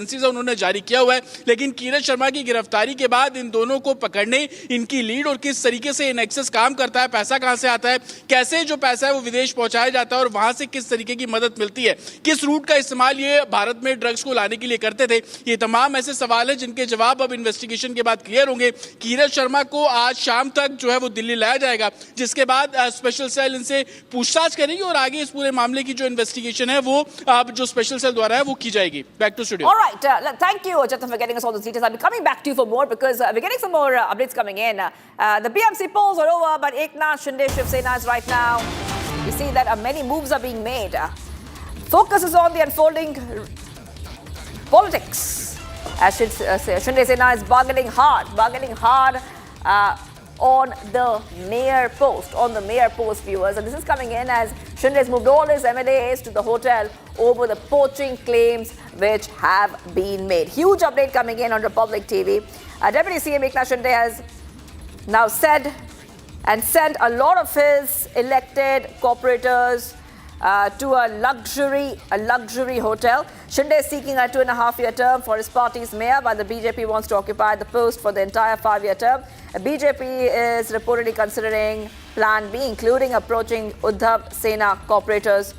उन्होंने जारी किया हुआ है। लेकिन किरण शर्मा की गिरफ्तारी के बाद इन दोनों को पकड़ने, इनकी लीड और किस तरीके से इन एक्सेस काम करता है, पैसा कहां से आता है, कैसे जो पैसा है वो विदेश पहुंचाया जाता है और वहां से किस तरीके की मदद मिलती है, किस रूट का इस्तेमाल ये भारत में ड्रग्स को लाने के लिए करते थे, ये तमाम ऐसे सवाल है जिनके जवाब अब इन्वेस्टिगेशन के बाद क्लियर होंगे। किरण शर्मा को आज शाम तक जो है वो दिल्ली लाया जाएगा, जिसके बाद स्पेशल सेल इनसे पूछताछ करेगी और आगे इस पूरे मामले की जो इन्वेस्टिगेशन है वो अब जो स्पेशल सेल द्वारा है वो की जाएगी। Back to studio. Thank you, Jatan, for getting us all the details. I'll be coming back to you for more because we're getting some more updates coming in. The BMC polls are over, but Eknath Shinde, Shiv Sena is right now. We see that many moves are being made. Focus is on the unfolding politics. As Shinde Sena is bargaining hard on the mayor post, viewers. And this is coming in as Shinde has moved all his MLAs to the hotel over the poaching claims which have been made. Huge update coming in on Republic TV. Deputy CM Eknath Shinde has now said and sent a lot of his elected corporators to a luxury hotel. Shinde is seeking a 2.5-year term for his party's mayor, while the BJP wants to occupy the post for the entire 5-year term. BJP is reportedly considering Plan B, including approaching Uddhav Sena corporators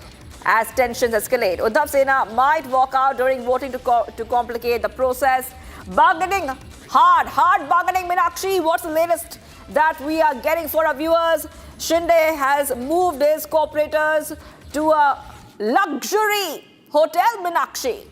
as tensions escalate. Uddhav Sena might walk out during voting to complicate the process. Bargaining hard bargaining. Meenakshi, what's the latest that we are getting for our viewers? Shinde has moved his corporators to a luxury hotel, Meenakshi.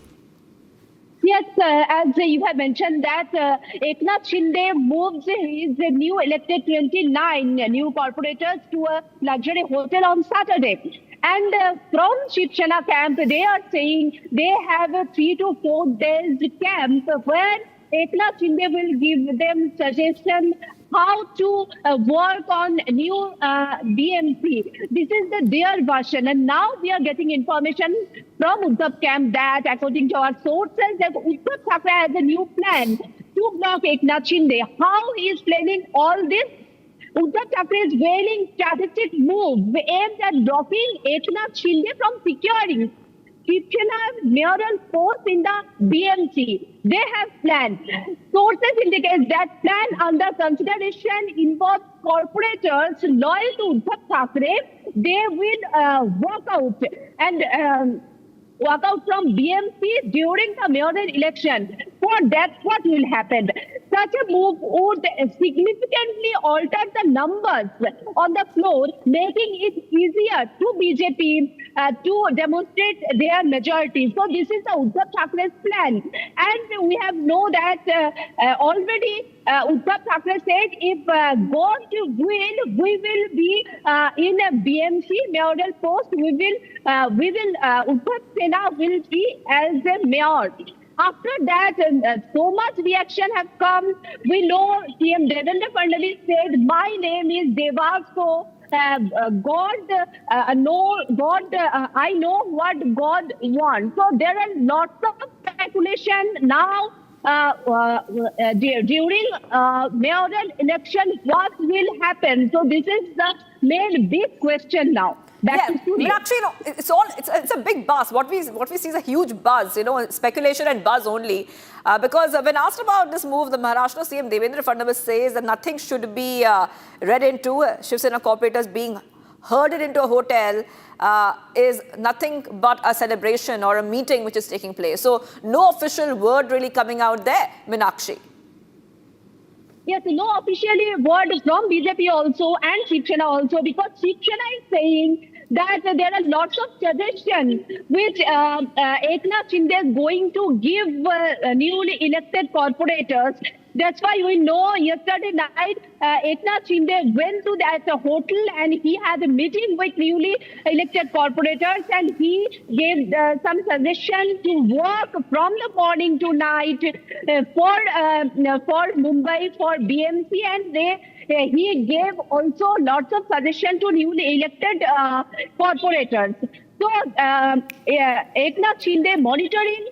Yes, as you have mentioned that Eknath Shinde moves his new elected 29 new corporators to a luxury hotel on Saturday. And from Shiv Sena camp, they are saying they have a 3 to 4 days camp where Eknath Shinde will give them suggestions how to work on new BMC. This is their version. And now we are getting information from Uddhav camp that, according to our sources, that Uddhav Thackeray has a new plan to block Eknath Shinde. How he is planning all this? Uddhav Thackeray's wailing strategic move aimed at blocking Eknath Shinde from securing Shiv Sena's mayoral post in the BMC. They have planned. Sources indicate that plan under consideration involves corporators loyal to Uddhav Thackeray. They will walk out from BMC during the mayoral election. For that, what will happen? Such a move would significantly alter the numbers on the floor, making it easier to BJP to demonstrate their majority. So this is the Uddhav Thackeray's plan. And we have know that already Uddhav Thackeray said if God will, we will be in a BMC mayoral post. Uddhav Sena will be as a mayor. After that, so much reaction have come. We know CM Devendra Fadnavis said, my name is Devas, so I know what God wants. So there are lots of speculation now during mayoral election, what will happen? So this is the main big question now. Meenakshi, it's a big buzz. What we see is a huge buzz, speculation and buzz only. Because when asked about this move, the Maharashtra CM Devendra Fadnavis says that nothing should be read into Shiv Sena corporators being herded into a hotel is nothing but a celebration or a meeting which is taking place. So no official word really coming out there, Meenakshi. Yes, no officially word from BJP also and Shiv Sena also, because Shiv Sena is saying that there are lots of suggestions which Eknath Shinde is going to give newly elected corporators. That's why we know yesterday night Eknath Shinde went to that hotel and he had a meeting with newly elected corporators and he gave some suggestions to work from the morning to night for Mumbai, for BMC, and he gave also lots of suggestions to newly elected corporators. So Eknath Shinde monitoring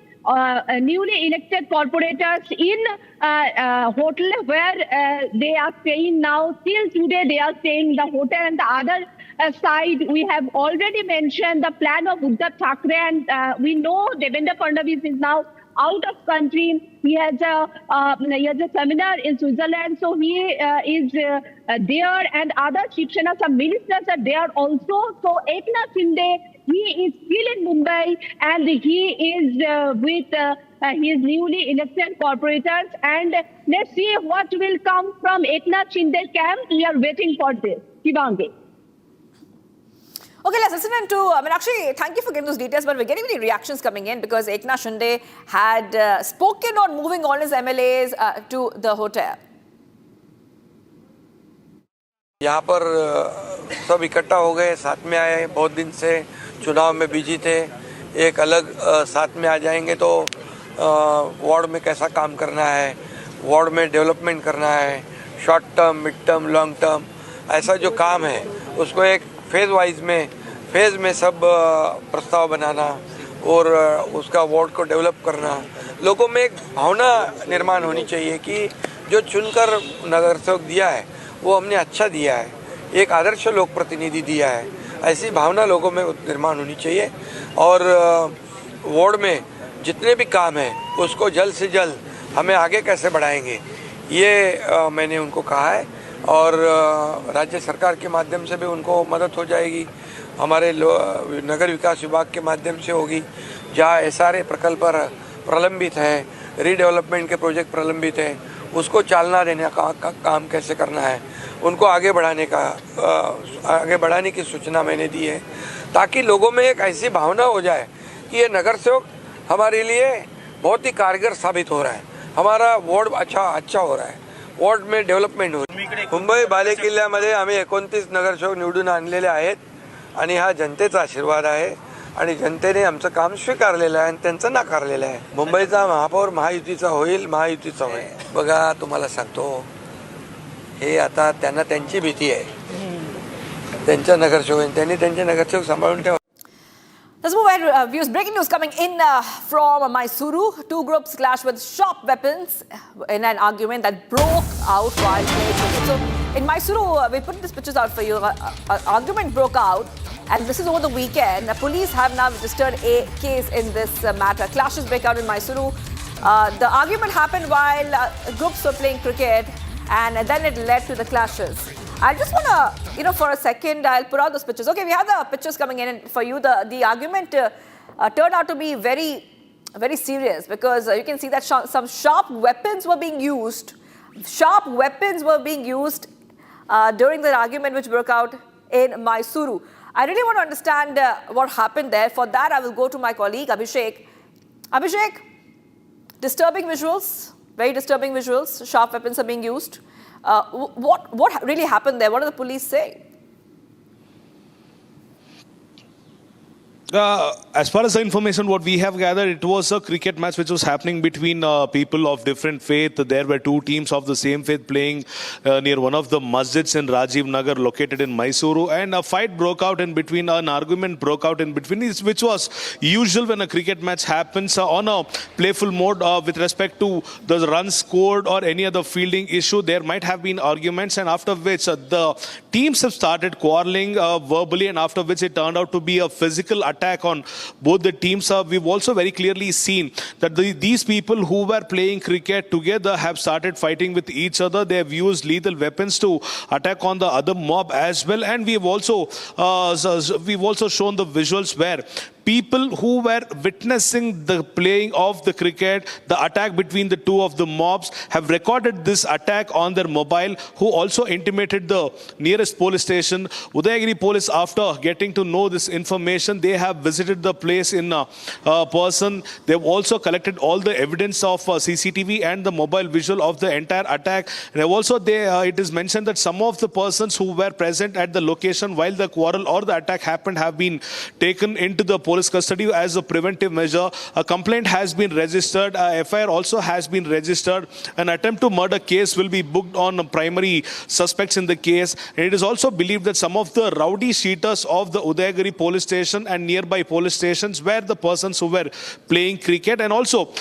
newly elected corporators in hotel where they are staying now. Till today they are staying in the hotel, and the other side we have already mentioned the plan of Uddhav Thackeray, and we know Devendra Fadnavis is now out of country. He has a seminar in Switzerland, so he is there, and other Shiv Sena, some ministers are there also. So Eknath Shinde, he is still in Mumbai, and he is with his newly elected corporators. And let's see what will come from Eknath Shinde camp. We are waiting for this. Shivangi. Okay, let's listen to, actually, thank you for getting those details, but we're getting many reactions coming in because Eknath Shinde had spoken on moving all his MLAs to the hotel. यहाँ पर सब इकट्ठा हो गए, साथ में आए, बहुत दिन से चुनाव में बिजी थे, एक अलग साथ में आ जाएंगे तो वार्ड में कैसा काम करना है, वार्ड में डेवलपमेंट करना है, short term, mid term, long term, ऐसा जो काम है उसको एक फेज में सब प्रस्ताव बनाना और उसका वार्ड को डेवलप करना। लोगों में एक भावना निर्माण होनी चाहिए कि जो चुनकर नगर सेवक दिया है वो हमने अच्छा दिया है, एक आदर्श लोक प्रतिनिधि दिया है, ऐसी भावना लोगों में निर्माण होनी चाहिए। और वार्ड में जितने भी काम है उसको जल्द से जल्द हमें आगे कैसे बढ़ाएंगे, ये मैंने उनको कहा है और राज्य सरकार के माध्यम से भी उनको मदद हो जाएगी, हमारे नगर विकास विभाग के माध्यम से होगी। जहाँ SRA प्रकल्प प्रलंबित है, रीडेवलपमेंट के प्रोजेक्ट प्रलंबित है, उसको चालना देने का काम कैसे करना है, उनको आगे बढ़ाने की सूचना मैंने दी है, ताकि लोगों में एक ऐसी भावना हो जाए कि ये नगर सेवक हमारे लिए बहुत ही कारगर साबित हो रहा है, हमारा वार्ड अच्छा हो रहा है, वार्ड में डेव्हलपमेंट हो रही है। मुंबई बालेकिल्ल्यामध्ये आम्ही 29 नगरसेवक निवडून आणलेले आहेत आणि हा जनतेचा आशीर्वाद आहे आणि जनतेने आमचं काम स्वीकारलेलं आहे आणि त्यांचं नाकारलेलं आहे। मुंबईचा महापौर महायुतीचा होईल। बघा तुम्हाला सांगतो, हे आता त्यांना त्यांची भीती आहे, त्यांच्या नगरसेवक त्यांनी त्यांचे नगरसेवक सांभाळून ठेवा। Let's move ahead. Views. Breaking news coming in from Mysuru. Two groups clashed with sharp weapons in an argument that broke out while playing cricket. So in Mysuru, we put these pictures out for you. Argument broke out, and this is over the weekend. The police have now registered a case in this matter. Clashes break out in Mysuru. The argument happened while groups were playing cricket, and then it led to the clashes. I just want to, for a second, I'll put out those pictures. Okay, we have the pictures coming in for you. The argument turned out to be very, very serious because you can see that some sharp weapons were being used. Sharp weapons were being used during the argument which broke out in Mysuru. I really want to understand what happened there. For that, I will go to my colleague, Abhishek. Abhishek, disturbing visuals, very disturbing visuals. Sharp weapons are being used. What really happened there? What did the police say? As far as the information what we have gathered, it was a cricket match which was happening between people of different faith. There were two teams of the same faith playing near one of the masjids in Rajiv Nagar located in Mysuru, and a fight broke out in between, an argument broke out in between, which was usual when a cricket match happens on a playful mode with respect to the runs scored or any other fielding issue. There might have been arguments, and after which the teams have started quarreling verbally, and after which it turned out to be a physical attack on both the teams. We've also very clearly seen that these people who were playing cricket together have started fighting with each other. They have used lethal weapons to attack on the other mob as well. And we've also shown the visuals where people who were witnessing the playing of the cricket, the attack between the two of the mobs, have recorded this attack on their mobile, who also intimated the nearest police station. Udayagiri police, after getting to know this information, they have visited the place in person. They've also collected all the evidence of CCTV and the mobile visual of the entire attack. And also it is mentioned that some of the persons who were present at the location while the quarrel or the attack happened have been taken into the police custody as a preventive measure. A complaint has been registered. A FIR also has been registered. An attempt to murder case will be booked on primary suspects in the case. And it is also believed that some of the rowdy sheeters of the Udayagiri police station and nearby police stations were the persons who were playing cricket. And also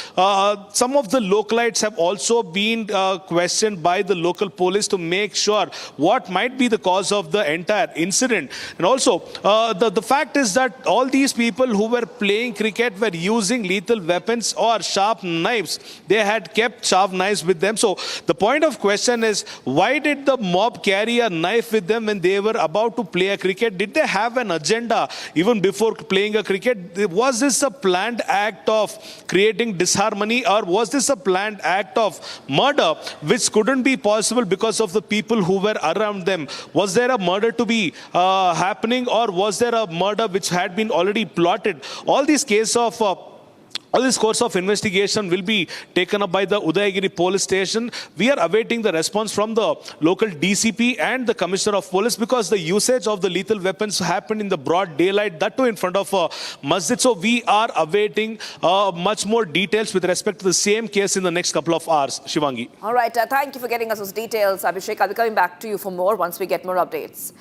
some of the localites have also been questioned by the local police to make sure what might be the cause of the entire incident. And also the fact is that all these people people who were playing cricket were using lethal weapons or sharp knives. They had kept sharp knives with them. So the point of question is, why did the mob carry a knife with them when they were about to play a cricket? Did they have an agenda even before playing a cricket? Was this a planned act of creating disharmony, or was this a planned act of murder which couldn't be possible because of the people who were around them? Was there a murder to be happening, or was there a murder which had been already plotted? All this course of investigation will be taken up by the Udayagiri police station. We are awaiting the response from the local DCP and the Commissioner of Police, because the usage of the lethal weapons happened in the broad daylight, that too in front of a masjid. So we are awaiting much more details with respect to the same case in the next couple of hours. Shivangi. All right, thank you for getting us those details, Abhishek. I'll be coming back to you for more once we get more updates.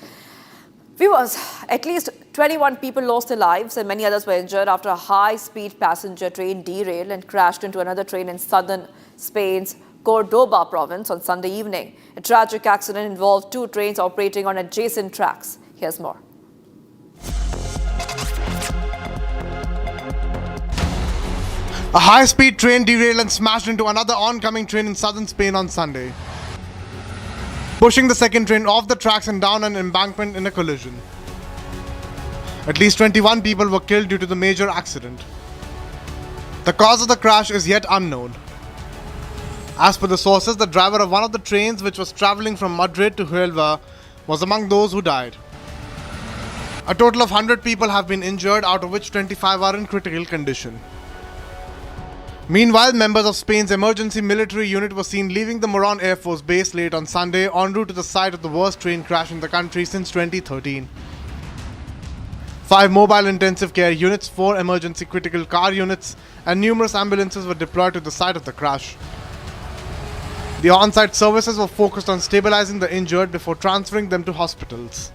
Viewers, at least 21 people lost their lives and many others were injured after a high-speed passenger train derailed and crashed into another train in southern Spain's Cordoba province on Sunday evening. A tragic accident involved two trains operating on adjacent tracks. Here's more. A high-speed train derailed and smashed into another oncoming train in southern Spain on Sunday, pushing the second train off the tracks and down an embankment in a collision. At least 21 people were killed due to the major accident. The cause of the crash is yet unknown. As per the sources, the driver of one of the trains, which was travelling from Madrid to Huelva, was among those who died. A total of 100 people have been injured, out of which 25 are in critical condition. Meanwhile, members of Spain's emergency military unit were seen leaving the Moron Air Force Base late on Sunday en route to the site of the worst train crash in the country since 2013. 5 mobile intensive care units, 4 emergency critical car units, and numerous ambulances were deployed to the site of the crash. The on-site services were focused on stabilizing the injured before transferring them to hospitals.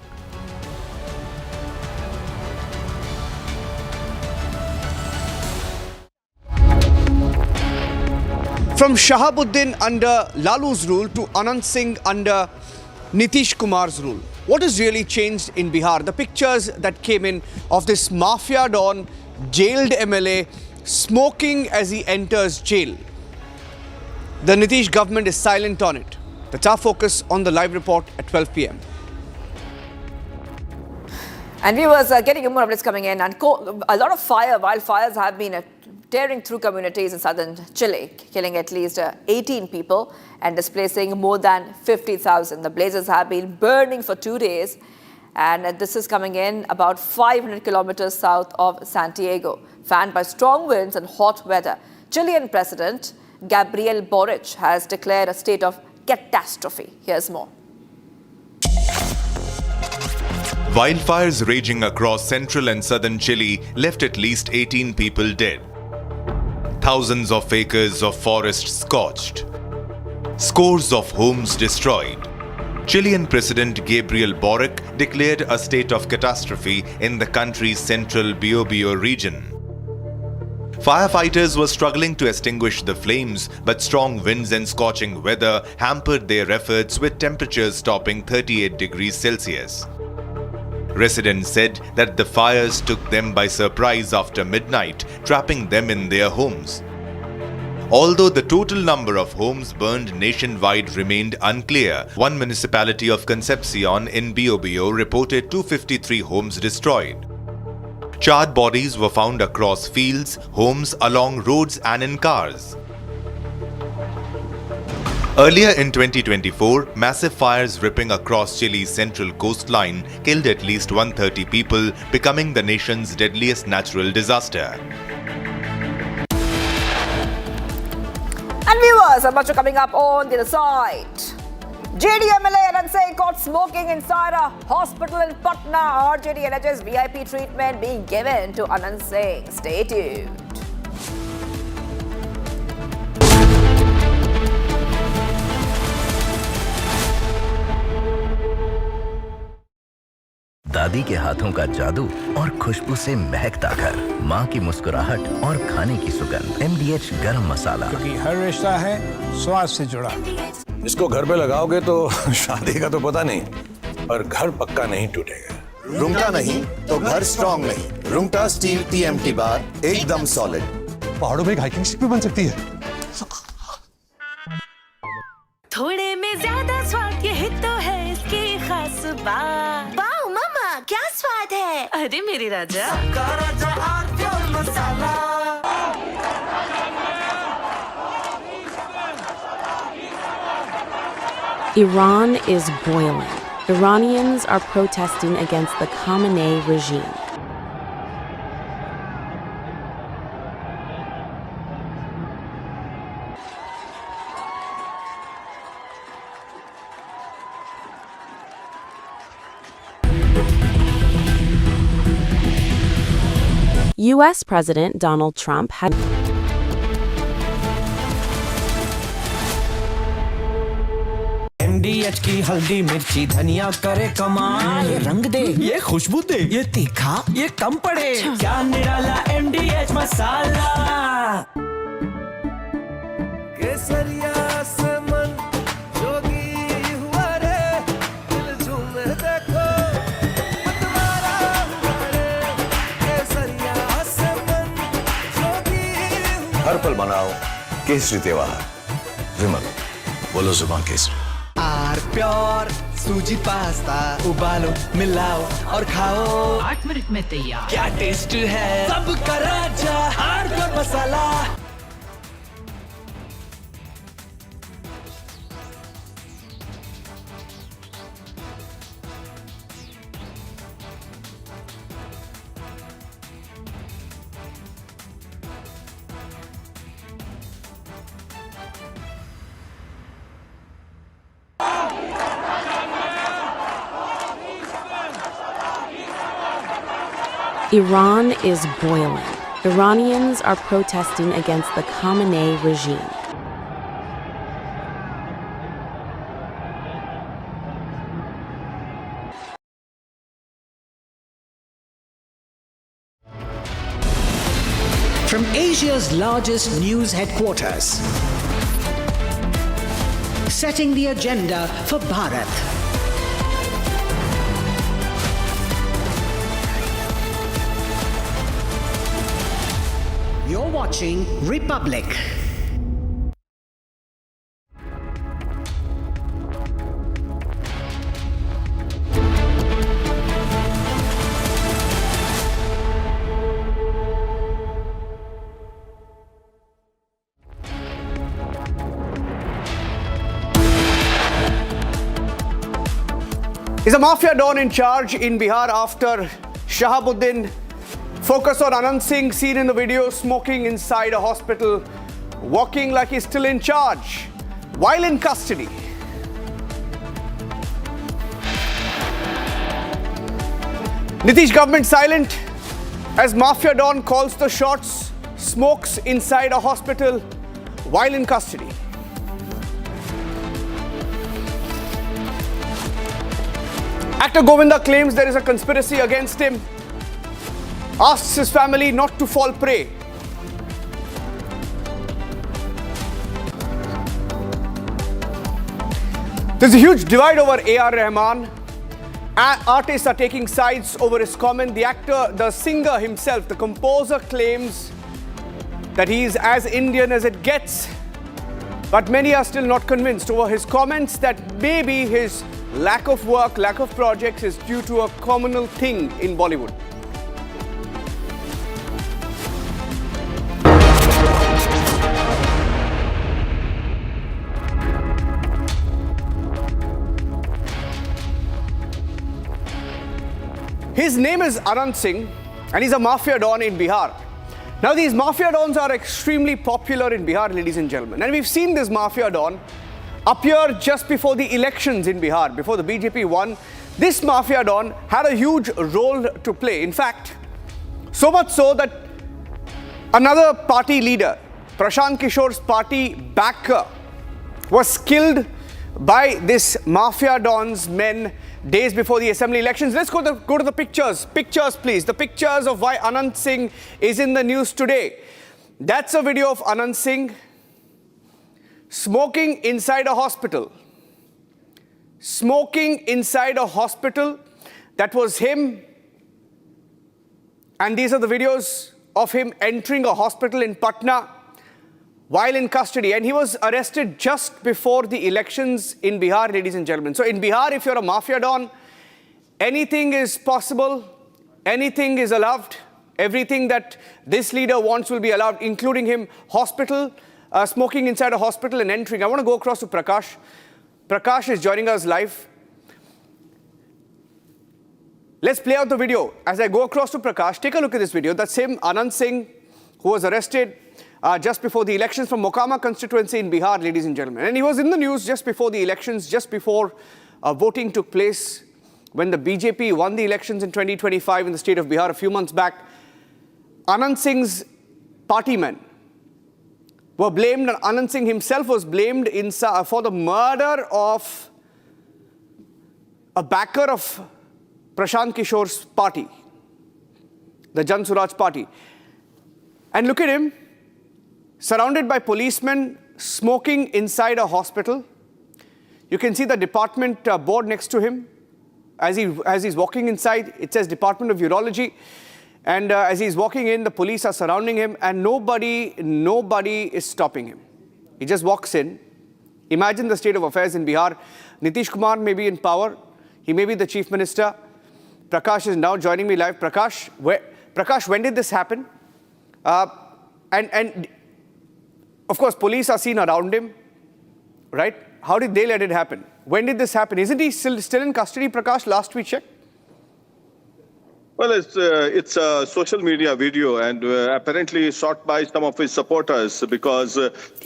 From Shahabuddin under Lalu's rule to Anand Singh under Nitish Kumar's rule, what has really changed in Bihar? The pictures that came in of this mafia don, jailed MLA, smoking as he enters jail. The Nitish government is silent on it. That's our focus on the live report at 12 p.m. And viewers, getting more updates coming in, and a lot of wildfires have been tearing through communities in southern Chile, killing at least 18 people and displacing more than 50,000. The blazes have been burning for 2 days, and this is coming in about 500 kilometers south of Santiago, fanned by strong winds and hot weather. Chilean President Gabriel Boric has declared a state of catastrophe. Here's more. Wildfires raging across central and southern Chile left at least 18 people dead. Thousands of acres of forest scorched. Scores of homes destroyed. Chilean President Gabriel Boric declared a state of catastrophe in the country's central Biobío region. Firefighters were struggling to extinguish the flames, but strong winds and scorching weather hampered their efforts, with temperatures topping 38 degrees Celsius. Residents said that the fires took them by surprise after midnight, trapping them in their homes. Although the total number of homes burned nationwide remained unclear, one municipality of Concepcion in Biobío reported 253 homes destroyed. Charred bodies were found across fields, homes, along roads and in cars. Earlier in 2024, massive fires ripping across Chile's central coastline killed at least 130 people, becoming the nation's deadliest natural disaster. And viewers, much coming up on the other side. JDU MLA Anand Singh caught smoking inside a hospital in Patna. RJD alleges VIP treatment being given to Anand Singh. Stay tuned. दादी के हाथों का जादू और खुशबू से महकता घर, माँ की मुस्कुराहट और खाने की सुगंध। MDH गरम मसाला, क्योंकि हर रिश्ता है स्वाद से जुड़ा। इसको घर पे लगाओगे तो शादी का तो पता नहीं, पर घर पक्का नहीं टूटेगा। रुंगटा नहीं तो घर स्ट्रॉन्ग नहीं। रुंगटा स्टील TMT बार एकदम सॉलिड। पहाड़ों में एक हाइकिंग स्टिक भी बन सकती है। थोड़े में ज्यादा स्वाद, यही तो है इसकी खास बात। वाओ मामा, क्या स्वाद है। अरे मेरे राजा, मसाला। Iran is boiling. Iranians are protesting against the Khamenei regime. US President Donald Trump had MDH की हल्दी मिर्ची धनिया करे कमाल। ये रंग दे, ये खुशबू दे, ये तीखा, ये कम पड़े। क्या निराला MDH मसाला। केसरिया से मन जोगी हुआ रे, दिल झूमे देखो मतवारा हुआ रे। केसरिया से मन जोगी हुआ। हर पल मनाओ केसरी त्योहार। विमल, बोलो जुबान केसरी। आर प्योर सूजी पास्ता उबालो, मिलाओ और खाओ। 8 मिनट में तैयार। क्या टेस्ट है सबका राजा hardcore masala. Iran is boiling. Iranians are protesting against the Khamenei regime. From Asia's largest news headquarters, setting the agenda for Bharat. You're watching Republic. Is a mafia don in charge in Bihar after Shahabuddin? Focus on Anand Singh, seen in the video smoking inside a hospital, walking like he's still in charge while in custody. Nitish government silent as mafia don calls the shots, smokes inside a hospital while in custody. Actor Govinda claims there is a conspiracy against him, asks his family not to fall prey. There's a huge divide over A.R. Rahman. Artists are taking sides over his comment. The actor, the singer himself, the composer claims that he is as Indian as it gets. But many are still not convinced over his comments that maybe his lack of work, lack of projects is due to a communal thing in Bollywood. His name is Anand Singh and he's a mafia don in Bihar. Now these mafia dons are extremely popular in Bihar, ladies and gentlemen. And we've seen this mafia don appear just before the elections in Bihar, before the BJP won. This mafia don had a huge role to play. In fact, so much so that another party leader, Prashant Kishore's party backer, was killed by this mafia don's men days before the assembly elections. Let's go to the pictures. Pictures, please. The pictures of why Anand Singh is in the news today. That's a video of Anand Singh smoking inside a hospital. Smoking inside a hospital. That was him. And these are the videos of him entering a hospital in Patna while in custody. And he was arrested just before the elections in Bihar, ladies and gentlemen. So in Bihar, if you're a mafia don, anything is possible, anything is allowed. Everything that this leader wants will be allowed, including him smoking inside a hospital and entering. I want to go across to Prakash. Prakash is joining us live. Let's play out the video. As I go across to Prakash, take a look at this video. That's him, Anand Singh, who was arrested just before the elections from Mokama constituency in Bihar, ladies and gentlemen. And he was in the news just before the elections, just before voting took place, when the BJP won the elections in 2025 in the state of Bihar a few months back. Anand Singh's party men were blamed, and Anand Singh himself was blamed for the murder of a backer of Prashant Kishore's party, the Jan Suraj party. And look at him, surrounded by policemen, smoking inside a hospital. You can see the department board next to him as he's walking inside. It says Department of Urology. And as he's walking in, the police are surrounding him, and nobody is stopping him. He just walks in. Imagine the state of affairs in Bihar. Nitish Kumar may be in power. He may be the chief minister. Prakash is now joining me live. Prakash, when did this happen? And of course, police are seen around him, right? How did they let it happen? When did this happen? Isn't he still in custody, Prakash, last we checked? Well, it's a social media video, and apparently shot by some of his supporters, because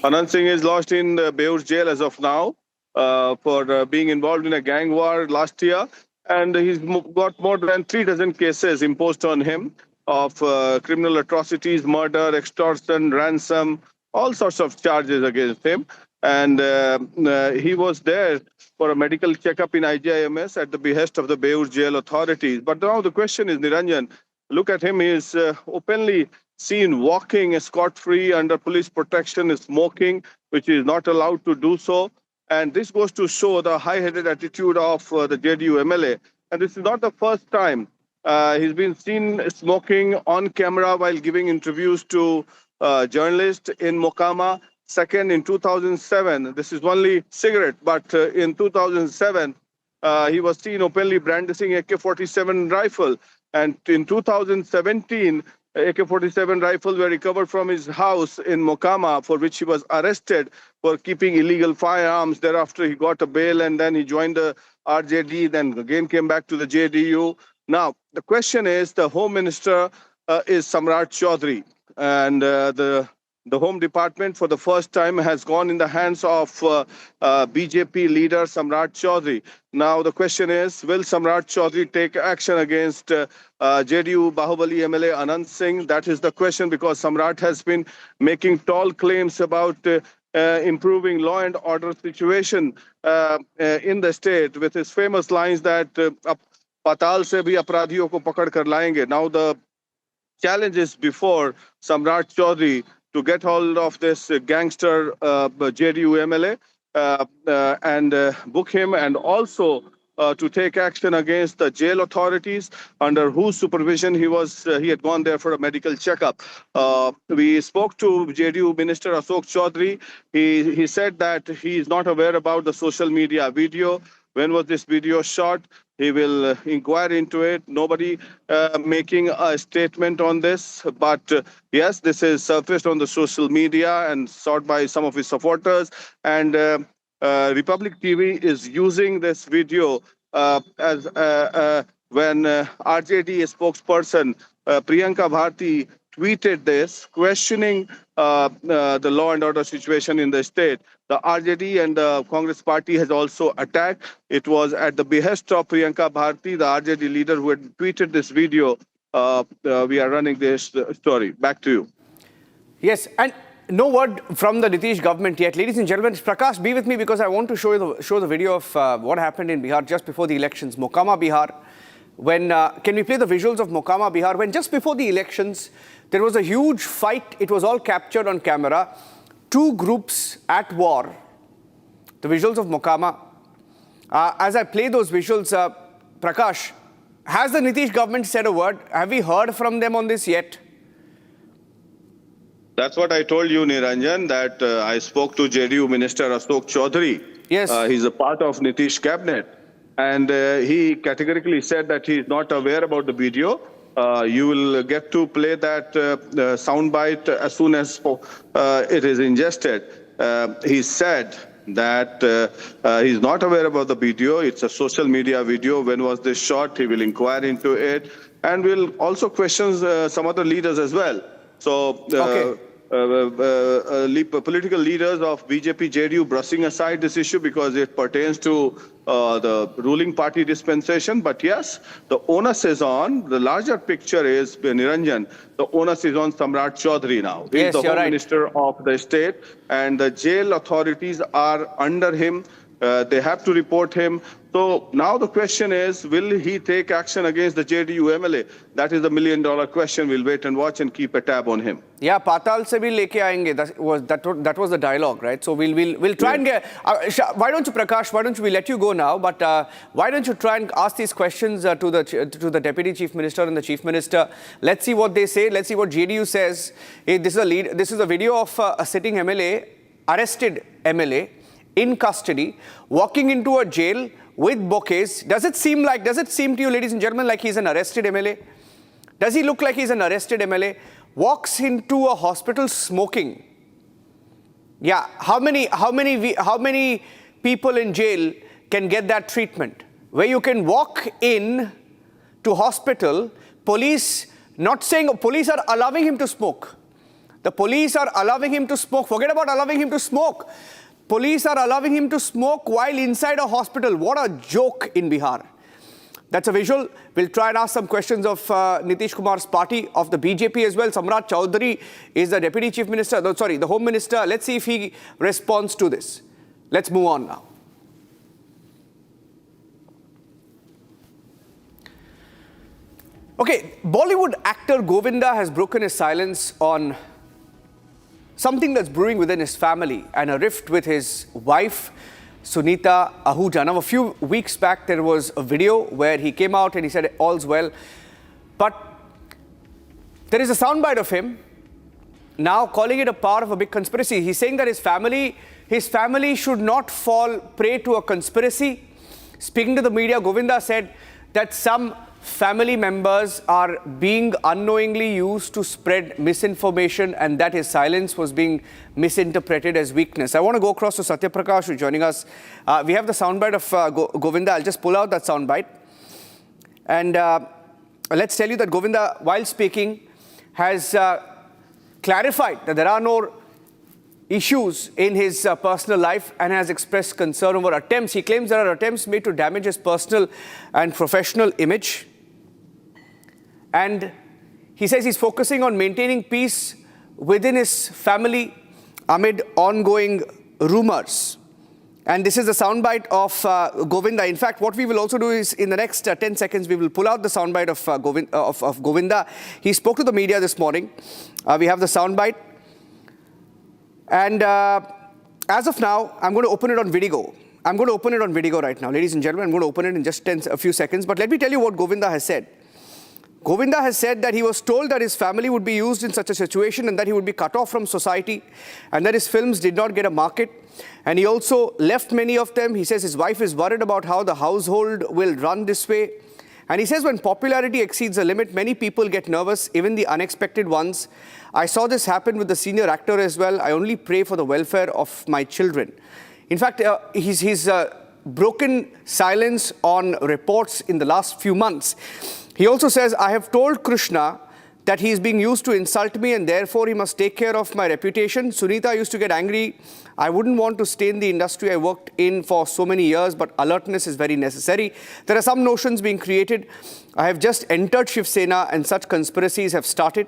Anand Singh is lodged in Beur jail as of now for being involved in a gang war last year. And he's got more than 3 cases imposed on him of criminal atrocities, murder, extortion, ransom, all sorts of charges against him. And he was there for a medical checkup in IGIMS at the behest of the Beur jail authorities. But now the question is, Niranjan, look at him. He is openly seen walking scot-free under police protection, smoking, which is not allowed to do so. And this goes to show the high-headed attitude of the JDU MLA. And this is not the first time he's been seen smoking on camera while giving interviews to journalists in Mokama. Second, in 2007, this is only cigarette, but in 2007, he was seen openly brandishing AK-47 rifle. And in 2017, AK-47 rifles were recovered from his house in Mokama, for which he was arrested for keeping illegal firearms. Thereafter, he got a bail, and then he joined the RJD, then again came back to the JDU. Now, the question is, the Home Minister is Samrat Chaudhary, and the Home Department for the first time has gone in the hands of BJP leader Samrat Chaudhary. Now the question is, will Samrat Chaudhary take action against JDU Bahubali MLA Anand Singh? That is the question, because Samrat has been making tall claims about improving law and order situation in the state, with his famous lines that patal se bhi apradhiyon ko pakad kar layenge. Now the challenge is before Samrat Chaudhary to get hold of this gangster JDU MLA and book him, and also to take action against the jail authorities under whose supervision he had gone there for a medical checkup. We spoke to JDU Minister Ashok Chaudhary. He said that he is not aware about the social media video. When was this video shot? He will inquire into it. Nobody making a statement on this. But yes, this is surfaced on the social media and sought by some of his supporters. And Republic TV is using this video as when RJD spokesperson Priyanka Bharti tweeted this, questioning the law and order situation in the state. The RJD and the Congress party has also attacked. It was at the behest of Priyanka Bharti, the RJD leader, who had tweeted this video. We are running this story. Back to you. Yes, and no word from the Nitish government yet. Ladies and gentlemen, Prakash, be with me, because I want to show the video of what happened in Bihar just before the elections. Mokama, Bihar. When can we play the visuals of Mokama, Bihar? When just before the elections, there was a huge fight. It was all captured on camera. Two groups at war. The visuals of Mokama. As I play those visuals, Prakash, Has the Nitish government said a word? Have we heard from them on this yet? That's what I told you, Niranjan, that I spoke to JDU Minister Ashok Chaudhary. Yes. He's a part of Nitish cabinet. And he categorically said that he's not aware about the video. You will get to play that soundbite as soon as it is ingested. He said that he's not aware about the video. It's a social media video. When was this shot? He will inquire into it. And will also question some other leaders as well. So political leaders of BJP, JDU brushing aside this issue because it pertains to the ruling party dispensation. But yes, the onus is on, the larger picture is, Niranjan, the onus is on Samrat Chaudhary now. He is the Home Minister of the state, and the jail authorities are under him. They have to report him. So now the question is, will he take action against the JDU MLA? That is the $1 million question. We'll wait and watch and keep a tab on him. Yeah, Patal se bhi leke aayenge. That was the dialogue, right? So we'll try and get. Why don't you, Prakash? Why don't we let you go now? But why don't you try and ask these questions to the Deputy Chief Minister and the Chief Minister? Let's see what they say. Let's see what JDU says. Hey, this is a video of a sitting MLA, arrested MLA, in custody, walking into a jail with bouquets. Does it seem to you, ladies and gentlemen, like he's an arrested MLA? Does he look like he's an arrested MLA? Walks into a hospital smoking. Yeah, how many people in jail can get that treatment? Where you can walk in to hospital, police are allowing him to smoke. The police are allowing him to smoke. Forget about allowing him to smoke. Police are allowing him to smoke while inside a hospital. What a joke in Bihar. That's a visual. We'll try and ask some questions of Nitish Kumar's party, of the BJP as well. Samrat Chaudhary is the Deputy Chief Minister, the Home Minister. Let's see if he responds to this. Let's move on now. Okay, Bollywood actor Govinda has broken his silence on something that's brewing within his family and a rift with his wife, Sunita Ahuja. Now, a few weeks back, there was a video where he came out and he said all's well. But there is a soundbite of him now calling it a part of a big conspiracy. He's saying that his family should not fall prey to a conspiracy. Speaking to the media, Govinda said that some family members are being unknowingly used to spread misinformation and that his silence was being misinterpreted as weakness. I want to go across to Satya Prakash, who's joining us. We have the soundbite of Govinda. I'll just pull out that soundbite. And let's tell you that Govinda, while speaking, has clarified that there are no issues in his personal life and has expressed concern over attempts. He claims there are attempts made to damage his personal and professional image. And he says he's focusing on maintaining peace within his family amid ongoing rumors. And this is the soundbite of Govinda. In fact, what we will also do is in the next 10 seconds, we will pull out the soundbite of Govinda. He spoke to the media this morning. We have the soundbite. And as of now, I'm going to open it on video. I'm going to open it on video right now. Ladies and gentlemen, I'm going to open it in just a few seconds. But let me tell you what Govinda has said. Govinda has said that he was told that his family would be used in such a situation and that he would be cut off from society and that his films did not get a market. And he also left many of them. He says his wife is worried about how the household will run this way. And he says when popularity exceeds a limit, many people get nervous, even the unexpected ones. I saw this happen with the senior actor as well. I only pray for the welfare of my children. In fact, he's broken silence on reports in the last few months. He also says, I have told Krishna that he is being used to insult me and therefore he must take care of my reputation. Sunita used to get angry. I wouldn't want to stay in the industry I worked in for so many years, but alertness is very necessary. There are some notions being created. I have just entered Shiv Sena and such conspiracies have started.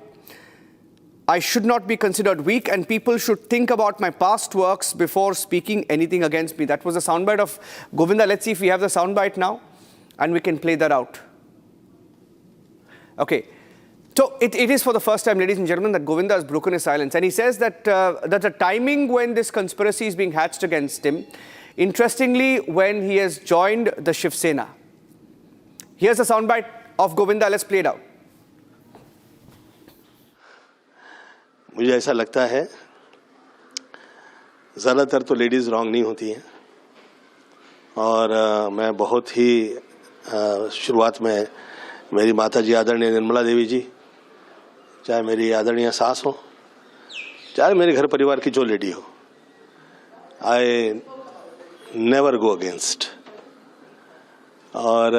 I should not be considered weak and people should think about my past works before speaking anything against me. That was a soundbite of Govinda. Let's see if we have the soundbite now and we can play that out. Okay. So it is for the first time, ladies and gentlemen, that Govinda has broken his silence. And he says that the timing when this conspiracy is being hatched against him, interestingly, when he has joined the Shiv Sena. Here's a soundbite of Govinda. Let's play it out. मुझे ऐसा लगता है ज़्यादातर तो ladies wrong नहीं होती हैं और मैं बहुत ही शुरुआत में मेरी माता जी आदरणीय निर्मला देवी जी, चाहे मेरी आदरणीय सास हो, चाहे मेरे घर परिवार की जो लेडी हो, आई नेवर गो अगेंस्ट। और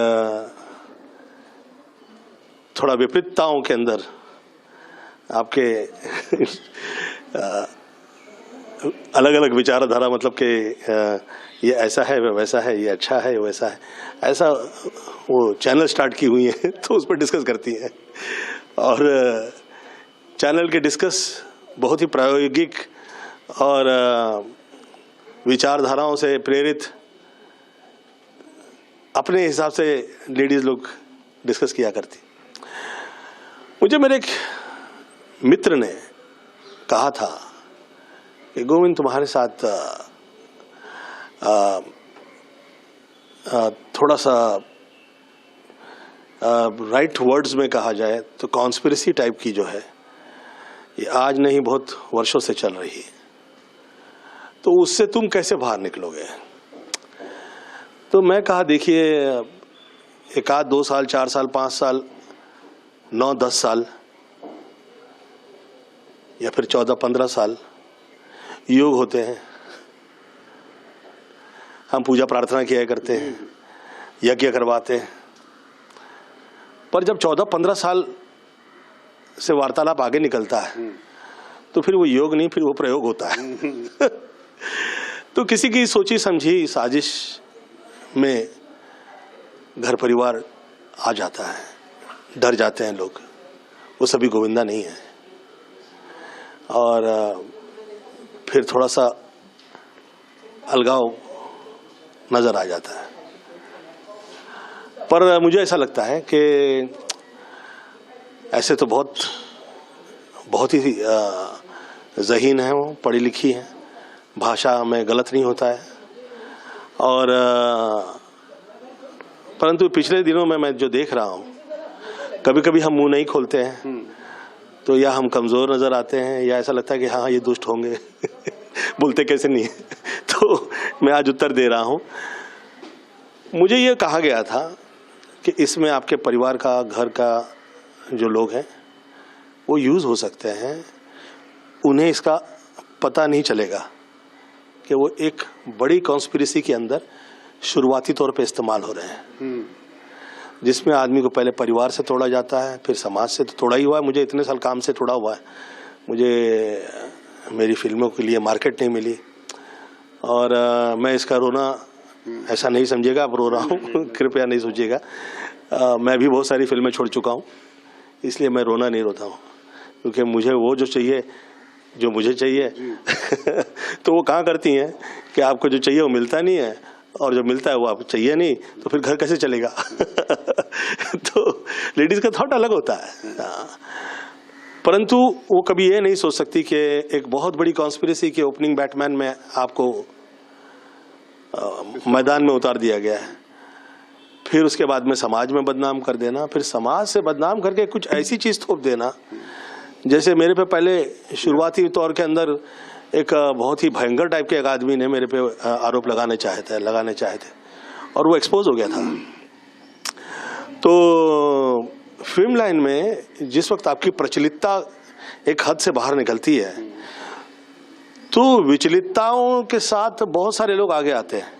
थोड़ा विपरीतताओं के अंदर आपके अलग अलग विचारधारा, मतलब कि ये ऐसा है, वैसा है, ये अच्छा है, ये वैसा है, ऐसा वो चैनल स्टार्ट की हुई है तो उस पर डिस्कस करती हैं। और चैनल के डिस्कस बहुत ही प्रायोगिक और विचारधाराओं से प्रेरित अपने हिसाब से लेडीज़ लोग डिस्कस किया करती। मुझे मेरे एक मित्र ने कहा था कि गोविंद, तुम्हारे साथ थोड़ा सा राइट वर्ड्स में कहा जाए तो कॉन्स्पिरेसी टाइप की जो है ये आज नहीं बहुत वर्षों से चल रही है, तो उससे तुम कैसे बाहर निकलोगे? तो मैं कहा, देखिए, एक आध 2 साल, 4 साल, 5 साल, 9-10 साल या फिर 14-15 साल योग होते हैं, हम पूजा प्रार्थना किया करते हैं, यज्ञ करवाते हैं, पर जब 14-15 साल से वार्तालाप आगे निकलता है तो फिर वो योग नहीं, फिर वो प्रयोग होता है। तो किसी की सोची समझी साजिश में घर परिवार आ जाता है, डर जाते हैं लोग, वो सभी गोविंदा नहीं है। और फिर थोड़ा सा अलगाव नजर आ जाता है। पर मुझे ऐसा लगता है कि ऐसे तो बहुत ही ज़हीन है, वो पढ़ी लिखी है, भाषा में गलत नहीं होता है। और परंतु पिछले दिनों में मैं जो देख रहा हूँ, कभी कभी हम मुंह नहीं खोलते हैं तो या हम कमज़ोर नज़र आते हैं या ऐसा लगता है कि हाँ ये दुष्ट होंगे बोलते कैसे नहीं है। तो मैं आज उत्तर दे रहा हूँ। मुझे ये कहा गया था कि इसमें आपके परिवार का, घर का जो लोग हैं वो यूज़ हो सकते हैं, उन्हें इसका पता नहीं चलेगा कि वो एक बड़ी कॉन्स्पिरेसी के अंदर शुरुआती तौर पे इस्तेमाल हो रहे हैं, जिसमें आदमी को पहले परिवार से तोड़ा जाता है, फिर समाज से तो तोड़ा ही हुआ है। मुझे इतने साल काम से तोड़ा हुआ है, मुझे मेरी फिल्मों के लिए मार्केट नहीं मिली और मैं इसका रोना ऐसा नहीं समझिएगा, आप रो रहा हूँ कृपया नहीं सोचिएगा। मैं भी बहुत सारी फिल्में छोड़ चुका हूँ, इसलिए मैं रोना नहीं रोता हूँ, क्योंकि मुझे वो जो चाहिए, जो मुझे चाहिए तो वो कहाँ करती हैं कि आपको जो चाहिए वो मिलता नहीं है और जो मिलता है वो आपको चाहिए नहीं, तो फिर घर कैसे चलेगा? तो लेडीज़ का थॉट अलग होता है। परंतु वो कभी ये नहीं सोच सकती कि एक बहुत बड़ी कॉन्स्पिरेसी के ओपनिंग बैटमैन में आपको मैदान में उतार दिया गया है, फिर उसके बाद में समाज में बदनाम कर देना, फिर समाज से बदनाम करके कुछ ऐसी चीज़ थोप देना। जैसे मेरे पे पहले शुरुआती तौर के अंदर एक बहुत ही भयंकर टाइप के एक आदमी ने मेरे पे आरोप लगाने चाहे थे और वो एक्सपोज हो गया था। तो फिल्म लाइन में जिस वक्त आपकी प्रचलितता एक हद से बाहर निकलती है तो विचलितताओं के साथ बहुत सारे लोग आगे आते हैं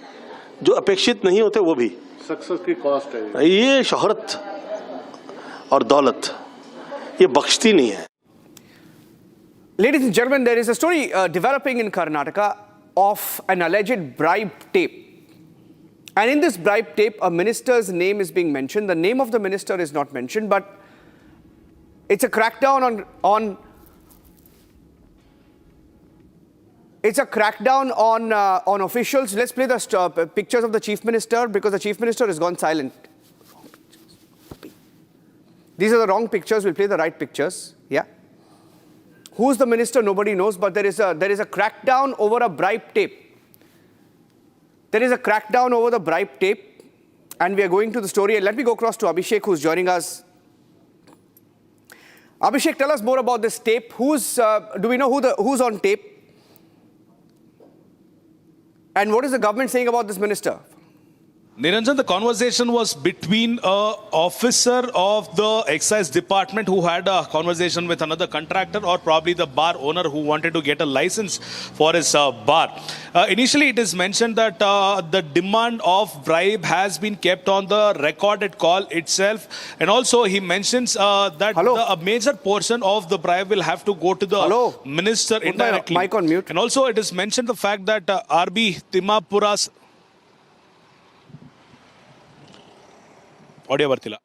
जो अपेक्षित नहीं होते, वो भी सक्सेस की कॉस्ट है। ये शोहरत और दौलत ये बख्शती नहीं है। Ladies and gentlemen, there is a story developing in Karnataka of an alleged bribe tape. And in this bribe tape, a minister's name is being mentioned. The name of the minister is not mentioned, but it's a crackdown on officials. Let's play the pictures of the chief minister, because the chief minister has gone silent. These are the wrong pictures. We'll play the right pictures. Yeah. Who's the minister? Nobody knows, but there is a crackdown over a bribe tape. There is a crackdown over the bribe tape, And we are going to the story. And let me go across to Abhishek, who's joining us. Abhishek, tell us more about this tape. Do we know who's on tape? And what is the government saying about this minister? Niranjan, the conversation was between an officer of the excise department who had a conversation with another contractor, or probably the bar owner who wanted to get a license for his bar. Initially, it is mentioned that the demand of bribe has been kept on the recorded call itself. And also, he mentions that a major portion of the bribe will have to go to the minister indirectly. Mic on mute. And also, it is mentioned the fact that RB Timapura's audio Vartila.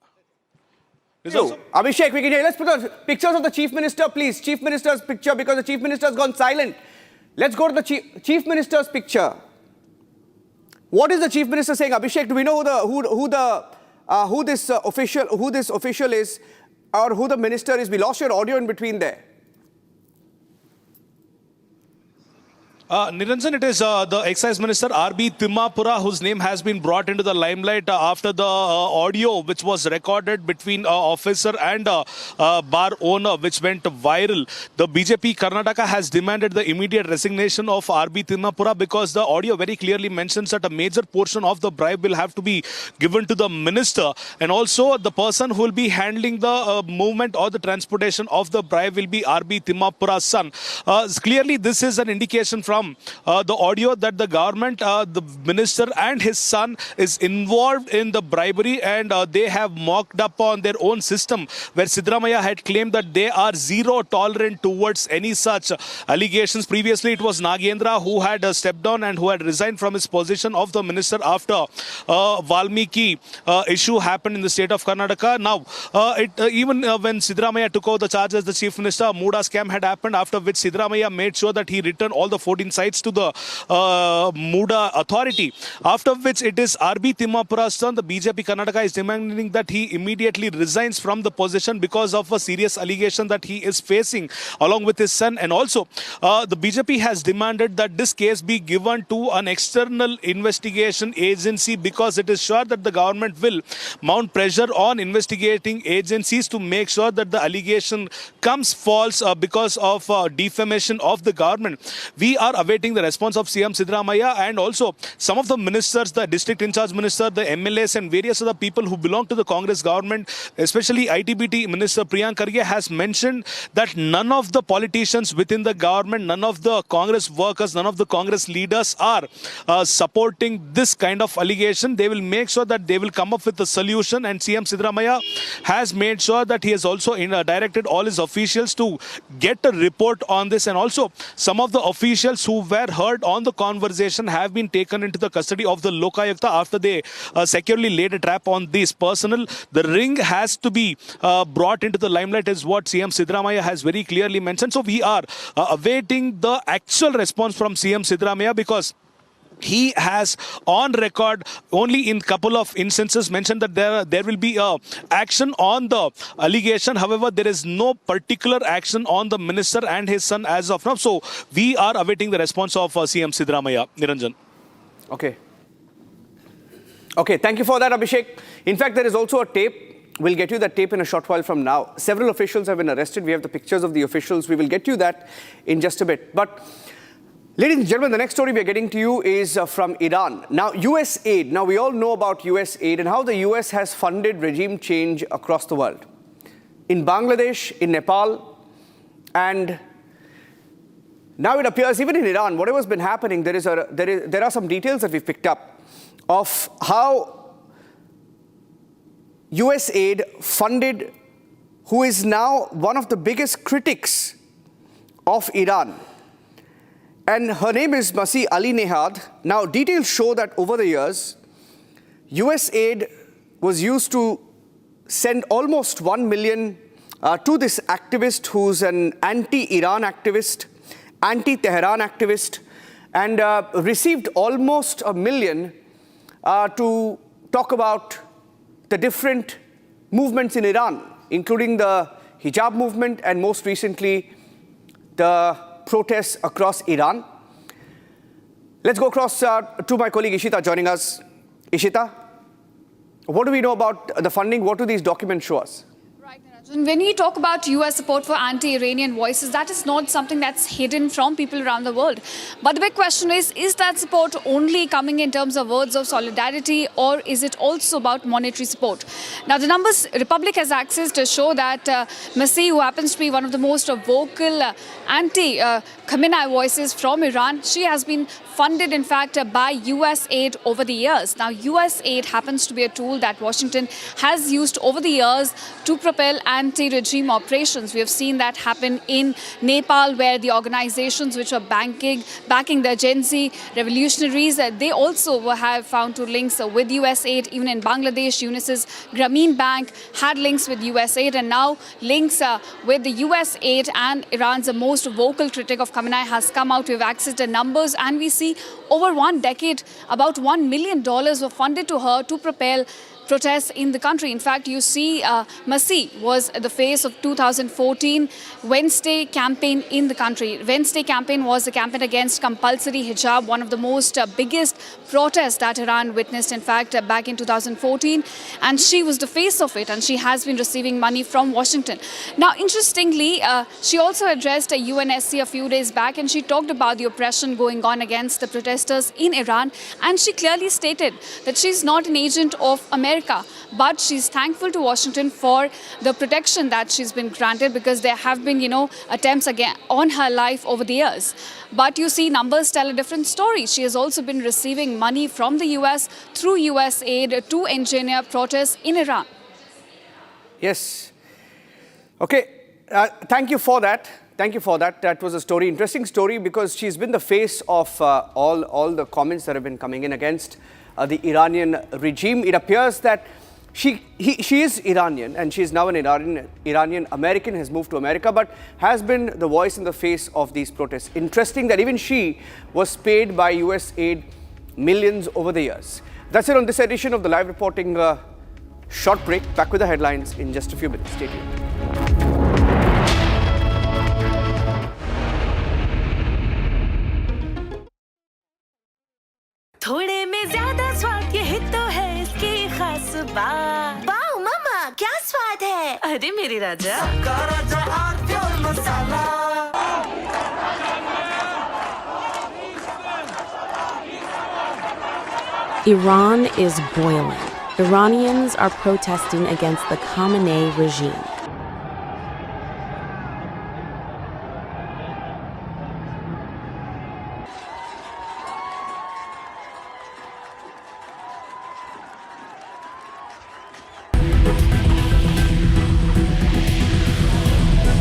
Abhishek, we can hear. Let's put the pictures of the Chief Minister, please. Chief Minister's picture, because the Chief Minister has gone silent. Let's go to the Chief Minister's picture. What is the Chief Minister saying? Abhishek, do we know who this official is, or who the minister is? We lost your audio in between there. Niranjan, it is the excise minister RB Timapura, whose name has been brought into the limelight after the audio which was recorded between officer and bar owner, which went viral. The BJP Karnataka has demanded the immediate resignation of RB Timapura because the audio very clearly mentions that a major portion of the bribe will have to be given to the minister, and also the person who will be handling the movement or the transportation of the bribe will be RB Timapura's son. Clearly, this is an indication from the audio that the government, the minister and his son is involved in the bribery, and they have mocked up on their own system, where Siddaramaiah had claimed that they are zero tolerant towards any such allegations. Previously, it was Nagendra who had stepped down and who had resigned from his position of the minister after Valmiki issue happened in the state of Karnataka. Now, even when Siddaramaiah took over the charge as the chief minister, a Muda scam had happened, after which Siddaramaiah made sure that he returned all the 14 sites to the Muda authority. After which it is RB Timapura's son, the BJP Karnataka, is demanding that he immediately resigns from the position because of a serious allegation that he is facing along with his son. And also, the BJP has demanded that this case be given to an external investigation agency, because it is sure that the government will mount pressure on investigating agencies to make sure that the allegation comes false because of defamation of the government. We are awaiting the response of CM Siddaramaiah and also some of the ministers, the district in charge minister, the MLAs and various other people who belong to the Congress government, especially ITBT Minister Priyank Kharge has mentioned that none of the politicians within the government, none of the Congress workers, none of the Congress leaders are supporting this kind of allegation. They will make sure that they will come up with a solution, and CM Siddaramaiah has made sure that he has also directed all his officials to get a report on this, and also some of the officials who were heard on the conversation have been taken into the custody of the Lokayukta after they securely laid a trap on this personnel. The ring has to be brought into the limelight is what CM Siddaramaiah has very clearly mentioned. So we are awaiting the actual response from CM Siddaramaiah, because he has on record only in couple of instances mentioned that there will be action on the allegation. However, there is no particular action on the minister and his son as of now. So we are awaiting the response of CM Siddaramaiah. Niranjan. Okay, thank you for that, Abhishek. In fact, there is also a tape. We'll get you that tape in a short while from now. Several officials have been arrested. We have the pictures of the officials. We will get you that in just a bit. But ladies and gentlemen, the next story we're getting to you is from Iran. Now, US aid. Now, we all know about US aid and how the US has funded regime change across the world. In Bangladesh, in Nepal, and now it appears even in Iran, whatever's been happening, there are some details that we've picked up of how US aid funded who is now one of the biggest critics of Iran. And her name is Masih Ali Nehad. Now, details show that over the years, US aid was used to send almost 1 million to this activist who's an anti-Iran activist, anti-Tehran activist, and received almost 1 million to talk about the different movements in Iran, including the hijab movement and most recently the protests across Iran. Let's go across to my colleague Ishita joining us. Ishita? What do we know about the funding? What do these documents show us? When we talk about US support for anti-Iranian voices, that is not something that's hidden from people around the world. But the big question is that support only coming in terms of words of solidarity, or is it also about monetary support? Now, the numbers Republic has access to show that Masih, who happens to be one of the most vocal anti-Khamenei voices from Iran, she has been funded, in fact, by US aid over the years. Now, US aid happens to be a tool that Washington has used over the years to propel anti-regime operations. We have seen that happen in Nepal, where the organizations which are backing the Gen Z revolutionaries, they also have found to links with US aid. Even in Bangladesh, Unisys Grameen Bank had links with US aid, and now links with the US aid. And Iran's most vocal critic of Khamenei has come out. We have access to numbers, and we see over 1 decade, about $1 million were funded to her to propel protests in the country. In fact, you see Masih was the face of 2014 Wednesday campaign in the country. Wednesday campaign was a campaign against compulsory hijab, one of the most biggest protests that Iran witnessed, in fact, back in 2014. And she was the face of it, and she has been receiving money from Washington. Now, interestingly, she also addressed a UNSC a few days back, and she talked about the oppression going on against the protesters in Iran. And she clearly stated that she's not an agent of America, but she's thankful to Washington for the protection that she's been granted, because there have been, attempts again on her life over the years. But you see, numbers tell a different story. She has also been receiving money from the US through US aid to engineer protests in Iran. Yes. Okay. Thank you for that. Thank you for that. That was a story, interesting story, because she's been the face of all the comments that have been coming in against the Iranian regime. It appears that she is Iranian, and she is now an Iranian American, has moved to America, but has been the voice in the face of these protests. Interesting that even she was paid by US aid millions over the years. That's it on this edition of the live reporting. Short break. Back with the headlines in just a few minutes. Stay tuned. थोड़े में ज्यादा स्वाद ये तो है इसकी खास बात। वाओ मामा क्या स्वाद है? अरे मेरे राजा सबका राजा और pure masala. Iran is boiling. Iranians are protesting against the Khamenei regime.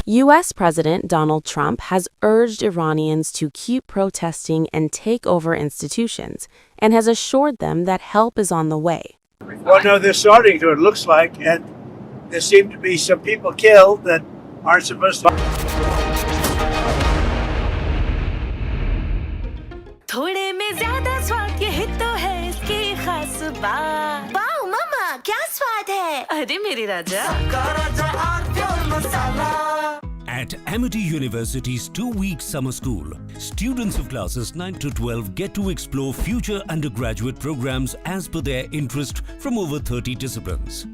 U.S. President Donald Trump has urged Iranians to keep protesting and take over institutions, and has assured them that help is on the way. Well, no, they're starting to, it looks like, and there seem to be some people killed that aren't supposed to. थोड़े में ज्यादा स्वाद ये तो है इसकी खास बात। वाओ मामा क्या स्वाद है? अरे मेरे राजा सबका राजा और pure masala. At Amity University's 2-week summer school, students of classes 9 to 12 get to explore future undergraduate programs as per their interest from over 30 disciplines.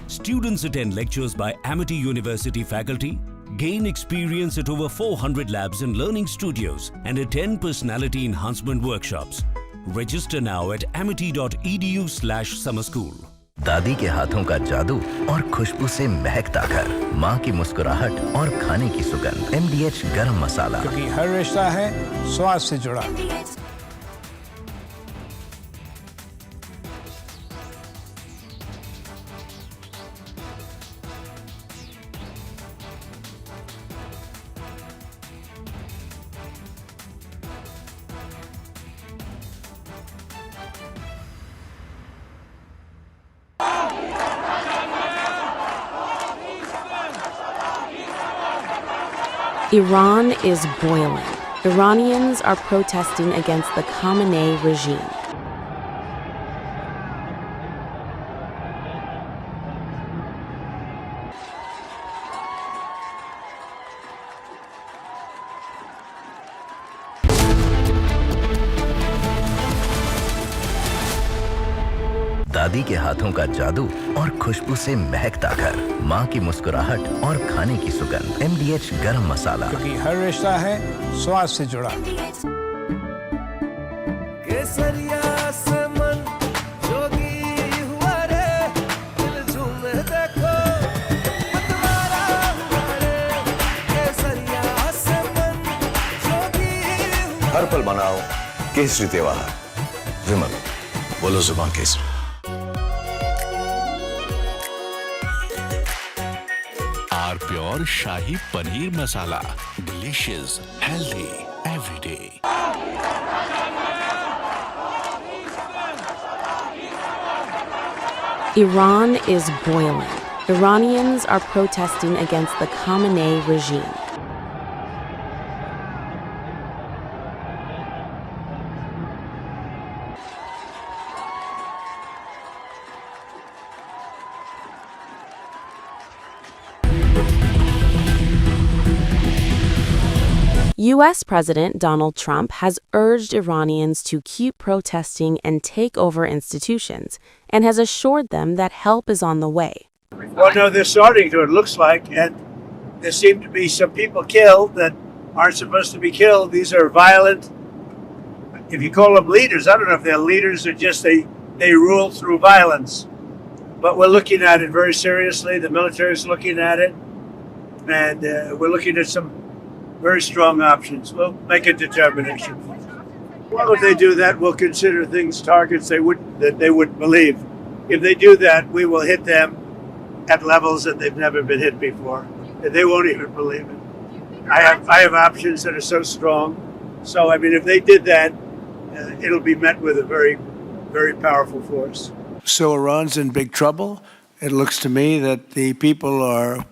Students attend lectures by Amity University faculty, gain experience at over 400 labs and learning studios, and attend personality enhancement workshops. Register now at amity.edu/summer school. दादी के हाथों का जादू और खुशबू से महकता घर, माँ की मुस्कुराहट और खाने की सुगंध। MDH गरम मसाला, क्योंकि हर रिश्ता है स्वाद से जुड़ा। Iran is boiling. Iranians are protesting against the Khamenei regime. दादी के हाथों का जादू और खुशबू से महकता घर, माँ की मुस्कुराहट और खाने की सुगंध। MDH गरम मसाला, क्योंकि हर रिश्ता है स्वाद से जुड़ा। केसरिया से मन जोगी हुआ रे, दिल झूमे देखो मतवारा हुआ रे। केसरिया से मन जोगी हुआ। हर पल मनाओ केसरी त्योहार। विमल, बोलो जुबान केसरी। Our pure shahi paneer masala, delicious, healthy every day. Iran is boiling. Iranians are protesting against the Khamenei regime. U.S. President Donald Trump has urged Iranians to keep protesting and take over institutions, and has assured them that help is on the way. Well, no, they're starting to, it looks like, and there seem to be some people killed that aren't supposed to be killed. These are violent, if you call them leaders, I don't know if they're leaders or just they rule through violence. But we're looking at it very seriously. The military is looking at it, and we're looking at some very strong options. We'll make a determination. Well, if they do that, we'll consider things targets that they wouldn't believe. If they do that, we will hit them at levels that they've never been hit before. And they won't even believe it. I have options that are so strong. So, I mean, if they did that, it'll be met with a very, very powerful force. So Iran's in big trouble. It looks to me that the people are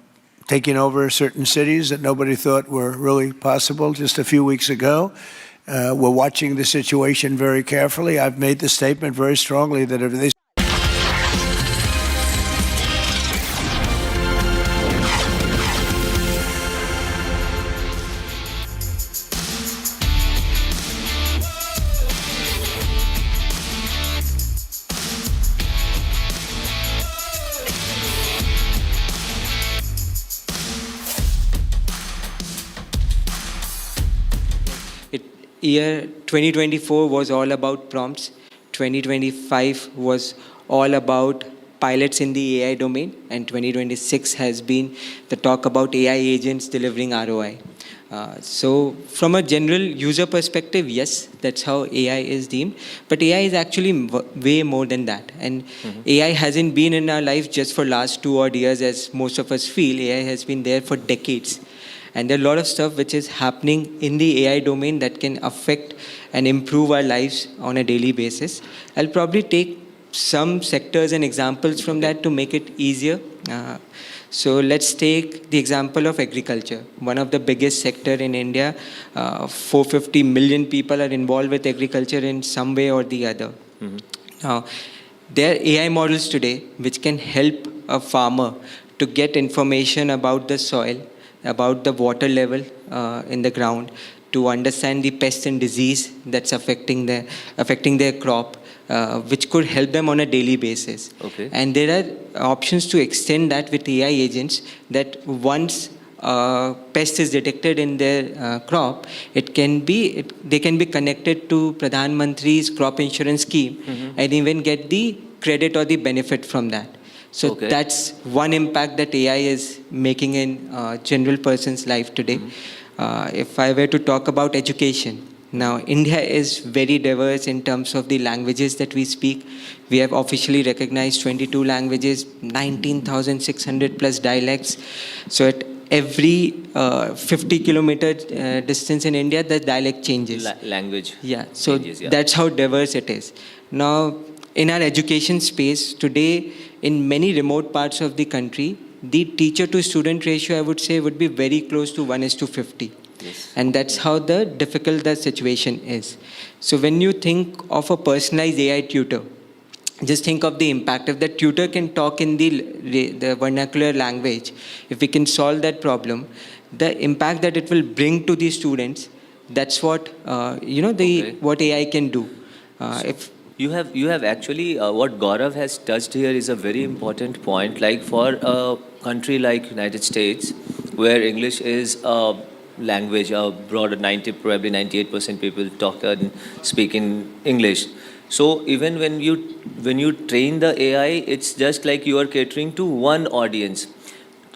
taking over certain cities that nobody thought were really possible just a few weeks ago. We're watching the situation very carefully. I've made the statement very strongly that if they Year 2024 was all about prompts. 2025 was all about pilots in the AI domain, and 2026 has been the talk about AI agents delivering ROI. So from a general user perspective, yes, that's how AI is deemed. But AI is actually way more than that. And AI hasn't been in our life just for last 2 odd years, as most of us feel. AI has been there for decades. And there are a lot of stuff which is happening in the AI domain that can affect and improve our lives on a daily basis. I'll probably take some sectors and examples from that to make it easier. So let's take the example of agriculture, one of the biggest sector in India. 450 million people are involved with agriculture in some way or the other. Now, there are AI models today which can help a farmer to get information about the soil, about the water level in the ground, to understand the pest and disease that's affecting their crop, which could help them on a daily basis. Okay. And there are options to extend that with AI agents, that once pest is detected in their crop, they can be connected to Pradhan Mantri's crop insurance scheme and even get the credit or the benefit from that. So that's one impact that AI is making in general person's life today. If I were to talk about education, now India is very diverse in terms of the languages that we speak. We have officially recognized 22 languages, 19,600 plus dialects. So at every 50 kilometer distance in India, the dialect changes. Language changes, that's how diverse it is. Now, in our education space today, in many remote parts of the country, the teacher to student ratio, I would say, would be very close to 1:50. Yes. And that's how difficult the situation is. So when you think of a personalized AI tutor, just think of the impact. If the tutor can talk in the vernacular language, if we can solve that problem, the impact that it will bring to the students, that's what what AI can do. You have actually what Gaurav has touched here is a very important point. Like for a country like United States, where English is a language, a broader probably 98% people talk and speak in English. So even when you train the AI, it's just like you are catering to one audience.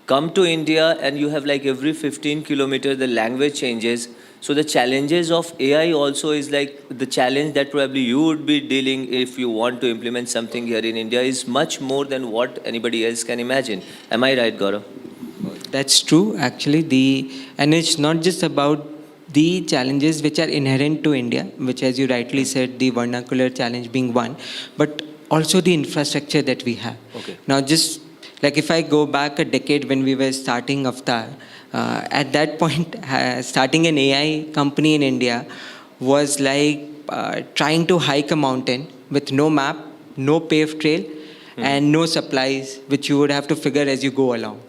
Come to India and you have like every 15 kilometers the language changes. So the challenges of AI also is like the challenge that probably you would be dealing if you want to implement something here in India is much more than what anybody else can imagine. Am I right, Gaurav? That's true, actually. And it's not just about the challenges which are inherent to India, which, as you rightly said, the vernacular challenge being one, but also the infrastructure that we have. Okay. Now, just like if I go back a decade when we were starting Avatar, at that point, starting an AI company in India was like trying to hike a mountain with no map, no paved trail, and no supplies, which you would have to figure as you go along.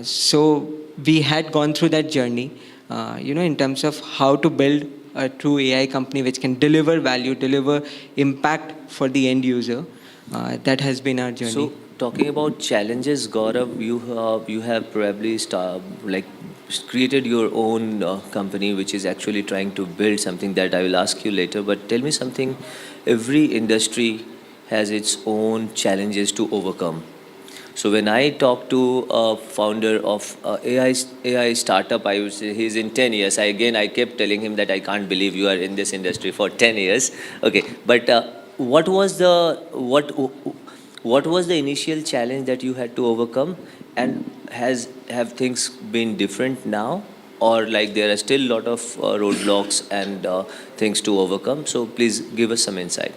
So we had gone through that journey, in terms of how to build a true AI company which can deliver value, deliver impact for the end user. That has been our journey. So talking about challenges, Gaurav, you have probably created your own company which is actually trying to build something that I will ask you later. But tell me something, every industry has its own challenges to overcome. So when I talk to a founder of AI startup, I would say he's in 10 years. I kept telling him that I can't believe you are in this industry for 10 years. Okay, but what was the initial challenge that you had to overcome, and have things been different now, or like there are still a lot of roadblocks and things to overcome? So please give us some insight.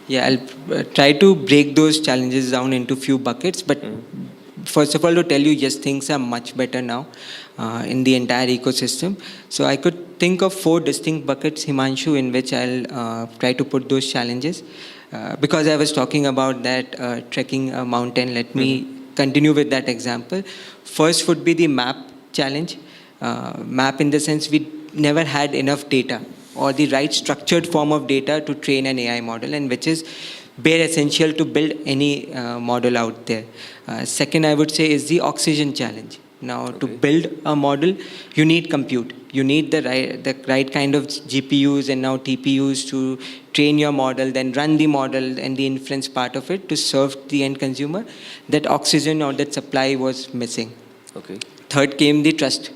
Yeah, I'll try to break those challenges down into few buckets. But first of all, to tell you, yes, things are much better now in the entire ecosystem. So I could think of 4 distinct buckets, Himanshu, in which I'll try to put those challenges. Because I was talking about that trekking a mountain, let me continue with that example. First would be the map challenge. Map in the sense we never had enough data or the right structured form of data to train an AI model, and which is bare essential to build any model out there. Second, I would say, is the oxygen challenge. Now, to build a model, you need compute. You need the right kind of GPUs and now TPUs to train your model, then run the model and the inference part of it to serve the end consumer. That oxygen or that supply was missing. Okay. Third came the trust.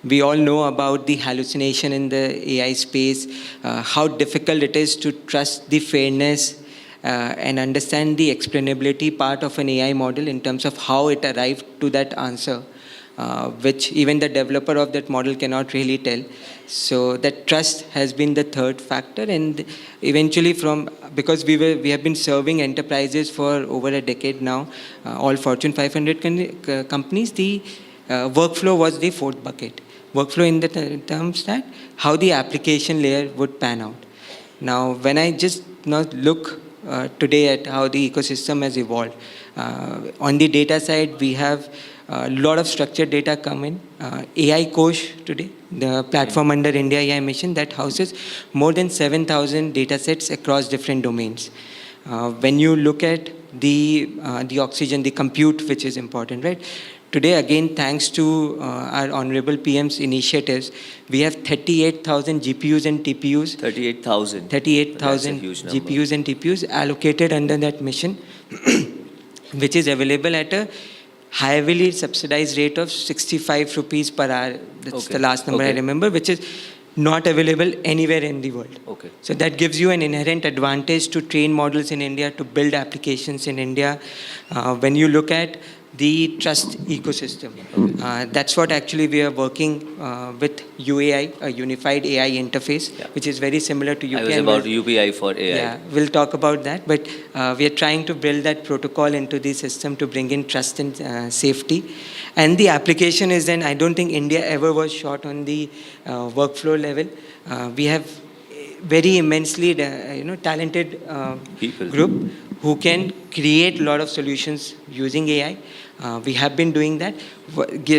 We all know about the hallucination in the AI space, how difficult it is to trust the fairness and understand the explainability part of an AI model in terms of how it arrived to that answer, which even the developer of that model cannot really tell. So that trust has been the third factor, and eventually because we have been serving enterprises for over a decade now, all Fortune 500 companies, the workflow was the fourth bucket. Workflow in the terms that how the application layer would pan out. Now, when I just look today at how the ecosystem has evolved, on the data side, we have a lot of structured data come in. AI Kosh today, the platform under India AI Mission, that houses more than 7,000 data sets across different domains. When you look at the oxygen, the compute, which is important, right? Today, again, thanks to our Honorable PM's initiatives, we have 38,000 GPUs and TPUs. 38,000. 38,000 GPUs and TPUs allocated under that mission, which is available at a heavily subsidized rate of 65 rupees per hour. That's the last number I remember, which is not available anywhere in the world. Okay. So that gives you an inherent advantage to train models in India, to build applications in India. When you look at the trust ecosystem, that's what actually we are working with UAI, a unified AI interface, which is very similar to UPI. I was about UPI for AI. Yeah, we'll talk about that, but we are trying to build that protocol into the system to bring in trust and safety. And the application is then, I don't think India ever was short on the workflow level. We have very immensely talented group who can create a lot of solutions using AI. We have been doing that.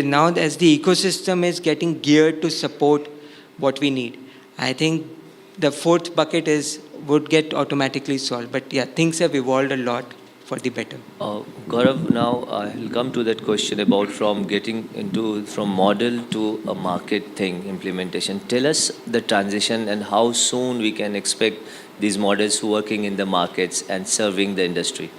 Now, as the ecosystem is getting geared to support what we need, I think the fourth bucket is would get automatically solved. But yeah, things have evolved a lot for the better. Gaurav, now I'll come to that question about from getting into from model to a market thing implementation. Tell us the transition and how soon we can expect these models working in the markets and serving the industry.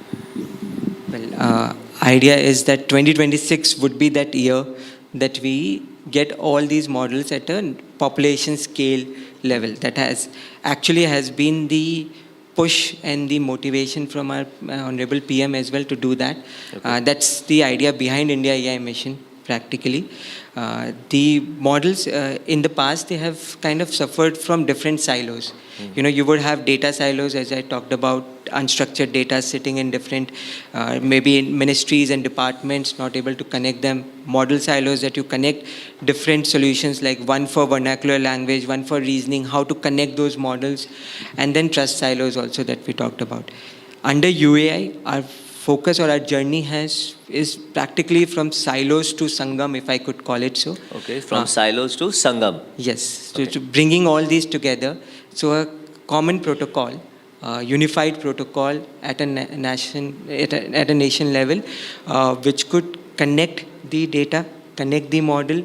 Well, idea is that 2026 would be that year that we get all these models at a population scale level. That has been the push and the motivation from our Honorable PM as well to do that. Okay. That's the idea behind India AI mission, practically. The models in the past, they have kind of suffered from different silos. You know, you would have data silos, as I talked about, unstructured data sitting in different, maybe in ministries and departments, not able to connect them. Model silos that you connect different solutions, like one for vernacular language, one for reasoning, how to connect those models, and then trust silos also that we talked about. Under UAI, our focus or our journey is practically from silos to Sangam, if I could call it so. Okay, from silos to Sangam. Yes, okay. To bringing all these together. So a common protocol, unified protocol at a nation level, which could connect the data, connect the model,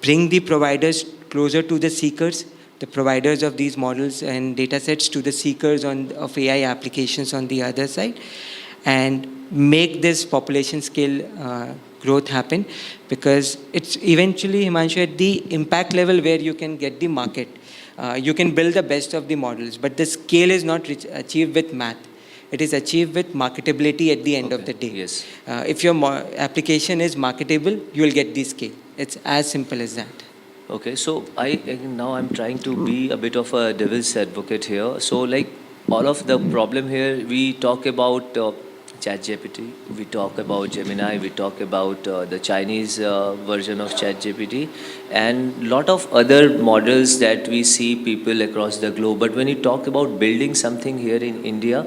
bring the providers closer to the seekers, the providers of these models and data sets to the seekers of AI applications on the other side, and make this population scale growth happen, because it's eventually, Himanshu, at the impact level where you can get the market. You can build the best of the models, but the scale is not achieved with math. It is achieved with marketability at the end of the day. Yes. If your application is marketable, you will get the scale. It's as simple as that. Okay, so now I'm trying to be a bit of a devil's advocate here. So like all of the problem here, we talk about ChatGPT, we talk about Gemini, we talk about the Chinese version of ChatGPT, and lot of other models that we see people across the globe. But when you talk about building something here in India,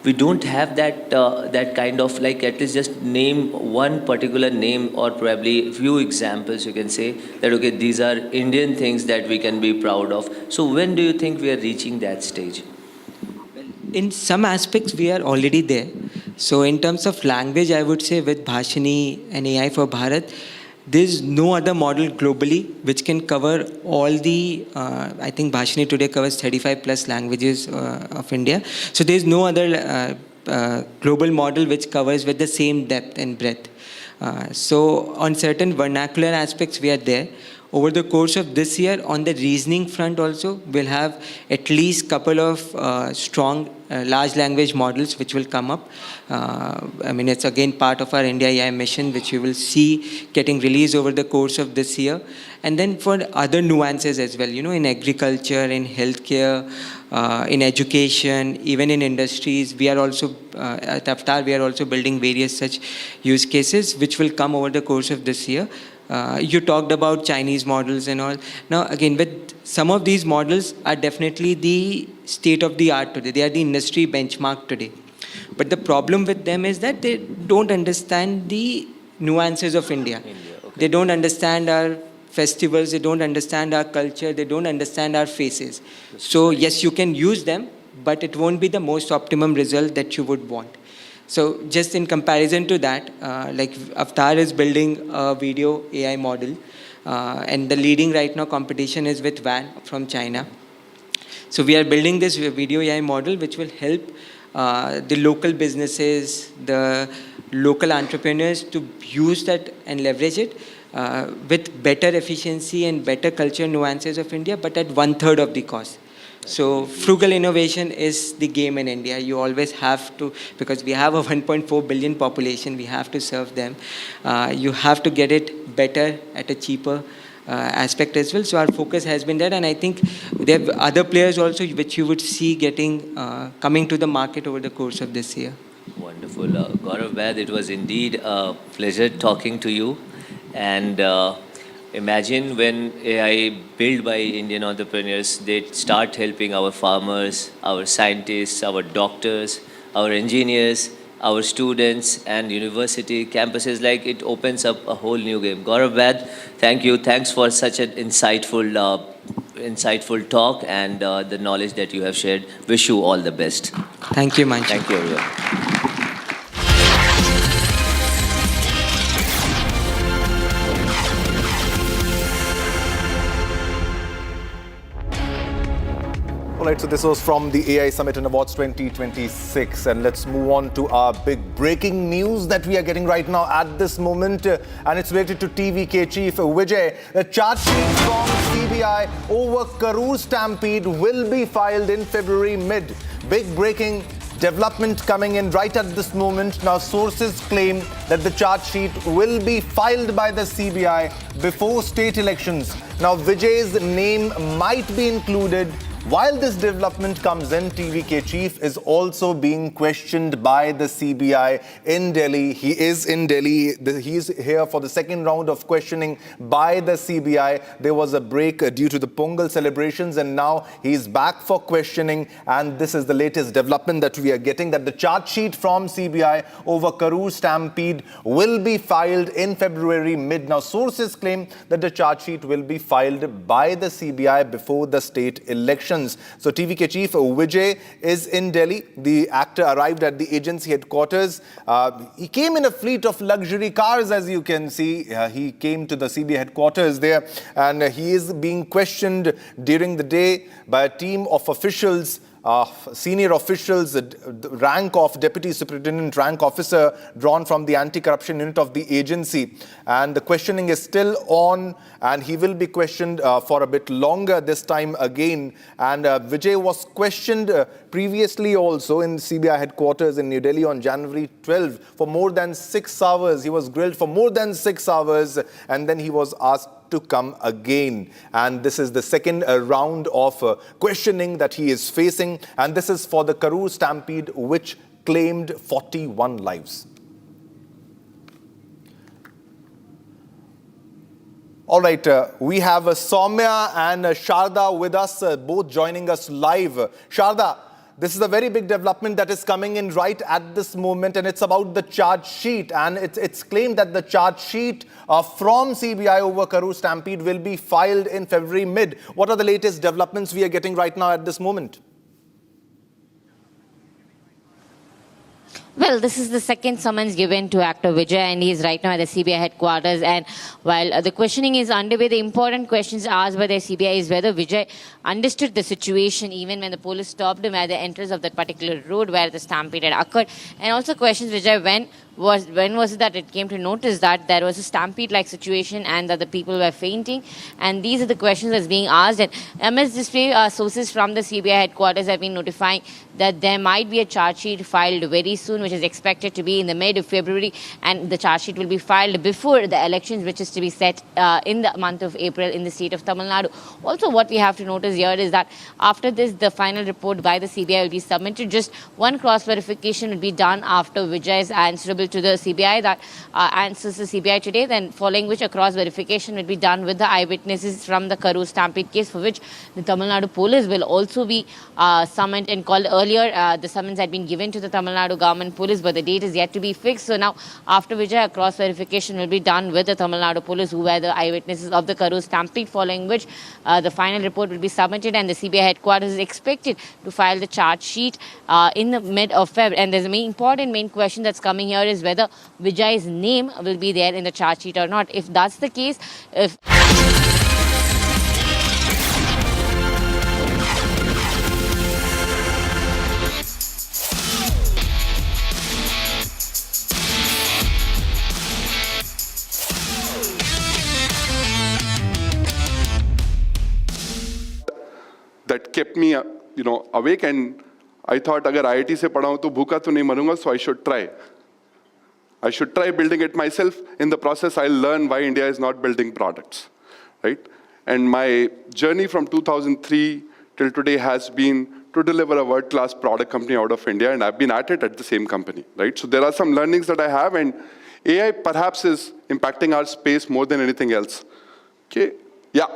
we don't have that that kind of, like, at least just name one particular name or probably a few examples you can say that, okay, these are Indian things that we can be proud of. So when do you think we are reaching that stage? In some aspects, we are already there. So in terms of language, I would say with Bhashini and AI for Bharat, there's no other model globally which can cover all the, I think Bhashini today covers 35 plus languages of India. So there's no other global model which covers with the same depth and breadth. So on certain vernacular aspects, we are there. Over the course of this year, on the reasoning front also, we'll have at least couple of strong large language models which will come up. I mean, it's again part of our India AI mission, which you will see getting released over the course of this year. And then for other nuances as well, you know, in agriculture, in healthcare, in education, even in industries, we are also, at Avatar, we are also building various such use cases which will come over the course of this year. You talked about Chinese models and all. Now, again, with some of these models are definitely the state of the art today. They are the industry benchmark today. But the problem with them is that they don't understand the nuances of India. Okay. They don't understand our festivals. They don't understand our culture. They don't understand our faces. So, yes, you can use them, but it won't be the most optimum result that you would want. So just in comparison to that, like Avatar is building a video AI model, and the leading right now competition is with Van from China. So we are building this video AI model which will help the local businesses, the local entrepreneurs to use that and leverage it with better efficiency and better culture nuances of India, but at 1/3 of the cost. So frugal innovation is the game in India. You always have to, because we have a 1.4 billion population, we have to serve them. You have to get it better at a cheaper aspect as well. So our focus has been there, and I think there are other players also which you would see getting coming to the market over the course of this year. Wonderful. Gaurav Vaid, it was indeed a pleasure talking to you. And imagine when AI built by Indian entrepreneurs, they start helping our farmers, our scientists, our doctors, our engineers, our students and university campuses. Like, it opens up a whole new game. Gaurav Vaid, thank you. Thanks for such an insightful insightful talk and the knowledge that you have shared. Wish you all the best. Thank you, Manchu. Thank you, everyone. Alright, so this was from the AI Summit and Awards 2026, and let's move on to our big breaking news that we are getting right now at this moment, and it's related to TVK Chief Vijay. The charge sheet from CBI over Karur stampede will be filed in February mid. Big breaking development coming in right at this moment. Now, sources claim that the charge sheet will be filed by the CBI before state elections. Now, Vijay's name might be included. While this development comes in, TVK Chief is also being questioned by the CBI in Delhi. He is in Delhi. He's here for the second round of questioning by the CBI. There was a break due to the Pongal celebrations, and now he's back for questioning. And this is the latest development that we are getting, that the charge sheet from CBI over Karur stampede will be filed in February mid. Now, sources claim that the charge sheet will be filed by the CBI before the state election. So TVK Chief Vijay is in Delhi. The actor arrived at the agency headquarters. He came in a fleet of luxury cars, as you can see. He came to the CBI headquarters there, and he is being questioned during the day by a team of officials, senior officials, the rank of Deputy Superintendent rank officer drawn from the anti-corruption unit of the agency. And the questioning is still on, and he will be questioned for a bit longer this time again. And Vijay was questioned previously also in CBI headquarters in New Delhi on January 12 for more than 6 hours. He was grilled for more than 6 hours, and then he was asked to come again. And this is the second round of questioning that he is facing. And this is for the Karur stampede, which claimed 41 lives. All right, we have Soumya and Sharda with us, both joining us live. Sharda, this is a very big development that is coming in right at this moment, and it's about the charge sheet. And it's claimed that the charge sheet from CBI over Karur stampede will be filed in February mid. What are the latest developments we are getting right now at this moment? Well, this is the second summons given to actor Vijay, and he is right now at the CBI headquarters. And while the questioning is underway, the important questions asked by the CBI is whether Vijay understood the situation even when the police stopped him at the entrance of that particular road where the stampede had occurred. And also questions Vijay when was it that it came to notice that there was a stampede-like situation and that the people were fainting? And these are the questions that's being asked. And amidst this way, sources from the CBI headquarters have been notifying that there might be a charge sheet filed very soon, which is expected to be in the mid of February, and the charge sheet will be filed before the elections, which is to be set in the month of April in the state of Tamil Nadu. Also, what we have to notice here is that after this, the final report by the CBI will be submitted. Just one cross-verification will be done after Vijay is answerable to the CBI that answers the CBI today, then following which a cross-verification will be done with the eyewitnesses from the Karur stampede case, for which the Tamil Nadu police will also be summoned and called. Earlier, the summons had been given to the Tamil Nadu government police, but the date is yet to be fixed. So now, after Vijay, a cross-verification will be done with the Tamil Nadu police, who were the eyewitnesses of the Karur stampede, following which the final report will be submitted, and the CBI headquarters is expected to file the charge sheet in the mid of February. And there's a important main question that's coming here is whether Vijay's name will be there in the charge sheet or not. If that's the case, if that kept me, awake, and I thought, agar IIT se padha hu to bhuka to nahi marunga, so I should try. I should try building it myself. In the process, I'll learn why India is not building products, right? And my journey from 2003 till today has been to deliver a world-class product company out of India, and I've been at it at the same company, right? So there are some learnings that I have, and AI perhaps is impacting our space more than anything else. Okay, yeah.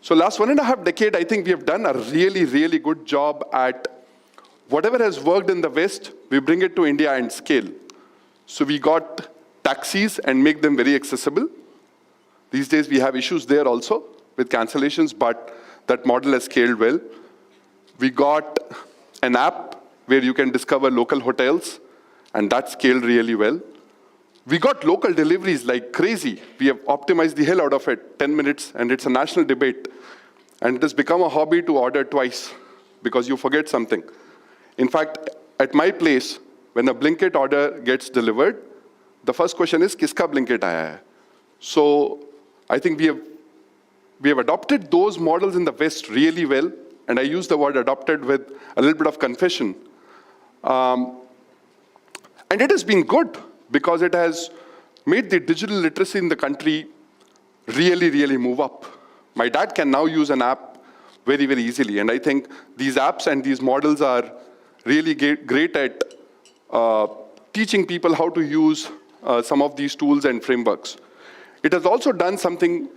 So last 1.5 decades, I think we have done a really, really good job at whatever has worked in the West, we bring it to India and scale. So we got taxis and make them very accessible. These days we have issues there also with cancellations, but That model has scaled well. We got an app where you can discover local hotels, and that scaled really well. We got local deliveries like crazy. We have optimized the hell out of it, 10 minutes, and it's a national debate. And it has become a hobby to order twice because you forget something. In fact, at my place, when a Blinkit order gets delivered, the first question is, kiska Blinkit aaya hai? So I think we have adopted those models in the West really well, and I use the word adopted with a little bit of confession. And it has been good because it has made the digital literacy in the country really, really move up. My dad can now use an app very, very easily, and I think these apps and these models are really great at teaching people how to use some of these tools and frameworks. It has also done something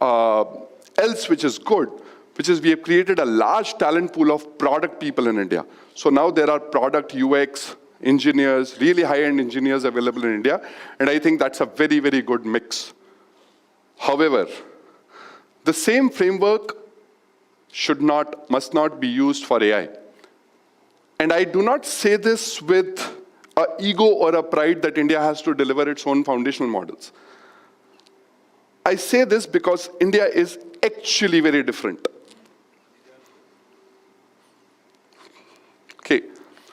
else which is good, which is we have created a large talent pool of product people in India. So now there are product UX engineers, really high-end engineers available in India, and I think that's a very, very good mix. However, the same framework must not be used for AI. And I do not say this with an ego or a pride that India has to deliver its own foundational models. I say this because India is actually very different. Okay,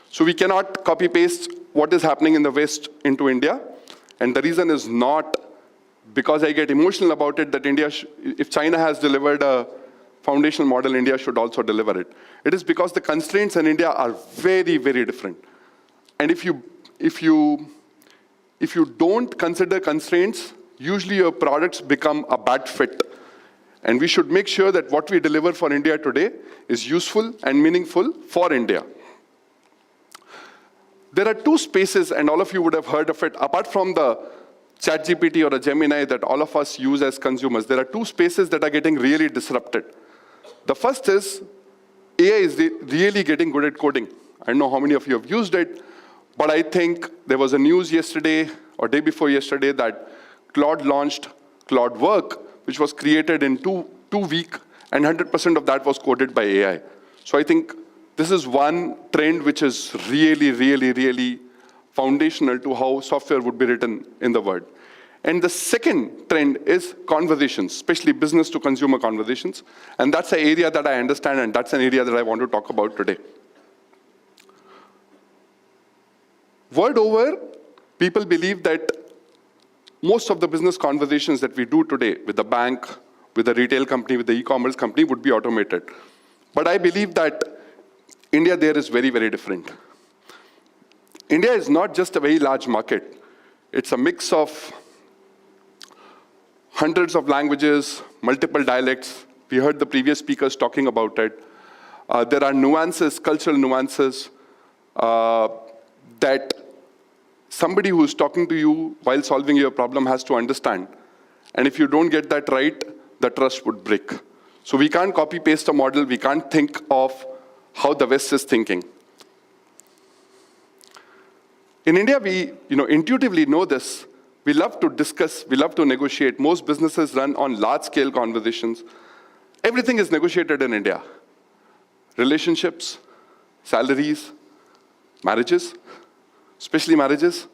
so we cannot copy-paste what is happening in the West into India. And the reason is not because I get emotional about it that India, if China has delivered a foundational model, India should also deliver it. It is because the constraints in India are very, very different. And if you don't consider constraints, usually your products become a bad fit. And we should make sure that what we deliver for India today is useful and meaningful for India. There are two spaces, and all of you would have heard of it, apart from the ChatGPT or a Gemini that all of us use as consumers. There are two spaces that are getting really disrupted. The first is AI is really getting good at coding. I don't know how many of you have used it, but I think there was a news yesterday or day before yesterday that Claude launched Claude Work, which was created in two weeks, and 100% of that was coded by AI. So I think this is one trend which is really, really, really foundational to how software would be written in the world. And the second trend is conversations, especially business to consumer conversations. And that's an area that I understand, and that's an area that I want to talk about today. World over, people believe that most of the business conversations that we do today with the bank, with the retail company, with the e-commerce company would be automated. But I believe that India there is very, very different. India is not just a very large market. It's a mix of hundreds of languages, multiple dialects. We heard the previous speakers talking about it. There are nuances, cultural nuances, that somebody who's talking to you while solving your problem has to understand. And if you don't get that right, the trust would break. So we can't copy-paste a model. We can't think of how the West is thinking. In India, we intuitively know this. We love to discuss, we love to negotiate. Most businesses run on large-scale conversations. Everything is negotiated in India. Relationships, salaries, marriages, especially marriages.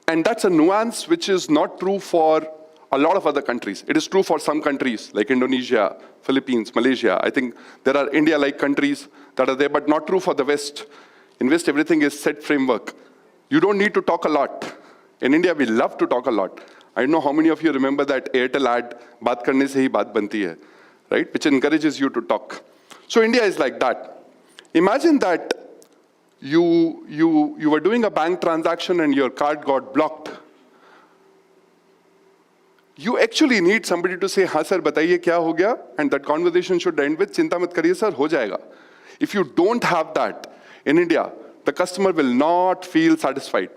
And that's a nuance which is not true for a lot of other countries. It is true for some countries like Indonesia, Philippines, Malaysia. I think there are India-like countries that are there, but not true for the West. In West, everything is set framework. You don't need to talk a lot. In India, we love to talk a lot. I don't know how many of you remember that Airtel ad, "Baat karne se hi baat banti hai," right? Which encourages you to talk. So India is like that. Imagine that you were doing a bank transaction and your card got blocked. You actually need somebody to say, "हाँ sir, बताइए क्या हो गया?" And that conversation should end with, "चिंता मत करिए sir, हो जाएगा." If you don't have that in India, the customer will not feel satisfied.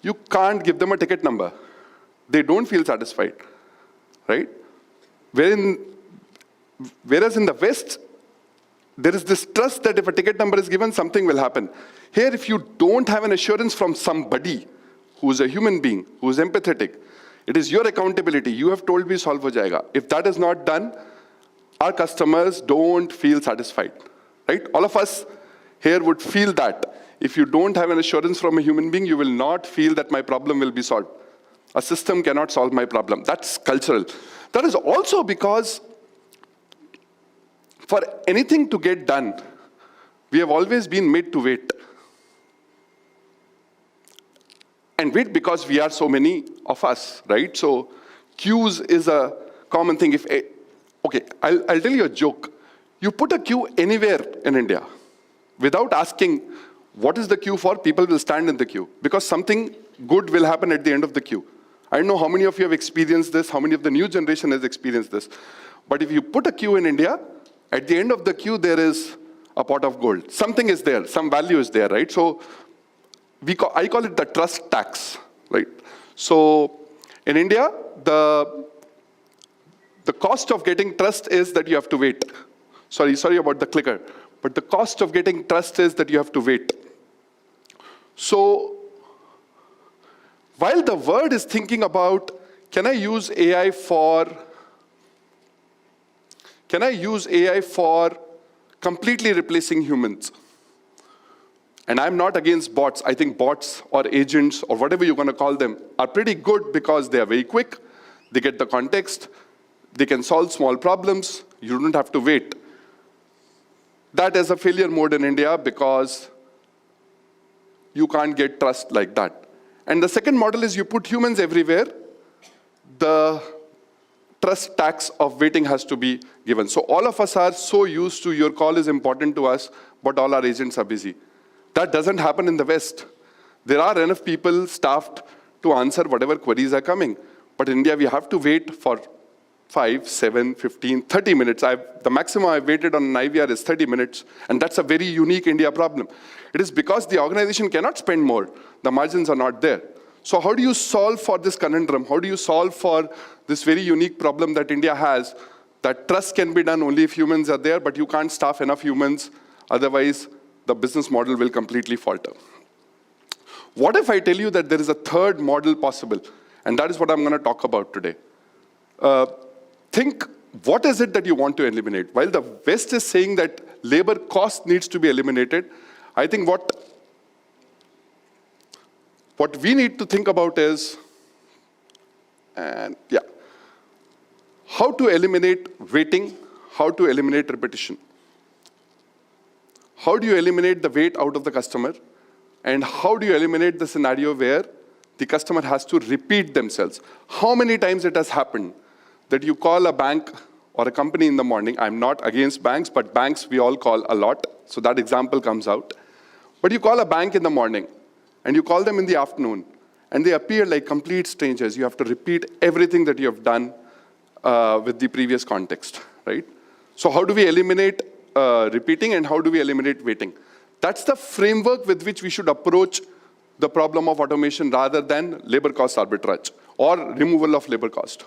You can't give them a ticket number. They don't feel satisfied, right? Whereas in the West, there is this trust that if a ticket number is given, something will happen. Here, if you don't have an assurance from somebody who is a human being, who is empathetic, it is your accountability. You have told me solve ho jayega. If that is not done, our customers don't feel satisfied, right? All of us here would feel that. If you don't have an assurance from a human being, you will not feel that my problem will be solved. A system cannot solve my problem. That's cultural. That is also because for anything to get done, we have always been made to wait. And wait because we are so many of us, right? So queues is a common thing. Okay, I'll tell you a joke. You put a queue anywhere in India, without asking what is the queue for, people will stand in the queue because something good will happen at the end of the queue. I don't know how many of you have experienced this, how many of the new generation has experienced this. But if you put a queue in India, at the end of the queue, there is a pot of gold. Something is there, some value is there, right? So I call it the trust tax, right? So in India, the cost of getting trust is that you have to wait. Sorry about the clicker. But the cost of getting trust is that you have to wait. So while the world is thinking about, can I use AI for completely replacing humans? And I'm not against bots. I think bots or agents or whatever you're going to call them are pretty good because they are very quick. They get the context. They can solve small problems. You don't have to wait. That is a failure mode in India because you can't get trust like that. And the second model is you put humans everywhere. The trust tax of waiting has to be given. So all of us are so used to your call is important to us, but all our agents are busy. That doesn't happen in the West. There are enough people staffed to answer whatever queries are coming. But in India, we have to wait for 5, 7, 15, 30 minutes. The maximum I've waited on an IVR is 30 minutes. And that's a very unique India problem. It is because the organization cannot spend more. The margins are not there. So how do you solve for this conundrum? How do you solve for this very unique problem that India has, that trust can be done only if humans are there, but you can't staff enough humans, otherwise the business model will completely falter. What if I tell you that there is a third model possible? And that is what I'm going to talk about today. Think, what is it that you want to eliminate? While the West is saying that labor cost needs to be eliminated, I think what we need to think about is, how to eliminate waiting, how to eliminate repetition. How do you eliminate the wait out of the customer? And how do you eliminate the scenario where the customer has to repeat themselves? How many times it has happened that you call a bank or a company in the morning? I'm not against banks, but banks we all call a lot. So that example comes out. But you call a bank in the morning and you call them in the afternoon and they appear like complete strangers. You have to repeat everything that you have done with the previous context, right? So how do we eliminate repeating and how do we eliminate waiting? That's the framework with which we should approach the problem of automation rather than labor cost arbitrage or removal of labor cost.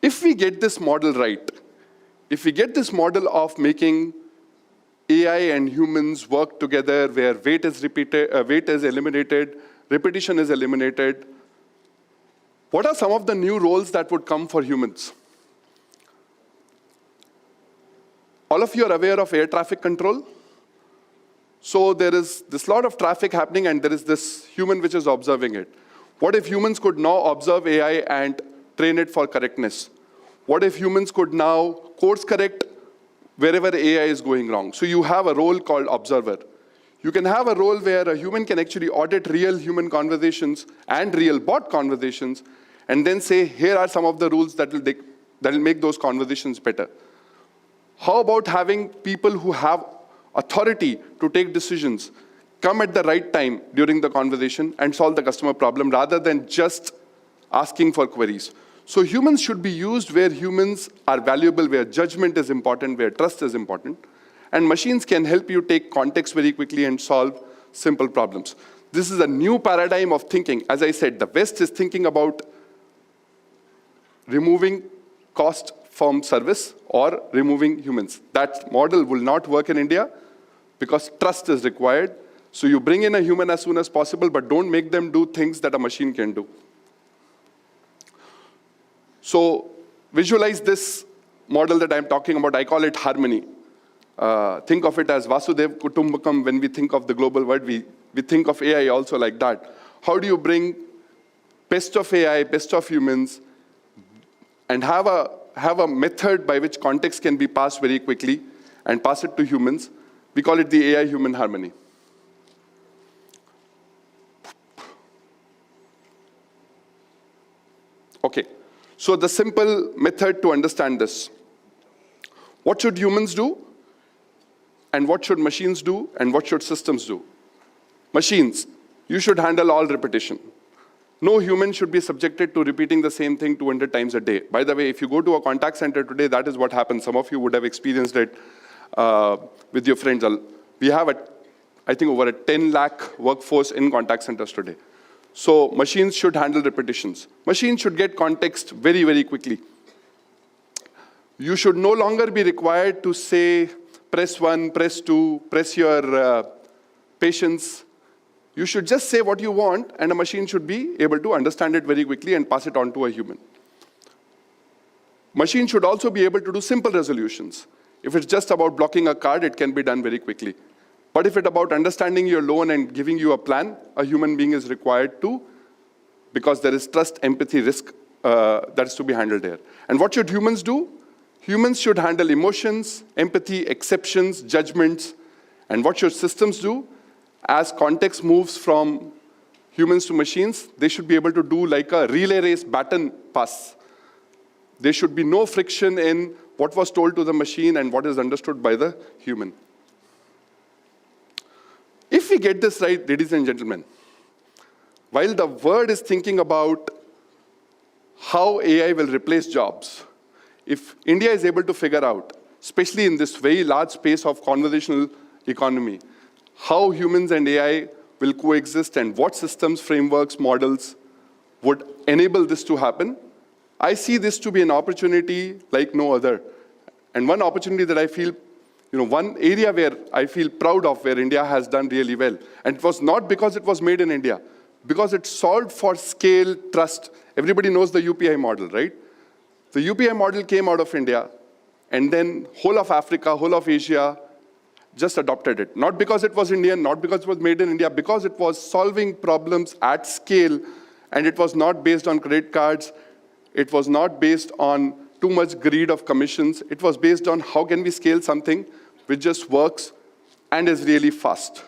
If we get this model right, if we get this model of making AI and humans work together where wait is eliminated, repetition is eliminated, what are some of the new roles that would come for humans? All of you are aware of air traffic control. So there is this lot of traffic happening and there is this human which is observing it. What if humans could now observe AI and train it for correctness? What if humans could now course correct wherever AI is going wrong? So you have a role called observer. You can have a role where a human can actually audit real human conversations and real bot conversations and then say, here are some of the rules that will make those conversations better. How about having people who have authority to take decisions come at the right time during the conversation and solve the customer problem rather than just asking for queries? So humans should be used where humans are valuable, where judgment is important, where trust is important. And machines can help you take context very quickly and solve simple problems. This is a new paradigm of thinking. As I said, the West is thinking about removing cost from service or removing humans. That model will not work in India because trust is required. So you bring in a human as soon as possible, but don't make them do things that a machine can do. So visualize this model that I'm talking about. I call it harmony. Think of it as Vasudev Kutumbakam. When we think of the global world, we think of AI also like that. How do you bring best of AI, best of humans, and have a method by which context can be passed very quickly and pass it to humans? We call it the AI-human harmony. Okay, so the simple method to understand this. What should humans do? And what should machines do? And what should systems do? Machines, you should handle all repetition. No human should be subjected to repeating the same thing 200 times a day. By the way, if you go to a contact center today, that is what happens. Some of you would have experienced it with your friends. We have, I think, over a 10 lakh workforce in contact centers today. So machines should handle repetitions. Machines should get context very, very quickly. You should no longer be required to say, press 1, press 2, press your patience. You should just say what you want, and a machine should be able to understand it very quickly and pass it on to a human. Machine should also be able to do simple resolutions. If it's just about blocking a card, it can be done very quickly. But if it's about understanding your loan and giving you a plan, a human being is required to, because there is trust, empathy, risk that is to be handled there. And what should humans do? Humans should handle emotions, empathy, exceptions, judgments. And what should systems do? As context moves from humans to machines, they should be able to do like a relay race baton pass. There should be no friction in what was told to the machine and what is understood by the human. If we get this right, ladies and gentlemen, while the world is thinking about how AI will replace jobs, if India is able to figure out, especially in this very large space of conversational economy, how humans and AI will coexist and what systems, frameworks, models would enable this to happen, I see this to be an opportunity like no other. And one opportunity that I feel, one area where I feel proud of where India has done really well. And it was not because it was made in India, because it solved for scale, trust. Everybody knows the UPI model, right? The UPI model came out of India, and then whole of Africa, whole of Asia just adopted it. Not because it was Indian, not because it was made in India, because it was solving problems at scale, and it was not based on credit cards. It was not based on too much greed of commissions. It was based on how can we scale something which just works and is really fast.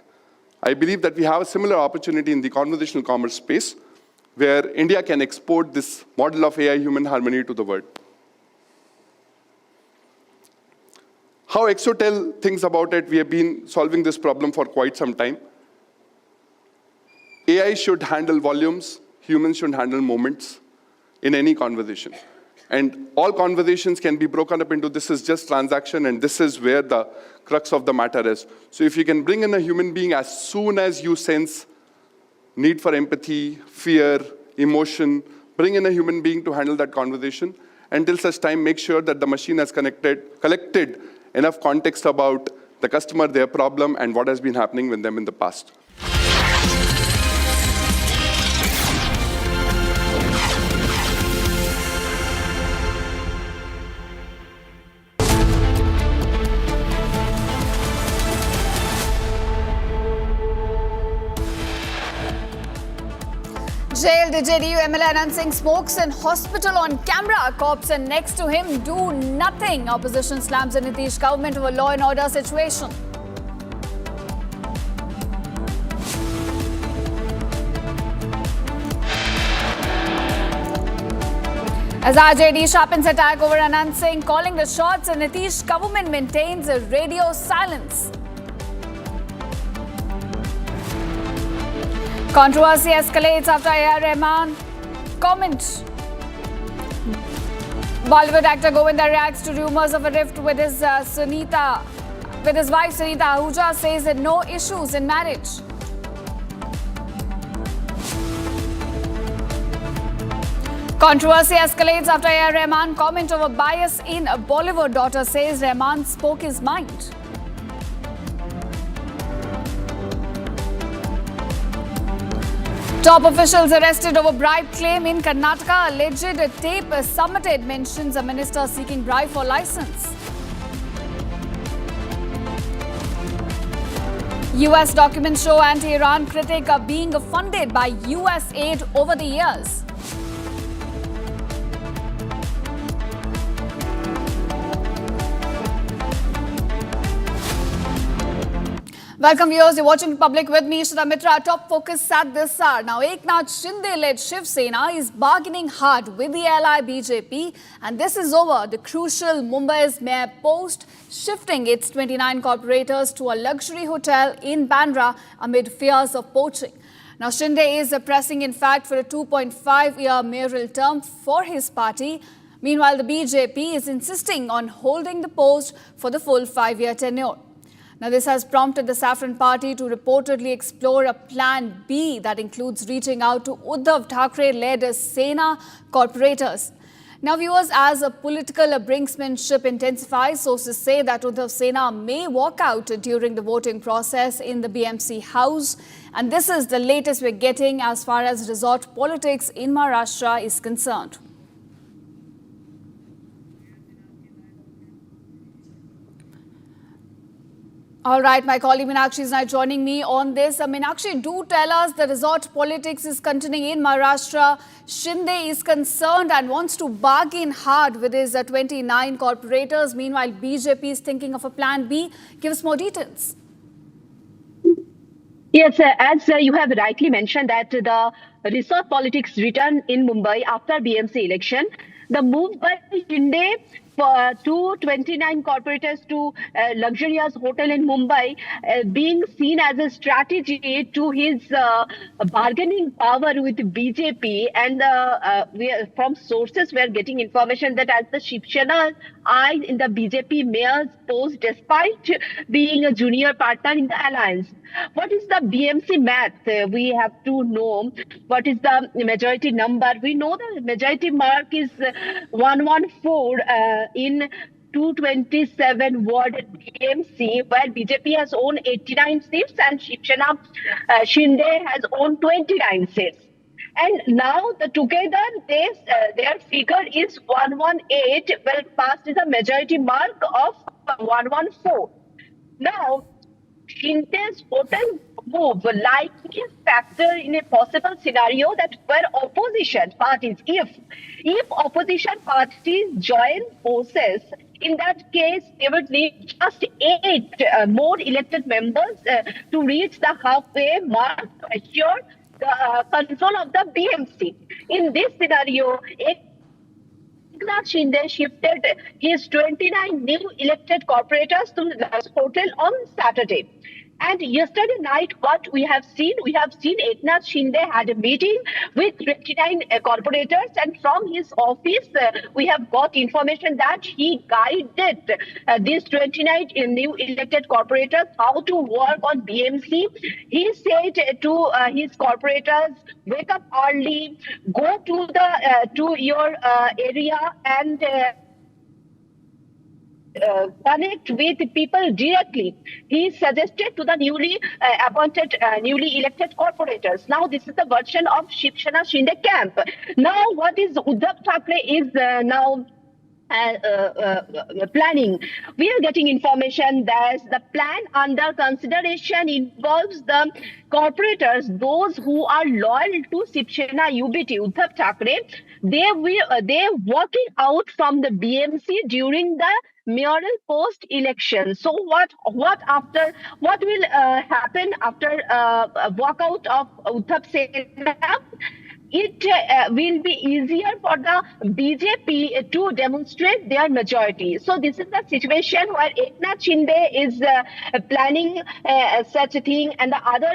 I believe that we have a similar opportunity in the conversational commerce space, where India can export this model of AI-human harmony to the world. How Exotel thinks about it, we have been solving this problem for quite some time. AI should handle volumes, humans should handle moments in any conversation. And all conversations can be broken up into this is just transaction and this is where the crux of the matter is. So if you can bring in a human being as soon as you sense need for empathy, fear, emotion, bring in a human being to handle that conversation. Until such time, make sure that the machine has collected enough context about the customer, their problem, and what has been happening with them in the past. Jailed JDU MLA Anand Singh smokes in hospital on camera. Cops and next to him do nothing. Opposition slams the Nitish government over law and order situation. As RJD sharpens attack over Anand Singh, calling the shots, and Nitish government maintains a radio silence. Controversy escalates after A.R. Rahman comment. Bollywood actor Govinda reacts to rumors of a rift with his wife Sunita Ahuja, says that no issues in marriage. Controversy escalates after A.R. Rahman comment over bias in Bollywood. Daughter says Rahman spoke his mind. Top officials arrested over bribe claim in Karnataka. Alleged tape submitted mentions a minister seeking bribe for license. US documents show anti-Iran critic are being funded by US aid over the years. Welcome viewers, you're watching Public with me, Shraddha Mitra. Top focus at this hour. Now, Eknath Shinde-led Shiv Sena is bargaining hard with the ally BJP, and this is over the crucial Mumbai's mayor post, shifting its 29 corporators to a luxury hotel in Bandra amid fears of poaching. Now, Shinde is pressing, in fact, for a 2.5-year mayoral term for his party. Meanwhile, the BJP is insisting on holding the post for the full 5-year tenure. Now, this has prompted the Saffron Party to reportedly explore a plan B that includes reaching out to Uddhav Thackeray-led Sena corporators. Now, viewers, as a political brinksmanship intensifies, sources say that Uddhav Sena may walk out during the voting process in the BMC House. And this is the latest we're getting as far as resort politics in Maharashtra is concerned. All right, my colleague Meenakshi is now joining me on this. Meenakshi, do tell us, the resort politics is continuing in Maharashtra. Shinde is concerned and wants to bargain hard with his 29 corporators. Meanwhile, BJP is thinking of a plan B. Give us more details. Yes, as you have rightly mentioned that the resort politics return in Mumbai after BMC election, the move by Shinde to 29 corporators to luxurious hotel in Mumbai being seen as a strategy to his bargaining power with BJP. And from sources we are getting information that as the Shiv Sena eyes in the BJP mayor's post despite being a junior partner in the alliance. What is the BMC math? We have to know what is the majority number. We know the majority mark is 114 in 227 ward BMC, where BJP has owned 89 seats and Shiv Sena Shinde has owned 29 seats. And now together their figure is 118, well past is a majority mark of 114. Now, Shinde's hotel move likely factor in a possible scenario that where opposition parties, if opposition parties join forces, in that case they would need just 8 more elected members to reach the halfway mark to assure the control of the BMC. In this scenario, Eknath Shinde shifted his 29 new elected corporators to the hotel on Saturday. And yesterday night, what we have seen Eknath Shinde had a meeting with 29 corporators, and from his office, we have got information that he guided these 29 new elected corporators how to work on BMC. He said to his corporators, wake up early, go to your area and connect with people directly. He suggested to the newly newly elected corporators. Now, this is the version of Shiv Sena Shinde camp. Now, what is Uddhav Thackeray is now planning. We are getting information that the plan under consideration involves the corporators, those who are loyal to Shiv Sena UBT, Uddhav Thackeray. They working out from the BMC during the mayoral post-election. So what will happen after walkout of Uddhav Sena? It will be easier for the BJP to demonstrate their majority. So this is the situation where Eknath Shinde is planning such a thing, and the other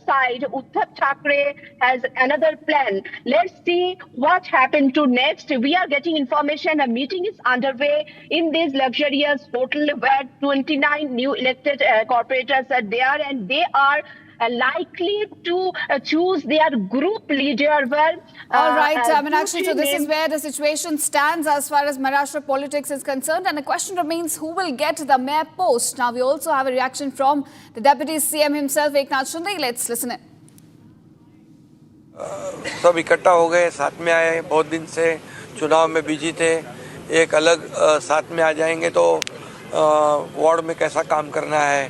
side, Uddhav Thackeray has another plan. Let's see what happened to next. We are getting information. A meeting is underway in this luxurious hotel where 29 new elected corporators are there, and they are likely to choose their group leader. Well, all right, Meenakshi, so this is where the situation stands as far as Maharashtra politics is concerned, and the question remains who will get the mayor post. Now, we also have a reaction from the Deputy CM himself, Eknath Shinde. Let's listen in. सब इकट्ठा हो गए, साथ में आए, बहुत दिन से चुनाव में बिजी थे, एक अलग साथ में आ जाएंगे तो वार्ड में कैसा काम करना है,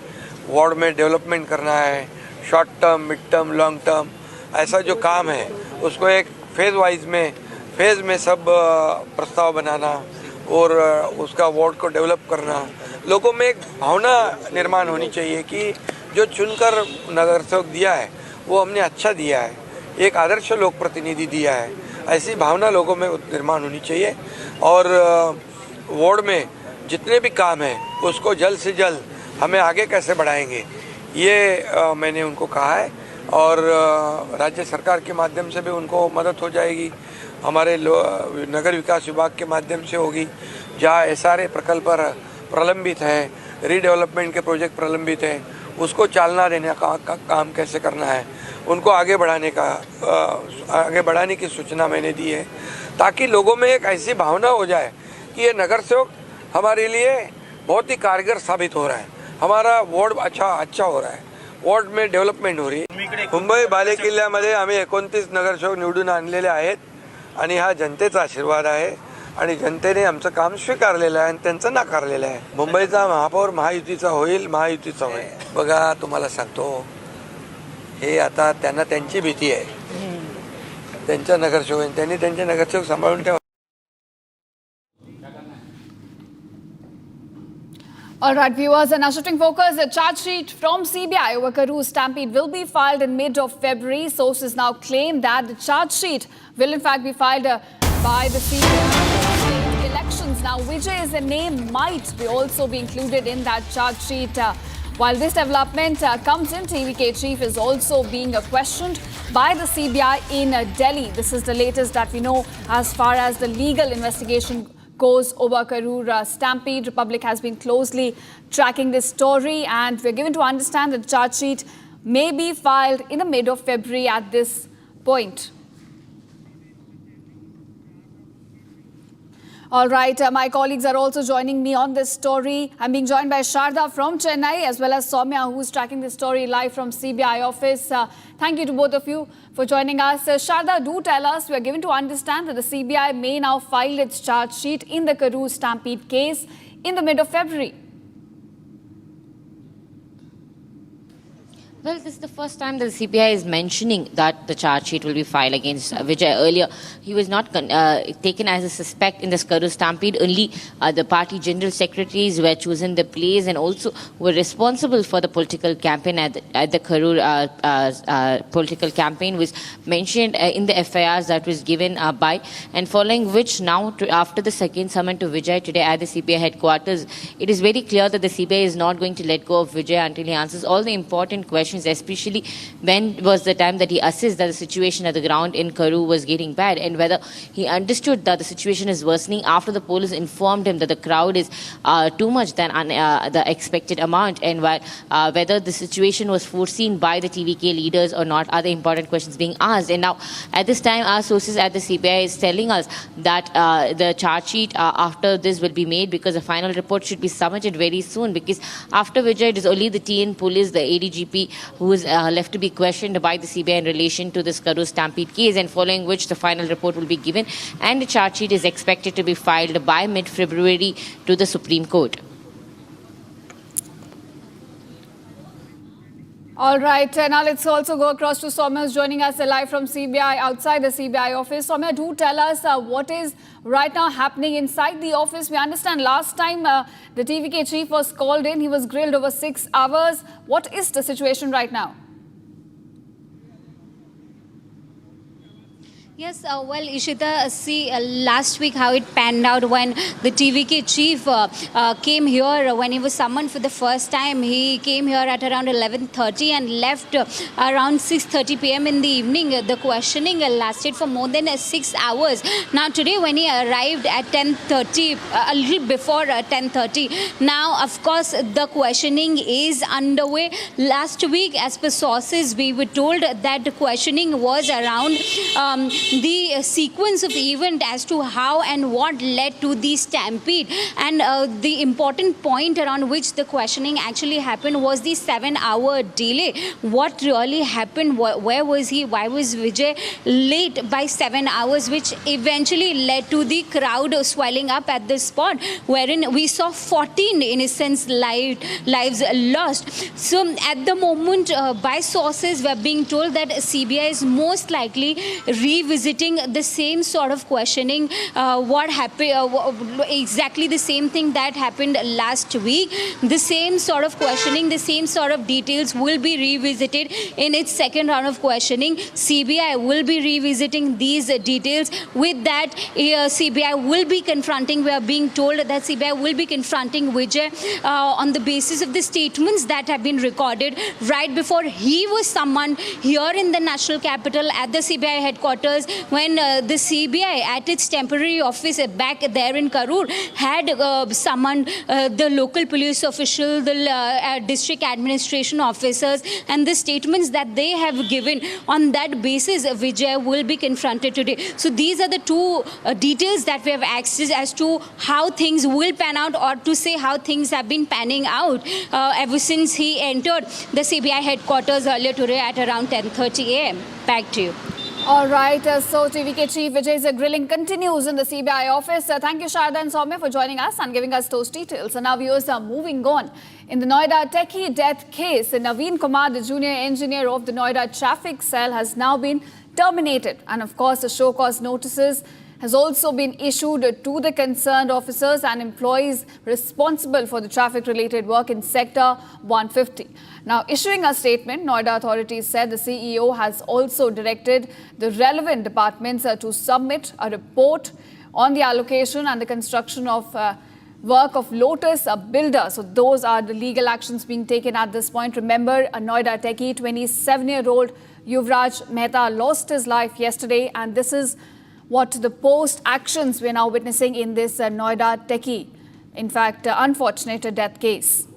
वार्ड में डेवलपमेंट करना है, short term, mid term, long term, ऐसा जो काम है उसको एक फेज़ में सब प्रस्ताव बनाना और उसका वार्ड को डेवलप करना। लोगों में एक भावना निर्माण होनी चाहिए कि जो चुनकर नगर सेवक दिया है वो हमने अच्छा दिया है, एक आदर्श लोक प्रतिनिधि दिया है, ऐसी भावना लोगों में निर्माण होनी चाहिए। और वार्ड में जितने भी काम हैं उसको जल्द से जल्द हमें आगे कैसे बढ़ाएंगे, ये मैंने उनको कहा है और राज्य सरकार के माध्यम से भी उनको मदद हो जाएगी, हमारे नगर विकास विभाग के माध्यम से होगी। जहाँ SRA प्रकल्प प्रलंबित है, रीडेवलपमेंट के प्रोजेक्ट प्रलंबित हैं, उसको चालना देने का काम कैसे करना है, उनको आगे बढ़ाने की सूचना मैंने दी है, ताकि लोगों में एक ऐसी भावना हो जाए कि ये नगर सेवक हमारे लिए बहुत ही कारगर साबित हो रहा है, हमारा वार्ड अच्छा हो रहा है, वार्ड में डेव्हलपमेंट हो रही आहे। मुंबई बालेकिल्ल्यामध्ये आम्ही 29 नगरसेवक निवडून आणलेले आहेत आणि हा जनतेचा आशीर्वाद आहे आणि जनतेने आमचं काम स्वीकारलेलं आहे आणि त्यांचं नाकारलेलं आहे। मुंबईचा महापौर महायुतीचा होईल, महायुतीचा होईल। बघा तुम्हाला सांगतो, हे आता त्यांना त्यांची भीती आहे, त्यांच्या नगरसेवक त्यांनी त्यांचे नगरसेवक सांभाळून ठेवा। All right, viewers, and now shifting focus, a charge sheet from CBI over Karur stampede will be filed in mid of February. Sources now claim that the charge sheet will in fact be filed by the CBI elections. Now, Vijay's name might be also be included in that charge sheet. While this development comes in, TVK chief is also being questioned by the CBI in Delhi. This is the latest that we know as far as the legal investigation goes over Karur stampede. Republic has been closely tracking this story, and we're given to understand that the charge sheet may be filed in the mid of February at this point. All right, my colleagues are also joining me on this story. I'm being joined by Sharda from Chennai as well as Soumya, who's tracking this story live from CBI office. Thank you to both of you for joining us. Sharda, do tell us, we are given to understand that the CBI may now file its charge sheet in the Karur stampede case in the mid of February. Well, this is the first time that the CBI is mentioning that the charge sheet will be filed against Vijay. Earlier, he was not taken as a suspect in this Karur stampede. Only the party general secretaries were chosen the place and also were responsible for the political campaign at the Karur political campaign was mentioned in the FIRs that was given by, and following which now after the second summon to Vijay today at the CBI headquarters, it is very clear that the CBI is not going to let go of Vijay until he answers all the important questions, especially when was the time that he assessed that the situation at the ground in Karur was getting bad, and whether he understood that the situation is worsening after the police informed him that the crowd is too much than the expected amount, and whether the situation was foreseen by the TVK leaders or not are the important questions being asked. And now at this time our sources at the CBI is telling us that the charge sheet after this will be made, because the final report should be submitted very soon, because after Vijay it is only the TN police, the ADGP, who is left to be questioned by the CBI in relation to this Karur stampede case, and following which the final report will be given and the charge sheet is expected to be filed by mid-February to the Supreme Court. All right, now let's also go across to Soumya, who's joining us live from CBI, outside the CBI office. Soumya, do tell us what is right now happening inside the office. We understand last time the TVK chief was called in, he was grilled over 6 hours. What is the situation right now? Yes, well, Ishita, see last week how it panned out when the TVK chief came here, when he was summoned for the first time. He came here at around 11:30 and left around 6:30 p.m. in the evening. The questioning lasted for more than 6 hours. Now today when he arrived at 10:30, a little before 10:30, now of course the questioning is underway. Last week, as per sources, we were told that the questioning was around the sequence of event as to how and what led to the stampede. And the important point around which the questioning actually happened was the 7-hour delay. What really happened? Where was he? Why was Vijay late by 7 hours, which eventually led to the crowd swelling up at the spot, wherein we saw 14 innocent lives lost. So at the moment, by sources, we're being told that CBI is most likely revisiting the same sort of questioning, what happened, exactly the same thing that happened last week. The same sort of questioning, the same sort of details will be revisited in its second round of questioning. CBI will be revisiting these details. With that, CBI will be confronting, we are being told that CBI will be confronting Vijay on the basis of the statements that have been recorded right before he was summoned here in the national capital at the CBI headquarters, when the CBI at its temporary office back there in Karur had summoned the local police official, the district administration officers, and the statements that they have given. On that basis, Vijay will be confronted today. So these are the two details that we have access as to how things will pan out, or to say how things have been panning out ever since he entered the CBI headquarters earlier today at around 10:30 a.m. Back to you. All right, so TVK Chief Vijay's grilling continues in the CBI office. Thank you, Sharda and Soumya, for joining us and giving us those details. And now viewers are moving on. In the Noida Techie death case, Naveen Kumar, the junior engineer of the Noida traffic cell, has now been terminated. And of course, the show cause notices has also been issued to the concerned officers and employees responsible for the traffic-related work in Sector 150. Now, issuing a statement, Noida authorities said the CEO has also directed the relevant departments to submit a report on the allocation and the construction of work of Lotus, a builder. So those are the legal actions being taken at this point. Remember, a Noida Techie, 27-year-old Yuvraj Mehta lost his life yesterday, and this is what the post-actions we're now witnessing in this Noida Techie, in fact, unfortunate death case.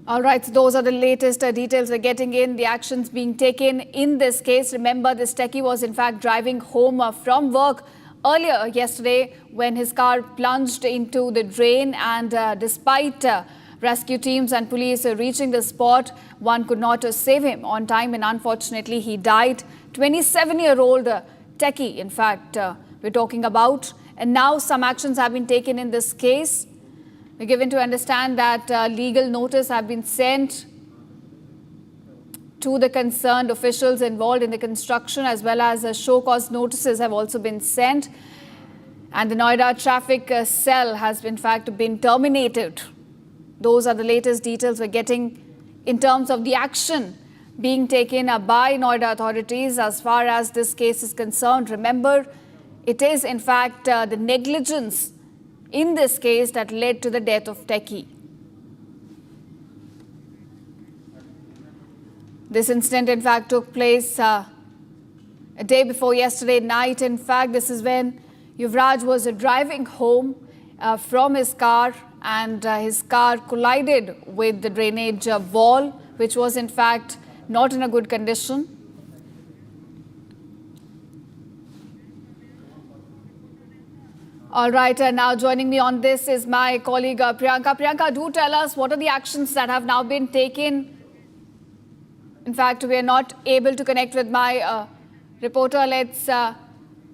All right, so those are the latest details we're getting in, the actions being taken in this case. Remember, this techie was in fact driving home from work earlier yesterday when his car plunged into the drain, and despite rescue teams and police reaching the spot, one could not save him on time, and unfortunately he died. 27-year-old techie, in fact, we're talking about. And now some actions have been taken in this case. We're given to understand that legal notice have been sent to the concerned officials involved in the construction, as well as show cause notices have also been sent. And the Noida traffic cell has in fact been terminated. Those are the latest details we're getting in terms of the action being taken by Noida authorities as far as this case is concerned. Remember, it is in fact the negligence in this case that led to the death of techie. This incident in fact took place a day before yesterday night. In fact, this is when Yuvraj was driving home from his car, and his car collided with the drainage wall, which was in fact not in a good condition. All right, now joining me on this is my colleague Priyanka. Priyanka, do tell us what are the actions that have now been taken. In fact, we are not able to connect with my reporter. Let's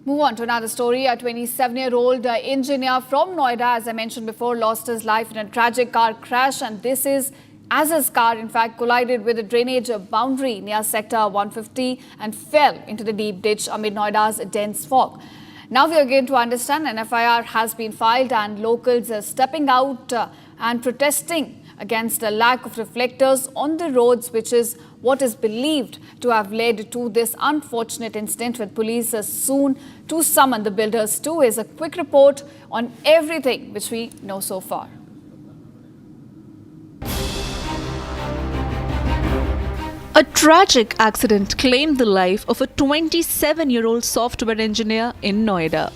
move on to another story. A 27-year-old engineer from Noida, as I mentioned before, lost his life in a tragic car crash. And this is as his car, in fact, collided with a drainage boundary near Sector 150 and fell into the deep ditch amid Noida's dense fog. Now we are going to understand an FIR has been filed, and locals are stepping out and protesting against the lack of reflectors on the roads, which is what is believed to have led to this unfortunate incident, with police soon to summon the builders too. Is a quick report on everything which we know so far. A tragic accident claimed the life of a 27-year-old software engineer in Noida.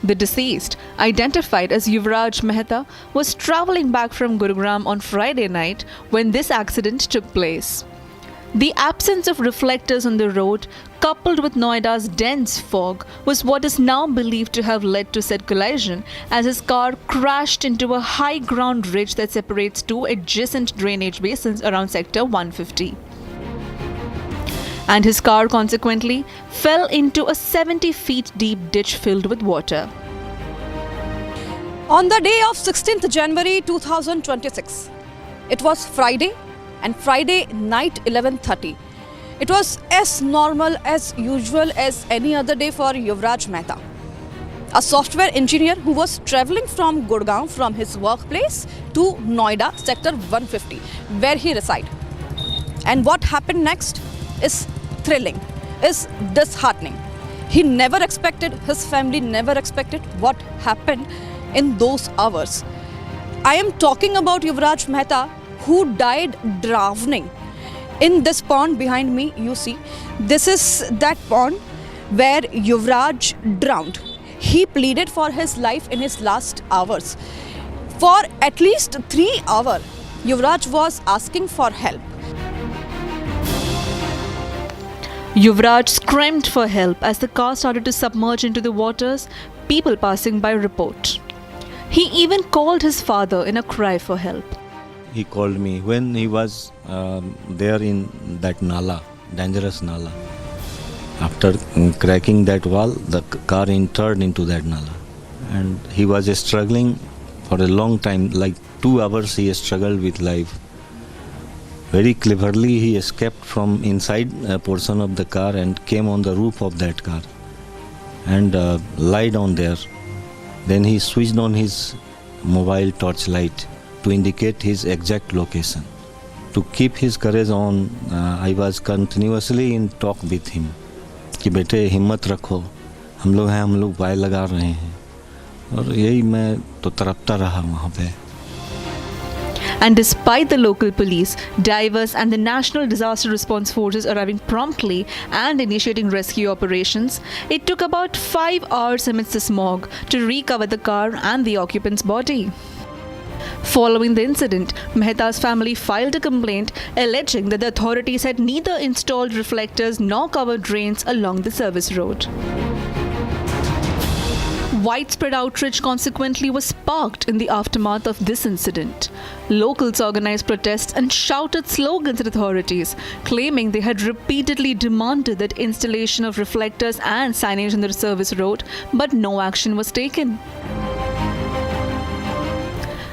The deceased, identified as Yuvraj Mehta, was travelling back from Gurugram on Friday night when this accident took place. The absence of reflectors on the road, coupled with Noida's dense fog, was what is now believed to have led to said collision, as his car crashed into a high ground ridge that separates two adjacent drainage basins around Sector 150. And his car consequently fell into a 70 feet deep ditch filled with water. On the day of 16th January 2026, it was Friday and Friday night 11:30. It was as normal as usual as any other day for Yuvraj Mehta, a software engineer who was travelling from Gurgaon from his workplace to Noida, Sector 150, where he resides. And what happened next is thrilling, is disheartening. He never expected, his family never expected what happened in those hours. I am talking about Yuvraj Mehta, who died drowning in this pond behind me. You see, this is that pond where Yuvraj drowned. He pleaded for his life in his last hours. For at least 3 hours, Yuvraj was asking for help. Yuvraj screamed for help as the car started to submerge into the waters, people passing by report. He even called his father in a cry for help. He called me when he was there in that nala, dangerous nala. After cracking that wall, the car entered into that nala. And he was struggling for a long time, like 2 hours he struggled with life. Very cleverly he escaped from inside a portion of the car and came on the roof of that car and lied on there. Then he switched on his mobile torchlight to indicate his exact location. To keep his courage on, I was continuously in talk with him कि बेटे हिम्मत रखो, हम लोग हैं, हम लोग पाए लगा रहे हैं. और यही मैं तो तड़पता रहा वहाँ पे. And despite the local police, divers and the National Disaster Response Forces arriving promptly and initiating rescue operations, it took about 5 hours amidst the smog to recover the car and the occupant's body. Following the incident, Mehta's family filed a complaint alleging that the authorities had neither installed reflectors nor covered drains along the service road. Widespread outrage consequently was sparked in the aftermath of this incident. Locals organized protests and shouted slogans at authorities, claiming they had repeatedly demanded that installation of reflectors and signage on the service road, but no action was taken.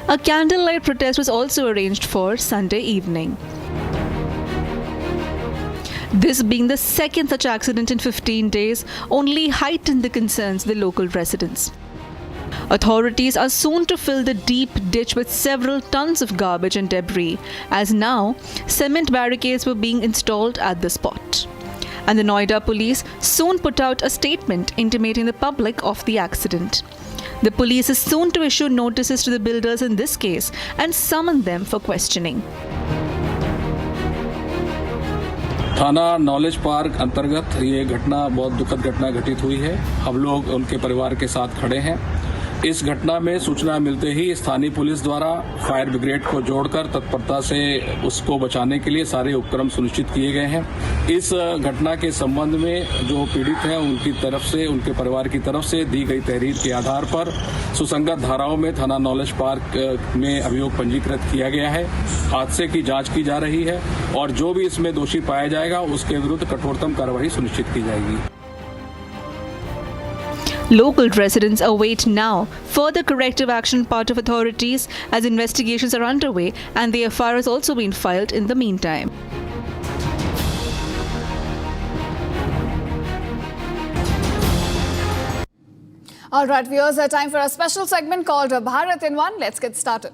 A candlelight protest was also arranged for Sunday evening. This being the second such accident in 15 days only heightened the concerns of the local residents. Authorities are soon to fill the deep ditch with several tons of garbage and debris, as now cement barricades were being installed at the spot. And the Noida police soon put out a statement intimating the public of the accident. The police is soon to issue notices to the builders in this case and summon them for questioning. थाना knowledge park अंतर्गत ये घटना बहुत दुखद घटना घटित हुई है. हम लोग उनके परिवार के साथ खड़े हैं. इस घटना में सूचना मिलते ही स्थानीय पुलिस द्वारा फायर ब्रिगेड को जोड़कर तत्परता से उसको बचाने के लिए सारे उपक्रम सुनिश्चित किए गए हैं. इस घटना के संबंध में जो पीड़ित हैं उनकी तरफ से, उनके परिवार की तरफ से दी गई तहरीर के आधार पर सुसंगत धाराओं में थाना नॉलेज पार्क में अभियोग पंजीकृत किया गया है. हादसे की जांच की जा रही है और जो भी इसमें दोषी पाया जाएगा उसके विरुद्ध कठोरतम कार्रवाई सुनिश्चित की जाएगी. Local residents await now further corrective action part of authorities as investigations are underway and the FIR has also been filed in the meantime. All right, viewers, time for a special segment called Bharat in One. Let's get started.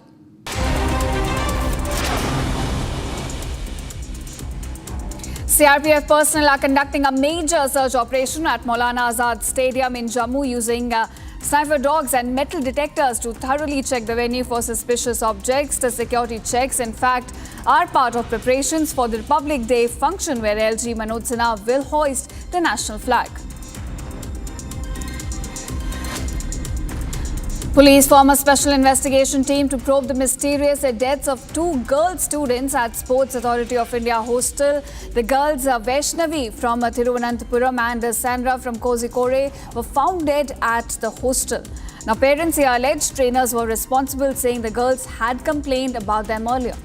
CRPF personnel are conducting a major search operation at Maulana Azad Stadium in Jammu using sniper dogs and metal detectors to thoroughly check the venue for suspicious objects. The security checks, in fact, are part of preparations for the Republic Day function where LG Manoj Sinha will hoist the national flag. Police form a special investigation team to probe the mysterious deaths of 2 girl students at Sports Authority of India hostel. The girls, Vaishnavi from Thiruvananthapuram and Sandra from Kozhikode, were found dead at the hostel. Now, parents here alleged trainers were responsible, saying the girls had complained about them earlier.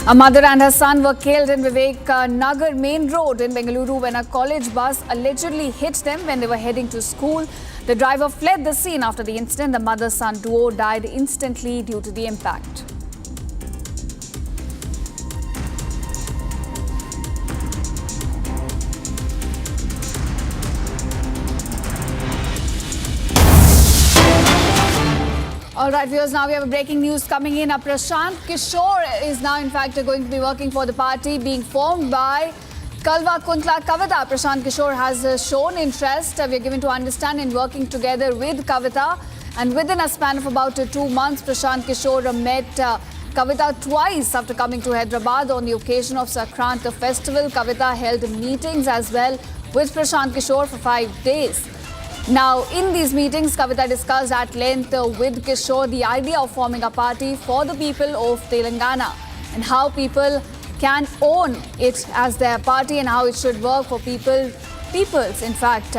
A mother and her son were killed in Vivek Nagar main road in Bengaluru when a college bus allegedly hit them when they were heading to school. The driver fled the scene after the incident. The mother-son duo died instantly due to the impact. All right, viewers, now we have a breaking news coming in. Prashant Kishore is now, in fact, going to be working for the party being formed by Kalva Kuntla Kavita. Prashant Kishore has shown interest, we are given to understand, in working together with Kavita. And within a span of about 2 months, Prashant Kishore met Kavita twice after coming to Hyderabad on the occasion of Sakrant festival. Kavita held meetings as well with Prashant Kishore for 5 days. Now, in these meetings, Kavita discussed at length with Kishore the idea of forming a party for the people of Telangana and how people can own it as their party and how it should work for peoples, in fact.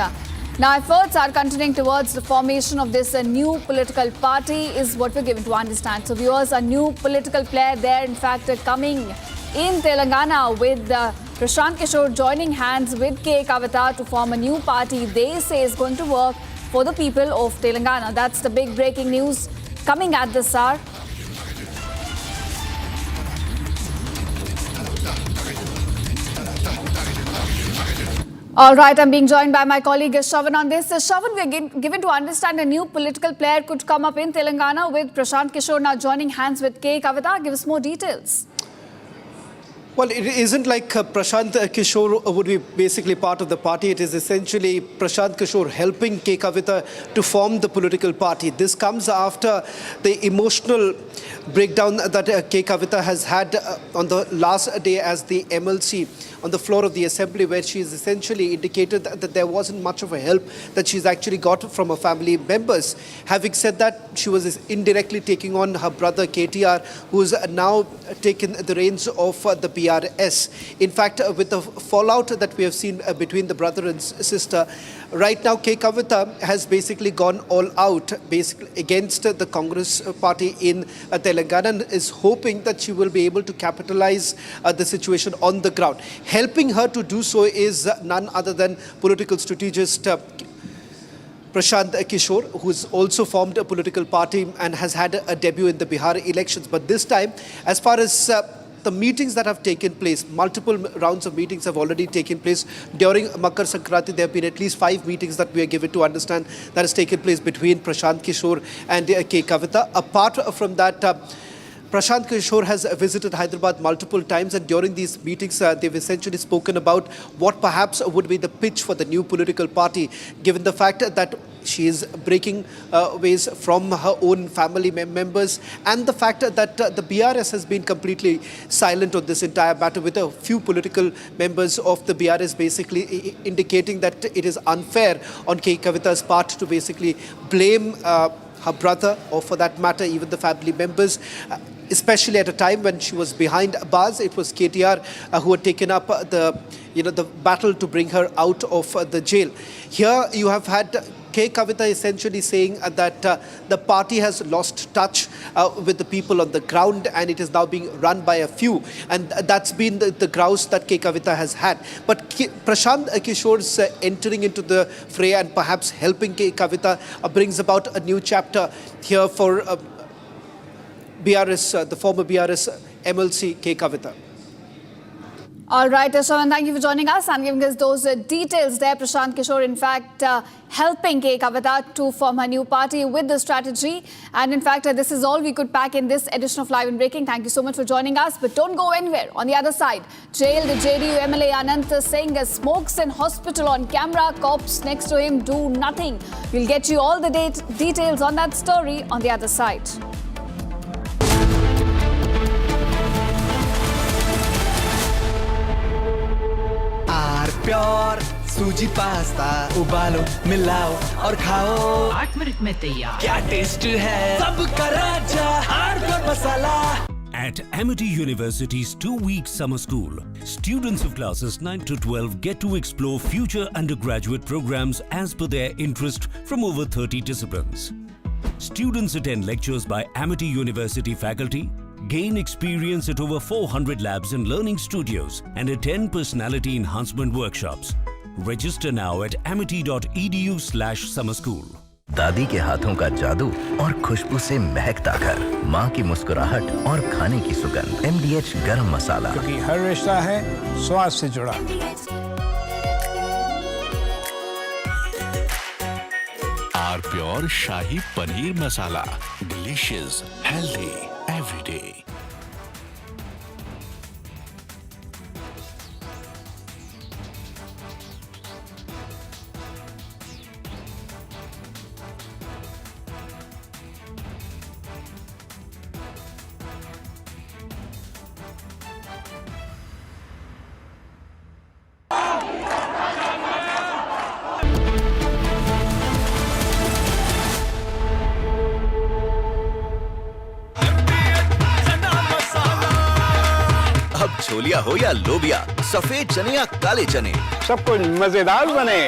Now, efforts are continuing towards the formation of this new political party is what we're given to understand. So, viewers, a new political player there, in fact, coming in Telangana with Prashant Kishore joining hands with K. Kavita to form a new party they say is going to work for the people of Telangana. That's the big breaking news coming at this hour. All right, I'm being joined by my colleague Shravan on this. Shravan, we're given to understand a new political player could come up in Telangana with Prashant Kishore now joining hands with K. Kavita. Give us more details. Well, it isn't like Prashant Kishore would be basically part of the party. It is essentially Prashant Kishore helping K. Kavita to form the political party. This comes after the emotional breakdown that K. Kavita has had on the last day as the MLC on the floor of the assembly, where she has essentially indicated that there wasn't much of a help that she's actually got from her family members. Having said that, she was indirectly taking on her brother KTR, who's now taken the reins of the BRS. In fact, with the fallout that we have seen between the brother and sister, right now K. Kavita has basically gone all out basically against the Congress party in Telangana and is hoping that she will be able to capitalize the situation on the ground. Helping her to do so is none other than political strategist Prashant Kishore, who's also formed a political party and has had a debut in the Bihar elections. But this time, as far as the meetings that have taken place, multiple rounds of meetings have already taken place. During Makar Sankranti, there have been at least 5 meetings that we are given to understand that has taken place between Prashant Kishore and K. Kavita. Apart from that, Prashant Kishore has visited Hyderabad multiple times, and during these meetings, they've essentially spoken about what perhaps would be the pitch for the new political party, given the fact that she is breaking ways from her own family members, and the fact that the BRS has been completely silent on this entire matter, with a few political members of the BRS basically indicating that it is unfair on K. Kavita's part to basically blame her brother, or for that matter, even the family members, especially at a time when she was behind bars. It was KTR who had taken up the battle to bring her out of the jail. Here you have had K. Kavita essentially saying that the party has lost touch with the people on the ground, and it is now being run by a few. And that's been the grouse that K. Kavita has had. But Prashant Kishore's entering into the fray and perhaps helping K. Kavita brings about a new chapter here for BRS, the former BRS MLC K. Kavita. All right, Shravan, thank you for joining us and giving us those details there. Prashant Kishore, in fact, helping K. Kavita to form her new party with the strategy. And in fact, this is all we could pack in this edition of Live and Breaking. Thank you so much for joining us. But don't go anywhere. On the other side, jailed JDU MLA Anand Singh smokes in hospital on camera. Cops next to him do nothing. We'll get you all the details on that story on the other side. Pure suji pasta उबालो मिलाओ और खाओ 8 minute में तैयार क्या taste है सबका राजा hardcore masala At Amity University's 2-week summer school, students of classes 9 to 12 get to explore future undergraduate programs as per their interest from over 30 disciplines. Students attend lectures by Amity University faculty, gain experience at over 400 labs and learning studios, and attend personality enhancement workshops. Register now at amity.edu/summer school. दादी के हाथों का जादू और खुशबू से महकता घर, माँ की मुस्कुराहट और खाने की सुगंध। MDH गरम मसाला, क्योंकि हर रिश्ता है स्वाद से जुड़ा। Our pure shahi paneer masala, delicious, healthy, every day. छोलिया हो या लोबिया, सफेद चने या काले चने, सब कुछ मजेदार बने।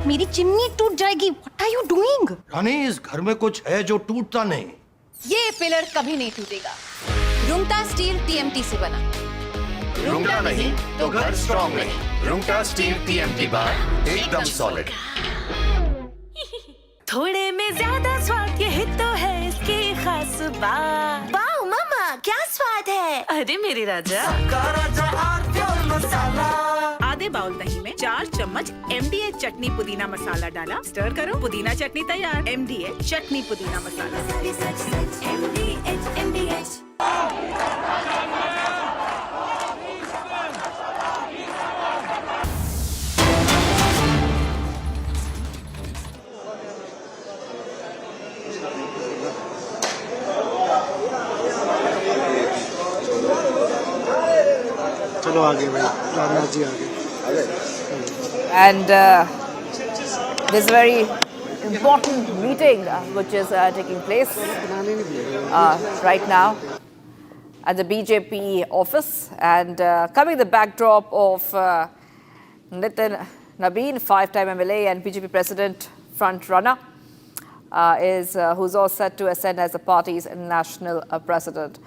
मेरी चिमनी टूट जाएगी। What are you doing? रानी, इस घर में कुछ है जो टूटता नहीं। ये पिलर कभी नहीं टूटेगा। रुंगटा स्टील TMT से बना। रुंगटा नहीं तो घर स्ट्रॉन्ग नहीं। रुंगटा स्टील TMT बार एकदम सॉलिड। थोड़े में ज्यादा स्वाद, यही तो है इसकी खास बात। वाओ मामा, क्या स्वाद है। अरे मेरे राजा, आधे बाउल दही में 4 चम्मच MDH चटनी पुदीना मसाला डाला, स्टर करो, पुदीना चटनी तैयार। MDH चटनी पुदीना मसाला। MDH। चलो आगे भाई, रामनाथ जी आगे। And this very important meeting which is taking place right now at the BJP office, and coming in the backdrop of Nitin Nabeen, 5-time MLA and BJP president front runner, who's all set to ascend as the party's national president.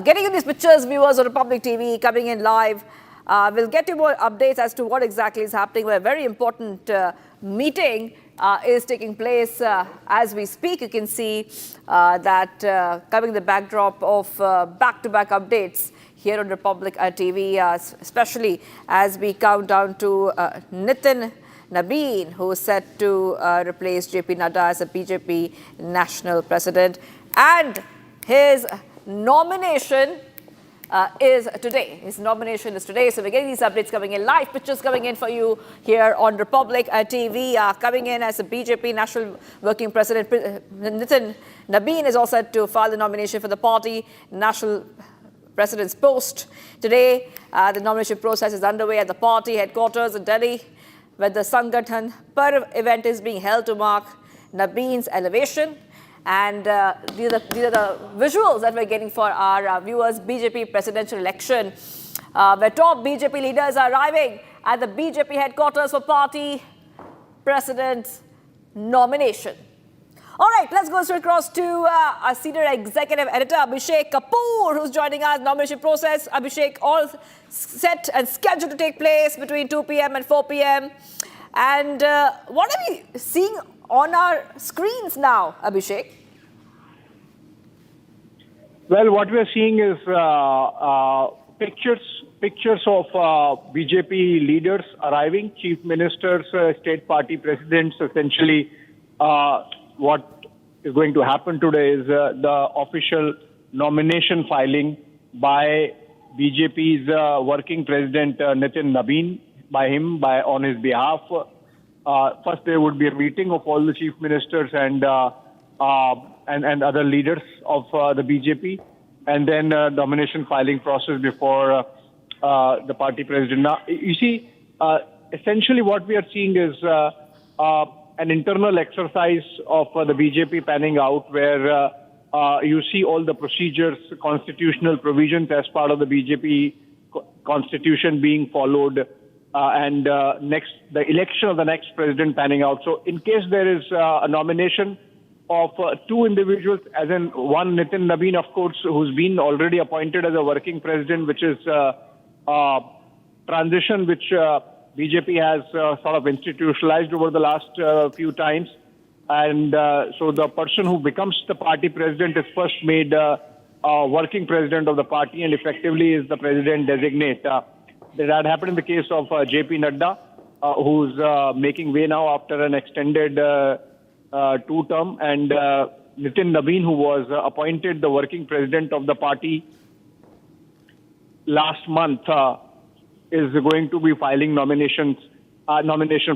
Getting in these pictures, viewers on Republic TV, coming in live. We'll get you more updates as to what exactly is happening. A very important meeting is taking place as we speak. You can see that coming in the backdrop of back-to-back updates here on Republic TV, especially as we count down to Nitin Nabeen, who is set to replace JP Nadda as the BJP national president. And his nomination is today. His nomination is today. So we're getting these updates coming in live, pictures coming in for you here on Republic TV. Coming in as the BJP National Working President, Nitin Nabeen is also set to file the nomination for the party National President's post. Today, the nomination process is underway at the party headquarters in Delhi, where the Sangathan Parv event is being held to mark Nabeen's elevation. And these are the visuals that we're getting for our viewers. BJP presidential election, where top BJP leaders are arriving at the BJP headquarters for party president's nomination. All right, let's go straight across to our senior executive editor, Abhishek Kapoor, who's joining us. Nomination process, Abhishek, all set and scheduled to take place between 2 p.m. and 4 p.m. And what are we seeing on our screens now, Abhishek? Well, what we are seeing is pictures of BJP leaders arriving, chief ministers, state party presidents. Essentially, what is going to happen today is the official nomination filing by BJP's working president Nitin Nabeen, on his behalf. First, there would be a meeting of all the chief ministers and and other leaders of the BJP, and then nomination filing process before the party president. Now, you see, essentially what we are seeing is an internal exercise of the BJP panning out, where you see all the procedures, constitutional provisions as part of the BJP constitution being followed, and the election of the next president panning out. So in case there is a nomination of two individuals, as in one Nitin Nabin, of course, who's been already appointed as a working president, which is transition which BJP has sort of institutionalized over the last few times. And so the person who becomes the party president is first made working president of the party and effectively is the president designate. That happened in the case of JP Nadda, who's making way now after an extended two-term, and Nitin Nabin, who was appointed the working president of the party last month, is going to be filing nomination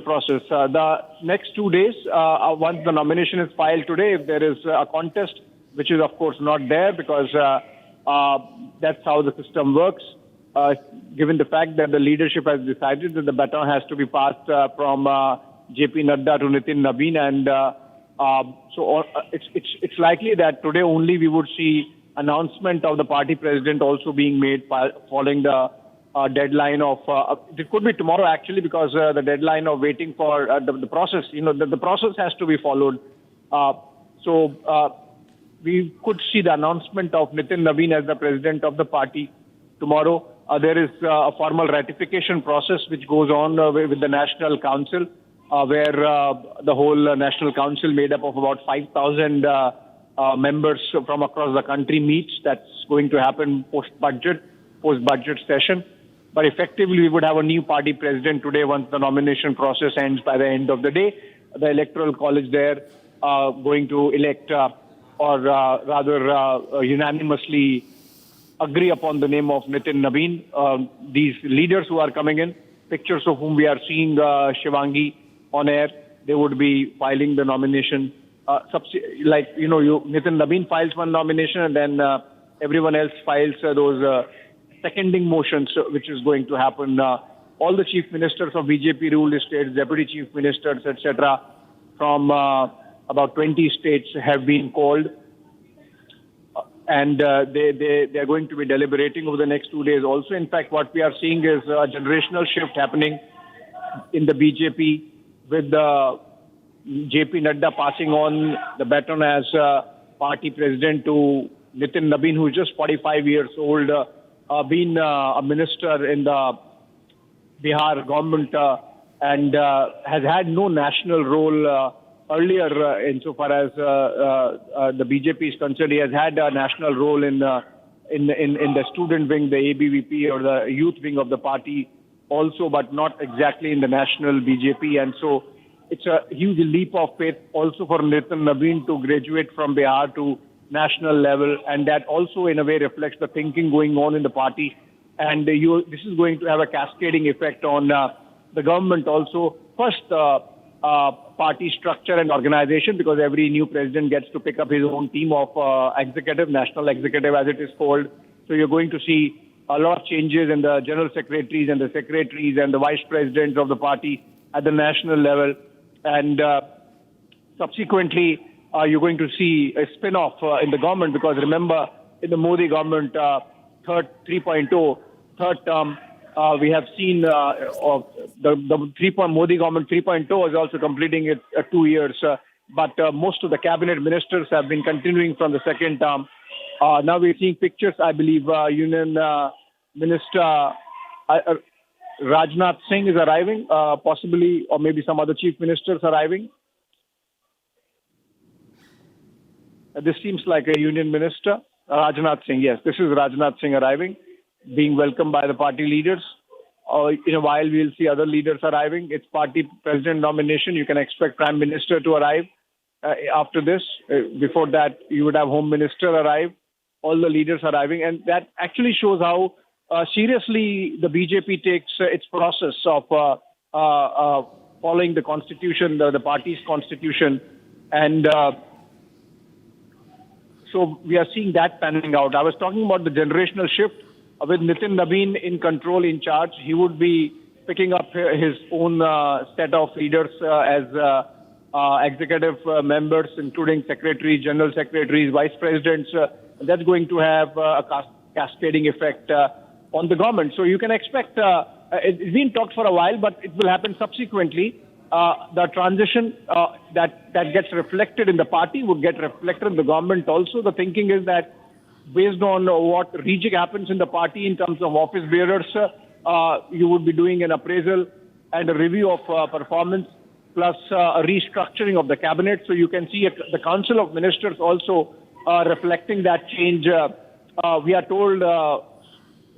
process. The next 2 days, once the nomination is filed today, if there is a contest, which is of course not there because that's how the system works, given the fact that the leadership has decided that the baton has to be passed from JP Nadda to Nitin Nabin, and so it's likely that today only we would see announcement of the party president also being made following the deadline of, it could be tomorrow actually, because the deadline of waiting for the process, the process has to be followed. So we could see the announcement of Nitin Nabin as the president of the party tomorrow. There is a formal ratification process which goes on with the National Council, where the whole National Council, made up of about 5,000 members from across the country, meets. That's going to happen post-budget session. But effectively, we would have a new party president today once the nomination process ends by the end of the day. The Electoral College there going to elect or rather unanimously agree upon the name of Nitin Nabin. These leaders who are coming in, pictures of whom we are seeing Shivangi on air, they would be filing the nomination. Nitin Nabin files one nomination and then everyone else files those seconding motions, which is going to happen. All the chief ministers of BJP ruled states, deputy chief ministers, etc., from about 20 states have been called. And they are going to be deliberating over the next 2 days also. In fact, what we are seeing is a generational shift happening in the BJP, with JP Nadda passing on the baton as party president to Nitin Nabin, who is just 45 years old, been a minister in the Bihar government and has had no national role earlier insofar as the BJP is concerned. He has had a national role in the student wing, the ABVP, or the youth wing of the party also, but not exactly in the national BJP. And so it's a huge leap of faith also for Nitin Nabin to graduate from Bihar to national level, and that also in a way reflects the thinking going on in the party. And this is going to have a cascading effect on the government also. First, party structure and organization, because every new president gets to pick up his own team of executive, national executive as it is called. So you're going to see a lot of changes in the general secretaries and the secretaries and the vice presidents of the party at the national level. And subsequently, you're going to see a spin-off in the government, because remember, in the Modi government, third term, we have seen the Modi government 3.0 is also completing its 2 years. But most of the cabinet ministers have been continuing from the second term. Now we're seeing pictures, I believe, Union Minister Rajnath Singh is arriving, possibly, or maybe some other chief ministers arriving. This seems like a union minister. Rajnath Singh, yes, this is Rajnath Singh arriving, being welcomed by the party leaders. In a while, we'll see other leaders arriving. It's party president nomination. You can expect prime minister to arrive after this. Before that, you would have home minister arrive. All the leaders arriving. And that actually shows how seriously the BJP takes its process of following the constitution, the party's constitution. And So we are seeing that panning out. I was talking about the generational shift with Nitin Nabin in control, in charge. He would be picking up his own set of leaders as executive members, including secretaries, general secretaries, vice presidents. That's going to have a cascading effect on the government. So you can expect, it's been talked for a while, but it will happen subsequently. The transition that gets reflected in the party would get reflected in the government also. The thinking is that based on what rejig happens in the party in terms of office bearers, you would be doing an appraisal and a review of performance, plus a restructuring of the cabinet. So you can see the Council of Ministers also reflecting that change. We are told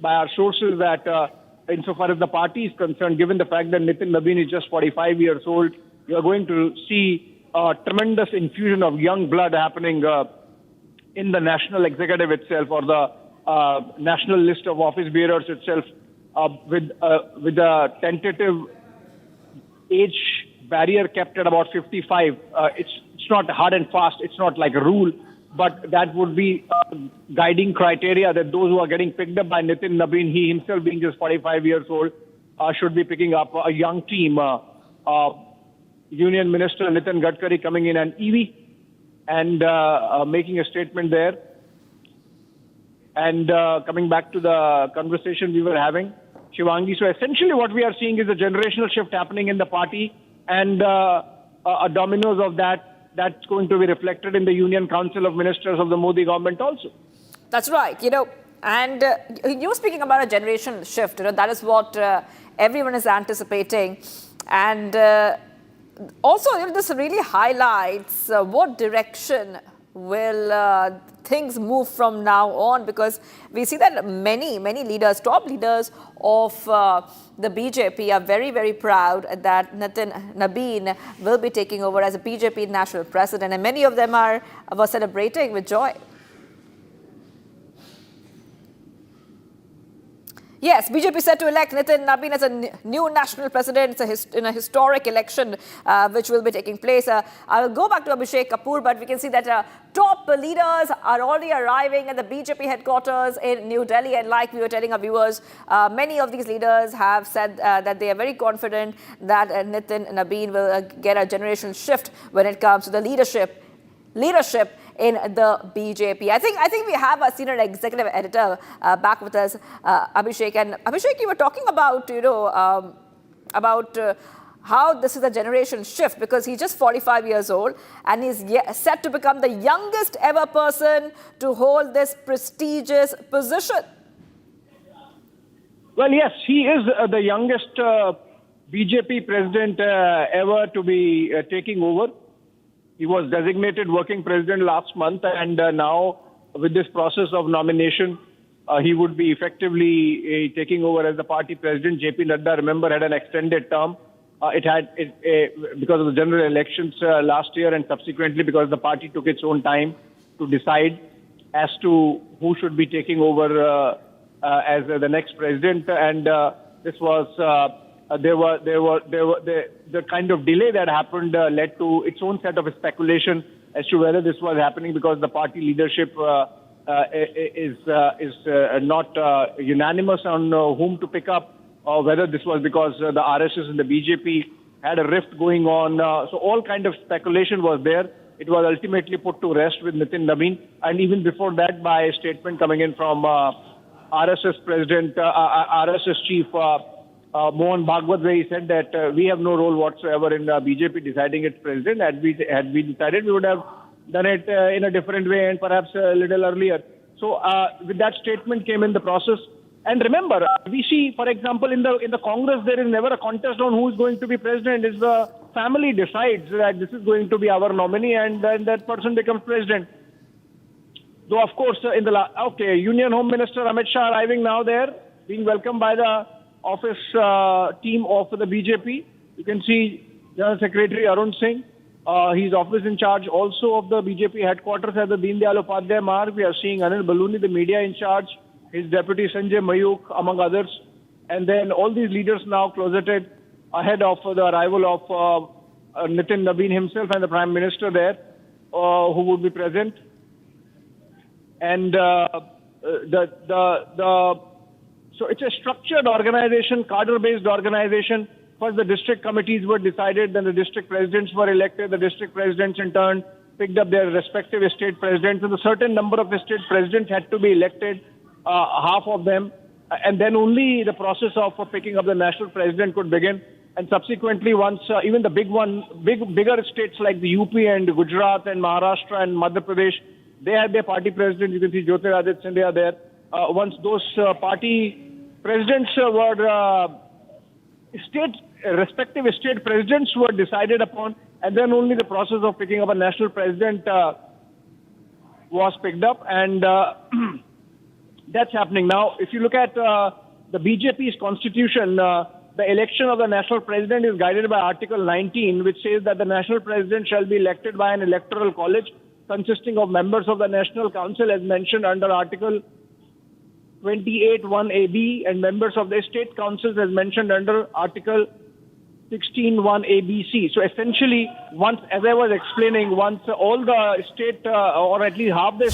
by our sources that insofar as the party is concerned, given the fact that Nitin Nabin is just 45 years old, you are going to see a tremendous infusion of young blood happening in the national executive itself, or the national list of office bearers itself, with a tentative age barrier kept at about 55. It's not hard and fast. It's not like a rule, but that would be guiding criteria that those who are getting picked up by Nitin Nabin, he himself being just 45 years old, should be picking up a young team. Union Minister Nitin Gadkari coming in an EV and making a statement there. And coming back to the conversation we were having, Shivangi, so essentially what we are seeing is a generational shift happening in the party, and a dominoes of that's going to be reflected in the Union Council of Ministers of the Modi government also. That's right, and you were speaking about a generation shift, that is what everyone is anticipating. And also, this really highlights what direction will things move from now on, because we see that many leaders, top leaders of the BJP are very, very proud that Nitin Nabin will be taking over as a BJP national president, and many of them were celebrating with joy. Yes, BJP set to elect Nitin Nabin as a new national president. It's in a historic election which will be taking place. I will go back to Abhishek Kapoor, but we can see that top leaders are already arriving at the BJP headquarters in New Delhi. And like we were telling our viewers, many of these leaders have said that they are very confident that Nitin Nabin will get a generational shift when it comes to the leadership in the BJP. I think we have a senior executive editor back with us, Abhishek. And Abhishek, you were talking about how this is a generation shift, because he's just 45 years old and he's set to become the youngest ever person to hold this prestigious position. Well, yes, he is the youngest BJP president ever to be taking over. He was designated working president last month, and now with this process of nomination, he would be effectively taking over as the party president. JP Nadda, remember, had an extended term. Because of the general elections last year, and subsequently because the party took its own time to decide as to who should be taking over as the next president. And this was the kind of delay that happened led to its own set of speculation as to whether this was happening because the party leadership is not unanimous on whom to pick up, or whether this was because the RSS and the BJP had a rift going on. So all kind of speculation was there. It was ultimately put to rest with Nitin Nabin, and even before that by a statement coming in from RSS president, RSS chief Mohan Bhagwat, where he said that we have no role whatsoever in BJP deciding its president. Had we decided, we would have done it in a different way and perhaps a little earlier. So with that statement came in the process. And remember, we see, for example, in the Congress, there is never a contest on who is going to be president. It's the family decides that this is going to be our nominee, and then that person becomes president. Though, of course, Union Home Minister Amit Shah arriving now there, being welcomed by the office team of the BJP. You can see General Secretary Arun Singh. His office in charge also of the BJP headquarters at the Deen Dayal Upadhyay Marg. We are seeing Anil Baluni, the media in charge, his deputy Sanjay Mayuk, among others. And then all these leaders now closeted ahead of the arrival of Nitin Nabin himself and the Prime Minister there, who would be present. and so it's a structured organization, cadre-based organization. First, the district committees were decided, then the district presidents were elected. The district presidents, in turn, picked up their respective state presidents, and a certain number of state presidents had to be elected, half of them, and then only the process of picking up the national president could begin. And subsequently, once even the bigger states like the UP and Gujarat and Maharashtra and Madhya Pradesh, they had their party presidents. You can see Jyotiraditya Scindia there. Once those party presidents were respective state presidents were decided upon, and then only the process of picking up a national president was picked up, and that's happening now. If you look at the BJP's constitution, the election of the national president is guided by Article 19, which says that the national president shall be elected by an electoral college consisting of members of the National Council as mentioned under Article 28(1)(ab) and members of the state councils as mentioned under Article 16(1)(a)(b)(c). So essentially, once, as I was explaining, once all the state or at least half the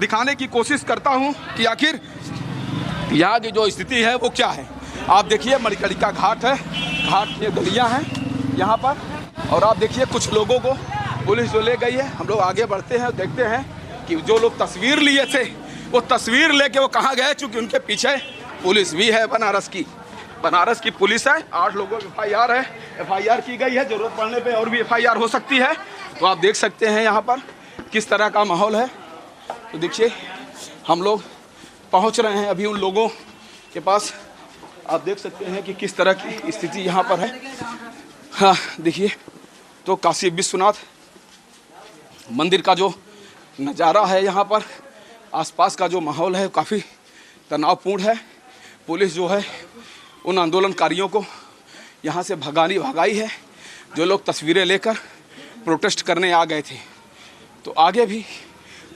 दिखाने की कोशिश करता हूं कि आखिर यहाँ की जो स्थिति है वो क्या है। आप देखिए मणिकर्णिका घाट है, घाट की गलियां हैं यहाँ पर, और आप देखिए कुछ लोगों को पुलिस जो ले गई है। हम लोग आगे बढ़ते हैं और देखते हैं कि जो लोग तस्वीर लिए थे वो तस्वीर लेके वो कहाँ गए, चूँकि उनके पीछे पुलिस भी है। बनारस की पुलिस है। 8 लोगों की FIR है, FIR की गई है। ज़रूरत पड़ने पे और भी FIR हो सकती है। तो आप देख सकते हैं यहाँ पर किस तरह का माहौल है। तो देखिए हम लोग पहुँच रहे हैं अभी उन लोगों के पास। आप देख सकते हैं कि किस तरह की स्थिति यहाँ पर है। हाँ देखिए, तो काशी विश्वनाथ मंदिर का जो नज़ारा है यहाँ पर, आसपास का जो माहौल है काफ़ी तनावपूर्ण है। पुलिस जो है उन आंदोलनकारियों को यहाँ से भगाई है जो लोग तस्वीरें लेकर प्रोटेस्ट करने आ गए थे। तो आगे भी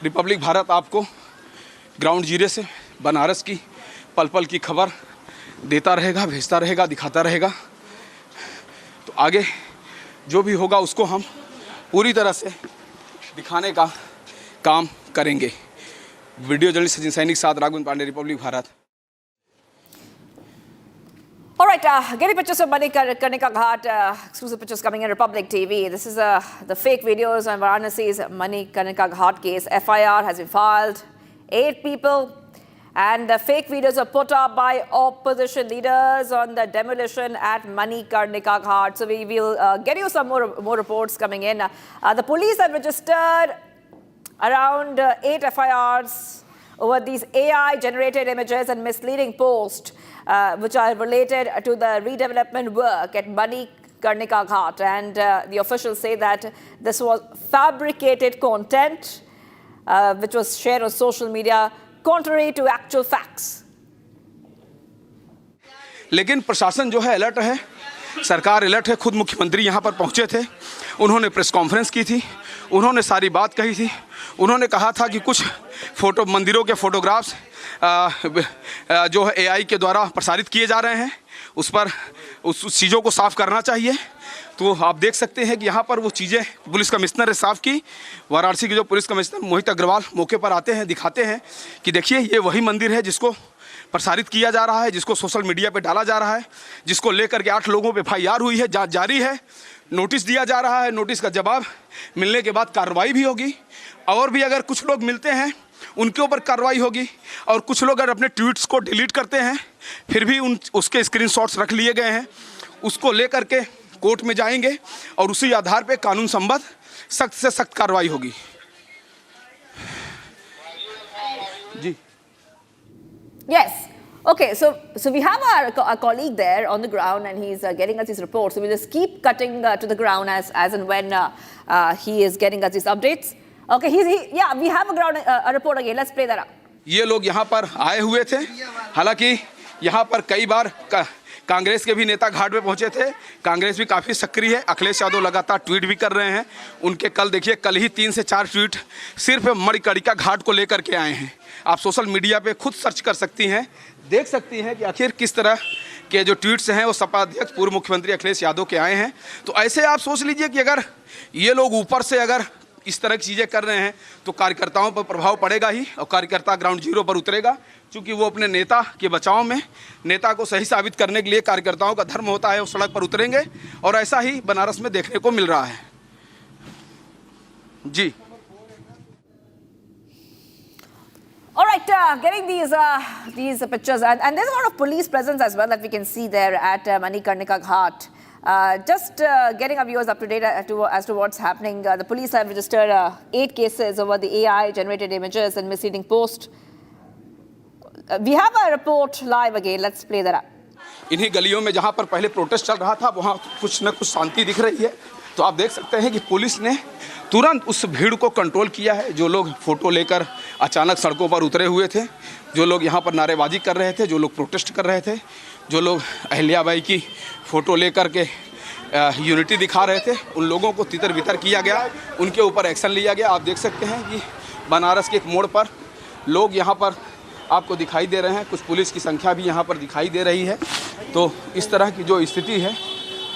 रिपब्लिक भारत आपको ग्राउंड जीरो से बनारस की पल पल की खबर देता रहेगा, भेजता रहेगा, दिखाता रहेगा। तो आगे जो भी होगा उसको हम पूरी तरह से दिखाने का काम करेंगे। वीडियो जर्नलिस्ट सचिन सैनिक साथ Raghavan Pandey, Republic Bharat. All right, getting pictures of Manikarnika Ghat, exclusive pictures coming in Republic TV. This is the fake videos on Varanasi's Manikarnika Ghat case. FIR has been filed, 8 people, and the fake videos are put up by opposition leaders on the demolition at Manikarnika Ghat. So we will get you some more reports coming in. The police have registered around 8 FIRs over these AI-generated images and misleading posts which are related to the redevelopment work at Manikarnika Ghat. And the officials say that this was fabricated content which was shared on social media contrary to actual facts. लेकिन प्रशासन जो है alert है, सरकार alert है। खुद मुख्यमंत्री यहाँ पर पहुँचे थे, उन्होंने प्रेस कॉन्फ्रेंस की थी, उन्होंने सारी बात कही थी। उन्होंने कहा था कि कुछ मंदिरों के फोटोग्राफ्स जो है AI के द्वारा प्रसारित किए जा रहे हैं, उस पर उस चीज़ों को साफ़ करना चाहिए। तो आप देख सकते हैं कि यहाँ पर वो चीज़ें पुलिस कमिश्नर ने साफ़ की। वाराणसी के जो पुलिस कमिश्नर मोहित अग्रवाल मौके पर आते हैं, दिखाते हैं कि देखिए ये वही मंदिर है जिसको प्रसारित किया जा रहा है, जिसको सोशल मीडिया पे डाला जा रहा है, जिसको लेकर के 8 लोगों पे FIR हुई है, जांच जारी है, नोटिस दिया जा रहा है। नोटिस का जवाब मिलने के बाद कार्रवाई भी होगी, और भी अगर कुछ लोग मिलते हैं उनके ऊपर कार्रवाई होगी। और कुछ लोग अगर अपने ट्वीट्स को डिलीट करते हैं, फिर भी उसके स्क्रीनशॉट्स रख लिए गए हैं, उसको लेकर के कोर्ट में जाएंगे और उसी आधार पे कानून संबद्ध सख्त से सख्त कार्रवाई होगी। जी। Yes. Okay, so we have our colleague there on the ground, and he's getting us his reports. So we'll just keep cutting to the ground as and when he is getting us his updates. Okay, yeah, we have a report again. Let's play that up. ये लोग यहाँ पर आए हुए थे। हालांकि यहाँ पर कई बार कांग्रेस के भी नेता घाट पे पहुँचे थे। कांग्रेस भी काफ़ी सक्रिय है। अखिलेश यादव लगातार ट्वीट भी कर रहे हैं। उनके कल ही 3 से 4 ट्वीट सिर्फ मणिकर्णिका घाट को लेकर के आए हैं। आप सोशल मीडिया पे खुद सर्च कर सकती हैं, देख सकती हैं कि आखिर किस तरह के जो ट्वीट्स हैं वो सपा अध्यक्ष पूर्व मुख्यमंत्री अखिलेश यादव के आए हैं। तो ऐसे आप सोच लीजिए कि अगर ये लोग ऊपर से अगर इस तरह की चीज़ें कर रहे हैं तो कार्यकर्ताओं पर प्रभाव पड़ेगा ही, और कार्यकर्ता ग्राउंड जीरो पर उतरेगा, क्योंकि वो अपने नेता के बचाव में, नेता को सही साबित करने के लिए कार्यकर्ताओं का धर्म होता है, वो सड़क पर उतरेंगे, और ऐसा ही बनारस में देखने को मिल रहा है। जी। All right, getting these pictures, and there's a lot of police presence as well that we can see there at Manikarnika Ghat. Just getting our viewers up to date as to what's happening. The police have registered 8 cases over the AI-generated images and misleading posts. We have a report live again. Let's play that up. इन्हीं गलियों में जहां पर पहले protest चल रहा था, वहां कुछ न कुछ शांति दिख रही है। तो आप देख सकते हैं कि पुलिस ने तुरंत उस भीड़ को कंट्रोल किया है, जो लोग फोटो लेकर अचानक सड़कों पर उतरे हुए थे, जो लोग यहाँ पर नारेबाजी कर रहे थे, जो लोग प्रोटेस्ट कर रहे थे, जो लोग अहिल्याबाई की फ़ोटो लेकर के यूनिटी दिखा रहे थे, उन लोगों को तितर बितर किया गया, उनके ऊपर एक्शन लिया गया। आप देख सकते हैं कि बनारस के एक मोड़ पर लोग यहाँ पर आपको दिखाई दे रहे हैं, कुछ पुलिस की संख्या भी यहाँ पर दिखाई दे रही है। तो इस तरह की जो स्थिति है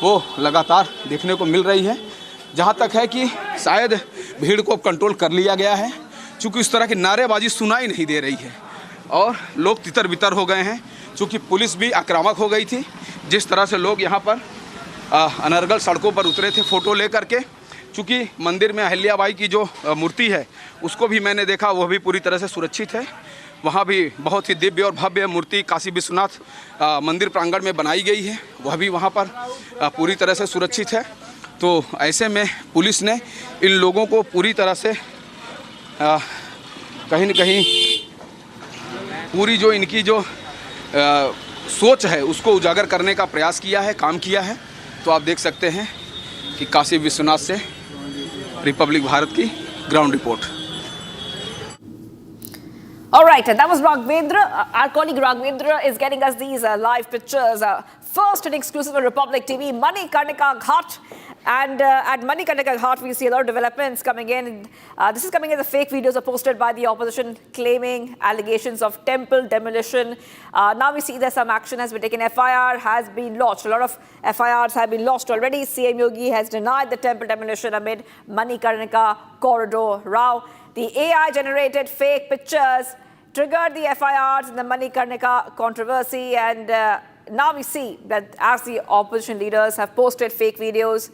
वो लगातार देखने को मिल रही है। जहाँ तक है कि शायद भीड़ को कंट्रोल कर लिया गया है, चूँकि इस तरह की नारेबाजी सुनाई नहीं दे रही है और लोग तितर बितर हो गए हैं, चूँकि पुलिस भी आक्रामक हो गई थी। जिस तरह से लोग यहाँ पर अनर्गल सड़कों पर उतरे थे फ़ोटो ले करके, चूँकि मंदिर में अहिल्याबाई की जो मूर्ति है उसको भी मैंने देखा, वह भी पूरी तरह से सुरक्षित है। वहाँ भी बहुत ही दिव्य और भव्य मूर्ति काशी विश्वनाथ मंदिर प्रांगण में बनाई गई है, वह भी वहाँ पर पूरी तरह से सुरक्षित है। तो ऐसे में पुलिस ने इन लोगों को पूरी तरह से कहीं न कहीं पूरी जो इनकी जो सोच है उसको उजागर करने का प्रयास किया है, काम किया है। तो आप देख सकते हैं कि काशी विश्वनाथ से रिपब्लिक भारत की ground report. All right, that was Raghvendra. Our colleague Raghvendra is getting us these live pictures. First in exclusive on Republic TV, Manikarnika Ghat. And at Manikarnika Ghat, we see a lot of developments coming in. This is coming as the fake videos are posted by the opposition claiming allegations of temple demolition. Now we see that some action has been taken. FIR has been lodged. A lot of FIRs have been lodged already. CM Yogi has denied the temple demolition amid Manikarnika corridor row. The AI-generated fake pictures triggered the FIRs in the Manikarnika controversy, and now we see that as the opposition leaders have posted fake videos,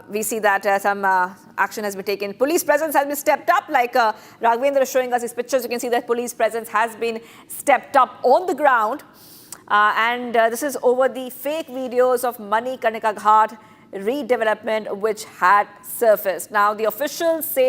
we see that some action has been taken. Police presence has been stepped up, like Raghvendra is showing us his pictures. You can see that police presence has been stepped up on the ground, and this is over the fake videos of Manikarnika Ghat redevelopment which had surfaced. Now the officials say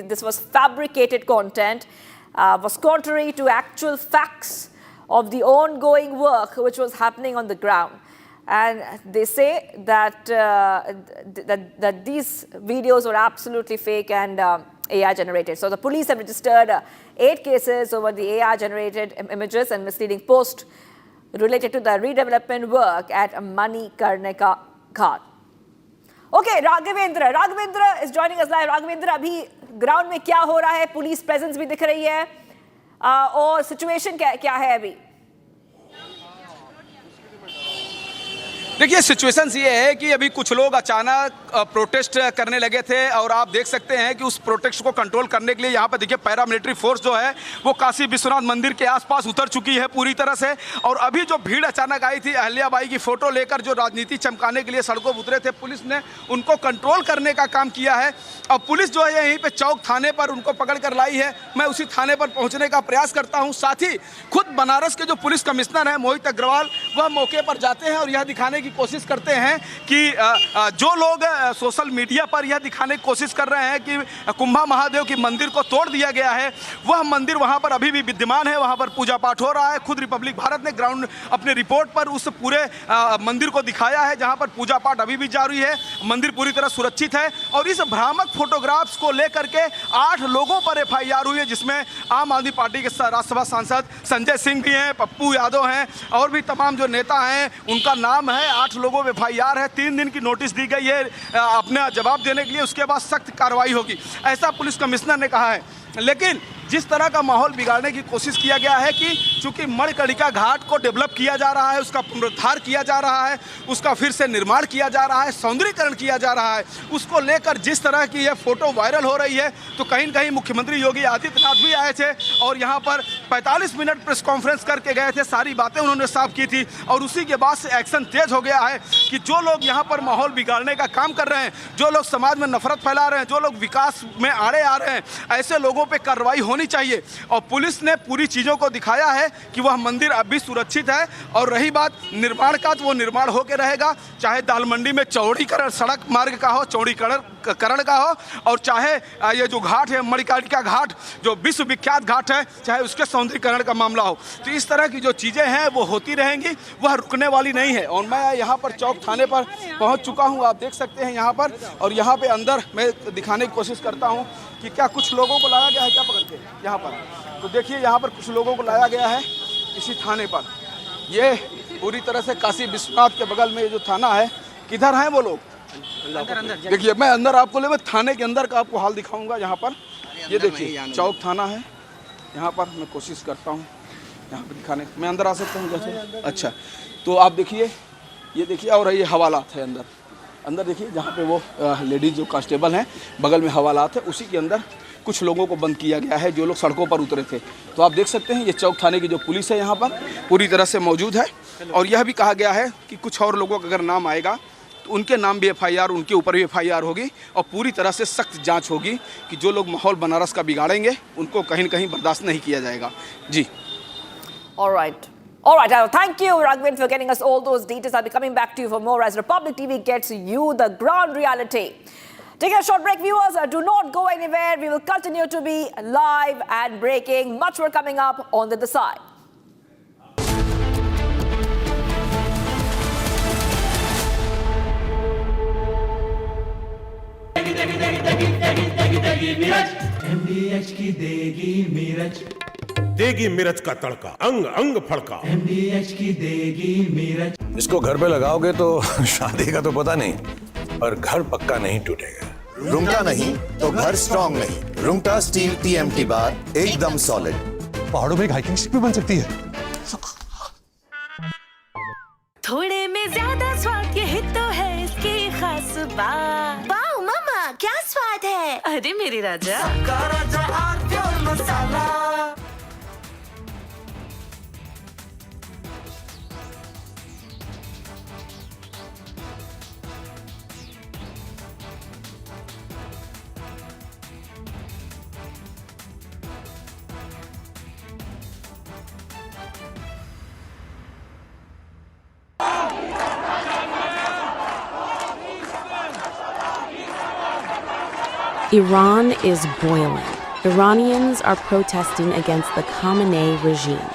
this was fabricated content, was contrary to actual facts of the ongoing work which was happening on the ground. And they say that that these videos were absolutely fake and AI generated. So the police have registered 8 cases over the AI generated images and misleading posts related to the redevelopment work at Manikarnika Ghat. Okay, Raghvendra is joining us live. Raghvendra, अभी ground में क्या हो रहा है? Police presence भी दिख रही है और सिचुएशन क्या है अभी? देखिए, सिचुएशन ये है कि अभी कुछ लोग अचानक प्रोटेस्ट करने लगे थे और आप देख सकते हैं कि उस प्रोटेस्ट को कंट्रोल करने के लिए यहाँ पर देखिए पैरामिलिट्री फोर्स जो है वो काशी विश्वनाथ मंदिर के आसपास उतर चुकी है पूरी तरह से। और अभी जो भीड़ अचानक आई थी अहिल्याबाई की फ़ोटो लेकर जो राजनीति चमकाने के लिए सड़कों पर उतरे थे, पुलिस ने उनको कंट्रोल करने का काम किया है। अब पुलिस जो है यहीं पर चौक थाने पर उनको पकड़ कर लाई है। मैं उसी थाने पर पहुँचने का प्रयास करता हूँ। साथ ही खुद बनारस के जो पुलिस कमिश्नर हैं मोहित अग्रवाल, वह मौके पर जाते हैं और यह दिखाने की कोशिश करते हैं कि जो लोग सोशल मीडिया पर यह दिखाने की कोशिश कर रहे हैं कि कुंभा महादेव की मंदिर को तोड़ दिया गया है, वह मंदिर वहां पर अभी भी विद्यमान है, वहां पर पूजा पाठ हो रहा है। खुद रिपब्लिक भारत ने ग्राउंड अपने रिपोर्ट पर उस पूरे मंदिर को दिखाया है जहां पर पूजा पाठ अभी भी जारी है, मंदिर पूरी तरह सुरक्षित है। और इस भ्रामक फोटोग्राफ्स को लेकर के 8 लोगों पर FIR हुई है, जिसमें आम आदमी पार्टी के राज्यसभा सांसद संजय सिंह भी हैं, पप्पू यादव हैं और भी तमाम जो नेता हैं उनका नाम है। 8 लोगों में FIR है। 3 दिन की नोटिस दी गई है अपना जवाब देने के लिए, उसके बाद सख्त कार्रवाई होगी, ऐसा पुलिस कमिश्नर ने कहा है। लेकिन जिस तरह का माहौल बिगाड़ने की कोशिश किया गया है कि चूंकि मणिकर्णिका घाट को डेवलप किया जा रहा है, उसका पुनरुद्धार किया जा रहा है, उसका फिर से निर्माण किया जा रहा है, सौंदर्यीकरण किया जा रहा है, उसको लेकर जिस तरह की यह फोटो वायरल हो रही है, तो कहीं न कहीं मुख्यमंत्री योगी आदित्यनाथ भी आए थे और यहाँ पर 45 मिनट प्रेस कॉन्फ्रेंस करके गए थे, सारी बातें उन्होंने साफ की थी और उसी के बाद से एक्शन तेज हो गया है कि जो लोग यहाँ पर माहौल बिगाड़ने का काम कर रहे हैं, जो लोग समाज में नफरत फैला रहे हैं, जो लोग विकास में आड़े आ रहे हैं, ऐसे लोगों पर कार्रवाई होनी चाहिए। और पुलिस ने पूरी चीजों को दिखाया है कि वह मंदिर अब भी सुरक्षित है। और रही बात निर्माण का, तो वो निर्माण होकर रहेगा, चाहे दाल मंडी में चौड़ीकरण सड़क मार्ग का हो, चौड़ीकरण का हो, और चाहे ये जो घाट है मणिकर्णिका घाट जो विश्व विख्यात घाट है, चाहे उसके सौंदर्यीकरण का मामला हो। तो इस तरह की जो चीजें हैं वो होती रहेंगी, वह रुकने वाली नहीं है। और मैं यहाँ पर चौक थाने पर पहुँच चुका हूँ, आप देख सकते हैं यहाँ पर। और यहाँ पे अंदर मैं दिखाने की कोशिश करता हूँ कि क्या कुछ लोगों को लाया गया है क्या पकड़ के यहाँ पर। तो देखिए यहाँ पर कुछ लोगों को लाया गया है इसी थाने पर। ये पूरी तरह से काशी विश्वनाथ के बगल में जो थाना है, किधर हैं वो लोग? देखिए मैं अंदर आपको ले, मैं थाने के अंदर का आपको हाल दिखाऊंगा। यहाँ पर ये देखिए चौक थाना है, यहाँ पर मैं कोशिश करता हूँ यहाँ पर दिखाने। मैं अंदर आ सकता हूँ जैसे? अच्छा, तो आप देखिए, ये देखिए, और ये हवालात है अंदर। अंदर देखिए जहाँ पे वो लेडीज जो कांस्टेबल हैं, बगल में हवालात है, उसी के अंदर कुछ लोगों को बंद किया गया है जो लोग सड़कों पर उतरे थे। तो आप देख सकते हैं ये चौक थाने की जो पुलिस है यहाँ पर पूरी तरह से मौजूद है। और यह भी कहा गया है कि कुछ और लोगों का अगर नाम आएगा तो उनके नाम भी FIR, उनके ऊपर भी FIR होगी और पूरी तरह से सख्त जांच होगी कि जो लोग माहौल बनारस का बिगाड़ेंगे उनको कहीं न कहीं बर्दाश्त नहीं किया जाएगा। जी। All right, thank you, Raghavan, for getting us all those details. I'll be coming back to you for more as Republic TV gets you the ground reality. Take a short break, viewers. Do not go anywhere. We will continue to be live and breaking. Much more coming up on the other side. MDH की देगी मिर्च, देगी मिर्च का तड़का, अंग अंग फड़का। MDH की देगी मिर्च। इसको घर पे लगाओगे तो शादी का तो पता नहीं, पर घर पक्का नहीं टूटेगा। रूंगटा नहीं तो घर स्ट्रॉन्ग नहीं। रूंगटा स्टील TMT बार एकदम सॉलिड। पहाड़ों में एक हाइकिंग स्टिक भी बन सकती है। थोड़े में ज्यादा स्वाद, यही तो है इसकी खास बात। वाओ मामा क्या स्वाद है। अरे मेरे राजा, राजा मसाला। Iran is boiling. Iranians are protesting against the Khamenei regime.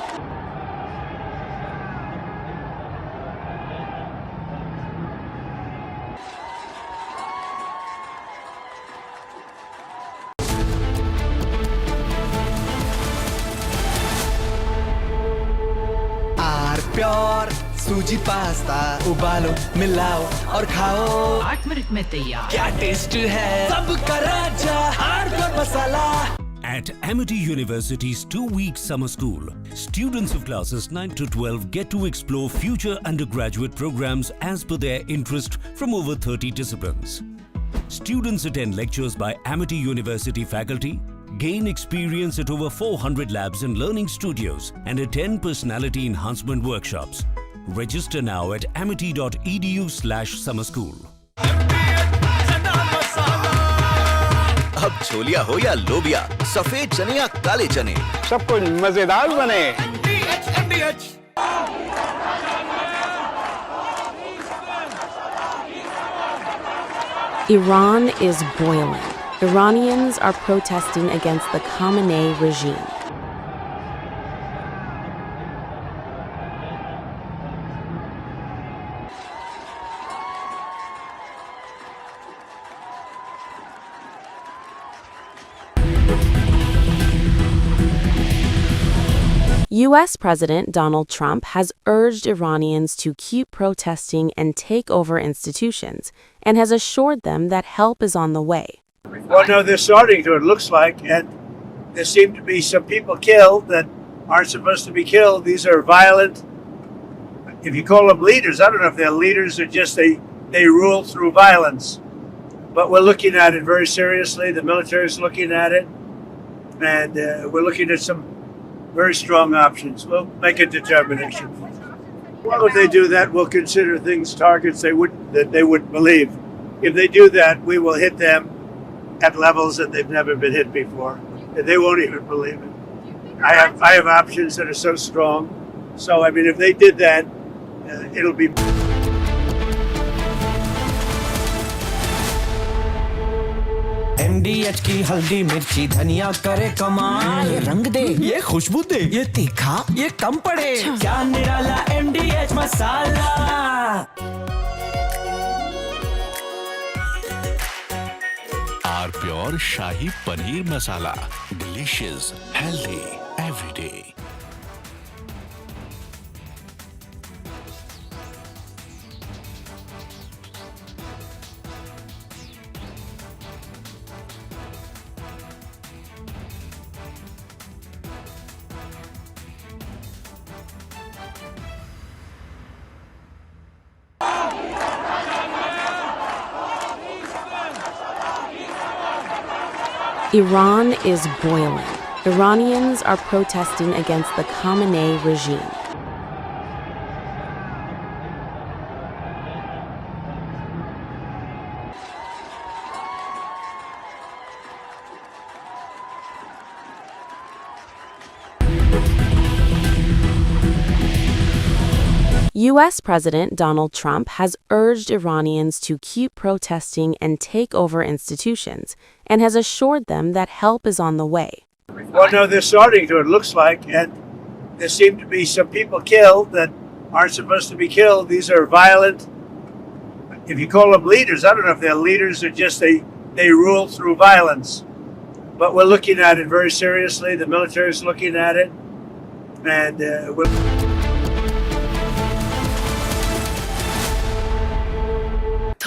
Pure suji pasta उबालो, मिलाओ और खाओ। 8 मिनट में तैयार। क्या टेस्ट है, सबका राजा pure masala. At Amity University's 2-week summer school, students of classes 9 to 12 get to explore future undergraduate programs as per their interest from over 30 disciplines. Students attend lectures by Amity University faculty, gain experience at over 400 labs and learning studios, and attend personality enhancement workshops. Register now at amity.edu/summer school. अब छोलिया हो या लोबिया, सफेद चने या काले चने, सब कुछ मजेदार बने। Iran is boiling. Iranians are protesting against the Khamenei regime. U.S. President Donald Trump has urged Iranians to keep protesting and take over institutions, and has assured them that help is on the way. Well, no, they're starting to, it looks like, and there seem to be some people killed that aren't supposed to be killed. These are violent, if you call them leaders, I don't know if they're leaders or just they rule through violence. But we're looking at it very seriously. The military is looking at it. And we're looking at some very strong options. We'll make a determination. Well, if they do that, we'll consider things targets that they wouldn't believe. If they do that, we will hit them at levels that they've never been hit before. And they won't even believe it. I have options that are so strong. So, I mean, if they did that, it'll be... MDH की हल्दी मिर्ची धनिया करे कमाल, ये रंग दे, ये खुशबू दे, ये तीखा, ये कम पड़े, क्या निराला MDH masala. Our pure shahi paneer masala, delicious, healthy every day. Iran is boiling. Iranians are protesting against the Khamenei regime. U.S. President Donald Trump has urged Iranians to keep protesting and take over institutions, and has assured them that help is on the way. Well, no, they're starting to, it looks like, and there seem to be some people killed that aren't supposed to be killed. These are violent, if you call them leaders, I don't know if they're leaders or just they rule through violence. But we're looking at it very seriously. The military is looking at it, and we're...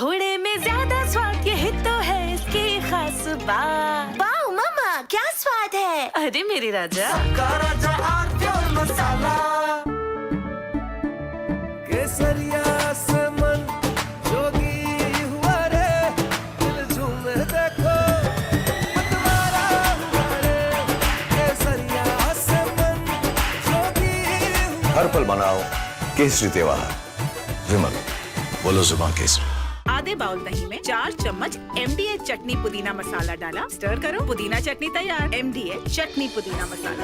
थोड़े में ज्यादा स्वाद यही तो है इसकी खास बात। वाओ मामा क्या स्वाद है। अरे मेरे राजा सबका राजा और प्योर मसाला। केसरिया से मन जोगी हुआ रे, दिल झूमे देखो मतवारा हुआ रे। केसरिया से मन जोगी हुआ। हर पल मनाओ केसरी त्योहार। विमल बोलो जुबान केसरी। आधे बाउल दही में 4 चम्मच MDH चटनी पुदीना मसाला डाला, स्टर करो, पुदीना चटनी तैयार। MDH चटनी पुदीना मसाला।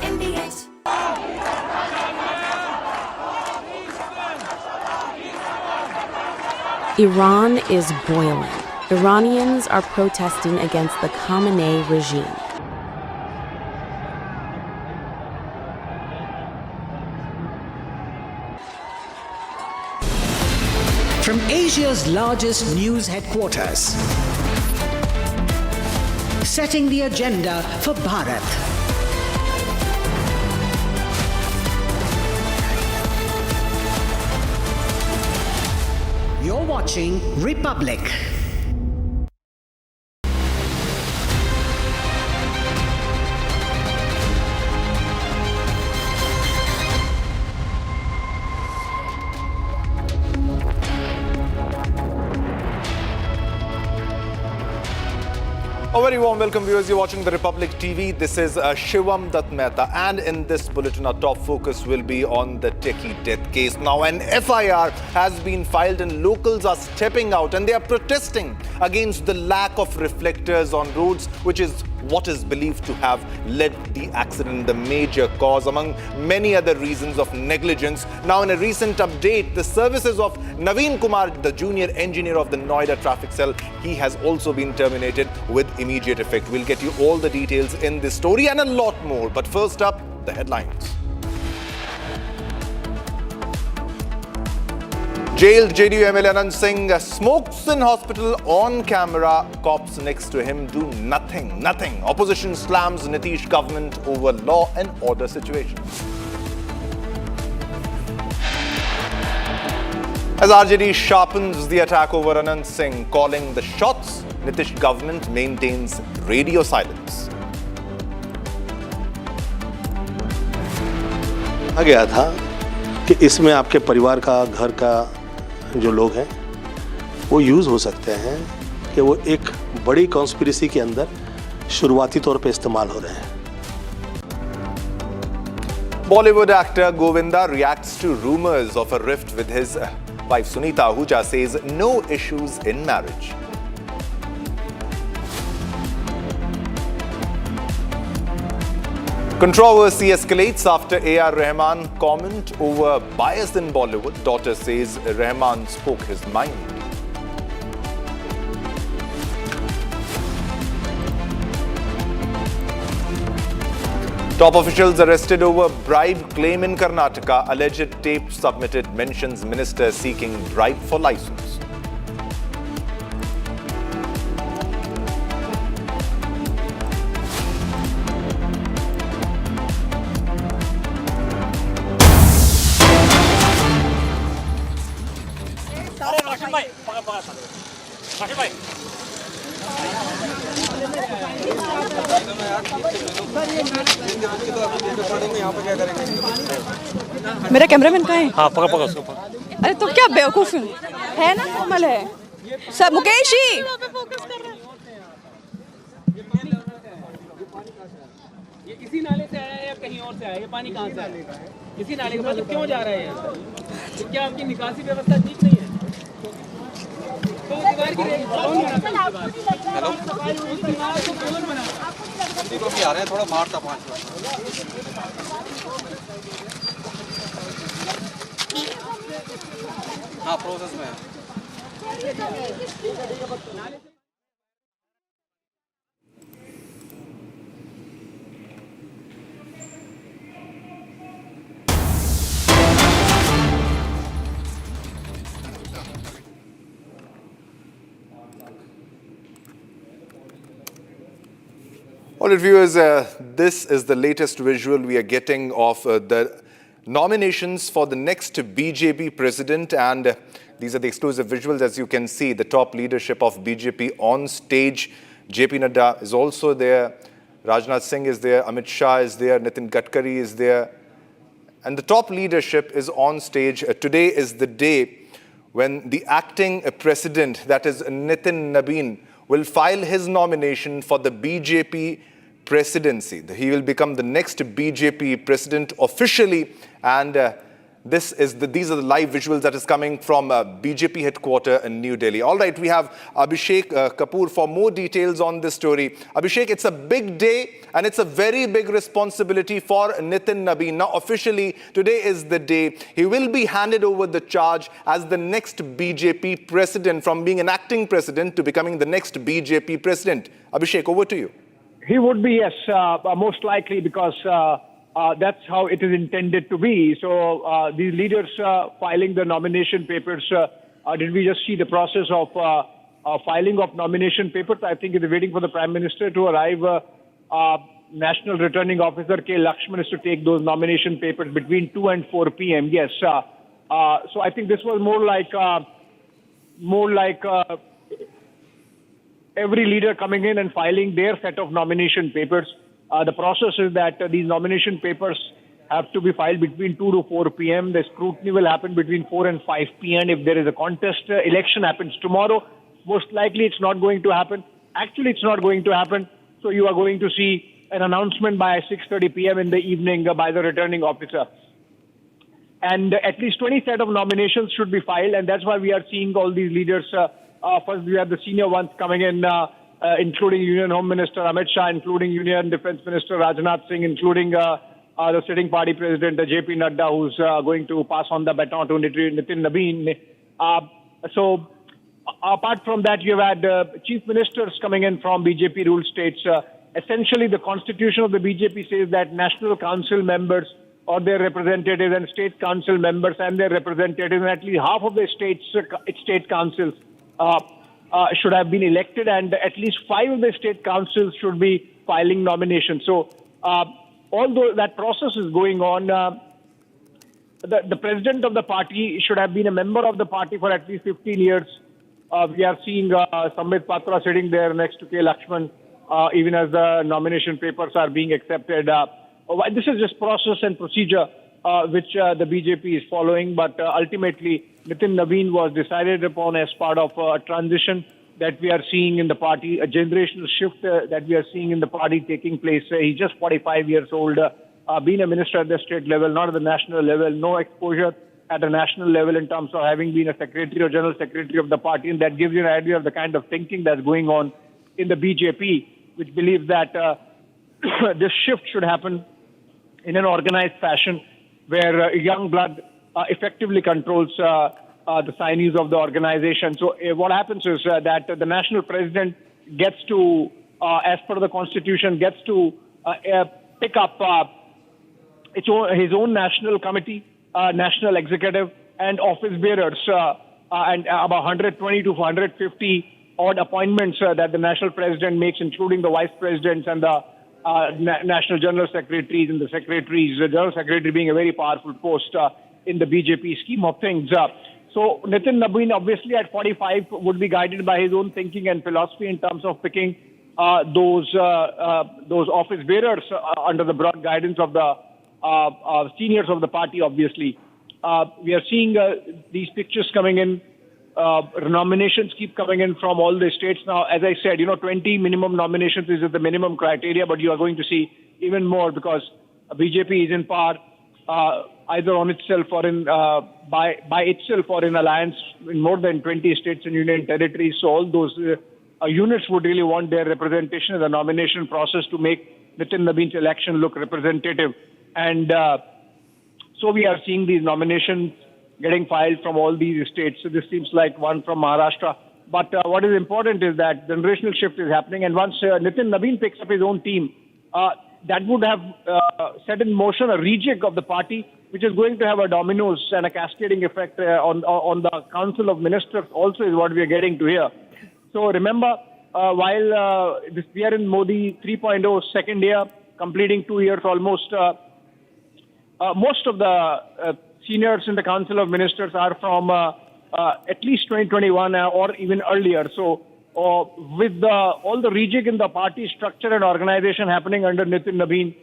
MDH। Iran is boiling. Iranians are protesting against the Khamenei regime. From Asia's largest news headquarters, setting the agenda for Bharat. You're watching Republic. A very warm welcome, viewers. You're watching the Republic TV. This is Shivam Dutt Mehta, and in this bulletin, our top focus will be on the Techie death case. Now, an FIR has been filed, and locals are stepping out, and they are protesting against the lack of reflectors on roads, which is what is believed to have led the accident, the major cause, among many other reasons of negligence. Now, in a recent update, the services of Naveen Kumar, the junior engineer of the Noida traffic cell, he has also been terminated with immediate effect. We'll get you all the details in this story and a lot more. But first up, the headlines. Jailed JDU MLA Anand Singh smokes in hospital on camera. Cops next to him do nothing. Opposition slams Nitish government over law and order situation. As RJD sharpens the attack over Anand Singh, calling the shots Nitish government maintains radio silence. कहा गया था कि इसमें आपके परिवार का, घर का जो लोग हैं वो यूज़ हो सकते हैं कि वो एक बड़ी कॉन्स्पिरेसी के अंदर शुरुआती तौर पे इस्तेमाल हो रहे हैं. Bollywood actor Govinda reacts to rumors of a rift with his wife Sunita Ahuja, says no issues in marriage. Controversy escalates after A.R. Rahman comment over bias in Bollywood. Daughter says Rahman spoke his mind. Top officials arrested over bribe claim in Karnataka. Alleged tape submitted mentions minister seeking bribe for license. मेरा cameraman कहाँ है? हाँ पकड़ उसको. अरे तो क्या बेवकूफ है ना, नॉर्मल है सब. मुकेश जी ये इसी नाले से आया है या कहीं और से आया है? ये पानी कहाँ से आया है? इसी नाले के पास क्यों जा रहा है? तो क्या आपकी निकासी व्यवस्था ठीक नहीं है? तो दीवार की कौन बना? हेलो, उस दीवार को कौन बना? को भी आ रहे हैं, थोड़ा बाहर था 5 बार. हाँ प्रोसेस में है. All right, viewers, this is the latest visual we are getting of the nominations for the next BJP president, and these are the exclusive visuals. As you can see, the top leadership of BJP on stage. JP Nadda is also there, Rajnath Singh is there, Amit Shah is there, Nitin Gadkari is there, and the top leadership is on stage. Today is the day when the acting president, that is Nitin Nabin, will file his nomination for the BJP presidency. He will become the next BJP president officially, and these are the live visuals that is coming from BJP headquarters in New Delhi. All right, we have Abhishek Kapoor for more details on this story. Abhishek, it's a big day and it's a very big responsibility for Nitin Nabin. Now, officially, today is the day he will be handed over the charge as the next BJP president, from being an acting president to becoming the next BJP president. Abhishek, over to you. He would be, yes, most likely, because that's how it is intended to be. So these leaders filing the nomination papers, did we just see the process of filing of nomination papers? I think they're waiting for the Prime Minister to arrive. National Returning Officer K. Lakshman is to take those nomination papers between 2 and 4 p.m. Yes. So I think this was more like every leader coming in and filing their set of nomination papers. The process is that these nomination papers have to be filed between 2 to 4 p.m. The scrutiny will happen between 4 and 5 p.m. If there is a contest, election happens tomorrow. Most likely it's not going to happen. Actually, it's not going to happen. So you are going to see an announcement by 6:30 p.m. in the evening by the returning officer. And at least 20 set of nominations should be filed. And that's why we are seeing all these leaders. First, we have the senior ones coming in, including Union Home Minister Amit Shah, including Union Defense Minister Rajnath Singh, including the sitting party president, JP Nadda, who's going to pass on the baton to Nitin Nabin. So apart from that, you have had chief ministers coming in from BJP ruled states. Essentially, the constitution of the BJP says that national council members or their representatives and state council members and their representatives, and at least half of the state councils should have been elected, and at least 5 of the state councils should be filing nominations. So although that process is going on, the president of the party should have been a member of the party for at least 15 years. We are seeing Sambit Patra sitting there next to K. Lakshman, even as the nomination papers are being accepted. This is just process and procedure which the BJP is following, but ultimately Nitin Nabeen was decided upon as part of a transition that we are seeing in the party, a generational shift that we are seeing in the party taking place. He's just 45 years old, been a minister at the state level, not at the national level, no exposure at a national level in terms of having been a secretary or general secretary of the party, and that gives you an idea of the kind of thinking that's going on in the BJP, which believes that this shift should happen in an organized fashion where young blood effectively controls the sinews of the organization. So what happens is that the national president gets to, as per the constitution, gets to pick up his own national committee, national executive, and office bearers, and about 120 to 150 odd appointments that the national president makes, including the vice presidents and the national general secretaries and the secretaries, the general secretary being a very powerful post in the BJP scheme of things. So Nitin Nabeen, obviously at 45, would be guided by his own thinking and philosophy in terms of picking those office bearers under the broad guidance of the seniors of the party, obviously. We are seeing these pictures coming in. Nominations keep coming in from all the states. Now, as I said, 20 minimum nominations is the minimum criteria, but you are going to see even more because BJP is in power either on itself or in by itself or in alliance in more than 20 states and union territories. So all those units would really want their representation in the nomination process to make Nitin Nabeen's election look representative. And so we are seeing these nominations getting filed from all these states. So this seems like one from Maharashtra. But what is important is that generational shift is happening. And once Nitin Nabeen picks up his own team, that would have set in motion a rejig of the party, which is going to have a dominoes and a cascading effect on the Council of Ministers also is what we are getting to here. So remember, while we are in Modi 3.0 second year, completing 2 years almost, most of the seniors in the Council of Ministers are from at least 2021 or even earlier. So with all the rejig in the party structure and organization happening under Nitin Nabeen,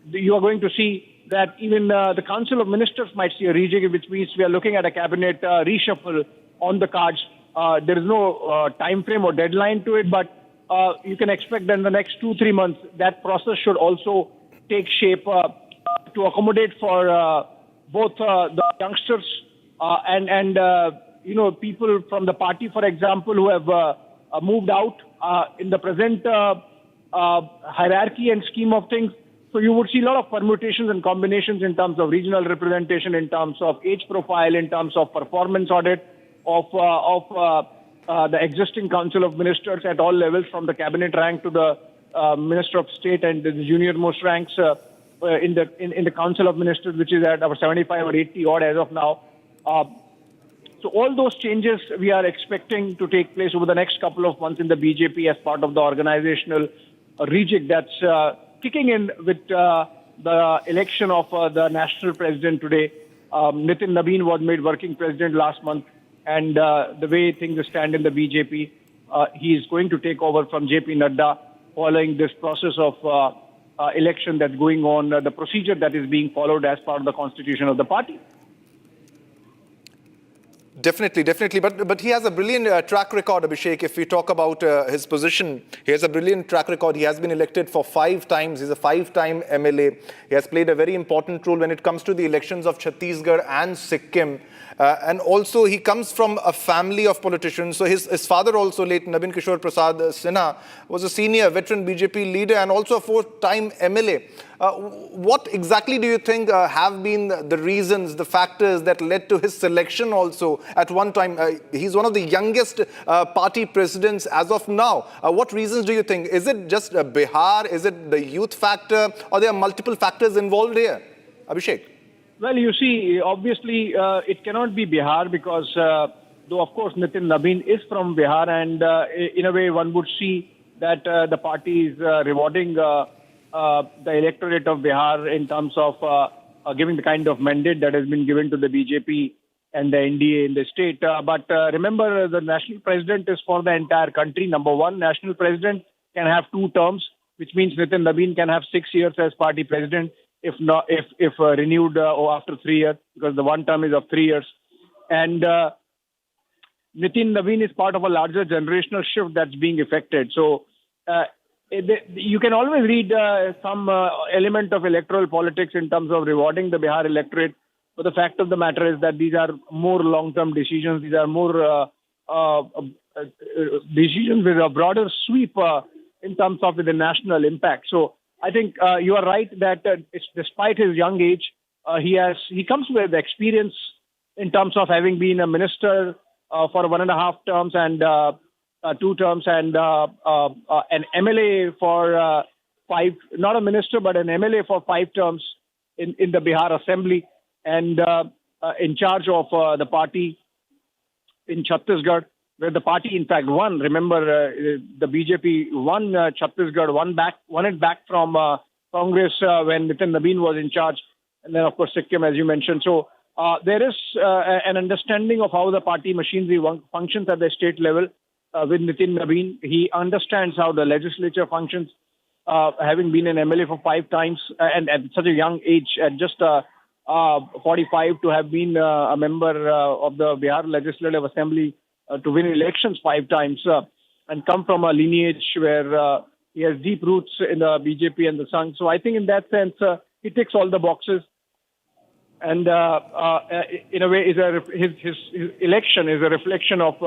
you are going to see that even the Council of Ministers might see a rejig, which means we are looking at a cabinet reshuffle on the cards. There is no time frame or deadline to it, but you can expect that in the next 2-3 months, that process should also take shape to accommodate for both the youngsters and people from the party, for example, who have moved out in the present hierarchy and scheme of things. So you would see a lot of permutations and combinations in terms of regional representation, in terms of age profile, in terms of performance audit of the existing Council of Ministers at all levels, from the cabinet rank to the Minister of State and the junior most ranks in the Council of Ministers, which is at about 75 or 80 odd as of now. So all those changes we are expecting to take place over the next couple of months in the BJP as part of the organizational rejig that's kicking in with the election of the national president today. Nitin Nabeen was made working president last month, and the way things stand in the BJP, he is going to take over from JP Nadda following this process of election that's going on, the procedure that is being followed as part of the constitution of the party. Definitely. But he has a brilliant track record, Abhishek. If we talk about his position, he has a brilliant track record. He has been elected for 5 times. He's a 5-time MLA. He has played a very important role when it comes to the elections of Chhattisgarh and Sikkim. And also, he comes from a family of politicians. So his father also, late Nabin Kishore Prasad Sinha, was a senior veteran BJP leader and also a 4-time MLA. What exactly do you think have been the reasons, the factors that led to his selection also at one time? He's one of the youngest party presidents as of now. What reasons do you think? Is it just Bihar? Is it the youth factor? Or there are multiple factors involved here? Abhishek? Well, you see, obviously, it cannot be Bihar because, though, of course, Nitin Nabeen is from Bihar, and in a way, one would see that the party is rewarding the electorate of Bihar in terms of giving the kind of mandate that has been given to the BJP and the NDA in the state. But remember, the national president is for the entire country. Number one, national president can have 2 terms, which means Nitin Nabin can have 6 years as party president, if renewed or after 3 years, because the one term is of 3 years. And Nitin Nabin is part of a larger generational shift that's being effected. So you can always read some element of electoral politics in terms of rewarding the Bihar electorate. But the fact of the matter is that these are more long-term decisions. These are more decisions with a broader sweep in terms of the national impact. So I think you are right that despite his young age, he comes with experience in terms of having been a minister for 1.5 terms and 2 terms, and an MLA for 5, not a minister, but an MLA for 5 terms in the Bihar Assembly, and in charge of the party in Chhattisgarh, where the party in fact won. Remember, the BJP won Chhattisgarh, won it back from Congress when Nitin Nabin was in charge, and then of course Sikkim, as you mentioned. So there is an understanding of how the party machinery functions at the state level with Nitin Nabin. He understands how the legislature functions, having been an MLA for 5 times and at such a young age, at just 45, to have been a member of the Bihar Legislative Assembly, to win elections 5 times, and come from a lineage where he has deep roots in the BJP and the Sangh. So I think in that sense, he ticks all the boxes. And in a way, his election is a reflection of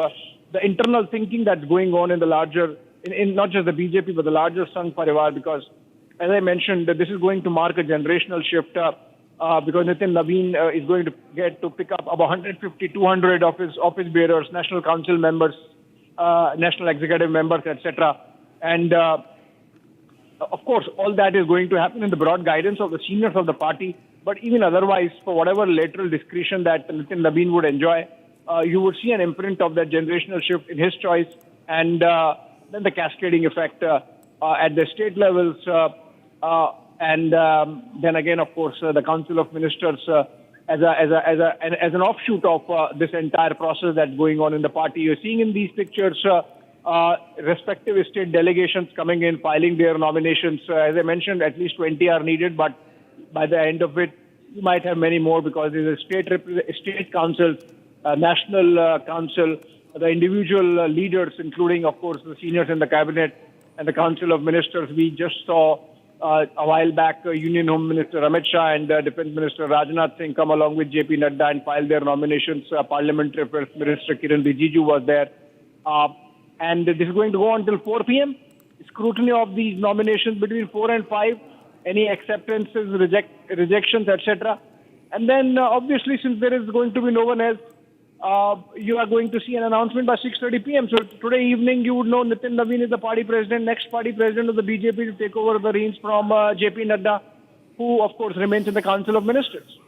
the internal thinking that's going on in the larger, in not just the BJP, but the larger Sangh Parivar, because, as I mentioned, this is going to mark a generational shift, because Nitin Nabin is going to get to pick up about 150, 200 of his office bearers, national council members, national executive members, etc. And of course, all that is going to happen in the broad guidance of the seniors of the party. But even otherwise, for whatever lateral discretion that Nitin Nabin would enjoy, you would see an imprint of that generational shift in his choice, and then the cascading effect at the state levels, and then again, of course, the Council of Ministers as an offshoot of this entire process that's going on in the party. You're seeing in these pictures respective state delegations coming in, filing their nominations. As I mentioned, at least 20 are needed, but by the end of it, you might have many more, because there's a state council, national council, the individual leaders, including, of course, the seniors in the cabinet and the Council of Ministers. We just saw a while back Union Home Minister Amit Shah and Defense Minister Rajnath Singh come along with JP Nadda and file their nominations. Parliamentary Affairs Minister Kiran Rijiju was there. And this is going to go until 4 p.m. Scrutiny of these nominations between 4 and 5. Any acceptances, rejections, etc. And then, obviously, since there is going to be no one else, you are going to see an announcement by 6:30 p.m. So today evening, you would know Nitin Nabin is the party president, next party president of the BJP to take over the reins from JP Nadda, who, of course, remains in the Council of Ministers.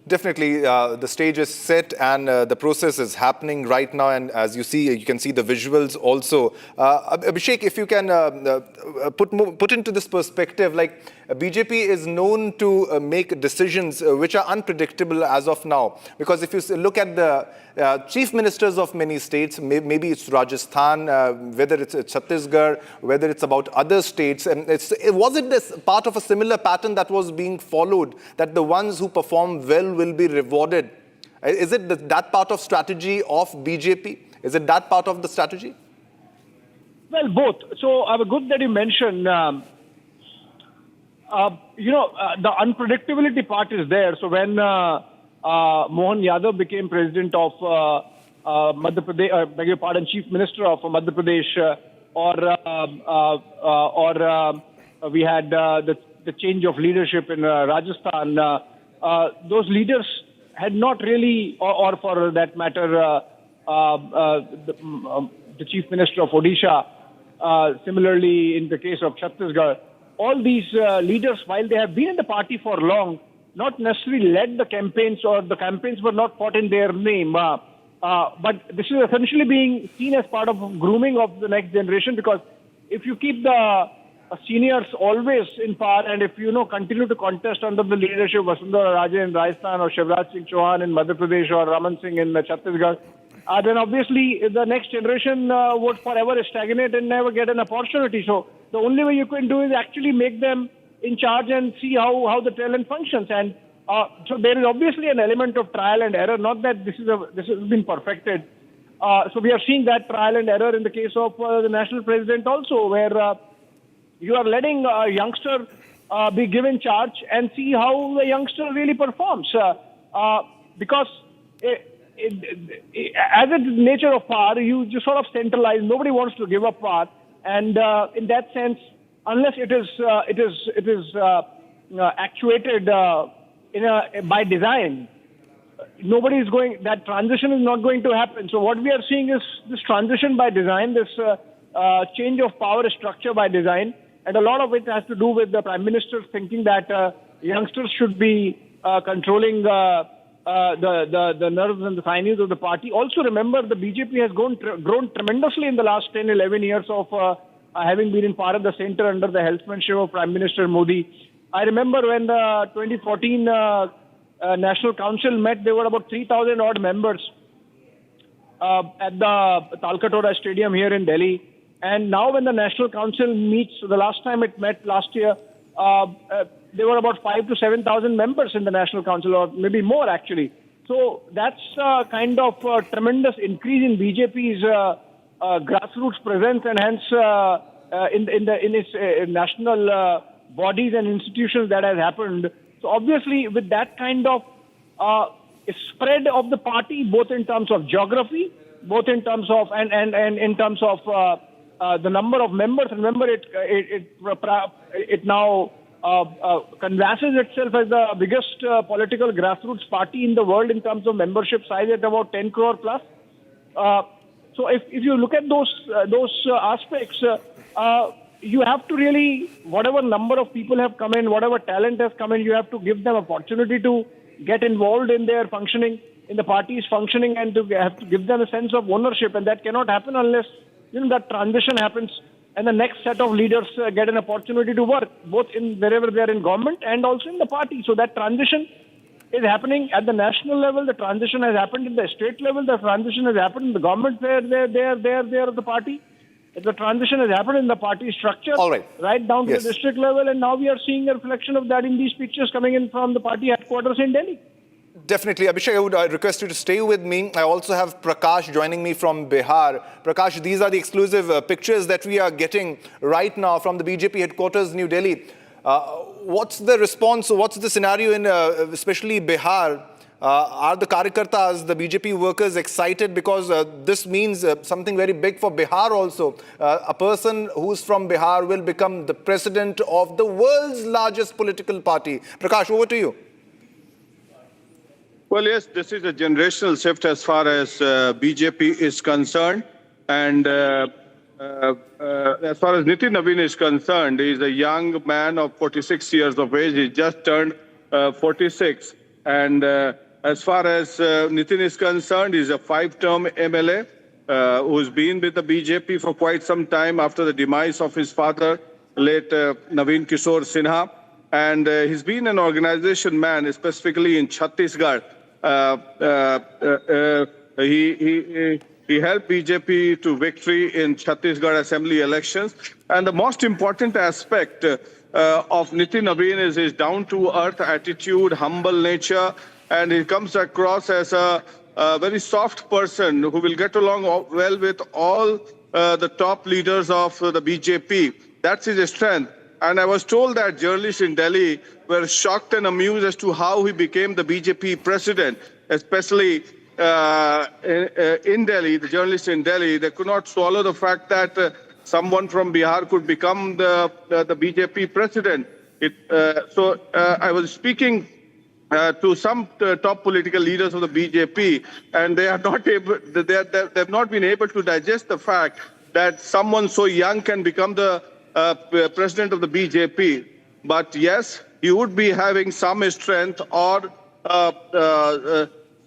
Definitely, the stage is set and the process is happening right now. And as you see, you can see the visuals also. Abhishek, if you can put into this perspective, like BJP is known to make decisions which are unpredictable as of now. Because if you look at the chief ministers of many states, maybe it's Rajasthan, whether it's Chhattisgarh, whether it's about other states, and was it this part of a similar pattern that was being followed, that the ones who perform well will be rewarded? Is it that part of strategy of BJP? Is it that part of the strategy? Well, both. So good that you mentioned, the unpredictability part is there. So when Mohan Yadav became president of Madhya Pradesh, beg your pardon, chief minister of Madhya Pradesh, or we had the change of leadership in Rajasthan, those leaders had not really, or for that matter, the chief minister of Odisha, similarly in the case of Chhattisgarh, all these leaders, while they have been in the party for long, not necessarily led the campaigns, or the campaigns were not fought in their name. But this is essentially being seen as part of grooming of the next generation, because if you keep the seniors always in power, and if continue to contest under the leadership of Vasundhara Raje in Rajasthan or Shivraj Singh Chauhan in Madhya Pradesh or Rahman Singh in Chhattisgarh, then obviously the next generation would forever stagnate and never get an opportunity. So the only way you can do is actually make them in charge and see how the talent functions. And so there is obviously an element of trial and error, not that this has been perfected. So we are seeing that trial and error in the case of the national president also, where you are letting a youngster be given charge and see how the youngster really performs. Because as a nature of power, you just sort of centralize. Nobody wants to give up power, and in that sense, unless it is actuated by design, nobody is going. That transition is not going to happen. So what we are seeing is this transition by design, this change of power structure by design, and a lot of it has to do with the Prime Minister thinking that youngsters should be controlling the nerves and the sinews of the party. Also remember, the BJP has grown tremendously in the last 10, 11 years of having been in power at the center under the helmsmanship of Prime Minister Modi. I remember when the 2014 National Council met, there were about 3,000 odd members at the Talkatora Stadium here in Delhi. And now when the National Council meets, the last time it met last year, there were about 5,000 to 7,000 members in the National Council, or maybe more actually. So that's kind of a tremendous increase in BJP's grassroots presence, and hence in its national bodies and institutions that has happened. So obviously with that kind of spread of the party, both in terms of geography, both in terms of and in terms of the number of members. Remember, it now canvasses itself as the biggest political grassroots party in the world in terms of membership size at about 10 crore plus. So if you look at those aspects, you have to really, whatever number of people have come in, whatever talent has come in, you have to give them opportunity to get involved in their functioning, in the party's functioning, and to have to give them a sense of ownership. And that cannot happen unless that transition happens and the next set of leaders get an opportunity to work, both in wherever they are in government and also in the party. So that transition is happening at the national level. The transition has happened in the state level. The transition has happened in the government where they are the party. The transition has happened in the party structure, right down to the district level. And now we are seeing a reflection of that in these pictures coming in from the party headquarters in Delhi. Definitely. Abhishek, I would request you to stay with me. I also have Prakash joining me from Bihar. Prakash, these are the exclusive pictures that we are getting right now from the BJP headquarters, New Delhi. What's the response? What's the scenario in especially Bihar? Are the Karyakartas, the BJP workers, excited because this means something very big for Bihar also? A person who's from Bihar will become the president of the world's largest political party. Prakash, over to you. Well, yes, this is a generational shift as far as BJP is concerned. And as far as Nitin Naveen is concerned, he's a young man of 46 years of age. He just turned 46. And as far as Nitin is concerned, he's a 5-term MLA who's been with the BJP for quite some time after the demise of his father, late Naveen Kishore Sinha. And he's been an organization man, specifically in Chhattisgarh. He helped BJP to victory in Chhattisgarh Assembly elections. And the most important aspect of Nitin Naveen is his down-to-earth attitude, humble nature, and he comes across as a very soft person who will get along well with all the top leaders of the BJP. That's his strength. And I was told that journalists in Delhi were shocked and amused as to how he became the BJP president, especially in Delhi, the journalists in Delhi. They could not swallow the fact that someone from Bihar could become the BJP president. So I was speaking to some top political leaders of the BJP, and they are not able. They've not been able to digest the fact that someone so young can become the president of the BJP. But yes, he would be having some strength or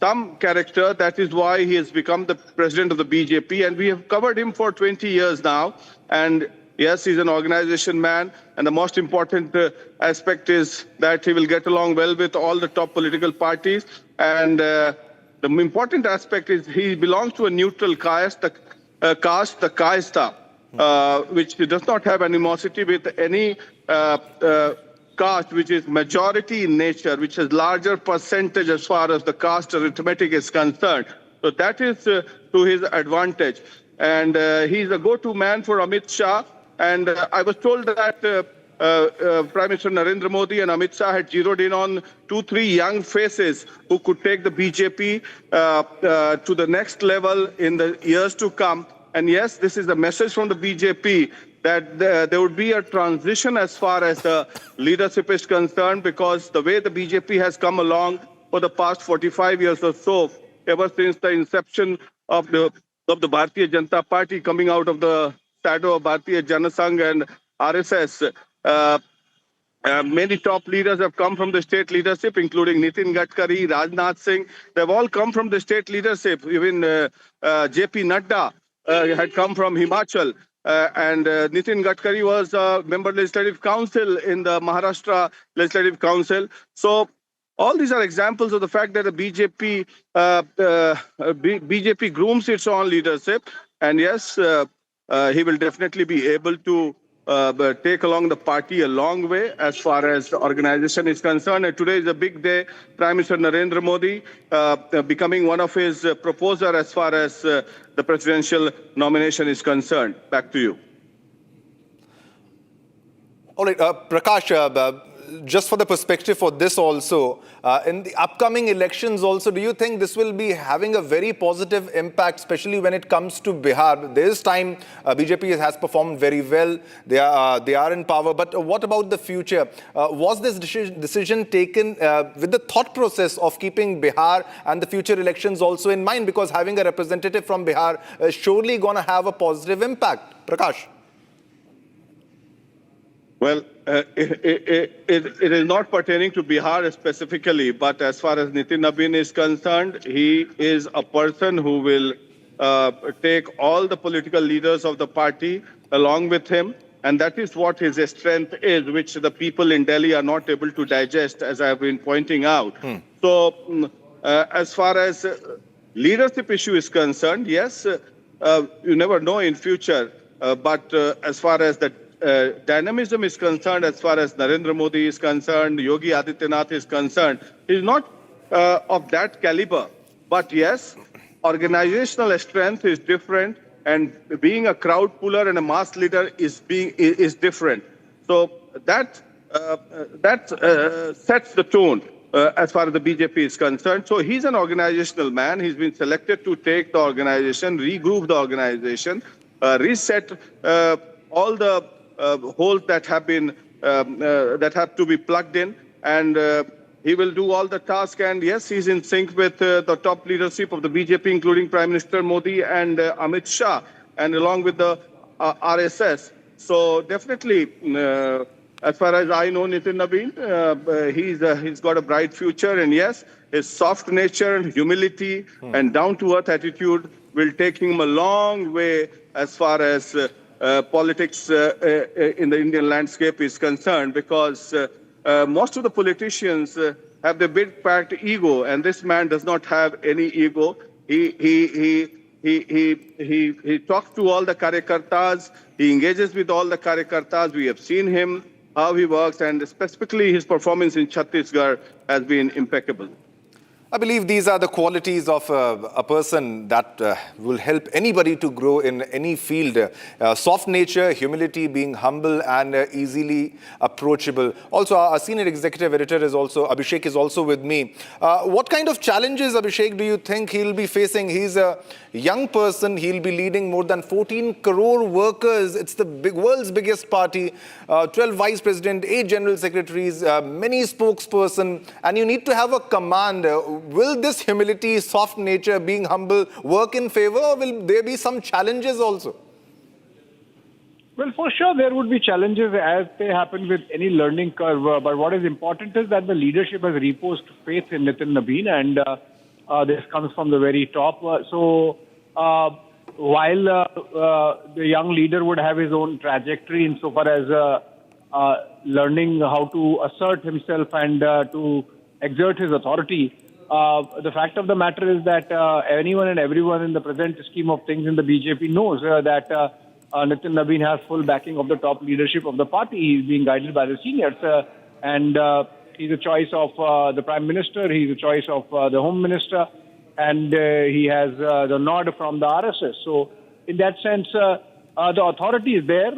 some character. That is why he has become the president of the BJP. And we have covered him for 20 years now. And yes, he's an organization man. And the most important aspect is that he will get along well with all the top political parties. And the important aspect is he belongs to a neutral caste, the Kaista, which does not have animosity with any caste which is majority in nature, which has larger percentage as far as the caste arithmetic is concerned. So that is to his advantage. And he's a go-to man for Amit Shah. And I was told that Prime Minister Narendra Modi and Amit Shah had zeroed in on 2-3 young faces who could take the BJP to the next level in the years to come. And yes, this is the message from the BJP that there would be a transition as far as the leadership is concerned, because the way the BJP has come along for the past 45 years or so, ever since the inception of the Bharatiya Janata Party coming out of the shadow of Bharatiya Janasangh and RSS, many top leaders have come from the state leadership, including Nitin Gadkari, Rajnath Singh. They've all come from the state leadership. Even JP Nadda had come from Himachal. And Nitin Gadkari was a member of Legislative Council in the Maharashtra Legislative Council. So all these are examples of the fact that the BJP grooms its own leadership. And yes, he will definitely be able to take along the party a long way as far as the organization is concerned. And today is a big day. Prime Minister Narendra Modi becoming one of his proposer as far as the presidential nomination is concerned. Back to you. All right, Prakash, just for the perspective for this also, in the upcoming elections also, do you think this will be having a very positive impact, especially when it comes to Bihar? This time, BJP has performed very well. They are in power. But what about the future? Was this decision taken with the thought process of keeping Bihar and the future elections also in mind? Because having a representative from Bihar is surely going to have a positive impact. Prakash? Well, it is not pertaining to Bihar specifically, but as far as Nitin Nabin is concerned, he is a person who will take all the political leaders of the party along with him. And that is what his strength is, which the people in Delhi are not able to digest, as I have been pointing out. So as far as leadership issue is concerned, yes, you never know in future. But as far as the dynamism is concerned, as far as Narendra Modi is concerned, Yogi Adityanath is concerned, is not of that caliber. But yes, organizational strength is different, and being a crowd puller and a mass leader is different. So that sets the tone as far as the BJP is concerned. So he's an organizational man. He's been selected to take the organization, regroup the organization, reset all the holes that have been that have to be plugged in, and he will do all the tasks. And yes, he's in sync with the top leadership of the BJP, including Prime Minister Modi and Amit Shah, and along with the RSS. So definitely, as far as I know, Nitin Nabin, he's got a bright future. And yes, his soft nature and humility and down-to-earth attitude will take him a long way as far as politics in the Indian landscape is concerned, because most of the politicians have the big packed ego, and this man does not have any ego. He talks to all the karyakartas, he engages with all the karyakartas. We have seen him, how he works, and specifically his performance in Chhattisgarh has been impeccable. I believe these are the qualities of a person that will help anybody to grow in any field. Soft nature, humility, being humble and easily approachable. Also, our senior executive editor is also, Abhishek is also with me. What kind of challenges, Abhishek, do you think he'll be facing? He's a young person. He'll be leading more than 14 crore workers. It's the world's biggest party. 12 vice president, 8 general secretaries, many spokesperson, and you need to have a command. Will this humility, soft nature, being humble work in favor, or will there be some challenges also? Well, for sure, there would be challenges as they happen with any learning curve. But what is important is that the leadership has reposed faith in Nitin Nabin, and this comes from the very top. while the young leader would have his own trajectory insofar as learning how to assert himself and to exert his authority, the fact of the matter is that anyone and everyone in the present scheme of things in the BJP knows that Nitin Nabin has full backing of the top leadership of the party. He's being guided by the seniors, and he's a choice of the Prime Minister, he's a choice of the Home Minister, and he has the nod from the RSS. So in that sense, the authority is there.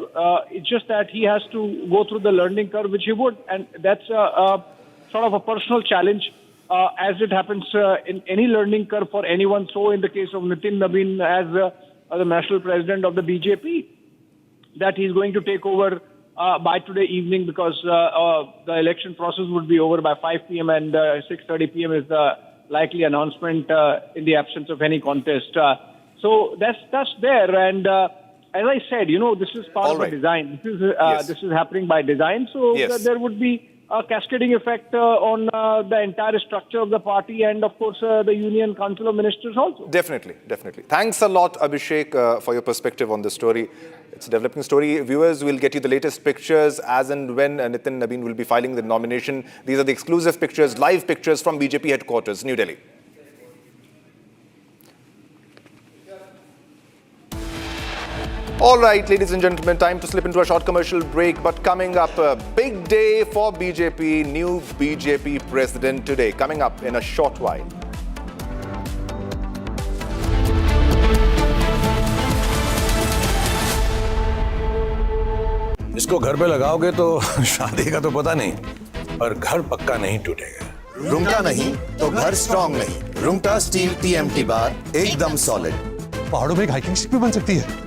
It's just that he has to go through the learning curve, which he would, and that's sort of a personal challenge, as it happens in any learning curve for anyone. So in the case of Nitin Nabin as the national president of the BJP, that he's going to take over by today evening, because the election process would be over by 5 p.m. and 6:30 p.m. is the likely announcement in the absence of any contest. So that's there, and as I said, this is part of a design. This is happening by design, so there would be a cascading effect on the entire structure of the party and, of course, the Union Council of Ministers also. Definitely. Thanks a lot, Abhishek, for your perspective on this story. It's a developing story. Viewers, will get you the latest pictures as and when Nitin Nabin will be filing the nomination. These are the exclusive pictures, live pictures from BJP headquarters, New Delhi. All right, ladies and gentlemen, time to slip into a short commercial break. But coming up, a big day for BJP, new BJP president today. Coming up in a short while. इसको घर पे लगाओगे तो शादी का तो पता नहीं, पर घर पक्का नहीं टूटेगा। रुंगटा नहीं तो घर स्ट्रॉन्ग नहीं। रुंगटा स्टील TMT बार एकदम सॉलिड। पहाड़ों में हाइकिंग शिप भी बन सकती है।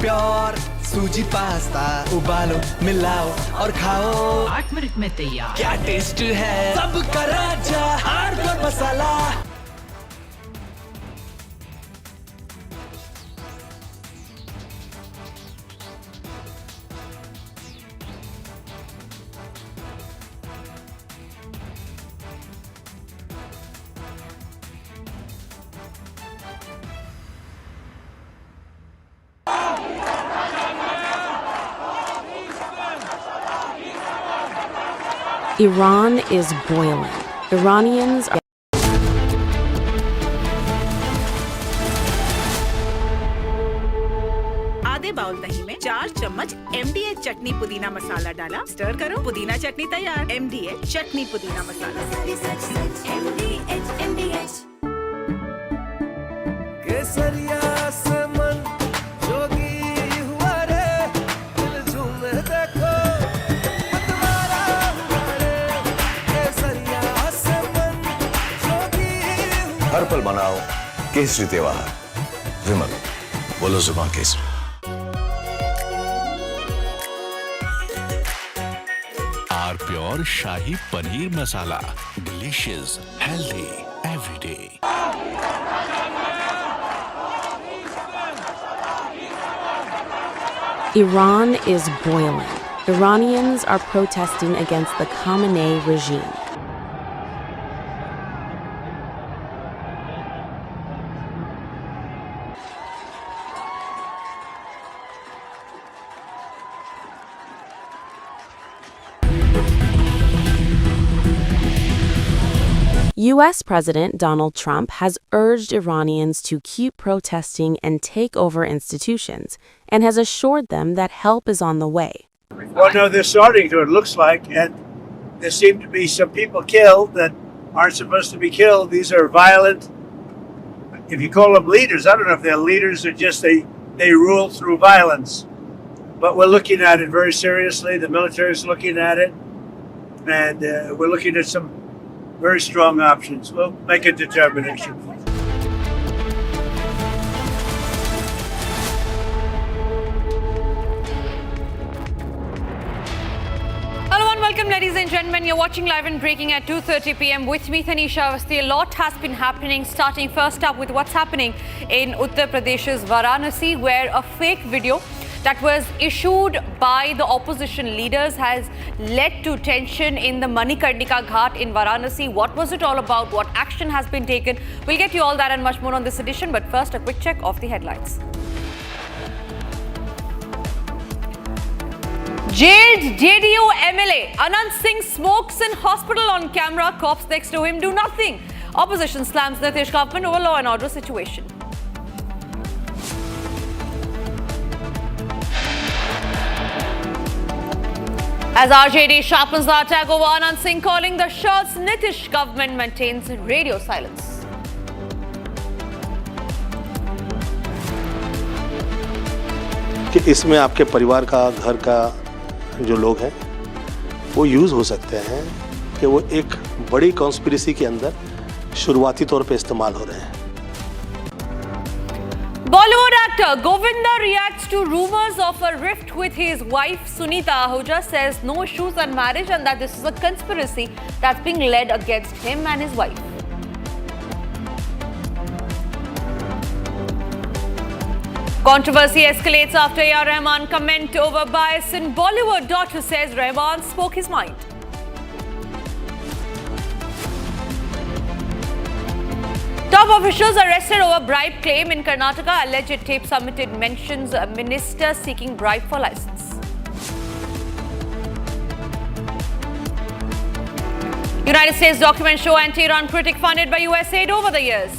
प्योर सूजी पास्ता उबालो, मिलाओ और खाओ, 8 मिनट में तैयार। क्या टेस्ट है सबका राजा, are pure masala. Iran is boiling. Iranians are आधे बाउल दही में 4 चम्मच MDH चटनी पुदीना मसाला डाला, स्टर करो, पुदीना चटनी तैयार। MDH चटनी पुदीना मसाला। MDH केसरिया से मन जोगी हुआ रे, दिल झूमे देखो मतवारा हुआ रे, केसरिया से मन जोगी हुआ। हर पल मनाओ केसरी त्योहार। विमल, बोलो जुबान केसरी। Our pure shahi paneer masala, delicious, healthy every day. Iran is boiling. Iranians are protesting against the Khamenei regime. U.S. President Donald Trump has urged Iranians to keep protesting and take over institutions, and has assured them that help is on the way. Well, no, they're starting to, it looks like, and there seem to be some people killed that aren't supposed to be killed. These are violent, if you call them leaders, I don't know if they're leaders or just they rule through violence. But we're looking at it very seriously. The military is looking at it, and we're looking at some very strong options. We'll make a determination. Hello and welcome, ladies and gentlemen. You're watching live and breaking at 2:30 p.m. with me, Tanisha Avasti. A lot has been happening, starting first up with what's happening in Uttar Pradesh's Varanasi, where a fake video that was issued by the opposition leaders has led to tension in the Manikarnika Ghat in Varanasi. What was it all about? What action has been taken? We'll get you all that and much more on this edition. But first, a quick check of the headlines. Jailed JDU MLA Anand Singh smokes in hospital on camera. Cops next to him do nothing. Opposition slams Nitish government over law and order situation. As RJD sharpens the attack over Anand Singh, calling the shots, Nitish government maintains radio silence. कि इसमें आपके परिवार का, घर का जो लोग हैं वो यूज़ हो सकते हैं कि वो एक बड़ी कॉन्स्पिरेसी के अंदर शुरुआती तौर पे इस्तेमाल हो रहे हैं. Bollywood actor Govinda reacts to rumors of a rift with his wife Sunita Ahuja, says no issues on marriage and that this is a conspiracy that's being led against him and his wife. Controversy escalates after Rahman comment over bias in Bollywood. Daughter says Rahman spoke his mind. Top officials arrested over bribe claim in Karnataka. Alleged tape submitted mentions a minister seeking bribe for license. United States documents show anti-Iran critic funded by US aid over the years.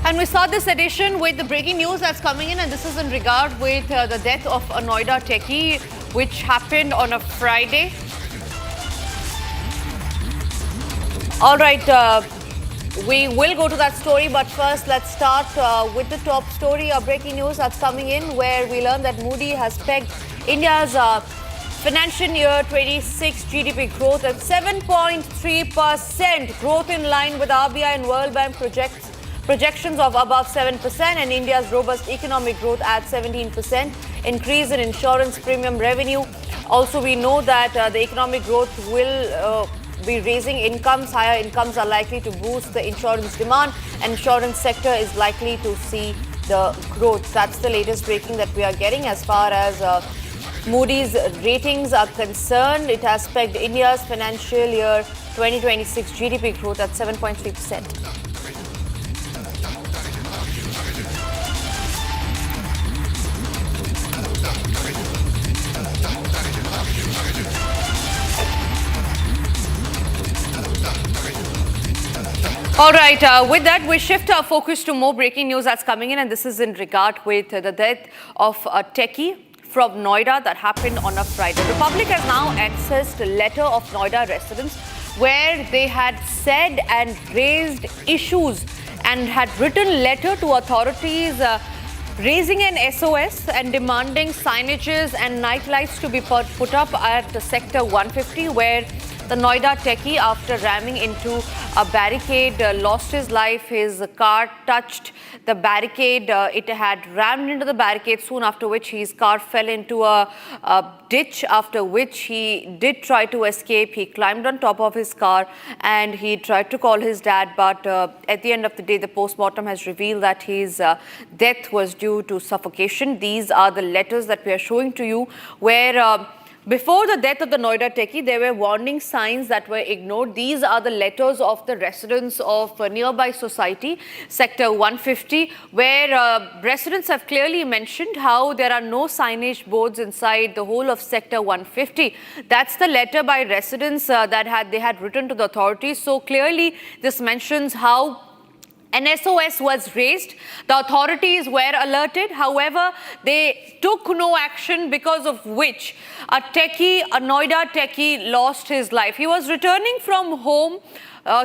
And we start this edition with the breaking news that's coming in, and this is in regard with the death of a Noida techie, which happened on a Friday. All right, we will go to that story, but first let's start with the top story of breaking news that's coming in, where we learn that Moody has pegged India's financial year 26 GDP growth at 7.3%, growth in line with RBI and World Bank projections of above 7%, and India's robust economic growth at 17%, increase in insurance premium revenue. Also, we know that the economic growth will be raising incomes. Higher incomes are likely to boost the insurance demand, and insurance sector is likely to see the growth. That's the latest breaking that we are getting as far as Moody's ratings are concerned. It has pegged India's financial year 2026 GDP growth at 7.3%. All right, with that, we shift our focus to more breaking news that's coming in, and this is in regard with the death of a techie from Noida that happened on a Friday. The Republic has now accessed a letter of Noida residents where they had said and raised issues and had written letter to authorities raising an SOS and demanding signages and night lights to be put up at the sector 150, where the Noida techie, after ramming into a barricade, lost his life. His car touched the barricade. It had rammed into the barricade, soon after which his car fell into a ditch, after which he did try to escape. He climbed on top of his car and he tried to call his dad, but at the end of the day, the postmortem has revealed that his death was due to suffocation. These are the letters that we are showing to you, where before the death of the Noida techie, there were warning signs that were ignored. These are the letters of the residents of a nearby society, Sector 150, where residents have clearly mentioned how there are no signage boards inside the whole of Sector 150. That's the letter by residents that they had written to the authorities. So clearly, this mentions how an SOS was raised. The authorities were alerted. However, they took no action, because of which a Noida techie lost his life. He was returning from home.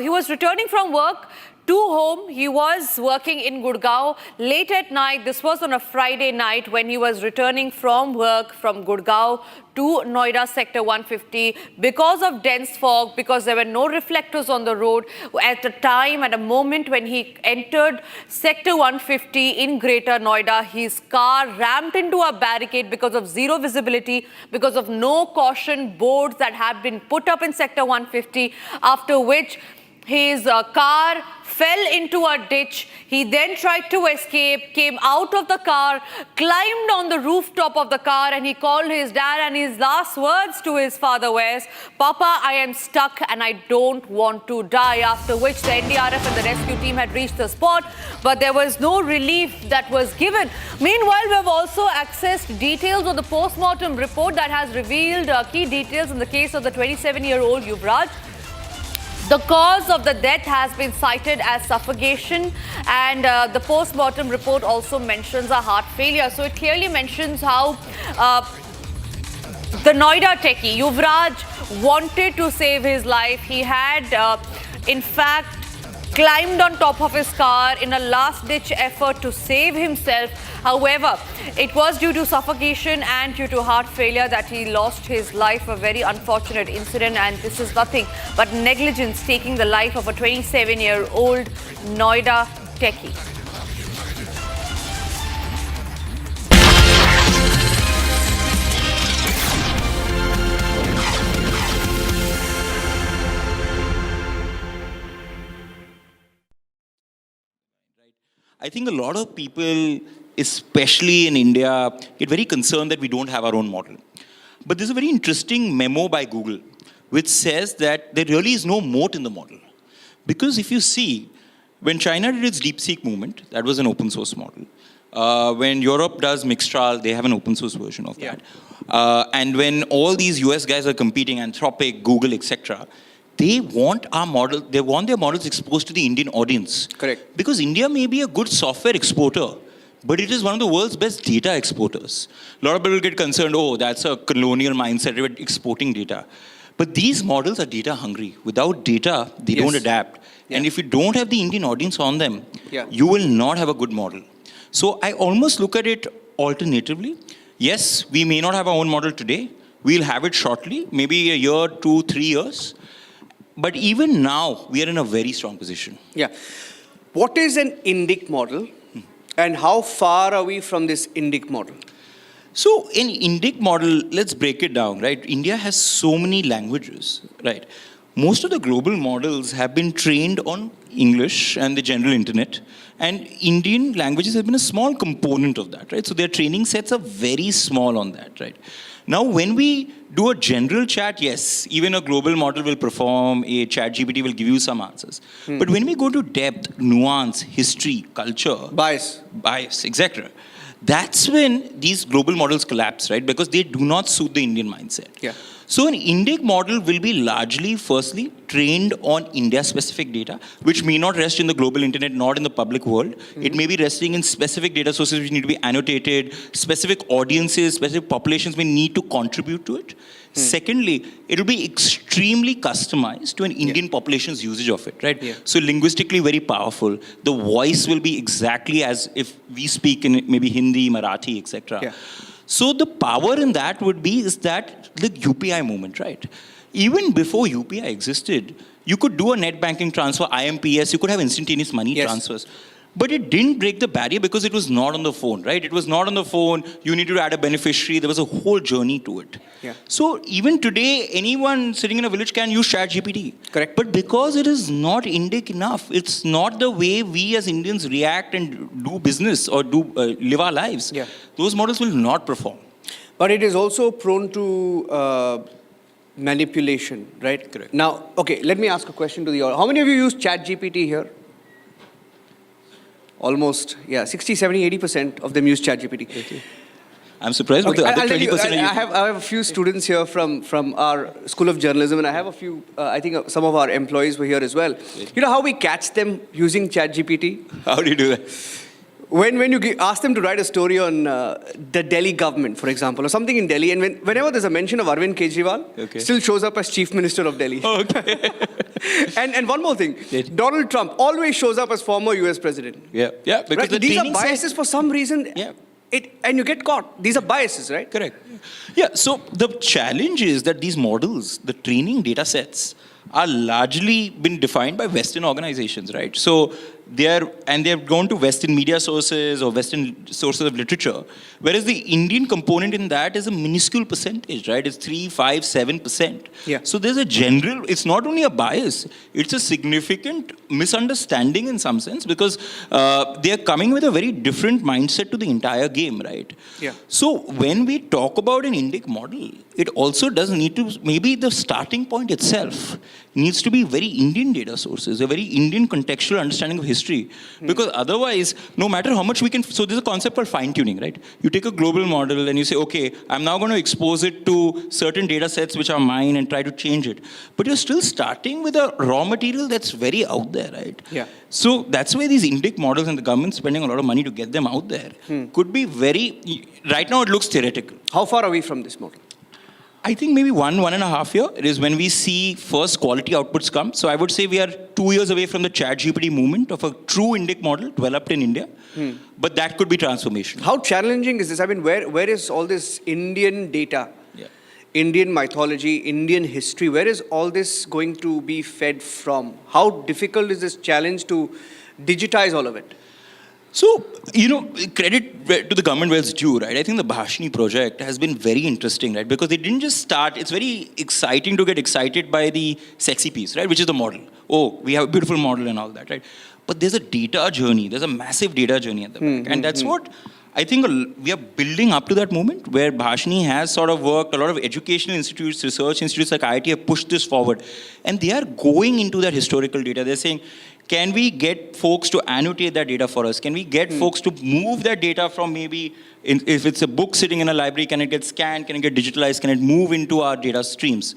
He was returning from work to home. He was working in Gurgaon late at night. This was on a Friday night when he was returning from work from Gurgaon to Noida Sector 150 because of dense fog, because there were no reflectors on the road. At a moment when he entered Sector 150 in Greater Noida, his car rammed into a barricade because of zero visibility, because of no caution boards that had been put up in Sector 150, after which his car fell into a ditch. He then tried to escape, came out of the car, climbed on the rooftop of the car, and he called his dad, and his last words to his father was, "Papa, I am stuck and I don't want to die," after which the NDRF and the rescue team had reached the spot, but there was no relief that was given. Meanwhile, we have also accessed details of the postmortem report that has revealed key details in the case of the 27-year-old Yuvraj. The cause of the death has been cited as suffocation, and the postmortem report also mentions a heart failure. So it clearly mentions how the Noida techie, Yuvraj, wanted to save his life. He had, in fact, climbed on top of his car in a last-ditch effort to save himself. However, it was due to suffocation and due to heart failure that he lost his life, a very unfortunate incident, and this is nothing but negligence taking the life of a 27-year-old Noida techie. I think a lot of people, especially in India, get very concerned that we don't have our own model. But there's a very interesting memo by Google which says that there really is no moat in the model. Because if you see, when China did its DeepSeek movement, that was an open source model. When Europe does Mixtral, they have an open source version of that. And when all these US guys are competing, Anthropic, Google, etc., they want our model, they want their models exposed to the Indian audience. Correct. Because India may be a good software exporter, but it is one of the world's best data exporters. A lot of people get concerned, oh, that's a colonial mindset, we're exporting data. But these models are data hungry. Without data, they don't adapt. And if you don't have the Indian audience on them, you will not have a good model. So I almost look at it alternatively. Yes, we may not have our own model today. We'll have it shortly, maybe a year, 2, 3 years. But even now, we are in a very strong position. Yeah. What is an Indic model, and how far are we from this Indic model? So in Indic model, let's break it down, right? India has so many languages, right? Most of the global models have been trained on English and the general internet, and Indian languages have been a small component of that, right? So their training sets are very small on that, right? Now, when we do a general chat, yes, even a global model will perform, a chat GPT will give you some answers. But when we go to depth, nuance, history, culture, bias, etc., that's when these global models collapse, right? Because they do not suit the Indian mindset. Yeah. So an Indic model will be largely, firstly, trained on India-specific data, which may not rest in the global internet, not in the public world. It may be resting in specific data sources which need to be annotated, specific audiences, specific populations may need to contribute to it. Secondly, it will be extremely customized to an Indian population's usage of it, right? So linguistically very powerful. The voice will be exactly as if we speak in maybe Hindi, Marathi, etc. So the power in that would be is that the UPI movement, right? Even before UPI existed, you could do a net banking transfer, IMPS, you could have instantaneous money transfers. But it didn't break the barrier because it was not on the phone, right? It was not on the phone, you needed to add a beneficiary, there was a whole journey to it. So even today, anyone sitting in a village can use ChatGPT. Correct. But because it is not Indic enough, it's not the way we as Indians react and do business or do live our lives. Those models will not perform. But it is also prone to manipulation, right? Correct. Now, okay, let me ask a question to the audience. How many of you use ChatGPT here? Almost, 60, 70, 80% of them use ChatGPT. I'm surprised with the other 20%. I have a few students here from our School of Journalism, and I have a few, I think some of our employees were here as well. You know how we catch them using ChatGPT? How do you do that? When you ask them to write a story on the Delhi government, for example, or something in Delhi, and whenever there's a mention of Arvind Kejriwal, still shows up as Chief Minister of Delhi. Okay. And one more thing. Donald Trump always shows up as former US president. Yeah. Because Right? the These are training biases for some reason. Yeah. And you get caught. These are biases, right? Correct. Yeah, so the challenge is that these models, the training data sets, are largely been defined by Western organizations, right? So they've gone to Western media sources or Western sources of literature, whereas the Indian component in that is a minuscule percentage, right? It's 3, 5, 7%. Yeah. So there's a general, it's not only a bias, it's a significant misunderstanding in some sense, because they're coming with a very different mindset to the entire game, right? Yeah. So when we talk about an Indic model, it also does need to, maybe the starting point itself needs to be very Indian data sources, a very Indian contextual understanding of history. Because otherwise, no matter how much we can, so there's a concept called fine-tuning, right? You take a global model and you say, okay, I'm now going to expose it to certain data sets which are mine and try to change it. But you're still starting with a raw material that's very out there, right? Yeah. So that's why these Indic models and the government spending a lot of money to get them out there could be very, right now it looks theoretical. How far are we from this model? I think maybe 1.5 year is when we see first quality outputs come. So I would say we are 2 years away from the ChatGPT movement of a true Indic model developed in India. But that could be transformational. How challenging is this? I mean, where is all this Indian data, Indian mythology, Indian history, where is all this going to be fed from? How difficult is this challenge to digitize all of it? So, credit to the government where it's due, right? I think the Bhashni project has been very interesting, right? Because they didn't just start, it's very exciting to get excited by the sexy piece, right? Which is the model. Oh, we have a beautiful model and all that, right? But there's a data journey, there's a massive data journey at the back. And that's what I think we are building up to that moment where Bhashni has sort of worked, a lot of educational institutes, research institutes like IIT have pushed this forward. And they are going into that historical data. They're saying, can we get folks to annotate that data for us? Can we get folks to move that data from maybe, if it's a book sitting in a library, can it get scanned? Can it get digitalized? Can it move into our data streams?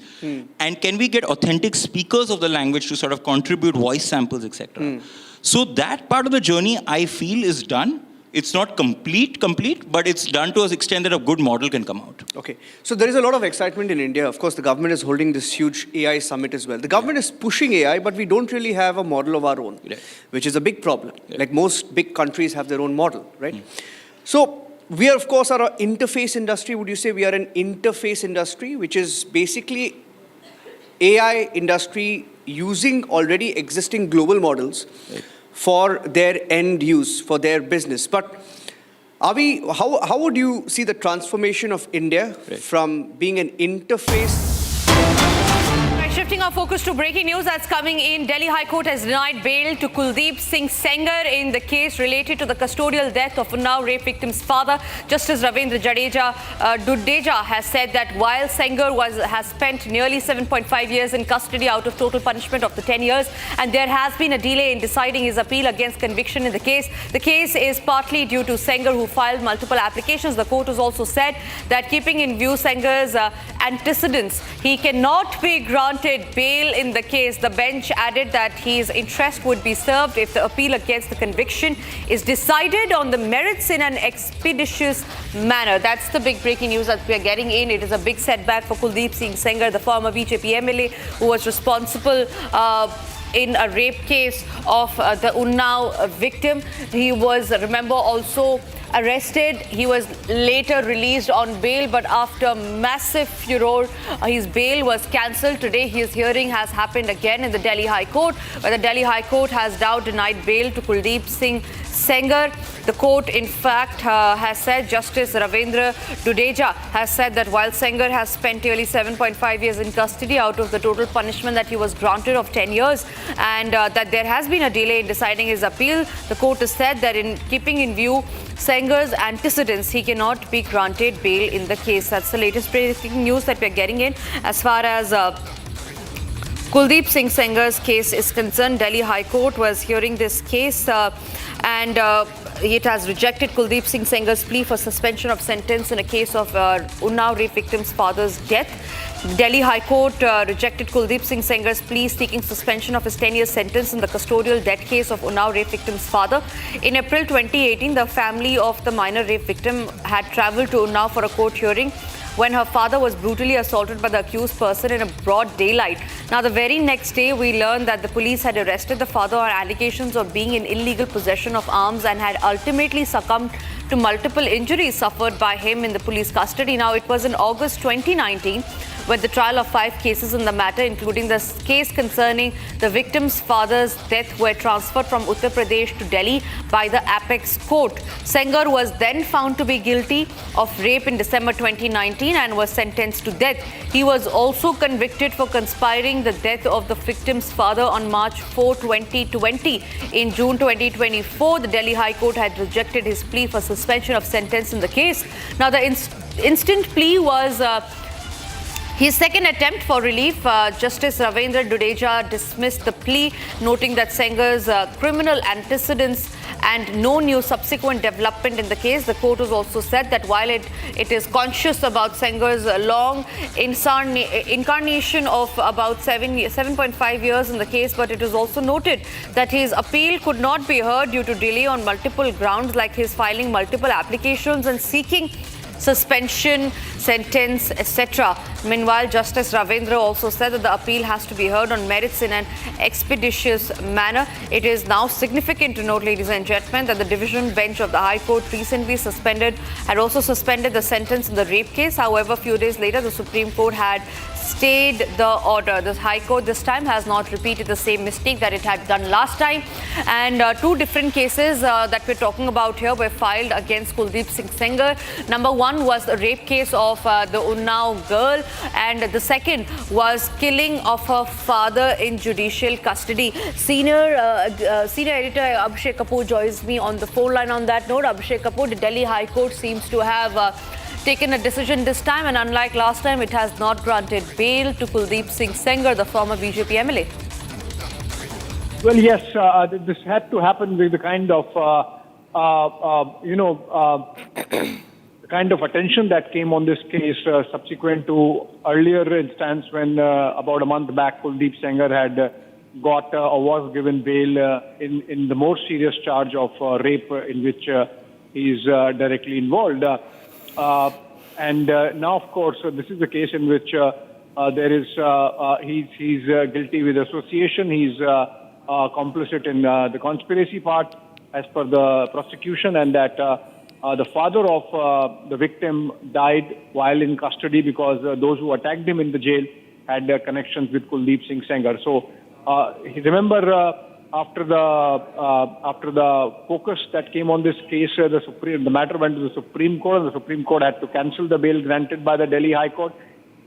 And can we get authentic speakers of the language to sort of contribute voice samples, etc.? So that part of the journey, I feel, is done. It's not complete, but it's done to an extent that a good model can come out. Okay. So there is a lot of excitement in India. Of course, the government is holding this huge AI summit as well. The government is pushing AI, but we don't really have a model of our own, which is a big problem. Like most big countries have their own model, right? So we are, of course, are an interface industry. Would you say we are an interface industry, which is basically AI industry using already existing global models for their end use, for their business? But are we, how would you see the transformation of India from being an interface? Shifting our focus to breaking news that's coming in, Delhi High Court has denied bail to Kuldeep Singh Sengar in the case related to the custodial death of Unnao rape victim's father. Justice Ravindra Dudeja has said that while Sengar has spent nearly 7.5 years in custody out of total punishment of the 10 years, and there has been a delay in deciding his appeal against conviction in the case. The case is partly due to Sengar, who filed multiple applications. The court has also said that keeping in view Sengar's antecedents, he cannot be granted bail in the case. The bench added that his interest would be served if the appeal against the conviction is decided on the merits in an expeditious manner. That's the big breaking news that we are getting in. It is a big setback for Kuldeep Singh Sengar, the former BJP MLA who was responsible in a rape case of the Unnao victim. He was, remember, also arrested. He was later released on bail, but after massive furor, his bail was cancelled. Today, his hearing has happened again in the Delhi High Court, where the Delhi High Court has now denied bail to Kuldeep Singh Sengar. The court, in fact, has said, Justice Ravindra Dudeja has said that while Sengar has spent nearly 7.5 years in custody out of the total punishment that he was granted of 10 years, and that there has been a delay in deciding his appeal, the court has said that in keeping in view Sengar's antecedents, he cannot be granted bail in the case. That's the latest breaking news that we're getting in. As far as Kuldeep Singh Sengar's case is concerned, Delhi High Court was hearing this case and it has rejected Kuldeep Singh Sengar's plea for suspension of sentence in a case of Unnao rape victim's father's death. Delhi High Court rejected Kuldeep Singh Sengar's plea seeking suspension of his 10-year sentence in the custodial death case of Unnao rape victim's father. In April 2018, the family of the minor rape victim had travelled to Unnao for a court hearing when her father was brutally assaulted by the accused person in a broad daylight. Now, the very next day, we learned that the police had arrested the father on allegations of being in illegal possession of arms and had ultimately succumbed to multiple injuries suffered by him in the police custody. Now, it was in August 2019 when the trial of 5 cases in the matter, including the case concerning the victim's father's death, were transferred from Uttar Pradesh to Delhi by the Apex Court. Sengar was then found to be guilty of rape in December 2019 and was sentenced to death. He was also convicted for conspiring the death of the victim's father on March 4, 2020. In June 2024, the Delhi High Court had rejected his plea for suspension of sentence in the case. Now, the instant plea was his second attempt for relief. Justice Ravindra Dudeja dismissed the plea, noting that Sengar's criminal antecedents and no new subsequent development in the case. The court has also said that while it is conscious about Sengar's long incarnation of about 7.5 years in the case, but it is also noted that his appeal could not be heard due to delay on multiple grounds, like his filing multiple applications and seeking suspension, sentence, etc. Meanwhile, Justice Ravindra also said that the appeal has to be heard on merits in an expeditious manner. It is now significant to note, ladies and gentlemen, that the division bench of the High Court recently had also suspended the sentence in the rape case. However, a few days later, the Supreme Court had stayed the order. The High Court this time has not repeated the same mistake that it had done last time. And 2 different cases that we're talking about here were filed against Kuldeep Singh Sengar. Number 1 was the rape case of the Unnao girl, and the second was killing of her father in judicial custody. Senior editor Abhishek Kapoor joins me on the phone line on that note. Abhishek Kapoor, the Delhi High Court seems to have taken a decision this time, and unlike last time, it has not granted bail to Kuldeep Singh Sengar, the former BJP MLA. Well, yes, this had to happen with the kind of, kind of attention that came on this case subsequent to earlier instance when about a month back Kuldeep Sengar had got or was given bail in the more serious charge of rape in which he is directly involved. And now, of course, this is a case in which there is he's guilty with association. He's complicit in the conspiracy part, as per the prosecution, and that the father of the victim died while in custody because those who attacked him in the jail had connections with Kuldeep Singh Sengar. So, remember. After the focus that came on this case, the matter went to the Supreme Court, and the Supreme Court had to cancel the bail granted by the Delhi High Court.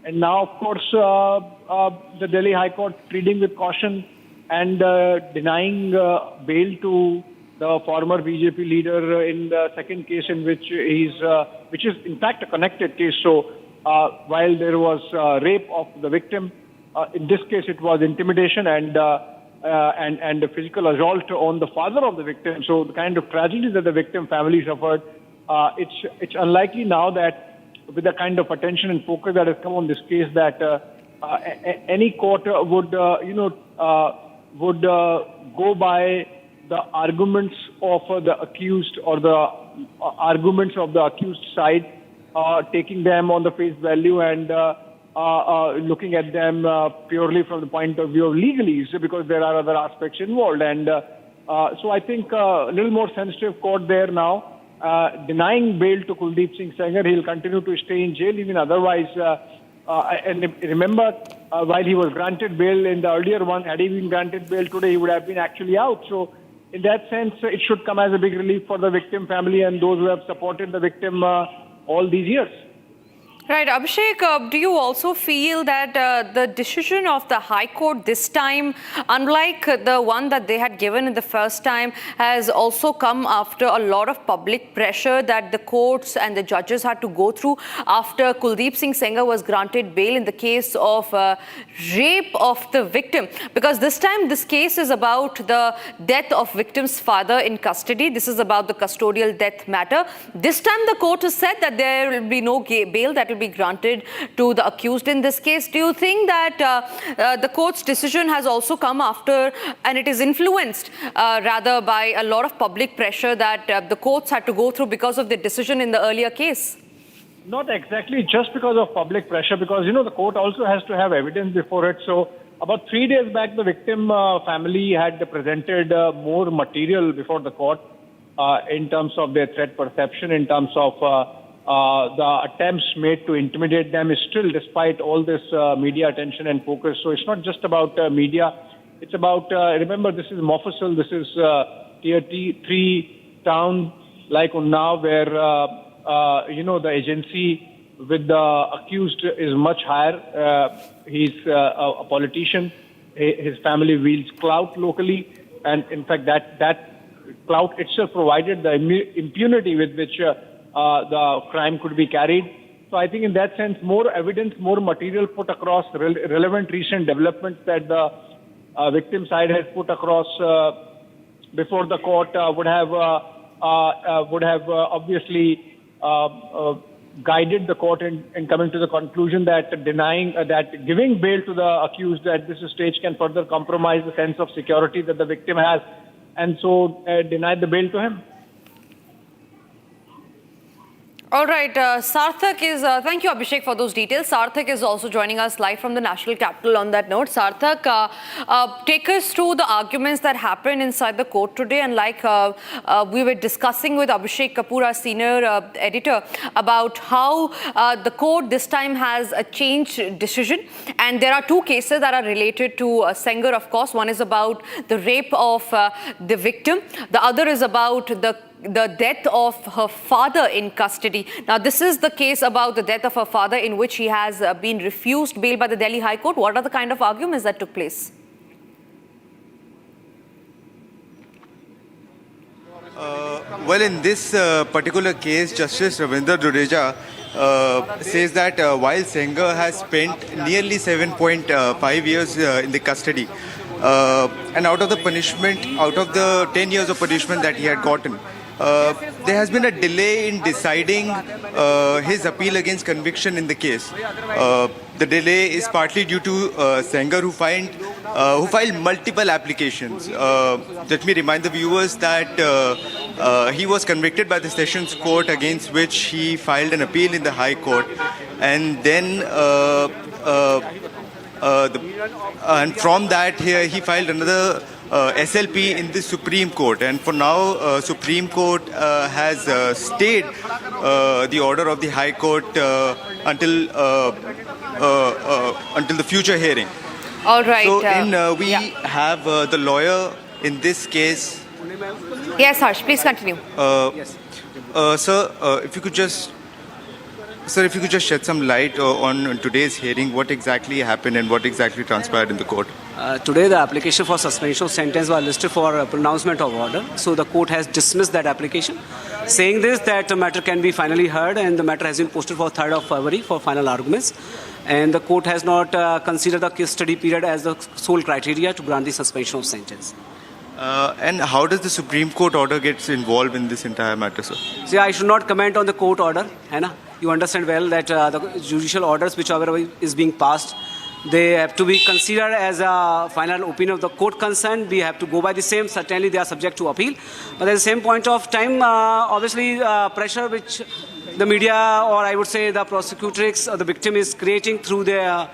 And now, of course, the Delhi High Court pleading with caution and denying bail to the former BJP leader in the second case in which which is in fact a connected case. So, while there was rape of the victim, in this case it was intimidation and the physical assault on the father of the victim. So the kind of tragedy that the victim family suffered, it's unlikely now that with the kind of attention and focus that has come on this case that any court would go by the arguments of the accused or the arguments of the accused side, taking them on the face value and looking at them purely from the point of view of legalese, because there are other aspects involved. And so I think a little more sensitive court there now, denying bail to Kuldeep Singh Sengar. He'll continue to stay in jail even otherwise. And remember, while he was granted bail in the earlier one, had he been granted bail today, he would have been actually out. So in that sense, it should come as a big relief for the victim family and those who have supported the victim all these years. Right. Abhishek, do you also feel that the decision of the High Court this time, unlike the one that they had given in the first time, has also come after a lot of public pressure that the courts and the judges had to go through after Kuldeep Singh Sengar was granted bail in the case of rape of the victim? Because this time this case is about the death of victim's father in custody. This is about the custodial death matter. This time the court has said that there will be no bail that will be granted to the accused in this case. Do you think that the court's decision has also come after, and it is influenced rather by a lot of public pressure that the courts had to go through because of the decision in the earlier case? Not exactly just because of public pressure, because, the court also has to have evidence before it. So about 3 days back, the victim family had presented more material before the court in terms of their threat perception, in terms of the attempts made to intimidate them still, despite all this media attention and focus. So it's not just about media. It's about, remember, this is Mofussil, this is tier 3 town like Unnao, where, the agency with the accused is much higher. He's a politician. His family wields clout locally. And in fact, that clout itself provided the impunity with which the crime could be carried. So I think in that sense, more evidence, more material put across, relevant recent developments that the victim side has put across before the court would have obviously guided the court in coming to the conclusion that giving bail to the accused at this stage can further compromise the sense of security that the victim has, and so denied the bail to him. All right, Sarthak is, thank you Abhishek for those details. Sarthak is also joining us live from the national capital on that note. Sarthak, take us through the arguments that happened inside the court today, and like we were discussing with Abhishek Kapoor, our senior editor, about how the court this time has a changed decision, and there are two cases that are related to Sengar, of course. One is about the rape of the victim. The other is about the death of her father in custody. Now, this is the case about the death of her father in which he has been refused bail by the Delhi High Court. What are the kind of arguments that took place? Well, in this particular case, Justice Ravindra Dudeja says that while Sengar has spent nearly 7.5 years in the custody, and out of the 10 years of punishment that he had gotten, there has been a delay in deciding his appeal against conviction in the case. The delay is partly due to Sengar, who filed multiple applications. Let me remind the viewers that he was convicted by the Sessions Court, against which he filed an appeal in the High Court, and then and from that he filed another SLP in the Supreme Court, and for now Supreme Court has stayed the order of the High Court until the future hearing. All right. So we have the lawyer in this case. Yes, Harsh, please continue. Sir, if you could just shed some light on today's hearing, what exactly happened and what exactly transpired in the court. Today, the application for suspension of sentence was listed for pronouncement of order. So the court has dismissed that application, saying this, that the matter can be finally heard, and the matter has been posted for 3rd of February for final arguments. And the court has not considered the custody period as the sole criteria to grant the suspension of sentence. And how does the Supreme Court order get involved in this entire matter, sir? See, I should not comment on the court order. You understand well that the judicial orders, whichever is being passed, they have to be considered as a final opinion of the court concerned. We have to go by the same. Certainly, they are subject to appeal. But at the same point of time, obviously, pressure which the media, or I would say the prosecutrix or the victim, is creating through their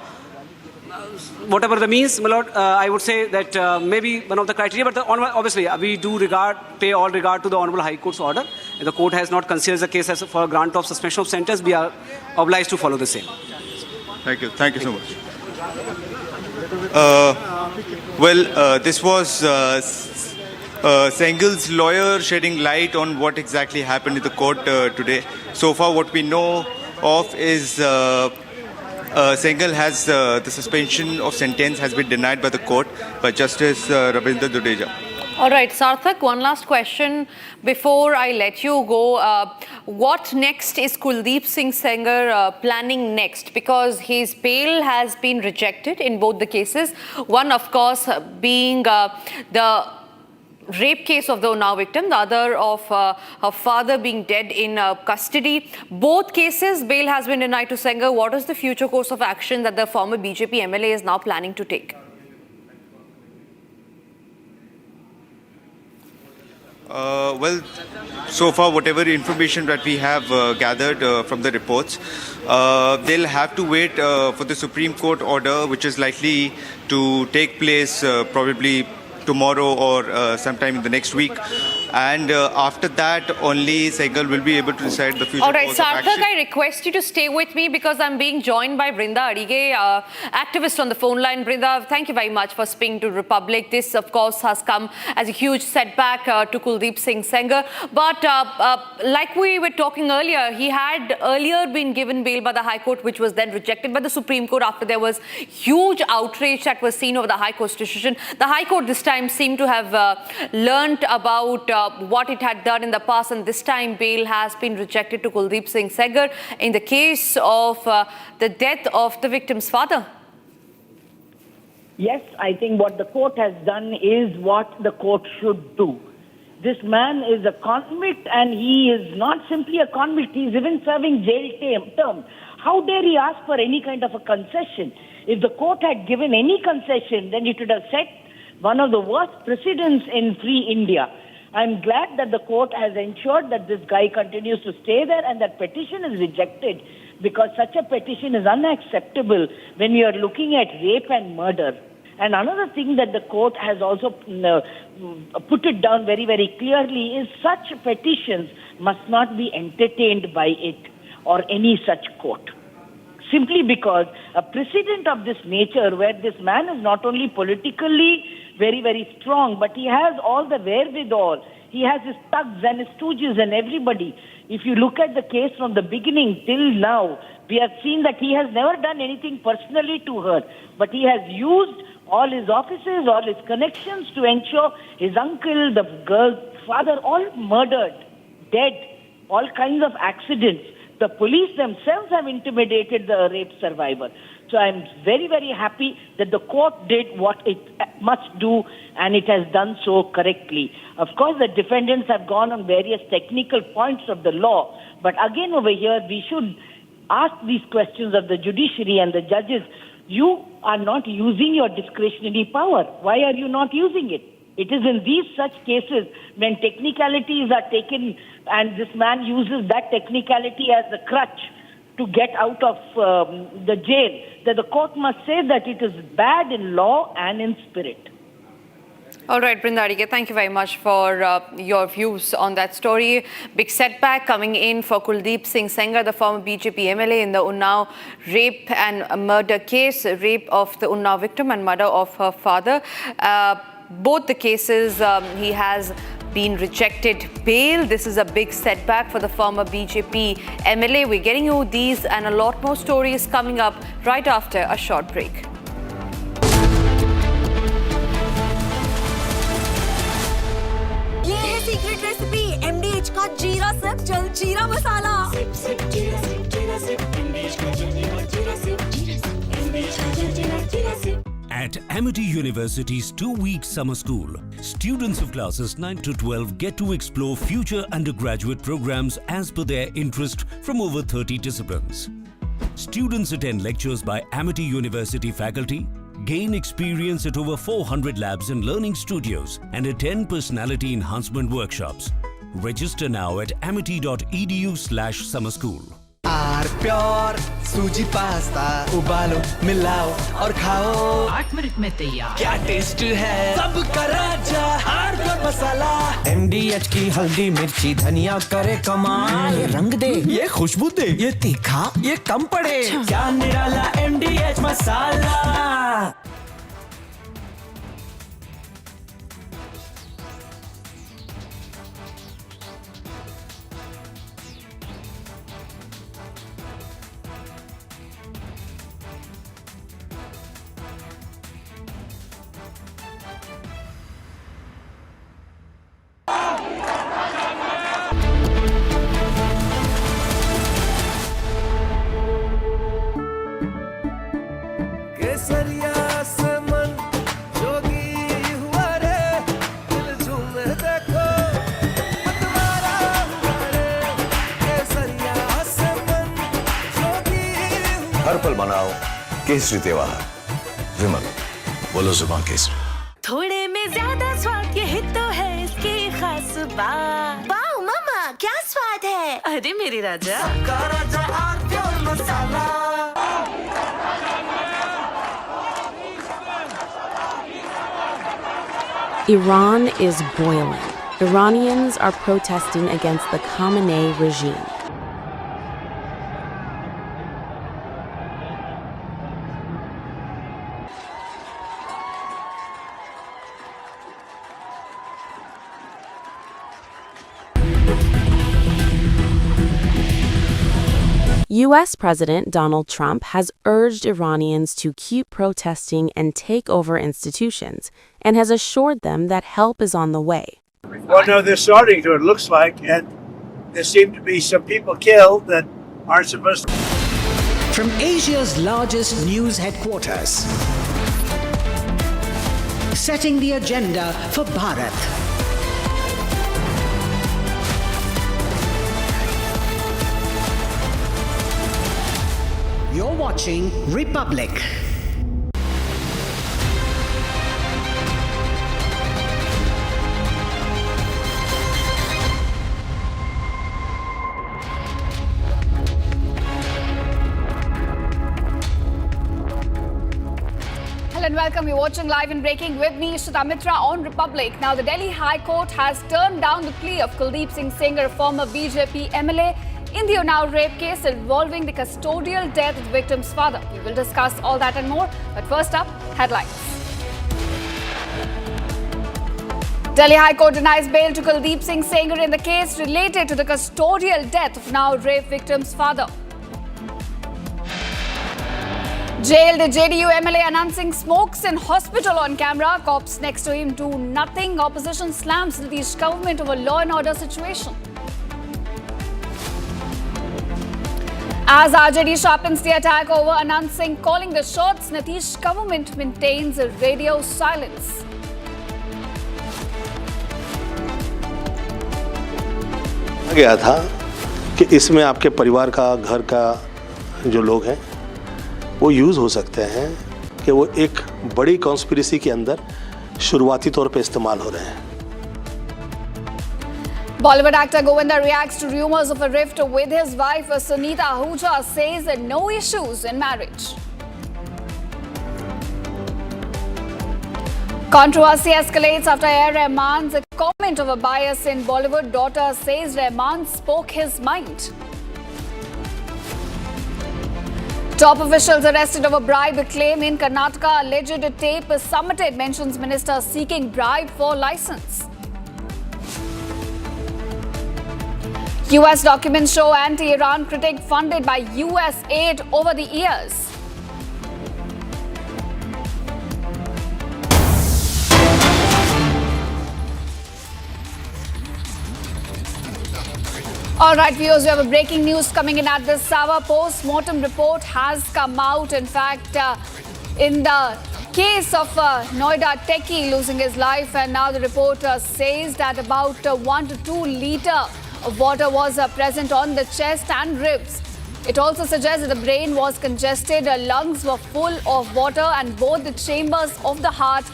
whatever the means, my lord, I would say that maybe one of the criteria, but obviously we do pay all regard to the Honorable High Court's order. If the court has not considered the case as for a grant of suspension of sentence, we are obliged to follow the same. Thank you. Thank you so much. This was Sengar's lawyer shedding light on what exactly happened in the court today. So far, what we know of is Sengar has the suspension of sentence has been denied by the court by Justice Ravindra Dudeja. All right, Sarthak, one last question before I let you go. What next is Kuldeep Singh Sengar planning next? Because his bail has been rejected in both the cases. One, of course, being the rape case of the Unnao victim, the other of her father being dead in custody. Both cases, bail has been denied to Sengar. What is the future course of action that the former BJP MLA is now planning to take? Well, so far, whatever information that we have gathered from the reports, they'll have to wait for the Supreme Court order, which is likely to take place probably tomorrow or sometime in the next week. And after that, only Sengar will be able to decide the future All right, course of Sarthak, action. I request you to stay with me because I'm being joined by Brinda Adige, activist on the phone line. Brinda, thank you very much for speaking to Republic. This, of course, has come as a huge setback to Kuldeep Singh Sengar. But like we were talking earlier, he had earlier been given bail by the High Court, which was then rejected by the Supreme Court after there was huge outrage that was seen over the High Court's decision. The High Court this time seemed to have learnt about what it had done in the past, and this time bail has been rejected to Kuldeep Singh Sengar in the case of the death of the victim's father. Yes, I think what the court has done is what the court should do. This man is a convict, and he is not simply a convict, he is even serving jail term. How dare he ask for any kind of a concession? If the court had given any concession, then it would have set one of the worst precedents in free India. I'm glad that the court has ensured that this guy continues to stay there and that petition is rejected, because such a petition is unacceptable when we are looking at rape and murder. And another thing that the court has also put it down very, very clearly is such petitions must not be entertained by it or any such court. Simply because a precedent of this nature, where this man is not only politically very, very strong, but he has all the wherewithal. He has his thugs and his stooges and everybody. If you look at the case from the beginning till now, we have seen that he has never done anything personally to her, but he has used all his offices, all his connections to ensure his uncle, the girl's father, all murdered, dead, all kinds of accidents. The police themselves have intimidated the rape survivor. So I'm very, very happy that the court did what it must do, and it has done so correctly. Of course, the defendants have gone on various technical points of the law, but again over here, we should ask these questions of the judiciary and the judges. You are not using your discretionary power. Why are you not using it? It is in these such cases when technicalities are taken and this man uses that technicality as a crutch to get out of the jail, that the court must say that it is bad in law and in spirit. All right, Brinda Adige, thank you very much for your views on that story. Big setback coming in for Kuldeep Singh Sengar, the former BJP MLA in the Unnao rape and murder case, rape of the Unnao victim and murder of her father. Both the cases, he has been rejected bail. This is a big setback for the former BJP MLA. We're getting you these and a lot more stories coming up right after a short break. ये है secret recipe MDH का जीरा sip जल जीरा masala. SIP जीरा sip MDH का जल जीरा सिप MDH का जल जीरा SIP. At Amity University's 2-week summer school, students of classes 9 to 12 get to explore future undergraduate programs as per their interest from over 30 disciplines. Students attend lectures by Amity University faculty, gain experience at over 400 labs and learning studios, and attend personality enhancement workshops. Register now at amity.edu/summer school. Pure suji pasta उबालो मिलाओ और खाओ 8 minute में तैयार क्या taste है सबका राजा हार्डकोर मसाला MDH की हल्दी मिर्ची धनिया करे कमाल ये रंग दे ये खुशबू दे ये तीखा ये कम पड़े क्या निराला MDH मसाला हर पल मनाओ केसरी त्योहार। विमल बोलो जुबान केसरी। थोड़े में ज्यादा स्वाद, यही तो है इसकी खास वाह मामा क्या स्वाद है अरे मेरी राजा सबका राजा और pure masala Iran is boiling. Iranians are protesting against the Khamenei regime. U.S. President Donald Trump has urged Iranians to keep protesting and take over institutions, and has assured them that help is on the way. Well, no, they're starting to, it looks like, and there seem to be some people killed that aren't supposed to. From Asia's largest news headquarters, setting the agenda for Bharat. You're watching Republic. Hello and welcome. You're watching Live and Breaking with me, Ishita Mitra on Republic. Now, the Delhi High Court has turned down the plea of Kuldeep Singh Sengar, a former BJP MLA, in the Unnao rape case involving the custodial death of the victim's father. We will discuss all that and more. But first up, headlines. Delhi High Court denies bail to Kuldeep Singh Sengar in the case related to the custodial death of Unnao rape victim's father. Jailed JDU MLA Anand Singh smokes in hospital on camera. Cops next to him do nothing. Opposition slams Nitish government over law and order situation. As RJD sharpens the attack over Anand Singh calling the shots, Nitish government maintains a radio silence. गया था कि इसमें आपके परिवार का, घर का जो लोग हैं वो यूज़ हो सकते हैं कि वो एक बड़ी कॉन्स्पिरेसी के अंदर शुरुआती तौर पे इस्तेमाल हो रहे हैं. Bollywood actor Govinda reacts to rumors of a rift with his wife Sunita Ahuja, says no issues in marriage. Controversy escalates after Rahman's comment over bias in Bollywood. Daughter says Rahman spoke his mind. Top officials arrested over bribe claim in Karnataka. Alleged tape submitted mentions minister seeking bribe for license. US documents show anti-Iran critic funded by US aid over the years. All right, viewers, we have a breaking news coming in at this hour. Postmortem report has come out. In fact, in the case of Noida Techie losing his life, and now the report says that about 1 to 2 litre of water was present on the chest and ribs. It also suggests that the brain was congested, lungs were full of water, and both the chambers of the heart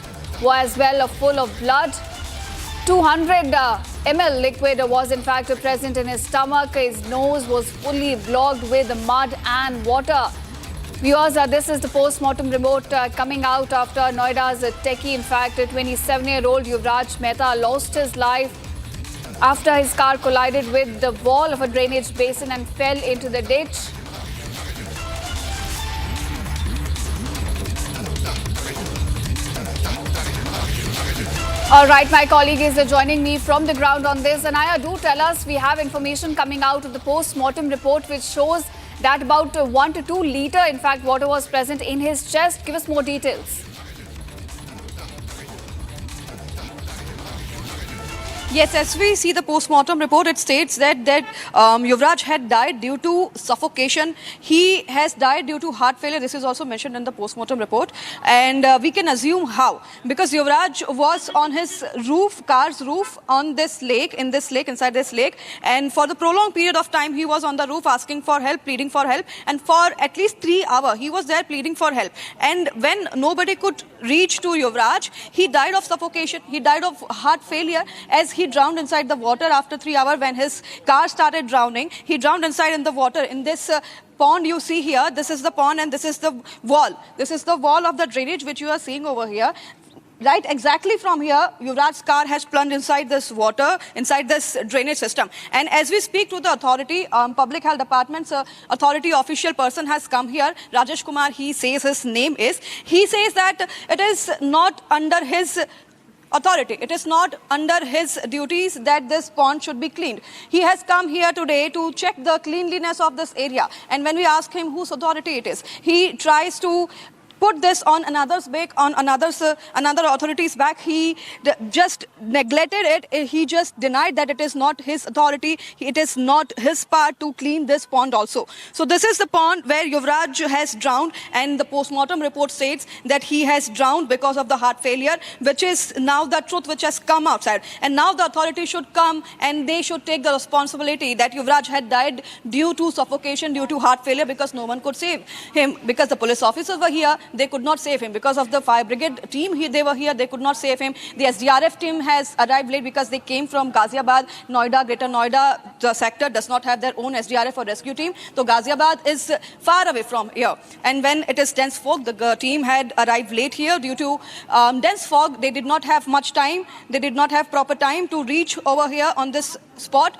were as well full of blood. 200 ml liquid was in fact present in his stomach. His nose was fully blocked with mud and water. Viewers, this is the post-mortem report coming out after Noida's Techie. In fact, a 27-year-old Yuvraj Mehta lost his life after his car collided with the wall of a drainage basin and fell into the ditch. All right, my colleague is joining me from the ground on this. Anaya, do tell us, we have information coming out of the post-mortem report which shows that about 1 to 2 litre, in fact, water was present in his chest. Give us more details. Yes, as we see the post-mortem report, it states that Yuvraj had died due to suffocation. He has died due to heart failure. This is also mentioned in the post-mortem report. And we can assume how. Because Yuvraj was on his roof, car's roof, on this lake, inside this lake. And for the prolonged period of time, he was on the roof asking for help, pleading for help. And for at least 3 hours, he was there pleading for help. And when nobody could reach to Yuvraj, he died of suffocation. He died of heart failure as he he drowned inside the water after 3 hours when his car started drowning. He drowned inside in the water. In this pond you see here, this is the pond and this is the wall. This is the wall of the drainage which you are seeing over here. Right, exactly from here, Yuvraj's car has plunged inside this water, inside this drainage system. And as we speak to the authority, Public Health Department's authority official person has come here. Rajesh Kumar, he says his name is. He says that it is not under his authority. It is not under his duties that this pond should be cleaned. He has come here today to check the cleanliness of this area. And when we ask him whose authority it is, he tries to put this on another's back, on another authority's back. He just neglected it. He just denied that it is not his authority. It is not his part to clean this pond also. So this is the pond where Yuvraj has drowned, and the postmortem report states that he has drowned because of the heart failure, which is now the truth which has come outside. And now the authority should come and they should take the responsibility that Yuvraj had died due to suffocation, due to heart failure, because no one could save him, because the police officers were here. They could not save him. Because of the fire brigade team, they were here. They could not save him. The SDRF team has arrived late because they came from Ghaziabad, Noida, Greater Noida. The sector does not have their own SDRF or rescue team. So Ghaziabad is far away from here. And when it is dense fog, the team had arrived late here due to dense fog. They did not have much time. They did not have proper time to reach over here on this spot.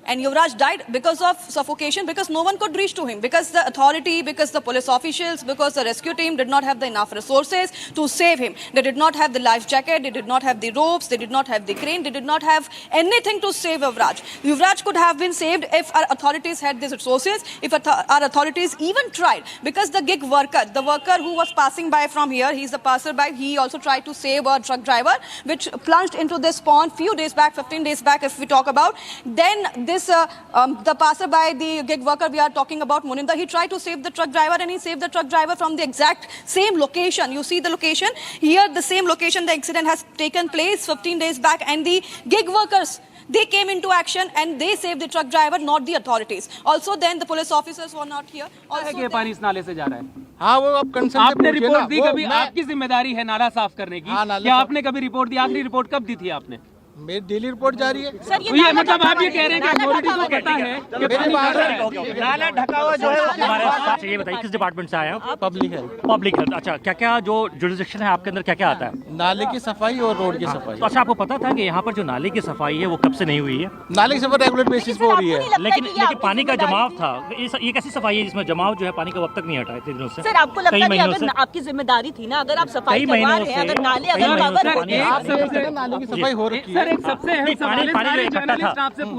And Yuvraj died because of suffocation, because no one could reach to him, because the authority, because the police officials, because the rescue team did not have the enough resources to save him. They did not have the life jacket, they did not have the ropes, they did not have the crane, they did not have anything to save Yuvraj. Yuvraj could have been saved if our authorities had these resources, if our authorities even tried, because the gig worker, the worker who was passing by from here, he's a passerby, he also tried to save a truck driver, which plunged into this pond few days back, 15 days back if we talk about. Then the passerby, the gig worker we are talking about, Muninda, he tried to save the truck driver, and he saved the truck driver from the exact same location. You see the location? Here, the same location, the accident has taken place 15 days back, and the gig workers, they came into action and they saved the truck driver, not the authorities. Also, then the police officers were not here. Also, पानी इस नाले से जा रहा है। हाँ, वो अब कंसर्न आपने रिपोर्ट दी कभी? आपकी जिम्मेदारी है नाला साफ करने की। क्या आपने कभी रिपोर्ट दी? आखिरी रिपोर्ट कब दी थी आपने? मेरी डेली रिपोर्ट जारी है। सर ये मतलब आप ये कह रहे हैं कि अथॉरिटी को पता है कि नाला ढका हुआ जो है हमारे साथ ये बताइए किस डिपार्टमेंट से आए हो? पब्लिक है। Public health. अच्छा, क्या क्या जो जुरिसडिक्शन है आपके अंदर क्या क्या आता है? नाले की सफाई और रोड की सफाई। तो अच्छा, आपको पता था कि यहाँ पर जो नाले की सफाई है वो कब से नहीं हुई है? नाले की सफाई रेगुलर बेसिस पे हो रही है, लेकिन पानी का जमाव था। ये कैसी सफाई है जिसमें जमाव जो है पानी का अब तक नहीं हटा इतने दिनों से? सर आपको लगता है कि अगर आपकी जिम्मेदारी थी ना, अगर आप सफाई करवा रहे हैं, अगर नाले अगर नाले की सफाई हो रखी है। सबसे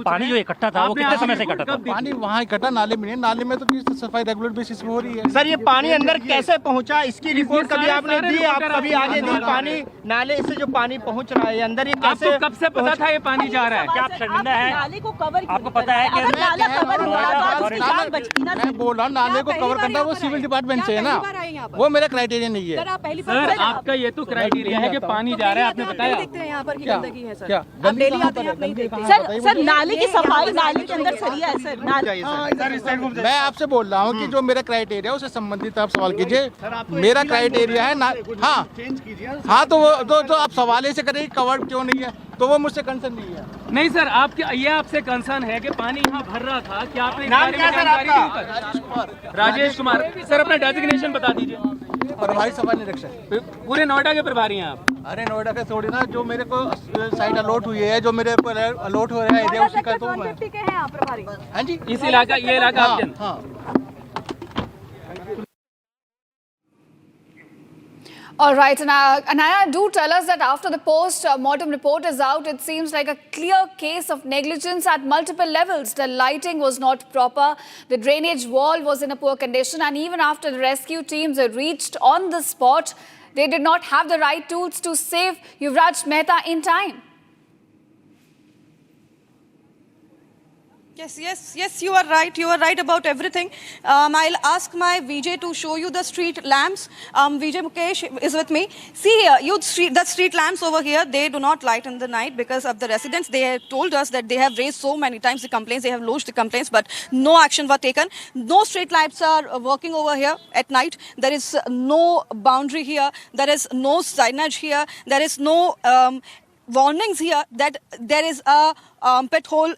पानी जो इकट्ठा था वो कितने समय से इकट्ठा था? पानी वहाँ इकट्ठा नाले में, नाले में तो सफाई रेगुलर बेसिस पे हो रही है। सर ये पानी अंदर कैसे पहुँचा, इसकी रिपोर्ट कभी आपने दी? आप कभी आगे दी? पानी नाले से जो पानी पहुँच रहा है अंदर, ये कैसे, कब से पता था ये पानी जा रहा है? क्या आप शर्मिंदा है? नाले को कवर, आपको पता है कि मैं बोल रहा हूँ नाले को कवर करना वो सिविल डिपार्टमेंट से है ना, वो मेरा क्राइटेरिया नहीं है। सर आपका ये तो क्राइटेरिया है कि पानी जा रहा है, आपने बताया। यहाँ पर की गंदगी है सर, क्या आप डेली आते हैं, आप नहीं देखते। सर नाले की सफाई, नाले के अंदर सरिया है सर। मैं आपसे बोल रहा हूँ कि जो मेरा क्राइटेरिया है उससे संबंधित आप सवाल कीजिए। मेरा क्राइटेरिया है ना, हाँ तो आप सवाल ऐसे करें कवर्ड क्यों नहीं है, तो वो मुझसे कंसर्न नहीं है। नहीं सर, ये आपसे कंसर्न है कि पानी यहाँ भर रहा था, क्या आपने जानकारी दी? राजेश कुमार सर, अपना डेजिग्नेशन बता दीजिए। प्रभारी सफाई निरीक्षक। पूरे नोएडा के प्रभारी हैं आप? अरे नोएडा का थोड़ी ना, जो मेरे को साइट अलॉट हुई है, जो मेरे को अलॉट हो रहा है एरिया, उसी का तो मैं। हाँ जी, इस इलाका, ये इलाका आपके? हाँ। All right, and Anaya, do tell us that after the post-mortem report is out, it seems like a clear case of negligence at multiple levels. The lighting was not proper, the drainage wall was in a poor condition, and even after the rescue teams reached on the spot, they did not have the right tools to save Yuvraj Mehta in time. Yes, you are right. You are right about everything. I'll ask my VJ to show you the street lamps. VJ Mukesh is with me. See here, the street lamps over here, they do not light in the night because of the residents. They have told us that they have raised so many times the complaints, they have lodged the complaints, but no action was taken. No street lights are working over here at night. There is no boundary here. There is no signage here. There is no warnings here that there is a pit hole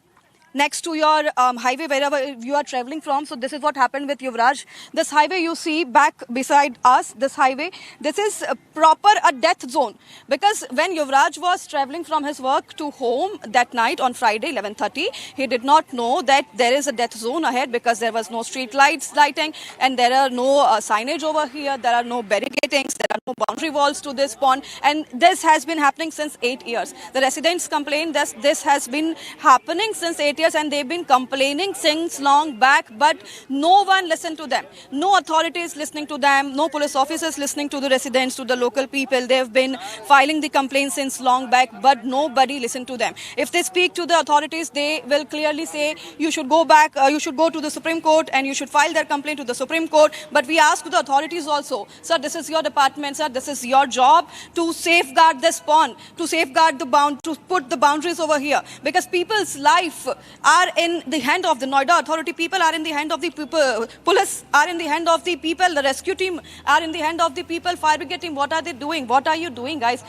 next to your highway wherever you are traveling from. So this is what happened with Yuvraj. This highway you see back beside us, this highway, this is proper a death zone, because when Yuvraj was traveling from his work to home that night on Friday 11:30, he did not know that there is a death zone ahead, because there was no street lighting and there are no signage over here, there are no barricadings, there are no boundary walls to this pond, and this has been happening since 8 years. The residents complain that this has been happening since 8 years, and they've been complaining since long back, but no one listened to them. No authorities listening to them, no police officers listening to the residents, to the local people. They've been filing the complaints since long back, but nobody listened to them. If they speak to the authorities, they will clearly say, you should go back, you should go to the Supreme Court and you should file their complaint to the Supreme Court. But we ask the authorities also, sir, this is your department, sir, this is your job to safeguard this pond, to safeguard to put the boundaries over here, because people's life are in the hand of the Noida authority. People are in the hand of the people. Police are in the hand of the people. The rescue team are in the hand of the people. Fire brigade team, what are they doing? What are you doing, guys?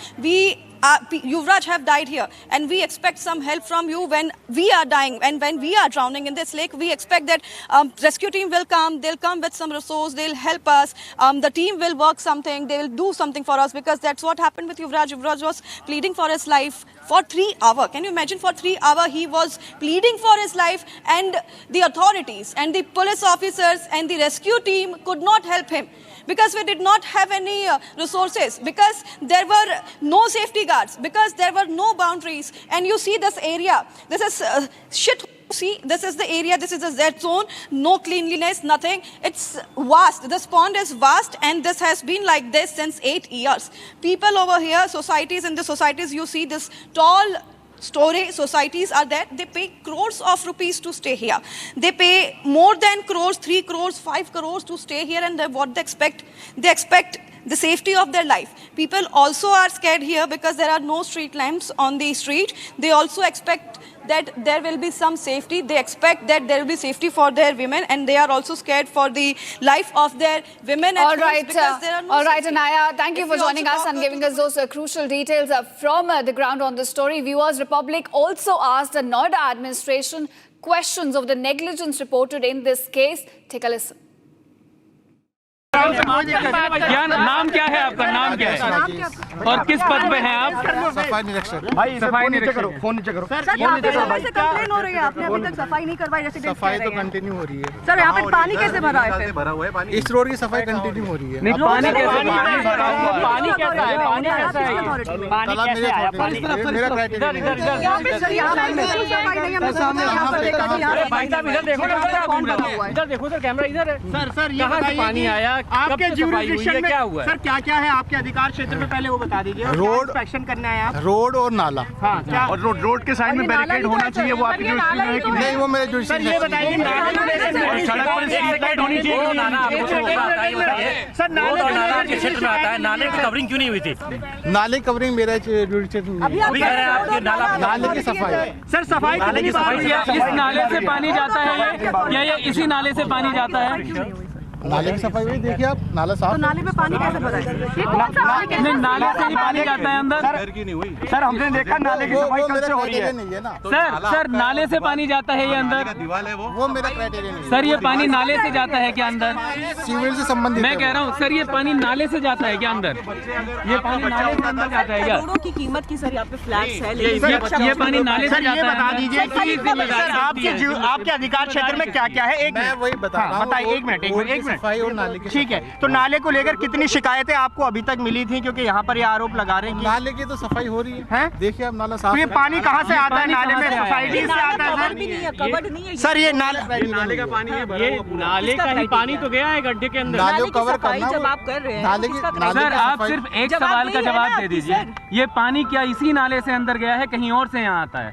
Yuvraj have died here, and we expect some help from you when we are dying and when we are drowning in this lake. We expect that rescue team will come. They'll come with some resource. They'll help us. The team will work something. They will do something for us, because that's what happened with Yuvraj. Yuvraj was pleading for his life for 3 hours. Can you imagine? For 3 hours he was pleading for his life, and the authorities and the police officers and the rescue team could not help him, because we did not have any resources, because there were no safety guards, because there were no boundaries. And you see this area, this is shit. See, this is the area, this is a Z zone, no cleanliness, nothing. It's vast, this pond is vast, and this has been like this since 8 years. People over here, societies, in the societies you see this tall storage societies are there. They pay crores of rupees to stay here. They pay more than crores, 3 crores, 5 crores to stay here, and what they expect? They expect the safety of their life. People also are scared here because there are no street lamps on the street. They also expect that there will be some safety. They expect that there will be safety for their women, and they are also scared for the life of their women at home, because there are no all right, safety. Anaya, thank you for joining us and giving us those crucial details from the ground on the story. Viewers, Republic also asked the Noida administration questions of the negligence reported in this case. Take a listen. क्या नाम क्या है आपका? नाम क्या है और किस पद पे हैं आप? सफाई निरीक्षक। भाई सफाई निरीक्षक, फोन नीचे करो। सर, यहाँ पे से कंप्लेन हो रही है, आपने अभी तक सफाई नहीं करवाई, रेसिडेंट्स सफाई तो कंटिन्यू हो रही है। सर, यहाँ पे पानी कैसे भरा है फिर? भरा हुआ है पानी। इस रोड की सफाई कंटिन्यू हो रही है। नहीं, पानी कैसे? पानी कैसा है? पानी कैसा है? तालाब मेरे मेरा क्राइटेरिया भाई साहब इधर देखो, इधर देखो सर, कैमरा इधर है। सर ये कहाँ से पानी आया? आपके जुरिसडिक्शन में क्या हुआ? सर क्या है आपके अधिकार क्षेत्र में, पहले वो बता दीजिए। रोड इंस्पेक्शन करना है आप? रोड और नाला। हाँ, क्या? और रोड के साइड में बैरिकेड होना चाहिए, वो आपके जुरिसडिक्शन में है कि नहीं? वो मेरे जुरिसडिक्शन में। सर ये बताइए, सड़क पर स्ट्रीट लाइट होनी चाहिए। सर नाला आपके क्षेत्र में आता है, नाले की कवरिंग क्यों नहीं हुई थी? नाले कवरिंग मेरा जुरिसडिक्शन में है। नाले की सफाई। सर सफाई नाले की सफाई। इस नाले से पानी जाता है क्या? ये इसी नाले से पानी जाता है? नाले की सफाई हुई, देखिए आप, नाला साफ। तो नाले में पानी कैसे भरा है? नहीं, नाले से ही पानी जाता है अंदर। सर हमने देखा नाले की सफाई कब से हो रही है? नहीं है ना सर नाले से पानी जाता है ये अंदर? वो मेरा क्राइटेरिया नहीं है। सर ये पानी नाले से जाता है क्या अंदर? सिविल से संबंधित मैं कह रहा हूँ सर, ये पानी नाले से जाता है क्या अंदर? ये पानी नाले से अंदर जाता है क्या? करोड़ों की कीमत की सर यहाँ पे फ्लैट्स है, ये पानी नाले से जाता है। बता दीजिए आपके अधिकार क्षेत्र में क्या क्या है? मैं वही बता रहा हूँ। बताइए, एक मिनट। सफाई और नाले की। ठीक है, तो नाले को लेकर कितनी शिकायतें आपको अभी तक मिली थी? क्योंकि यहाँ पर ये आरोप लगा रहे हैं कि नाले की तो सफाई हो रही है। देखिए अब नाला साफ। तो ये पानी कहाँ से आता है? नाले में सोसाइटी से आता है सर। ये नाले का पानी है, ये नाले का ही पानी तो गया है गड्ढे के अंदर। नाले को कवर करना जब आप कर रहे हैं नाले की। सर आप सिर्फ एक सवाल का जवाब दे दीजिए, ये पानी क्या इसी नाले से अंदर गया है, कहीं और से यहाँ आता है?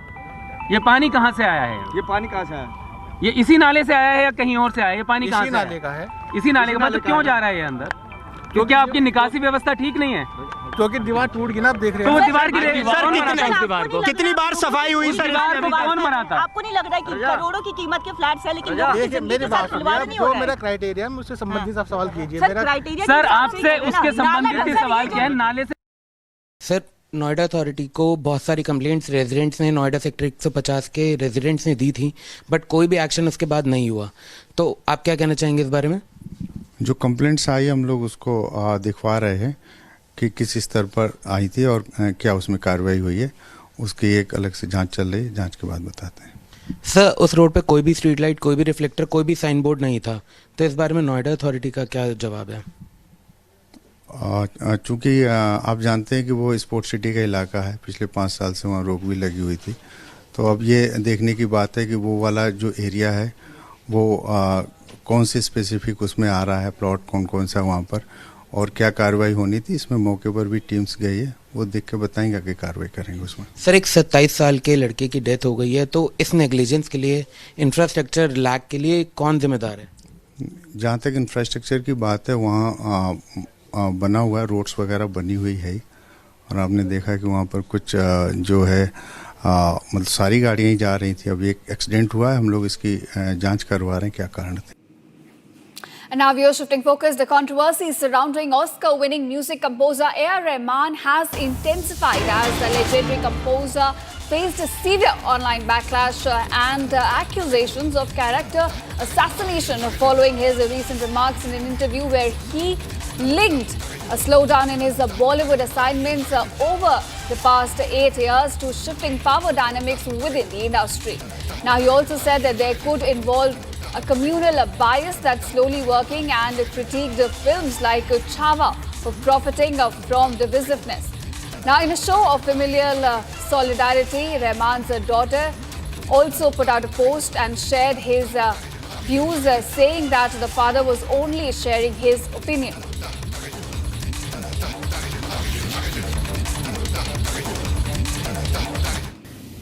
ये पानी कहाँ से आया है? ये पानी कहाँ से आया? ये इसी नाले से आया है या कहीं और से आया है? ये पानी कहाँ से नाले का है? इसी नाले का। मतलब क्यों जा रहा है ये अंदर? क्योंकि आपकी निकासी व्यवस्था ठीक नहीं है, क्योंकि दीवार टूट गई ना, आप देख रहे हैं। तो वो दीवार की कितनी बार सफाई हुई सर? दीवार को कौन बनाता? आपको नहीं लग रहा है कि करोड़ों की कीमत के फ्लैट्स है, लेकिन मेरी बात जो मेरा क्राइटेरिया, मुझसे संबंधित आप सवाल कीजिए। सर आपसे उसके संबंधित सवाल क्या है? नाले से सर नोएडा अथॉरिटी को बहुत सारी कंप्लेंट्स रेजिडेंट्स ने नोएडा सेक्टर 150 के रेजिडेंट्स ने दी थी, बट कोई भी एक्शन उसके बाद नहीं हुआ। तो आप क्या कहना चाहेंगे इस बारे में? जो कंप्लेंट्स आई हम लोग उसको दिखवा रहे हैं कि किस स्तर पर आई थी और क्या उसमें कार्रवाई हुई है, उसकी एक अलग से जांच चल रही है, जांच के बाद बताते हैं। सर, उस रोड पे कोई भी स्ट्रीट लाइट, कोई भी रिफ्लेक्टर, कोई भी साइन बोर्ड नहीं था, तो इस बारे में नोएडा अथॉरिटी का क्या जवाब है? चूँकि आप जानते हैं कि वो स्पोर्ट्स सिटी का इलाका है, पिछले 5 साल से वहाँ रोक भी लगी हुई थी, तो अब ये देखने की बात है कि वो वाला जो एरिया है वो कौन से स्पेसिफिक उसमें आ रहा है, प्लॉट कौन कौन सा वहाँ पर, और क्या कार्रवाई होनी थी। इसमें मौके पर भी टीम्स गई है, वो देख के बताएंगे कि कार्रवाई करेंगे उसमें। सर, एक 27 साल के लड़के की डेथ हो गई है, तो इस नेग्लिजेंस के लिए, इंफ्रास्ट्रक्चर लैक के लिए कौन जिम्मेदार है? जहाँ तक इंफ्रास्ट्रक्चर की बात है, वहाँ बना हुआ है, रोड्स वगैरह बनी हुई है, और आपने देखा कि वहाँ पर कुछ जो है मतलब सारी गाड़ियाँ ही जा रही थी। अभी एक एक्सीडेंट हुआ है, हम लोग इसकी जांच करवा रहे हैं क्या कारण थे। And now we are shifting focus. The controversy surrounding Oscar-winning music composer A.R. Rahman has intensified as the legendary composer faced a severe online backlash and accusations of character assassination following his recent remarks in an interview where he linked a slowdown in his Bollywood assignments over the past 8 years to shifting power dynamics within the industry. Now, he also said that there could involve a communal bias that's slowly working, and critiqued films like Chava for profiting from divisiveness. Now, in a show of familial solidarity, Rahman's daughter also put out a post and shared his views, saying that the father was only sharing his opinion.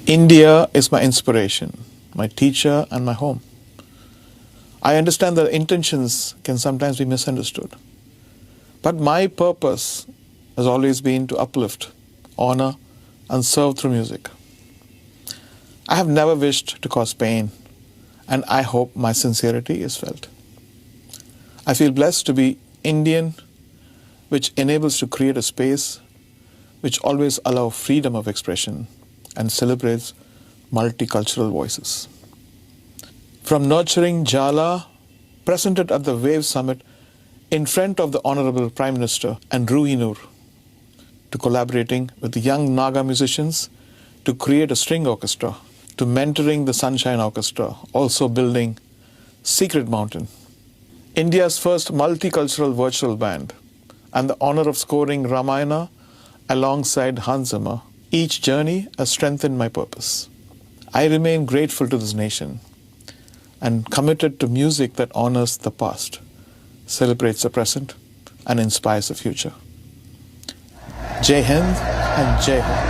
India is my inspiration, my teacher, and my home. I understand that intentions can sometimes be misunderstood. But my purpose has always been to uplift, honor, and serve through music. I have never wished to cause pain, and I hope my sincerity is felt. I feel blessed to be Indian, which enables to create a space which always allows freedom of expression and celebrates multicultural voices. From nurturing Jala, presented at the Wave Summit in front of the Honorable Prime Minister and Ruhi Noor, to collaborating with the young Naga musicians to create a string orchestra, to mentoring the Sunshine Orchestra, also building Secret Mountain, India's first multicultural virtual band, and the honor of scoring Ramayana alongside Hans Zimmer, each journey has strengthened my purpose. I remain grateful to this nation and committed to music that honors the past, celebrates the present, and inspires the future. Jai Hind and Jai Ho.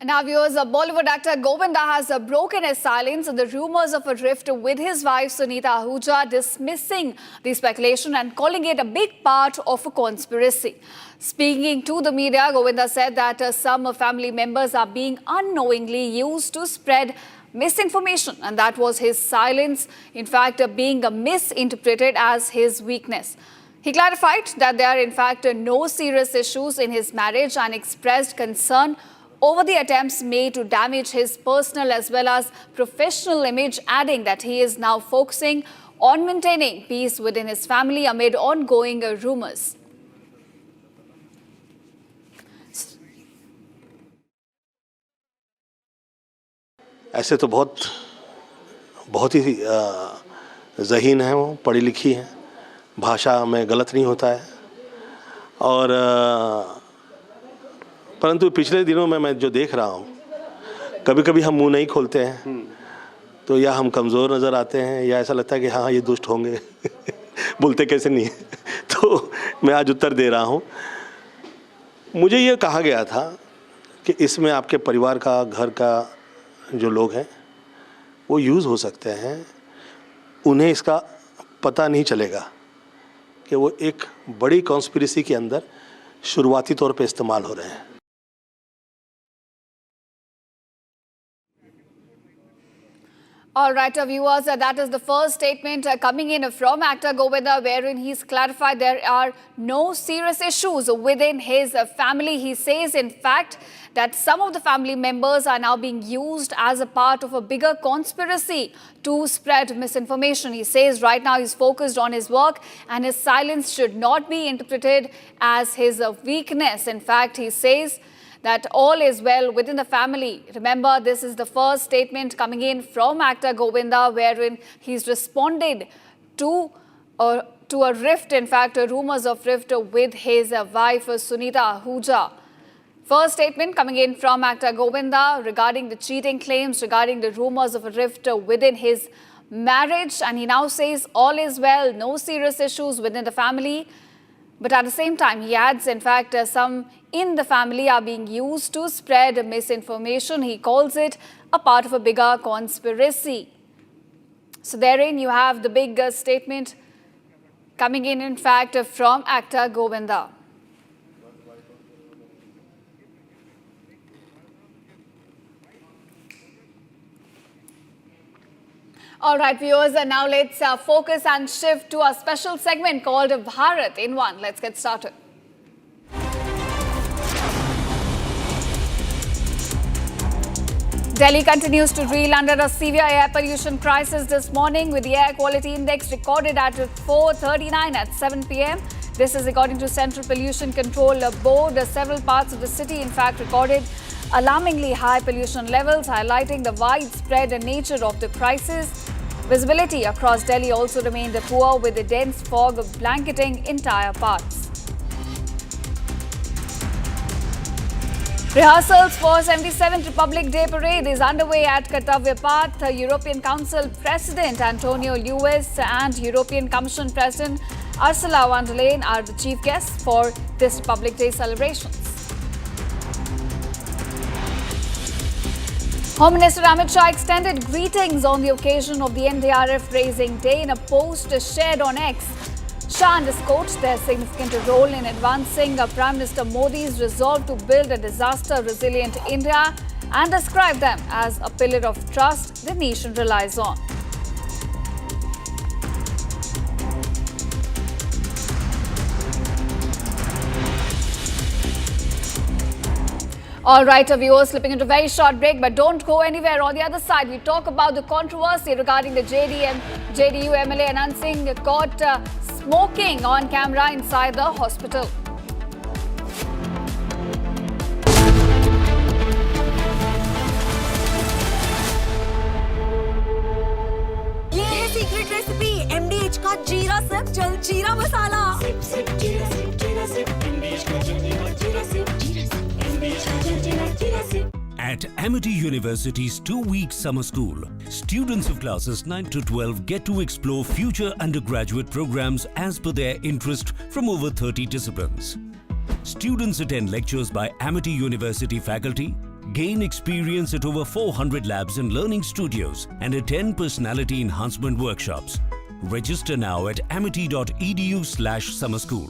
Now, viewers, Bollywood actor Govinda has broken his silence on the rumours of a rift with his wife Sunita Ahuja, dismissing the speculation and calling it a big part of a conspiracy. Speaking to the media, Govinda said that some family members are being unknowingly used to spread misinformation, and that was his silence, in fact, being misinterpreted as his weakness. He clarified that there are, in fact, no serious issues in his marriage and expressed concern over the attempts made to damage his personal as well as professional image, adding that he is now focusing on maintaining peace within his family amid ongoing rumors. ऐसे तो बहुत ही ज़हीन हैं, वो पढ़ी लिखी हैं, भाषा में गलत नहीं होता है, और परंतु पिछले दिनों में मैं जो देख रहा हूँ, कभी कभी हम मुंह नहीं खोलते हैं तो या हम कमज़ोर नज़र आते हैं या ऐसा लगता है कि हाँ ये दुष्ट होंगे बोलते कैसे नहीं तो मैं आज उत्तर दे रहा हूँ। मुझे ये कहा गया था कि इसमें आपके परिवार का, घर का जो लोग हैं वो यूज़ हो सकते हैं, उन्हें इसका पता नहीं चलेगा कि वो एक बड़ी कॉन्स्पिरेसी के अंदर शुरुआती तौर पे इस्तेमाल हो रहे हैं। All right, viewers, that is the first statement coming in from actor Govinda, wherein he's clarified there are no serious issues within his family. He says, in fact, that some of the family members are now being used as a part of a bigger conspiracy to spread misinformation. He says right now he's focused on his work and his silence should not be interpreted as his weakness. In fact, he says that all is well within the family. Remember, this is the first statement coming in from actor Govinda, wherein he's responded to a rift, in fact, rumors of rift with his wife Sunita Ahuja. First statement coming in from actor Govinda regarding the cheating claims, regarding the rumors of a rift within his marriage. And he now says all is well, no serious issues within the family. But at the same time, he adds, in fact, some in the family are being used to spread misinformation. He calls it a part of a bigger conspiracy. So therein you have the big statement coming in fact, from actor Govinda. All right, viewers, and now let's focus and shift to a special segment called Bharat in One. Let's get started. Delhi continues to reel under a severe air pollution crisis this morning, with the air quality index recorded at 439 at 7 p.m. This is according to Central Pollution Control Board. Several parts of the city, in fact, recorded alarmingly high pollution levels, highlighting the widespread nature of the crisis. Visibility across Delhi also remained poor, with a dense fog blanketing entire parts. Rehearsals for 77th Republic Day Parade is underway at Kartavya Path. European Council President Antonio Lewis and European Commission President Ursula von der Leyen are the chief guests for this Republic Day celebrations. Home Minister Amit Shah extended greetings on the occasion of the NDRF Raising Day. In a post shared on X, Shah underscored their significant role in advancing Prime Minister Modi's resolve to build a disaster-resilient India and described them as a pillar of trust the nation relies on. All right, viewers, slipping into a very short break, but don't go anywhere. On the other side, we talk about the controversy regarding the JDU MLA Anand Singh caught smoking on camera inside the hospital. ये है secret recipe MDH का जीरा sip जल जीरा masala. Sip sip जीरा sip MDH का जल जीरा SIP At Amity University's 2-week summer school, students of classes 9 to 12 get to explore future undergraduate programs as per their interest from over 30 disciplines. Students attend lectures by Amity University faculty, gain experience at over 400 labs and learning studios, and attend personality enhancement workshops. Register now at amity.edu/summerschool.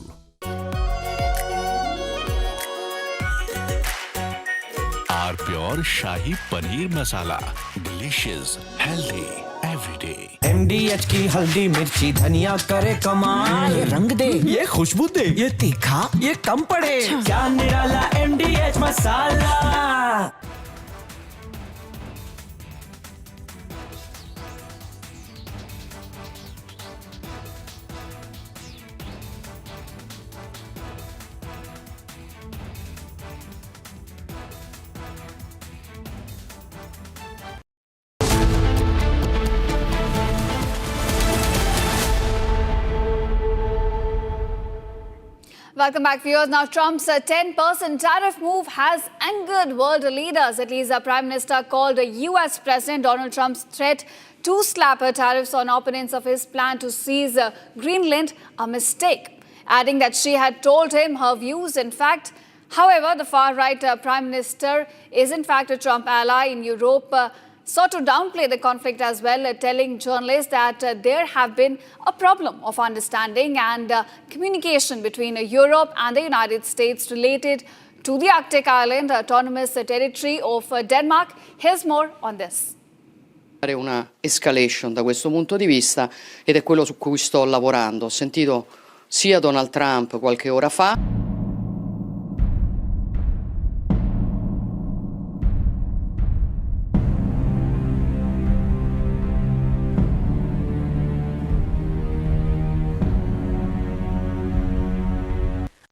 Our pure shahi paneer masala, delicious, healthy, every day. MDH की हल्दी मिर्ची धनिया करे कमाल, ये रंग दे, ये खुशबू दे, ये तीखा, ये कम पड़े, क्या निराला MDH masala. Welcome back, viewers. Now, Trump's 10% tariff move has angered world leaders. At least the Prime Minister called US President Donald Trump's threat to slap tariffs on opponents of his plan to seize Greenland a mistake, adding that she had told him her views. In fact, however, the far-right Prime Minister is in fact a Trump ally in Europe, sought to downplay the conflict as well, telling journalists that there have been a problem of understanding and communication between Europe and the United States related to the Arctic island autonomous territory of Denmark. Here's more on this. una escalation da questo punto di vista ed è quello su cui sto lavorando. Ho sentito sia Donald Trump qualche ora fa.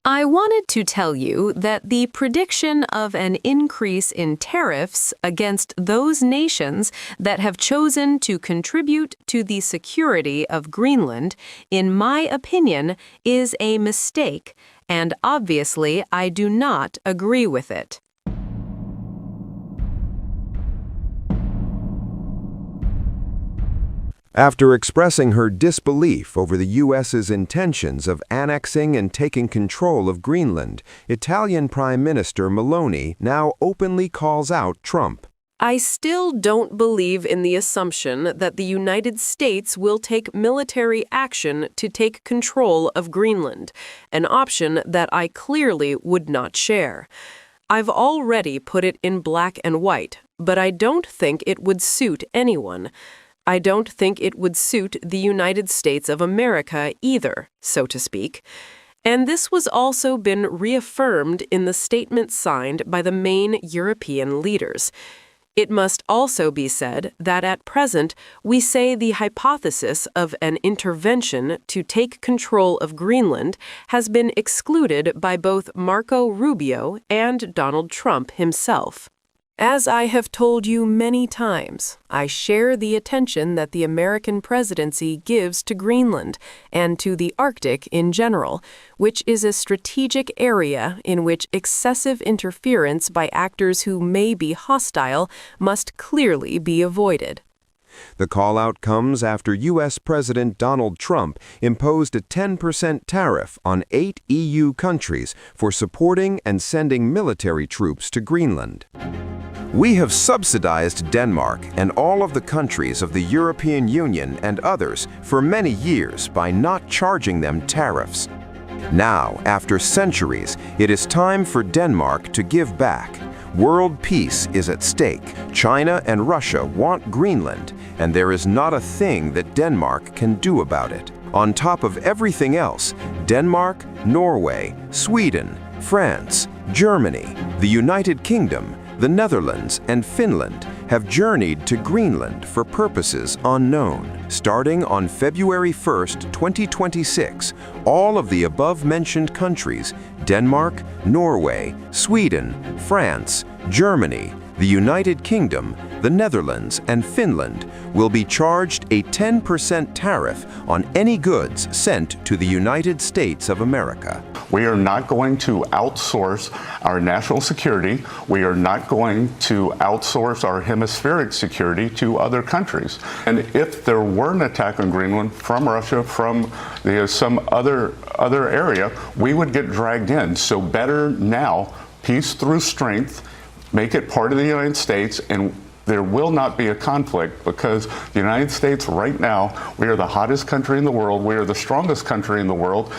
I wanted to tell you that the prediction of an increase in tariffs against those nations that have chosen to contribute to the security of Greenland, in my opinion, is a mistake, and obviously I do not agree with it. After expressing her disbelief over the U.S.'s intentions of annexing and taking control of Greenland, Italian Prime Minister Meloni now openly calls out Trump. I still don't believe in the assumption that the United States will take military action to take control of Greenland, an option that I clearly would not share. I've already put it in black and white, but I don't think it would suit anyone. I don't think it would suit the United States of America either, so to speak. And this was also been reaffirmed in the statement signed by the main European leaders. It must also be said that at present we say the hypothesis of an intervention to take control of Greenland has been excluded by both Marco Rubio and Donald Trump himself. As I have told you many times, I share the attention that the American presidency gives to Greenland and to the Arctic in general, which is a strategic area in which excessive interference by actors who may be hostile must clearly be avoided. The call-out comes after U.S. President Donald Trump imposed a 10% tariff on 8 EU countries for supporting and sending military troops to Greenland. We have subsidized Denmark and all of the countries of the European Union and others for many years by not charging them tariffs. Now, after centuries, it is time for Denmark to give back. World peace is at stake. China and Russia want Greenland, and there is not a thing that Denmark can do about it. On top of everything else, Denmark, Norway, Sweden, France, Germany, the United Kingdom, the Netherlands, and Finland have journeyed to Greenland for purposes unknown. Starting on February 1st, 2026, all of the above-mentioned countries, Denmark, Norway, Sweden, France, Germany, the United Kingdom, the Netherlands, and Finland will be charged a 10% tariff on any goods sent to the United States of America. We are not going to outsource our national security. We are not going to outsource our hemispheric security to other countries. And if there were an attack on Greenland from Russia, from some other area, we would get dragged in. So better now, peace through strength, make it part of the United States, and there will not be a conflict because the United States right now, we are the hottest country in the world. We are the strongest country in the world.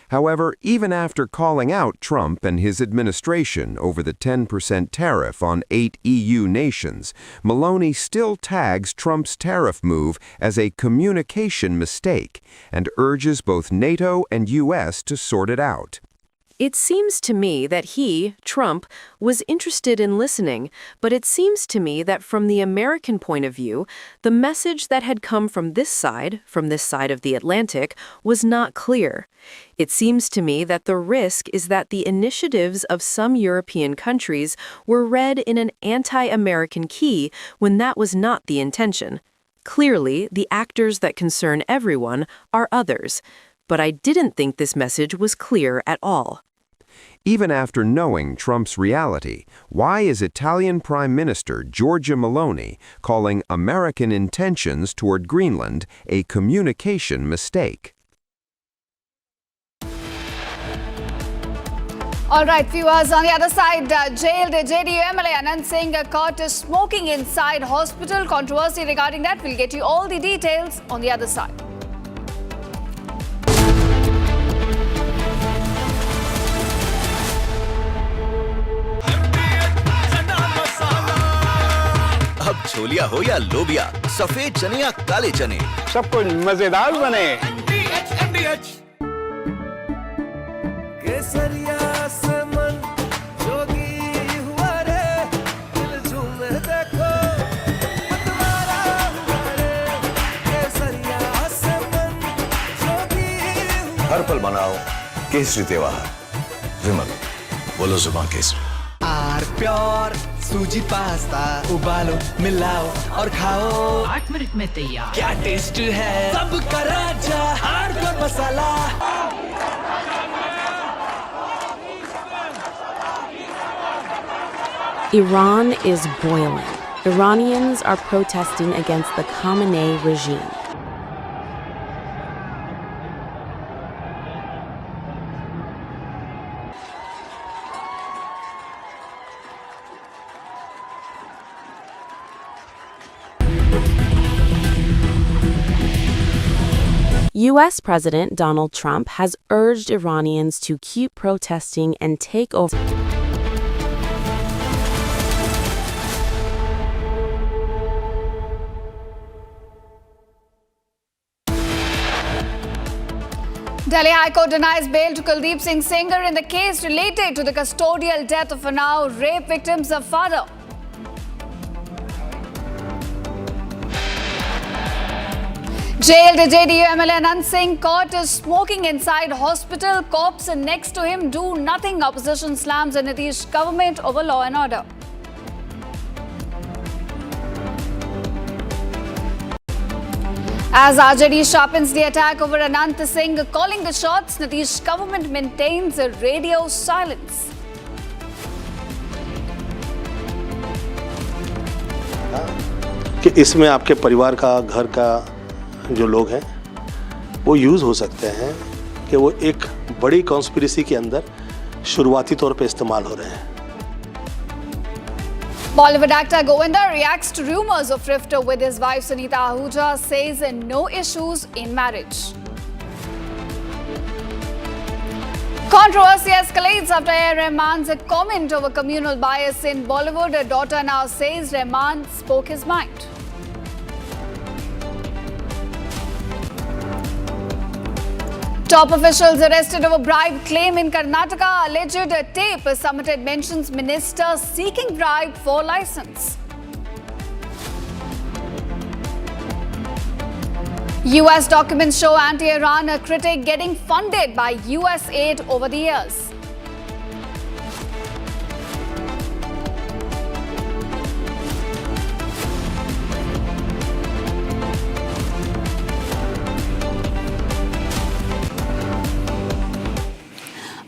However, even after calling out Trump and his administration over the 10% tariff on 8 EU nations, Meloni still tags Trump's tariff move as a communication mistake and urges both NATO and US to sort it out. It seems to me that he, Trump, was interested in listening, but it seems to me that from the American point of view, the message that had come from this side of the Atlantic, was not clear. It seems to me that the risk is that the initiatives of some European countries were read in an anti-American key when that was not the intention. Clearly, the actors that concern everyone are others. But I didn't think this message was clear at all. Even after knowing Trump's reality, why is Italian Prime Minister Giorgia Meloni calling American intentions toward Greenland a communication mistake? All right, viewers, on the other side, jailed JDU MLA Anand Singh caught smoking inside hospital. Controversy regarding that. We'll get you all the details on the other side. अब छोलिया हो या लोबिया, सफेद चने या काले चने, सब कुछ मजेदार बने। केसरिया से मन जोगी हुआ रे, दिल झूमे देखो मतवारा हुआ रे। केसरिया से मन जोगी हुआ। हर पल मनाओ केसरी त्योहार। विमल, बोलो जुबान केसरी। आर प्योर सूजी पास्ता, उबालो मिलाओ और खाओ, 8 मिनट में तैयार। क्या टेस्ट है सबका राजा, hardcore masala. Iran is boiling. Iranians are protesting against the Khamenei regime. U.S. President Donald Trump has urged Iranians to keep protesting and take over. Delhi High Court denies bail to Kuldeep Singh Sengar in the case related to the custodial death of a now rape victim's father. Jailed JDU MLA Anand Singh caught smoking inside hospital. Cops next to him do nothing. Opposition slams the Nitish government over law and order. As RJD sharpens the attack over Anand Singh calling the shots, Nitish government maintains a radio silence. कि इसमें आपके परिवार का, घर का जो लोग हैं वो यूज़ हो सकते हैं कि वो एक बड़ी कॉन्स्पिरेसी के अंदर शुरुआती तौर पे इस्तेमाल हो रहे हैं। Bollywood actor Govinda reacts to rumors of rift with his wife Sunita Ahuja, says no issues in marriage. Controversy escalates after Rahman's comment over communal bias in Bollywood. A daughter now says Rahman spoke his mind. Top officials arrested over bribe claim in Karnataka. Alleged tape submitted mentions minister seeking bribe for license. US documents show anti-Iran critic getting funded by US aid over the years.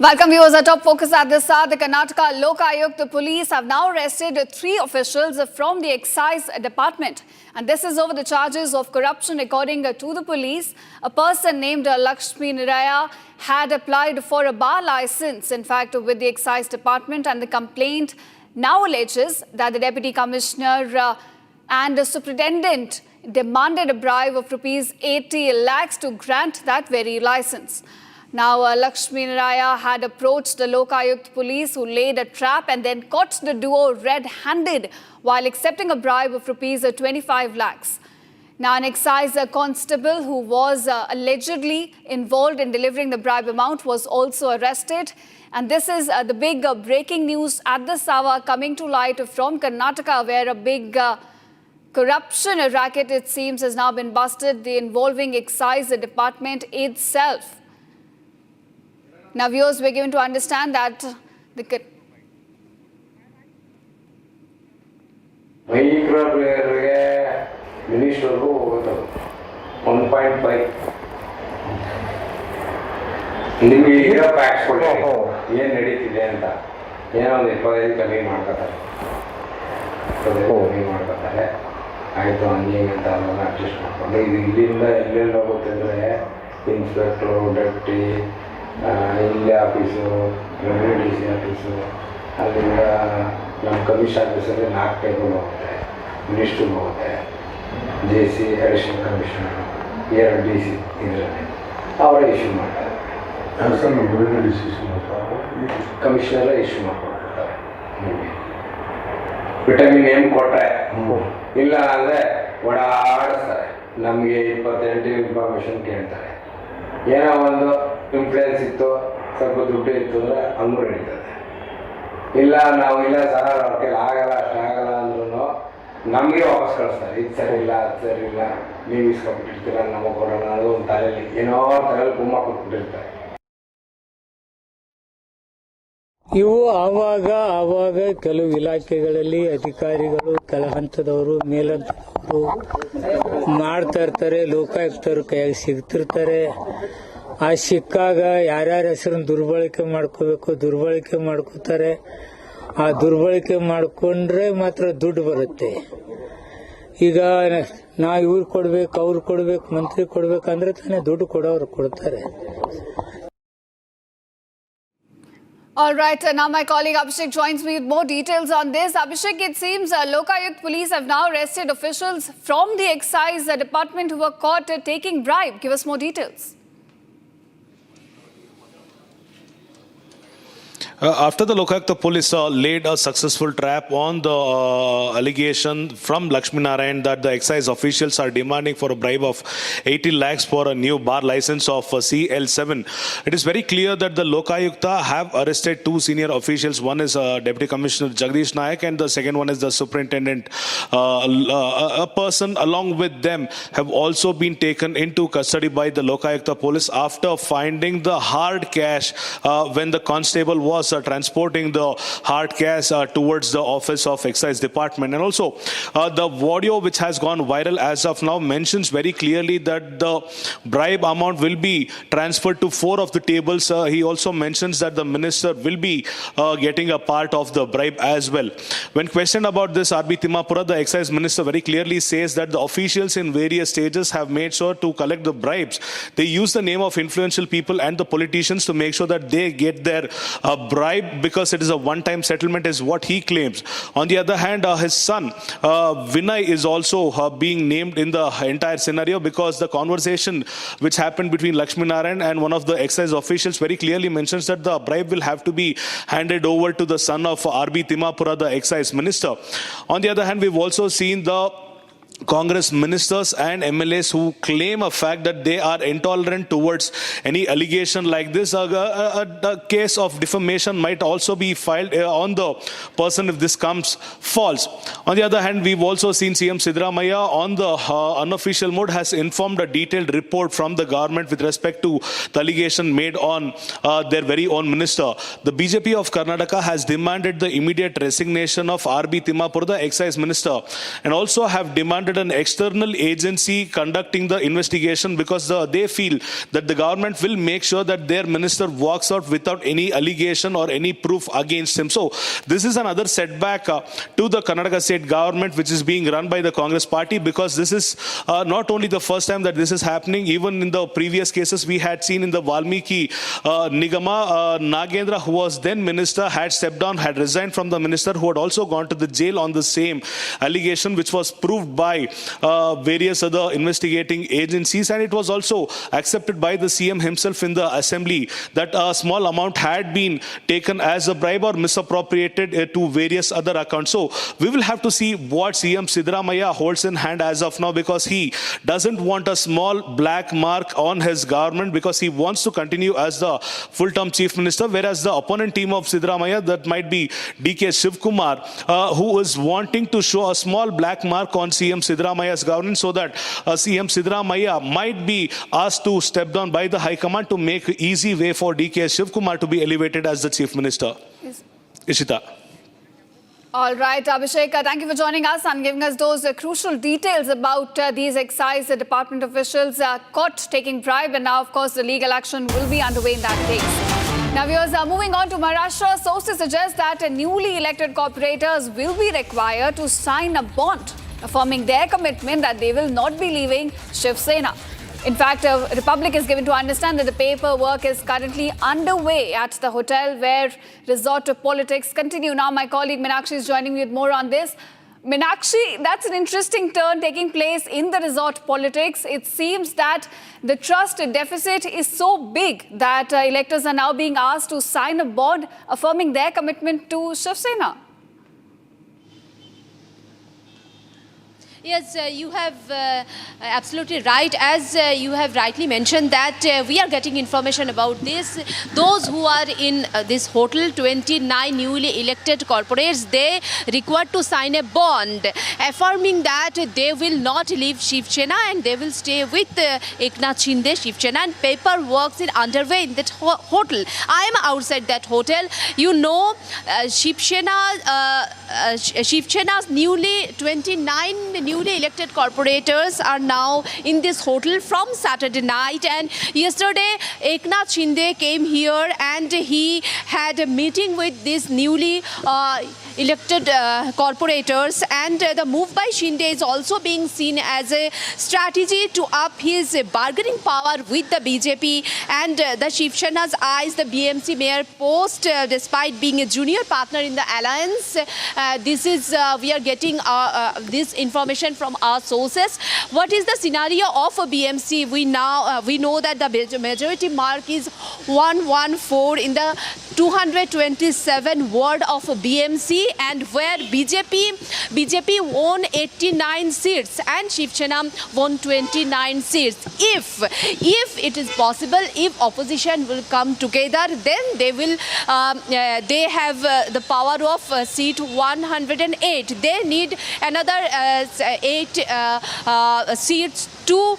Welcome viewers. Our top focus at this hour, the Karnataka Lokayukta police have now arrested 3 officials from the excise department. And this is over the charges of corruption. According to the police, a person named Lakshmi Niraya had applied for a bar license, in fact, with the excise department. And the complaint now alleges that the deputy commissioner and the superintendent demanded a bribe of rupees 80 lakhs to grant that very license. Now, Lakshmi Niraya had approached the Lokayukta police, who laid a trap and then caught the duo red-handed while accepting a bribe of rupees 25 lakhs. Now, an excise constable who was allegedly involved in delivering the bribe amount was also arrested. And this is the big breaking news at this hour coming to light from Karnataka, where a big corruption racket, it seems, has now been busted, involving excise department itself. Now, viewers, we're given to understand that the minister 1.5 ನಿಮಗೆ ಈಗ packs ಕೊಡ್ತೀವಿ ಏನು ನಡೀತಿದೆ ಅಂತ ಏನೋ ಒಂದು 25 ಕಮ್ಮಿ ಮಾಡ್ಕೊತಾರೆ ಆಯಿತು ಹಂಗೆ ಅಂತ ಅದನ್ನು ಅಡ್ಜಸ್ಟ್ ಮಾಡ್ಕೊಂಡು ಇದು ಇಲ್ಲಿಂದ ಎಲ್ಲೆಲ್ಲಿ ಹೋಗುತ್ತೆ ಅಂದರೆ ಇನ್ಸ್ಪೆಕ್ಟ್ರು ಡಟ್ಟಿ ಇಲ್ಲಿ ಆಫೀಸು ರೆವಿನ್ಯೂ DC ಆಫೀಸು ಅಲ್ಲಿಂದ ನಮ್ಮ ಕಮಿಷನ್ ಆಫೀಸಲ್ಲಿ 4 ಟೇಬಲ್ ಹೋಗುತ್ತೆ ಮಿನಿಸ್ಟ್ರಿಗೆ ಹೋಗುತ್ತೆ JC ಅಡಿಷನಲ್ ಕಮಿಷನರು 2 DC ಇದರಲ್ಲಿ ಅವರೇ ಇಶ್ಯೂ ಮಾಡ್ತಾರೆ ಕಮಿಷನರೇ ಇಶ್ಯೂ ಮಾಡ್ಕೊಳ್ತಾರೆ ನಿಮಗೆ ವಿಟಮಿನ್ ಎಮ್ ಕೊಟ್ಟರೆ ಇಲ್ಲ ಅಂದರೆ ಓಡಾಡಿಸ್ತಾರೆ. ನಮಗೆ 28 ಇನ್ಫಾರ್ಮೇಷನ್ ಕೇಳ್ತಾರೆ. ಏನೋ ಒಂದು ಇನ್ಫ್ಲೂಯೆನ್ಸ್ ಇತ್ತು, ಸ್ವಲ್ಪ ದುಡ್ಡು ಇತ್ತು ಅಂದರೆ ಹಂಗೂ ನಡೀತದೆ. ಇಲ್ಲ ನಾವು ಇಲ್ಲ ಸರ್ ಅವ್ರ ಕೈಲಿ ಆಗಲ್ಲ ಅಷ್ಟಾಗಲ್ಲ ಅಂದ್ರೂ ನಮಗೆ ವಾಪಸ್ ಕಳಿಸ್ತಾರೆ. ಇದು ಸರಿ ಇಲ್ಲ, ಅದು ಸರಿ ಇಲ್ಲ, ನೀವು ಇಸ್ಕೊಂಡ್ಬಿಟ್ಟಿರ್ತೀರ, ನಮಗೆ ಕೊಡೋಣ ಅನ್ನೋದು ಒಂದು ತಲೆಯಲ್ಲಿ ಏನೋ ತಲೆಯಲ್ಲಿ ಗುಮ್ಮ ಕೊಟ್ಬಿಟ್ಟಿರ್ತಾರೆ. ಇವು ಆವಾಗ ಕೆಲವು ಇಲಾಖೆಗಳಲ್ಲಿ ಅಧಿಕಾರಿಗಳು ಕೆಳ ಹಂತದವರು ಮೇಲಂತದವರು ಮಾಡ್ತಾ ಇರ್ತಾರೆ. ಲೋಕಾಯುಕ್ತರು ಕೈಯಾಗಿ ಸಿಗ್ತಿರ್ತಾರೆ. ಆ ಸಿಕ್ಕಾಗ ಯಾರ್ಯಾರ ಹೆಸರನ್ನು ದುರ್ಬಳಕೆ ಮಾಡ್ಕೋತಾರೆ. ಆ ದುರ್ಬಳಕೆ ಮಾಡ್ಕೊಂಡ್ರೆ ಮಾತ್ರ ದುಡ್ಡು ಬರುತ್ತೆ. ಈಗ ನಾವು ಇವ್ರು ಕೊಡ್ಬೇಕು, ಅವ್ರು ಕೊಡ್ಬೇಕು, ಮಂತ್ರಿ ಕೊಡ್ಬೇಕಂದ್ರೆ ತಾನೇ ದುಡ್ಡು ಕೊಡೋರು ಕೊಡ್ತಾರೆ. All right, now my colleague Abhishek joins me with more details on this. Abhishek, it seems Lokayukt police have now arrested officials from the excise department who were caught taking bribe. Give us more details. After the Lokayukta police laid a successful trap on the allegation from Lakshmi Narayan that the excise officials are demanding for a bribe of 80 lakhs for a new bar license of CL7. It is very clear that the Lokayukta have arrested two senior officials. One is Deputy Commissioner Jagdish Nayak and the second one is the Superintendent. A person along with them have also been taken into custody by the Lokayukta police after finding the hard cash when the constable was transporting the hard cash towards the office of excise department. And also the audio which has gone viral as of now mentions very clearly that the bribe amount will be transferred to 4 of the tables. He also mentions that the minister will be getting a part of the bribe as well. When questioned about this, R.B. Timapura, the excise minister, very clearly says that the officials in various stages have made sure to collect the bribes. They use the name of influential people and the politicians to make sure that they get their bribe because it is a one-time settlement is what he claims. On the other hand, his son Vinay is also being named in the entire scenario because the conversation which happened between Lakshmi Narayan and one of the excise officials very clearly mentions that the bribe will have to be handed over to the son of R.B. Timapura, the excise minister. On the other hand, we've also seen the Congress ministers and MLAs who claim a fact that they are intolerant towards any allegation like this. A case of defamation might also be filed on the person if this comes false. On the other hand, we've also seen CM Siddaramaiah on the unofficial mode has informed a detailed report from the government with respect to the allegation made on their very own minister. The BJP of Karnataka has demanded the immediate resignation of R.B. Timapura, the excise minister, and also have demanded an external agency conducting the investigation because they feel that the government will make sure that their minister walks out without any allegation or any proof against him. So this is another setback to the Karnataka state government which is being run by the Congress party because this is not only the first time that this is happening. Even in the previous cases we had seen in the Valmiki Nigama, Nagendra, who was then minister, had stepped down, had resigned from the minister, who had also gone to the jail on the same allegation which was proved by various other investigating agencies, and it was also accepted by the CM himself in the assembly that a small amount had been taken as a bribe or misappropriated to various other accounts. So we will have to see what CM Siddaramaiah holds in hand as of now because he doesn't want a small black mark on his government because he wants to continue as the full-term chief minister, whereas the opponent team of Siddaramaiah, that might be DK Shivkumar, who is wanting to show a small black mark on CM Siddaramaiah's governance so that CM Siddaramaiah might be asked to step down by the High Command to make easy way for DK Shivkumar to be elevated as the chief minister. Yes. Ishita. All right, Abhishek, thank you for joining us and giving us those crucial details about these excise department officials caught taking bribe, and now, of course, the legal action will be underway in that case. Now, viewers, moving on to Maharashtra, sources suggest that newly elected corporators will be required to sign a bond affirming their commitment that they will not be leaving Shiv Sena. In fact, Republic is given to understand that the paperwork is currently underway at the hotel where resort politics continue. Now, my colleague Meenakshi is joining me with more on this. Meenakshi, that's an interesting turn taking place in the resort politics. It seems that the trust deficit is so big that electors are now being asked to sign a bond affirming their commitment to Shiv Sena. Yes, you have absolutely right. As you have rightly mentioned that we are getting information about this. Those who are in this hotel, 29 newly elected corporates, they required to sign a bond affirming that they will not leave Shiv Sena and they will stay with Eknath Shinde Shiv Sena, and paperwork is underway in that hotel. I am outside that hotel. You know, Shiv Sena's newly 29 newly elected corporators are now in this hotel from Saturday night, and yesterday Eknath Shinde came here and he had a meeting with these newly elected corporators, and the move by Shinde is also being seen as a strategy to up his bargaining power with the BJP and the Shiv Sena's eyes. The BMC mayor post, despite being a junior partner in the alliance, this is we are getting this information from our sources. What is the scenario of a BMC? We know that the majority mark is 114 in the 227 ward of BMC, and where BJP won 89 seats and Shiv Sena won 29 seats. If it is possible, if opposition will come together, then they will they have the power of seat 108. They need another 8 seats to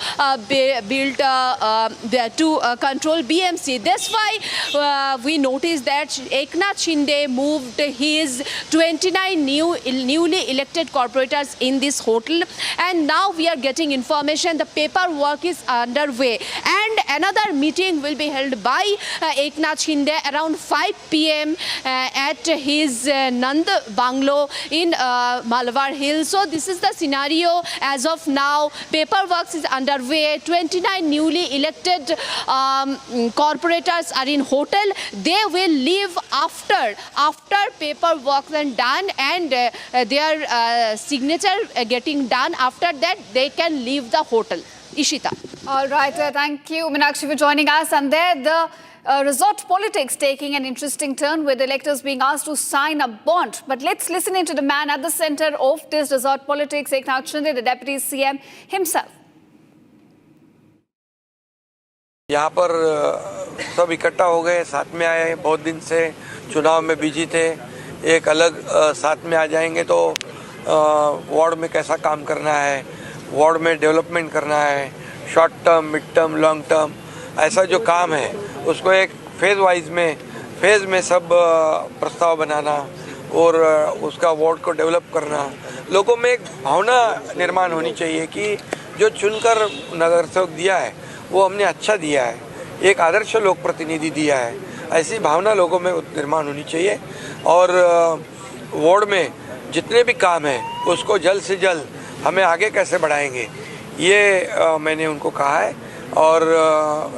build to control BMC. That's why we noticed that Eknath Shinde moved his 29 newly elected corporators in this hotel, and now we are getting information the paperwork is underway, and another meeting will be held by Eknath Shinde around 5 p.m. At his Nand Bungalow in Malvar Hills. So this is the scenario as of now. Paperwork is underway. 29 newly elected corporators are in hotel. They will leave after paperwork is done and their signature getting done. After that, they can leave the hotel. Ishita. All right, thank you, Meenakshi, for joining us. And there, the resort politics taking an interesting turn, with electors being asked to sign a bond. But let's listen into the man at the center of this resort politics, Eknath Shinde, the Deputy CM himself. यहाँ पर सब इकट्ठा हो गए, साथ में आए, बहुत दिन से चुनाव में बिजी थे, एक अलग साथ में आ जाएंगे तो वार्ड में कैसा काम करना है, वार्ड में डेवलपमेंट करना है, short term, mid term, long term, ऐसा जो काम है उसको एक फेज़ में सब प्रस्ताव बनाना और उसका वार्ड को डेवलप करना। लोगों में एक भावना निर्माण होनी चाहिए कि जो चुनकर नगर सेवक दिया है वो हमने अच्छा दिया है, एक आदर्श लोक प्रतिनिधि दिया है, ऐसी भावना लोगों में निर्माण होनी चाहिए। और वार्ड में जितने भी काम हैं उसको जल्द से जल्द हमें आगे कैसे बढ़ाएंगे, ये मैंने उनको कहा है और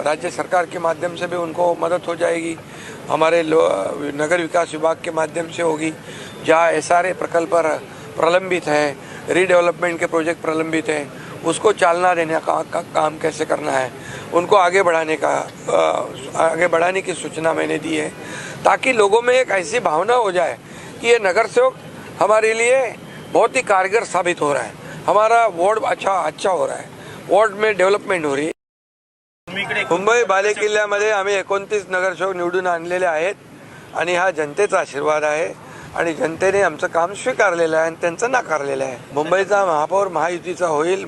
राज्य सरकार के माध्यम से भी उनको मदद हो जाएगी, हमारे नगर विकास विभाग के माध्यम से होगी। जहाँ SRA प्रकल्प प्रलंबित है, रीडेवलपमेंट के प्रोजेक्ट प्रलंबित हैं, उसको चालना देने का काम कैसे करना है, उनको आगे बढ़ाने की सूचना मैंने दी है, ताकि लोगों में एक ऐसी भावना हो जाए कि ये नगर सेवक हमारे लिए बहुत ही कारगर साबित हो रहा है, हमारा वार्ड अच्छा हो रहा है, वार्ड में डेव्हलपमेंट हो रही है। मुंबई बालेकिल्ल्यामध्ये आम्ही 29 नगरसेवक निवडून आणलेले आहेत आणि हा जनतेचा आशीर्वाद आहे आणि जनतेने आमचं काम स्वीकारलेलं आहे आणि त्यांचं नाकारलेलं आहे। मुंबईचा महापौर महायुतीचा होईल।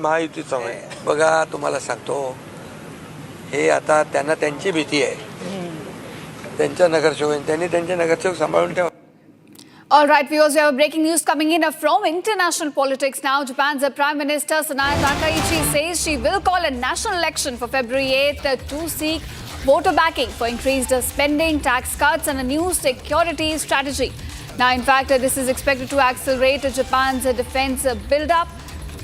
बघा तुम्हाला सांगतो, हे आता त्यांना त्यांची भीती आहे, त्यांच्या नगरसेवक त्यांनी त्यांचे नगरसेवक सांभाळून ठेवा। All right, viewers, we have breaking news coming in from international politics now. Japan's Prime Minister Sanai Takaichi says she will call a national election for February 8th to seek voter backing for increased spending, tax cuts and a new security strategy. Now, in fact, this is expected to accelerate Japan's defense build-up.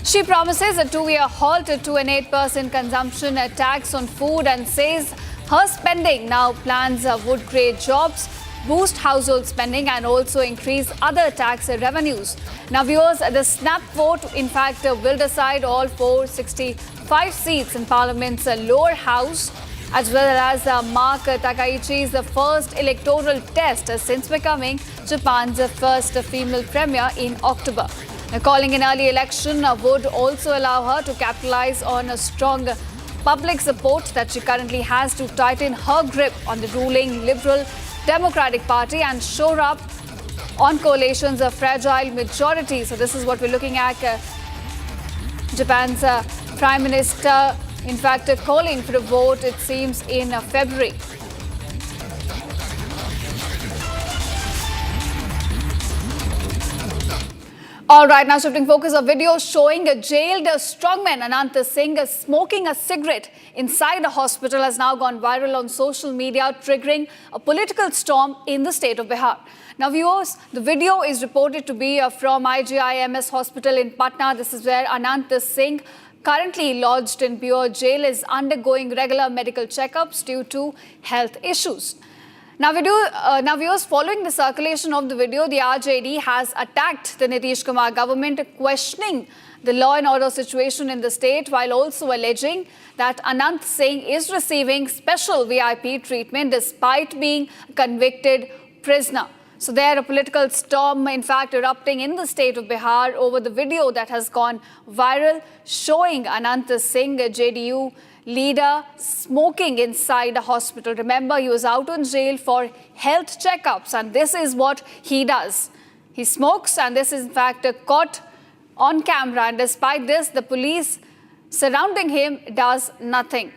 She promises a 2-year halt to an 8% consumption tax on food and says her spending now plans would create jobs, boost household spending and also increase other tax revenues. Now, viewers, the snap vote, in fact, will decide all 465 seats in Parliament's lower house, as well as mark Takaichi's first electoral test since becoming Japan's first female premier in October. Now, calling an early election would also allow her to capitalize on a strong public support that she currently has to tighten her grip on the ruling Liberal Democratic Party and shore up on coalitions of fragile majority. So this is what we're looking at. Japan's Prime Minister, in fact, calling for a vote, it seems, in February. All right, now shifting focus, a video showing a jailed strongman Anand Singh smoking a cigarette inside a hospital has now gone viral on social media, triggering a political storm in the state of Bihar. Now viewers, the video is reported to be from IGIMS hospital in Patna. This is where Anand Singh, currently lodged in pure jail, is undergoing regular medical checkups due to health issues. Now viewers, following the circulation of the video, the RJD has attacked the Nitish Kumar government, questioning the law and order situation in the state, while also alleging that Anand Singh is receiving special VIP treatment despite being a convicted prisoner. So there, a political storm, in fact, erupting in the state of Bihar over the video that has gone viral, showing Anand Singh, a JDU leader, smoking inside a hospital. Remember, he was out on jail for health checkups, and this is what he does. He smokes, and this is in fact caught on camera, and despite this, the police surrounding him does nothing.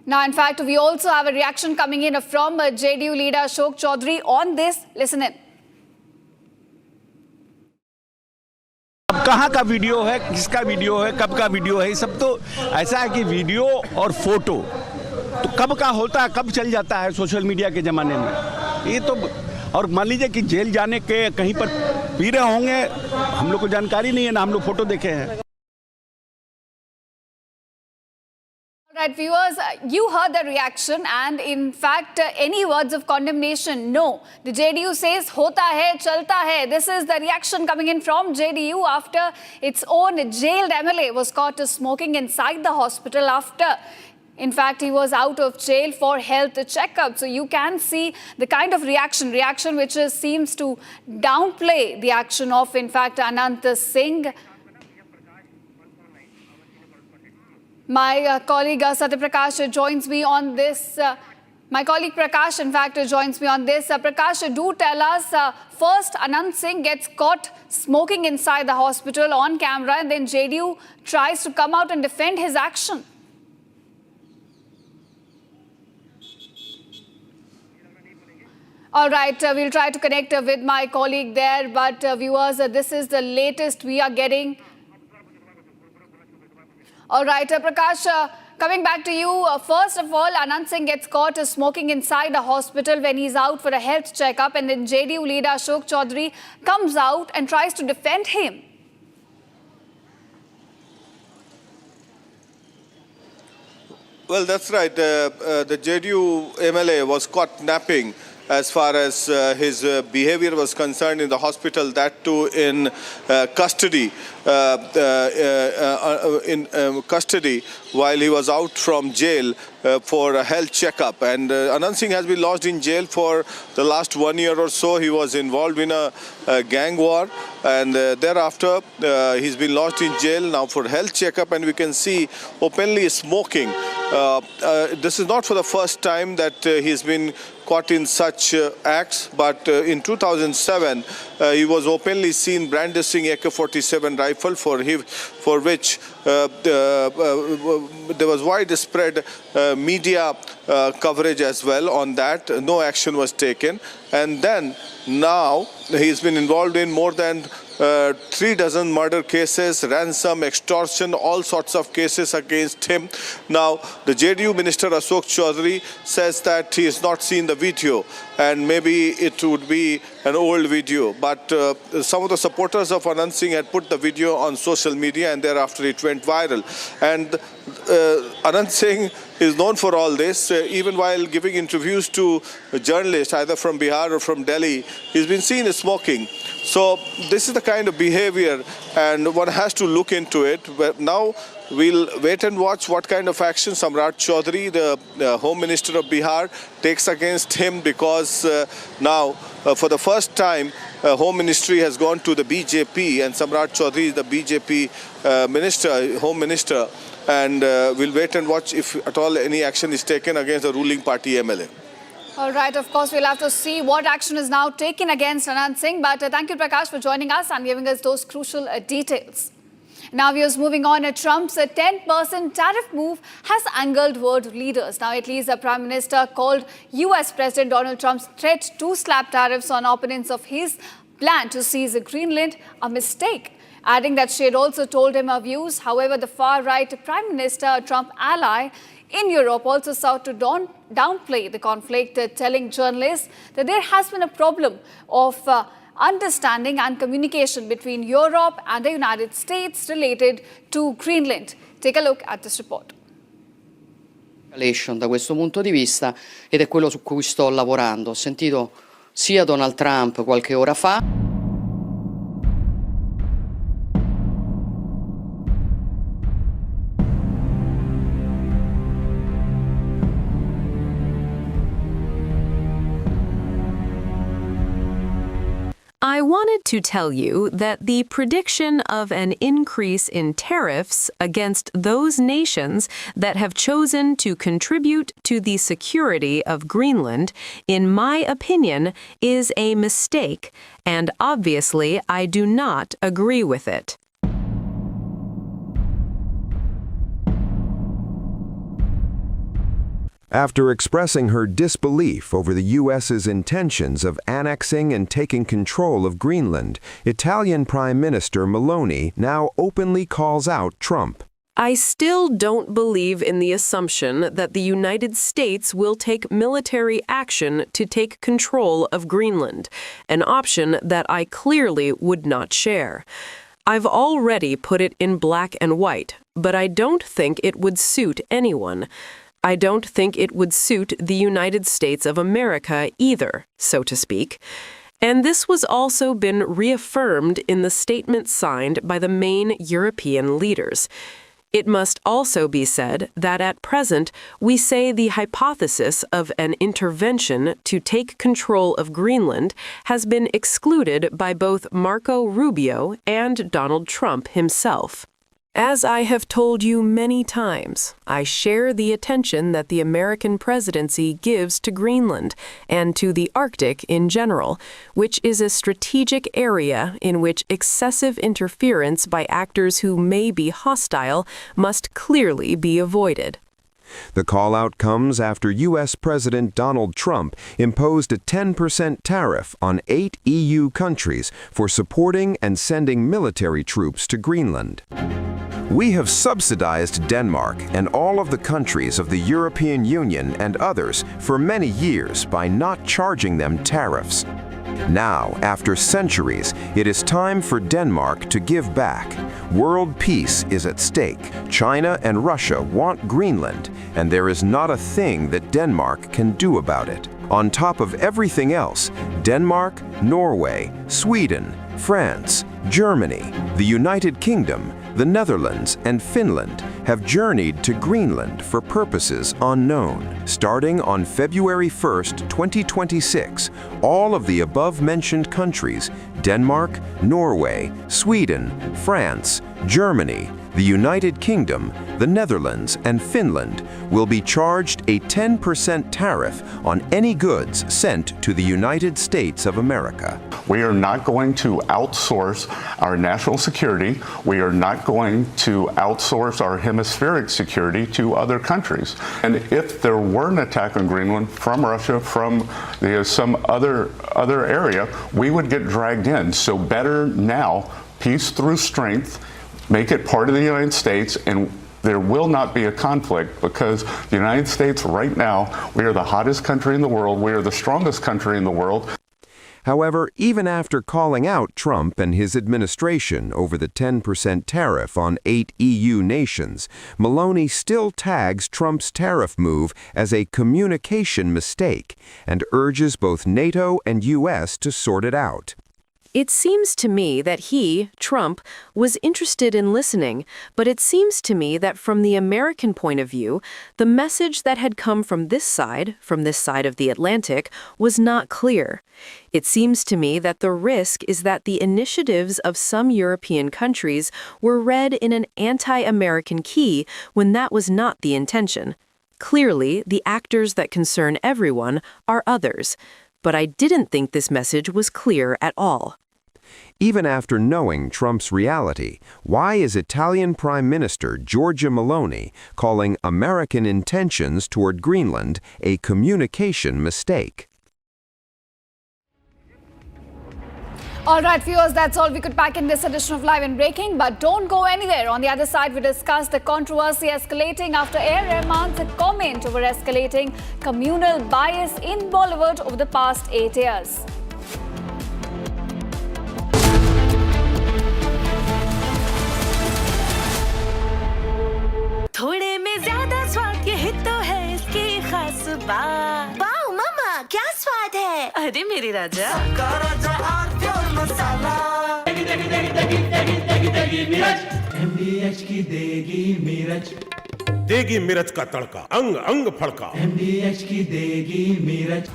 Now, in fact, we also have a reaction coming in from JDU leader Ashok Chaudhary on this. Listen in. अब कहाँ का video है, किसका video है, कब का video है, ये सब तो ऐसा है कि वीडियो और फोटो तो कब का होता है, कब चल जाता है सोशल मीडिया के ज़माने में। ये तो, और मान लीजिए कि जेल जाने के कहीं पर पी रहे होंगे, हम लोग को जानकारी नहीं है ना, हम लोग फोटो देखे हैं। Right, viewers, you heard the reaction, and in fact, any words of condemnation? No. The JDU says, hota hai, chalta hai. This is the reaction coming in from JDU after its own jailed MLA was caught smoking inside the hospital after, in fact, he was out of jail for health checkup. So you can see the kind of reaction which seems to downplay the action of, in fact, Anand Singh. My colleague Satya Prakash joins me on this. My colleague Prakash, in fact, joins me on this. Prakash, do tell us, first Anand Singh gets caught smoking inside the hospital on camera, and then JDU tries to come out and defend his action. All right, we'll try to connect with my colleague there, but viewers, this is the latest we are getting. All right, Prakash, coming back to you, first of all, Anand Singh gets caught smoking inside a hospital when he's out for a health checkup, and then JDU leader Ashok Chaudhary comes out and tries to defend him. Well, that's right. The JDU MLA was caught napping as far as his behavior was concerned in the hospital, that too in custody. While he was out from jail for a health checkup. And Anand Singh has been lodged in jail for the last 1 year or so. He was involved in a gang war, and thereafter he's been lodged in jail now for health checkup, and we can see openly smoking. This is not for the first time that he's been caught in such acts, but in 2007 he was openly seen brandishing AK-47 rifle, for which there was widespread media coverage as well on that. No action was taken, and then now he's been involved in more than 3 dozen murder cases, ransom, extortion, all sorts of cases against him. Now, the JDU minister Ashok Chaudhary says that he has not seen the video, and maybe it would be an old video. But some of the supporters of Anand Singh had put the video on social media, and thereafter it went viral. And Anand Singh is known for all this. Even while giving interviews to journalists, either from Bihar or from Delhi, he's been seen as smoking. So this is the kind of behavior, and one has to look into it. But now we'll wait and watch what kind of action Samrat Chaudhary, the Home Minister of Bihar, takes against him, because now, for the first time, Home Ministry has gone to the BJP, and Samrat Chaudhary is the BJP minister, Home Minister, and we'll wait and watch if at all any action is taken against the ruling party MLA. All right, of course, we'll have to see what action is now taken against Anand Singh. But thank you, Prakash, for joining us and giving us those crucial details. Now, viewers, moving on, Trump's 10% tariff move has angered world leaders. Now, Italy's Prime Minister called US President Donald Trump's threat to slap tariffs on opponents of his plan to seize Greenland a mistake, adding that she had also told him her views. However, the far-right Prime Minister, Trump ally in Europe, also sought to downplay the conflict, telling journalists that there has been a problem of understanding and communication between Europe and the United States related to Greenland. Take a look at this report. Da questo punto di vista, ed è quello su cui sto lavorando. Ho sentito sia Donald Trump qualche ora fa. I wanted to tell you that the prediction of an increase in tariffs against those nations that have chosen to contribute to the security of Greenland, in my opinion, is a mistake, and obviously I do not agree with it. After expressing her disbelief over the U.S.'s intentions of annexing and taking control of Greenland, Italian Prime Minister Meloni now openly calls out Trump. I still don't believe in the assumption that the United States will take military action to take control of Greenland, an option that I clearly would not share. I've already put it in black and white, but I don't think it would suit anyone. I don't think it would suit the United States of America either, so to speak. And this was also been reaffirmed in the statement signed by the main European leaders. It must also be said that at present we say the hypothesis of an intervention to take control of Greenland has been excluded by both Marco Rubio and Donald Trump himself. As I have told you many times, I share the attention that the American presidency gives to Greenland and to the Arctic in general, which is a strategic area in which excessive interference by actors who may be hostile must clearly be avoided. The call-out comes after U.S. President Donald Trump imposed a 10% tariff on 8 EU countries for supporting and sending military troops to Greenland. We have subsidized Denmark and all of the countries of the European Union and others for many years by not charging them tariffs. Now, after centuries, it is time for Denmark to give back. World peace is at stake. China and Russia want Greenland, and there is not a thing that Denmark can do about it. On top of everything else, Denmark, Norway, Sweden, France, Germany, the United Kingdom, the Netherlands, and Finland have journeyed to Greenland for purposes unknown. Starting on February 1st, 2026, all of the above-mentioned countries, Denmark, Norway, Sweden, France, Germany, the United Kingdom, the Netherlands, and Finland will be charged a 10% tariff on any goods sent to the United States of America. We are not going to outsource our national security. We are not going to outsource our hemispheric security to other countries. And if there were an attack on Greenland from Russia, from some other area, we would get dragged in. So better now, peace through strength, make it part of the United States, and there will not be a conflict, because the United States right now, we are the hottest country in the world. We are the strongest country in the world. However, even after calling out Trump and his administration over the 10% tariff on 8 EU nations, Maloney still tags Trump's tariff move as a communication mistake and urges both NATO and US to sort it out. It seems to me that he, Trump, was interested in listening, but it seems to me that from the American point of view, the message that had come from this side of the Atlantic, was not clear. It seems to me that the risk is that the initiatives of some European countries were read in an anti-American key when that was not the intention. Clearly, the actors that concern everyone are others, but I didn't think this message was clear at all. Even after knowing Trump's reality, why is Italian Prime Minister Giorgia Meloni calling American intentions toward Greenland a communication mistake? All right, viewers, that's all we could pack in this edition of Live and Breaking. But don't go anywhere. On the other side, we discuss the controversy escalating after Rahman's comment over escalating communal bias in Bollywood over the past 8 years. थोड़े में ज्यादा स्वाद ये तो है इसकी खास बात। वाओ मामा, क्या स्वाद है? अरे मेरे राजा, सबका राजा और प्योर मसाला। देगी मिर्च, MDH की देगी मिर्च। देगी मिर्च का तड़का, अंग अंग फड़का। MDH की देगी मिर्च।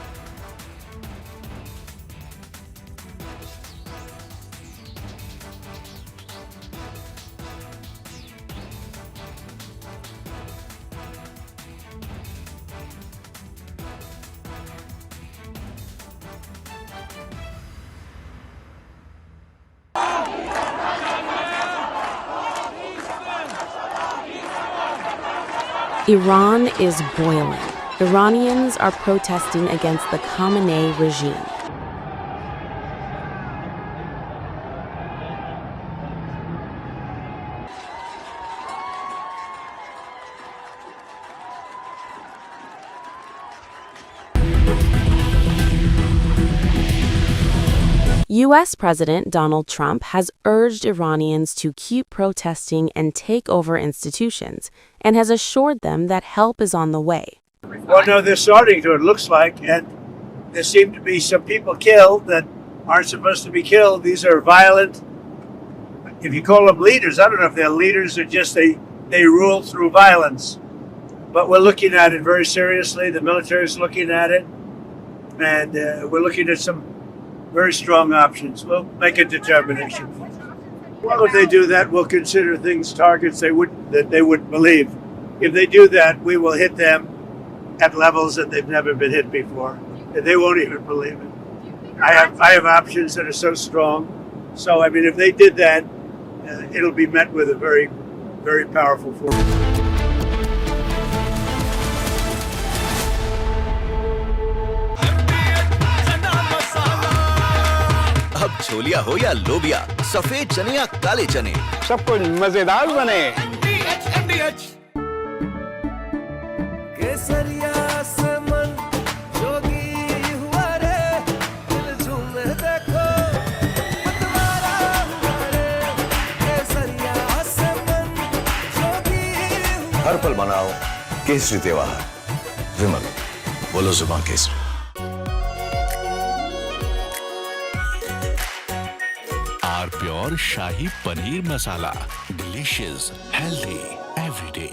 Iran is boiling. Iranians are protesting against the Khamenei regime. U.S. President Donald Trump has urged Iranians to keep protesting and take over institutions, and has assured them that help is on the way. Well, no, they're starting to, it looks like, and there seem to be some people killed that aren't supposed to be killed. These are violent, if you call them leaders, I don't know if they're leaders or just they rule through violence. But we're looking at it very seriously. The military is looking at it, and we're looking at some very strong options. We'll make a determination. Well, if they do that, we'll consider things targets that they wouldn't believe. If they do that, we will hit them at levels that they've never been hit before. And they won't even believe it. I have options that are so strong. So, I mean, if they did that, it'll be met with a very, very powerful force. अब छोलिया हो या लोबिया, सफेद चने या काले चने, सब कुछ मजेदार बने। केसरिया से मन जोगी हुआ रे, दिल झूमे देखो मतवारा हुआ रे। केसरिया से मन जोगी हुआ। हर पल मनाओ केसरी त्योहार। विमल, बोलो जुबान Kesari. Pure shahi paneer masala, delicious, healthy every day.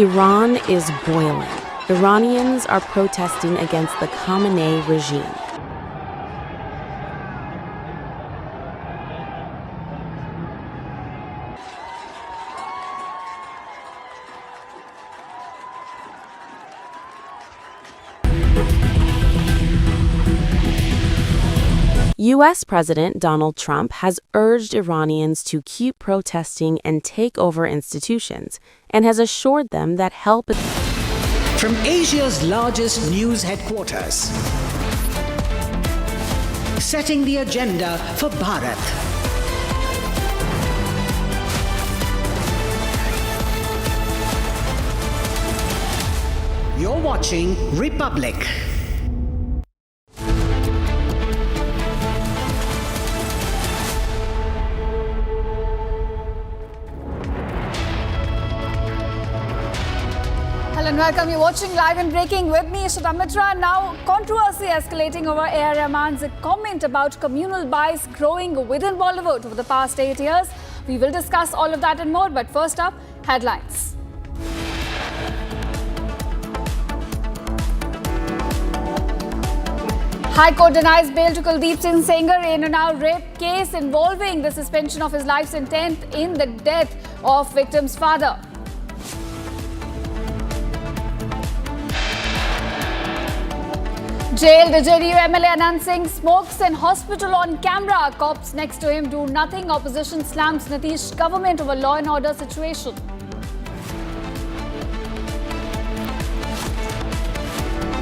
Iran is boiling. Iranians are protesting against the Khamenei regime. U.S. President Donald Trump has urged Iranians to keep protesting and take over institutions, and has assured them that help is... From Asia's largest news headquarters, setting the agenda for Bharat. watching Republic. Hello and welcome. You're watching Live and Breaking with me, Ishita Mitra. Now, controversy escalating over A.R. Rahman's comment about communal bias growing within Bollywood over the past 8 years. We will discuss all of that and more, but first up, headlines. High Court denies bail to Kuldeep Singh Sengar in a now rape case involving the suspension of his life sentence in the death of victim's father. Jailed JDU MLA Anand Singh smokes in hospital on camera. Cops next to him do nothing. Opposition slams Nitish government over law and order situation.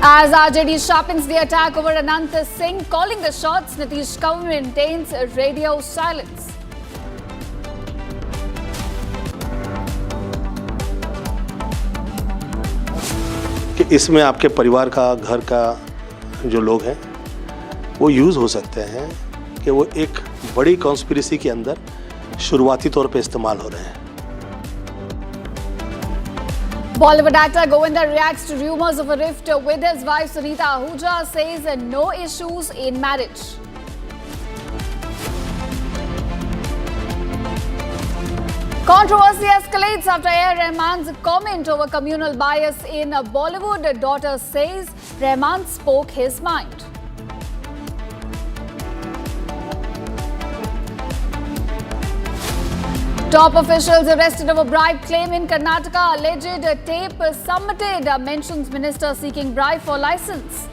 As RJD sharpens the attack over Anand Singh, calling the shots, Nitish government maintains radio silence. कि इसमें आपके परिवार का, घर का जो लोग हैं वो यूज़ हो सकते हैं कि वो एक बड़ी कॉन्स्पिरेसी के अंदर शुरुआती तौर पे इस्तेमाल हो रहे हैं. Bollywood actor Govinda reacts to rumors of a rift with his wife Sunita Ahuja, says no issues in marriage. Controversy escalates after A.R. Rahman's comment over communal bias in Bollywood. Daughter says Rahman spoke his mind. Top officials arrested over bribe claim in Karnataka. Alleged tape submitted mentions minister seeking bribe for license.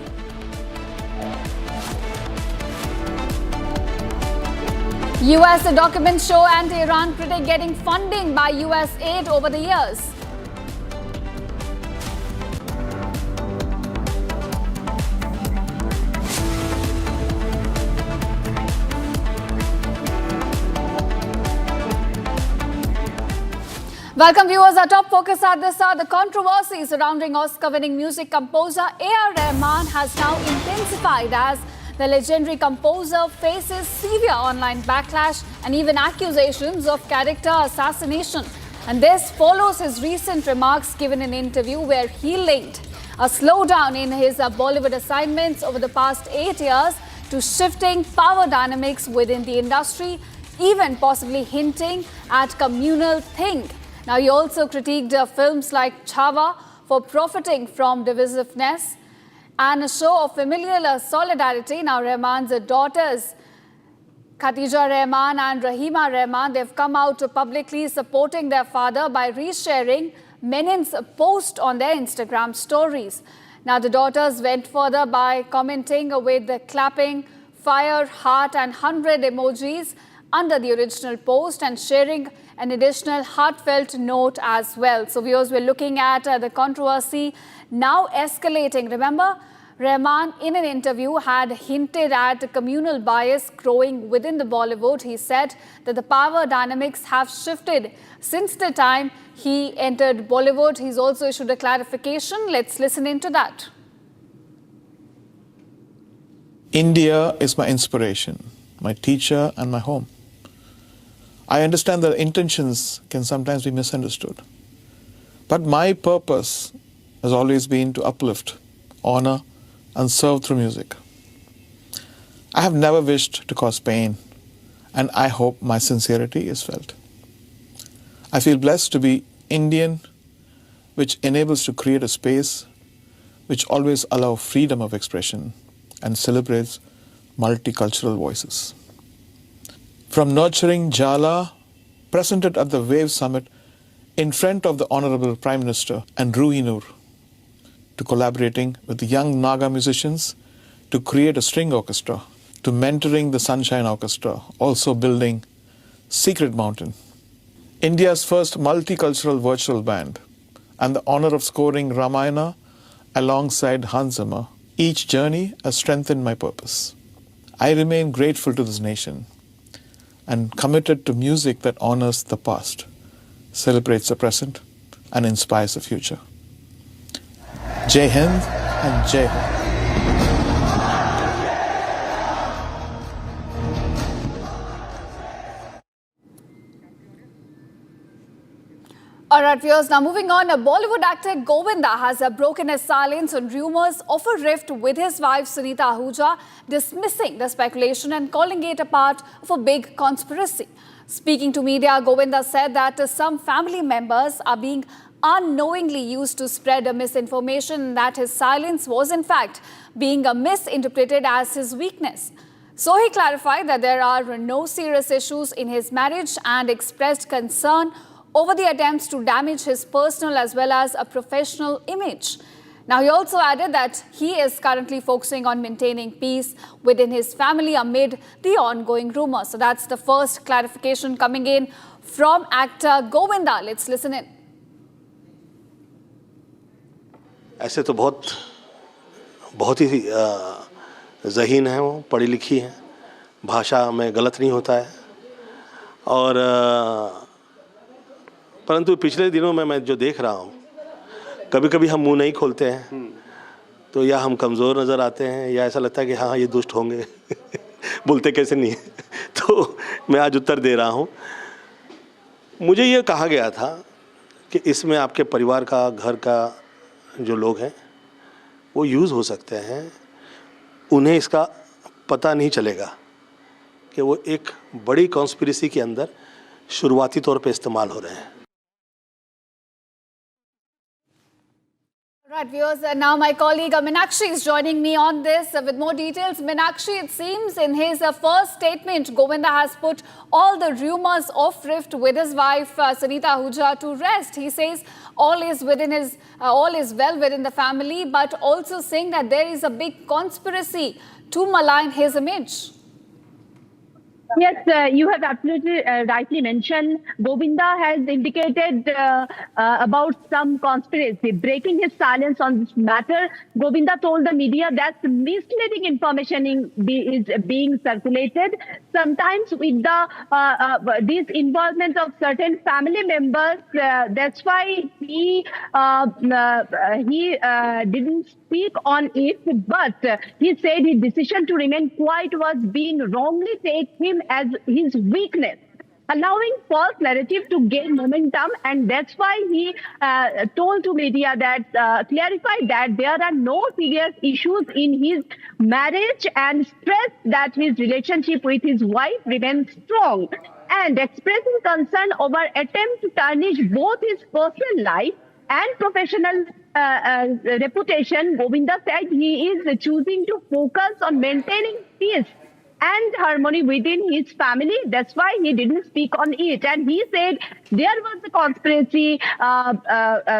US documents show anti-Iran critic getting funding by US aid over the years. Welcome viewers. Our top focus at this hour, the controversy surrounding Oscar-winning music composer A.R. Rahman has now intensified as the legendary composer faces severe online backlash and even accusations of character assassination. And this follows his recent remarks given in an interview where he linked a slowdown in his Bollywood assignments over the past 8 years to shifting power dynamics within the industry, even possibly hinting at communal thing. Now, he also critiqued films like Chhawa for profiting from divisiveness and a show of familial solidarity. Now, Rahman's daughters, Khatija Rahman and Rahima Rahman, they've come out publicly supporting their father by resharing Menin's post on their Instagram stories. Now, the daughters went further by commenting with the clapping, fire, heart and 100 emojis under the original post and sharing an additional heartfelt note as well. So viewers, we're looking at the controversy now escalating. Remember, Rahman in an interview had hinted at communal bias growing within the Bollywood. He said that the power dynamics have shifted since the time he entered Bollywood. He's also issued a clarification. Let's listen into that. India is my inspiration, my teacher and my home. I understand that intentions can sometimes be misunderstood. But my purpose has always been to uplift, honor, and serve through music. I have never wished to cause pain, and I hope my sincerity is felt. I feel blessed to be Indian, which enables to create a space which always allows freedom of expression and celebrates multicultural voices. From nurturing Jala, presented at the Wave Summit in front of the Honorable Prime Minister and Ruhinur, to collaborating with the young Naga musicians to create a string orchestra, to mentoring the Sunshine Orchestra, also building Secret Mountain, India's first multicultural virtual band, and the honor of scoring Ramayana alongside Hans Zimmer. Each journey has strengthened my purpose. I remain grateful to this nation and committed to music that honors the past, celebrates the present, and inspires the future. Jai Hind and Jai Ho. Alright viewers, now moving on, Bollywood actor Govinda has broken his silence on rumours of a rift with his wife Sunita Ahuja, dismissing the speculation and calling it a part of a big conspiracy. Speaking to media, Govinda said that some family members are being unknowingly used to spread a misinformation and that his silence was in fact being misinterpreted as his weakness. So he clarified that there are no serious issues in his marriage and expressed concern over the attempts to damage his personal as well as a professional image. Now, he also added that he is currently focusing on maintaining peace within his family amid the ongoing rumors. So that's the first clarification coming in from actor Govinda. Let's listen in. ऐसे तो बहुत ही ज़हीन है, वो पढ़ी लिखी है, भाषा में गलत नहीं होता है और परंतु पिछले दिनों में मैं जो देख रहा हूँ, कभी कभी हम मुंह नहीं खोलते हैं तो या हम कमज़ोर नज़र आते हैं या ऐसा लगता है कि हाँ ये दुष्ट होंगे बोलते कैसे नहीं तो मैं आज उत्तर दे रहा हूँ। मुझे ये कहा गया था कि इसमें आपके परिवार का, घर का जो लोग हैं वो यूज़ हो सकते हैं, उन्हें इसका पता नहीं चलेगा कि वो एक बड़ी कॉन्स्पिरेसी के अंदर शुरुआती तौर पे इस्तेमाल हो रहे हैं। Right, viewers, now my colleague Meenakshi is joining me on this with more details. Meenakshi, it seems in his first statement, Govinda has put all the rumours of rift with his wife Sunita Ahuja to rest. He says all is well within the family, but also saying that there is a big conspiracy to malign his image. Yes, you have absolutely rightly mentioned. Govinda has indicated about some conspiracy. Breaking his silence on this matter, Govinda told the media that misleading information is being circulated. Sometimes with the this involvement of certain family members, that's why he didn't speak on it. But he said his decision to remain quiet was being wrongly taken as his weakness, allowing false narrative to gain momentum, and that's why he told to media that clarified that there are no serious issues in his marriage and stressed that his relationship with his wife remains strong, and expressing concern over attempt to tarnish both his personal life and professional reputation. Govinda said he is choosing to focus on maintaining peace and harmony within his family. That's why he didn't speak on it. And he said there was a conspiracy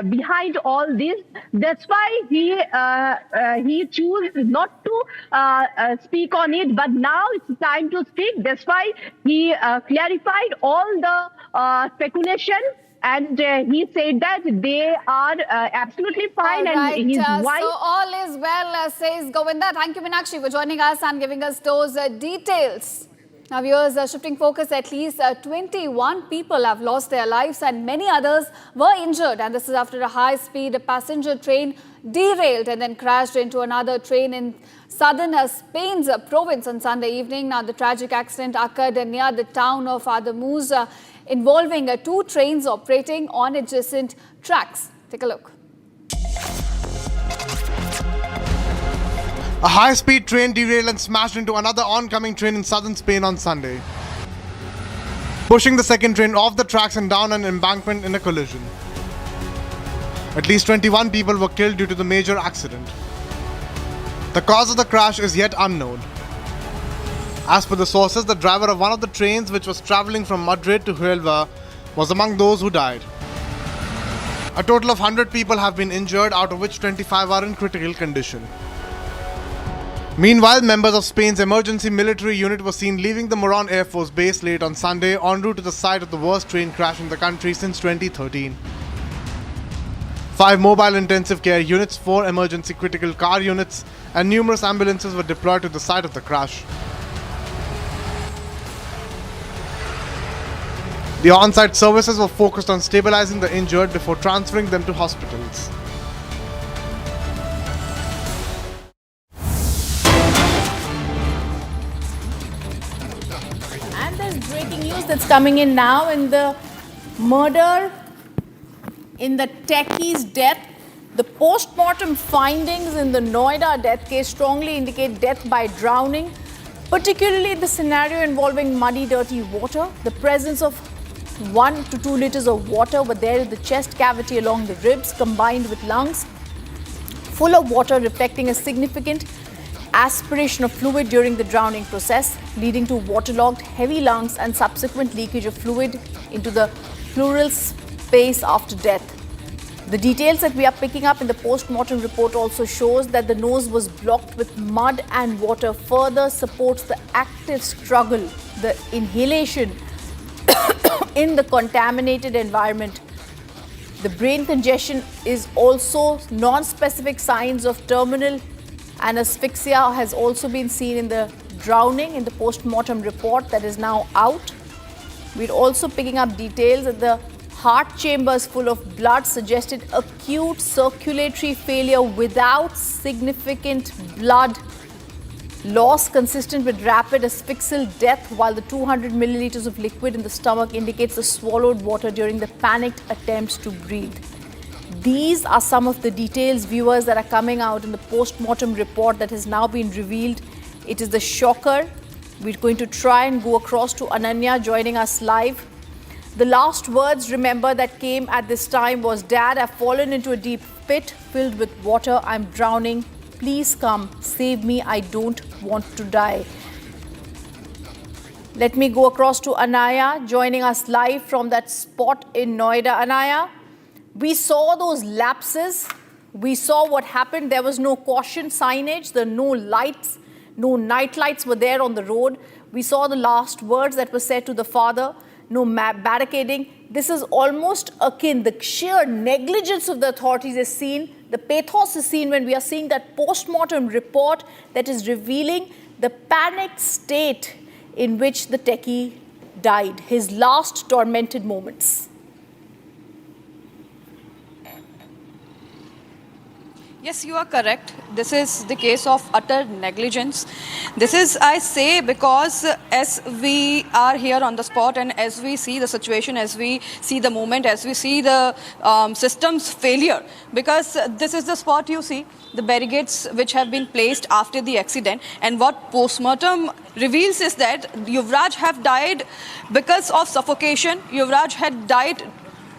behind all this. That's why he chose not to speak on it. But now it's time to speak. That's why he clarified all the speculation. And he said that they are absolutely fine. Right, and his wife. So all is well, says Govinda. Thank you, Meenakshi, for joining us and giving us those details. Now, viewers, shifting focus, at least 21 people have lost their lives and many others were injured. And this is after a high-speed passenger train derailed and then crashed into another train in southern Spain's province on Sunday evening. Now, the tragic accident occurred near the town of Ademuz, involving two trains operating on adjacent tracks. Take a look. A high-speed train derailed and smashed into another oncoming train in southern Spain on Sunday, pushing the second train off the tracks and down an embankment in a collision. At least 21 people were killed due to the major accident. The cause of the crash is yet unknown. As per the sources, the driver of one of the trains, which was travelling from Madrid to Huelva, was among those who died. A total of 100 people have been injured, out of which 25 are in critical condition. Meanwhile, members of Spain's emergency military unit were seen leaving the Moron Air Force Base late on Sunday en route to the site of the worst train crash in the country since 2013. 5 mobile intensive care units, 4 emergency critical car units, and numerous ambulances were deployed to the site of the crash. The on-site services were focused on stabilizing the injured before transferring them to hospitals. news that's coming in now in the murder in the Techie's death. The postmortem findings in the Noida death case strongly indicate death by drowning, particularly the scenario involving muddy, dirty water. The presence of 1 to 2 liters of water were there in the chest cavity along the ribs, combined with lungs full of water, reflecting a significant aspiration of fluid during the drowning process, leading to waterlogged heavy lungs and subsequent leakage of fluid into the pleural space after death. The details that we are picking up in the post-mortem report also shows that the nose was blocked with mud and water, further supports the active struggle, the inhalation in the contaminated environment. The brain congestion is also non-specific signs of terminal and asphyxia has also been seen in the drowning in the post-mortem report that is now out. We're also picking up details that the heart chambers full of blood suggested acute circulatory failure without significant blood loss consistent with rapid asphyxial death, while the 200 milliliters of liquid in the stomach indicates the swallowed water during the panicked attempts to breathe. These are some of the details, viewers, that are coming out in the post-mortem report that has now been revealed. It is the shocker. We're going to try and go across to Ananya joining us live. The last words, remember, that came at this time was, "Dad, I've fallen into a deep pit filled with water. I'm drowning. Please come, save me. I don't want to die." Let me go across to Anaya, joining us live from that spot in Noida. Anaya, we saw those lapses. We saw what happened. There was no caution signage. There were no lights. No night lights were there on the road. We saw the last words that were said to the father. No barricading. This is almost akin. The sheer negligence of the authorities is seen. The pathos is seen when we are seeing that post-mortem report that is revealing the panicked state in which the techie died, his last tormented moments. Yes, you are correct. This is the case of utter negligence. This is, I say, because as we are here on the spot and as we see the situation, as we see the moment, as we see the system's failure, because this is the spot you see, the barricades which have been placed after the accident, and what postmortem reveals is that Yuvraj have died because of suffocation. Yuvraj had died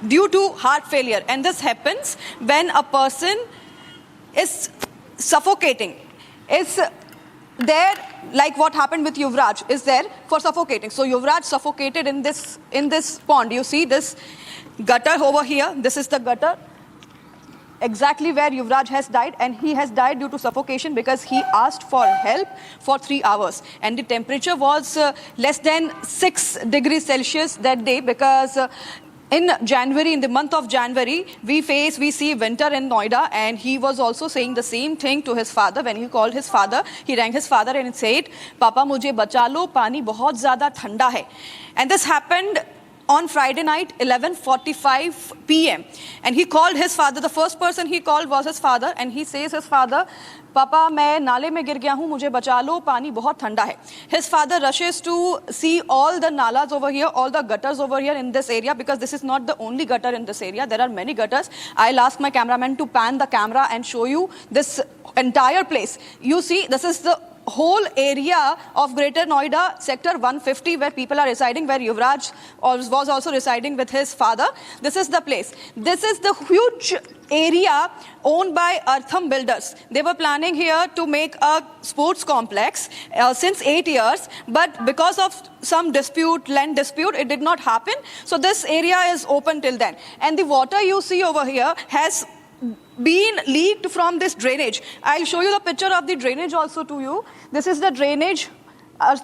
due to heart failure, and this happens when a person is suffocating, is there, like what happened with Yuvraj, is there for suffocating. So Yuvraj suffocated in this pond. You see this gutter over here. This is the gutter, exactly where Yuvraj has died, and he has died due to suffocation because he asked for help for 3 hours. And the temperature was less than 6 degrees Celsius that day, because in January, in the month of January, we see winter in Noida, and he was also saying the same thing to his father. When he called his father, he rang his father and said, "Papa, mujhe bacha lo, pani bahut zyada thanda hai." And this happened on Friday night, 11:45 p.m. And he called his father. The first person he called was his father, and he says his father, "Papa, मैं नाले में गिर गया हूँ, मुझे बचा लो, पानी बहुत ठंडा है." His father rushes to see all the nalas over here, all the gutters over here in this area, because this is not the only gutter in this area. There are many gutters. I'll ask my cameraman to pan the camera and show you this entire place. You see, this is the whole area of Greater Noida, Sector 150, where people are residing, where Yuvraj was also residing with his father. This is the place. This is the huge area owned by Artham Builders. They were planning here to make a sports complex since 8 years, but because of some dispute, land dispute, it did not happen. So this area is open till then. And the water you see over here has been leaked from this drainage. I'll show you the picture of the drainage also to you. This is the drainage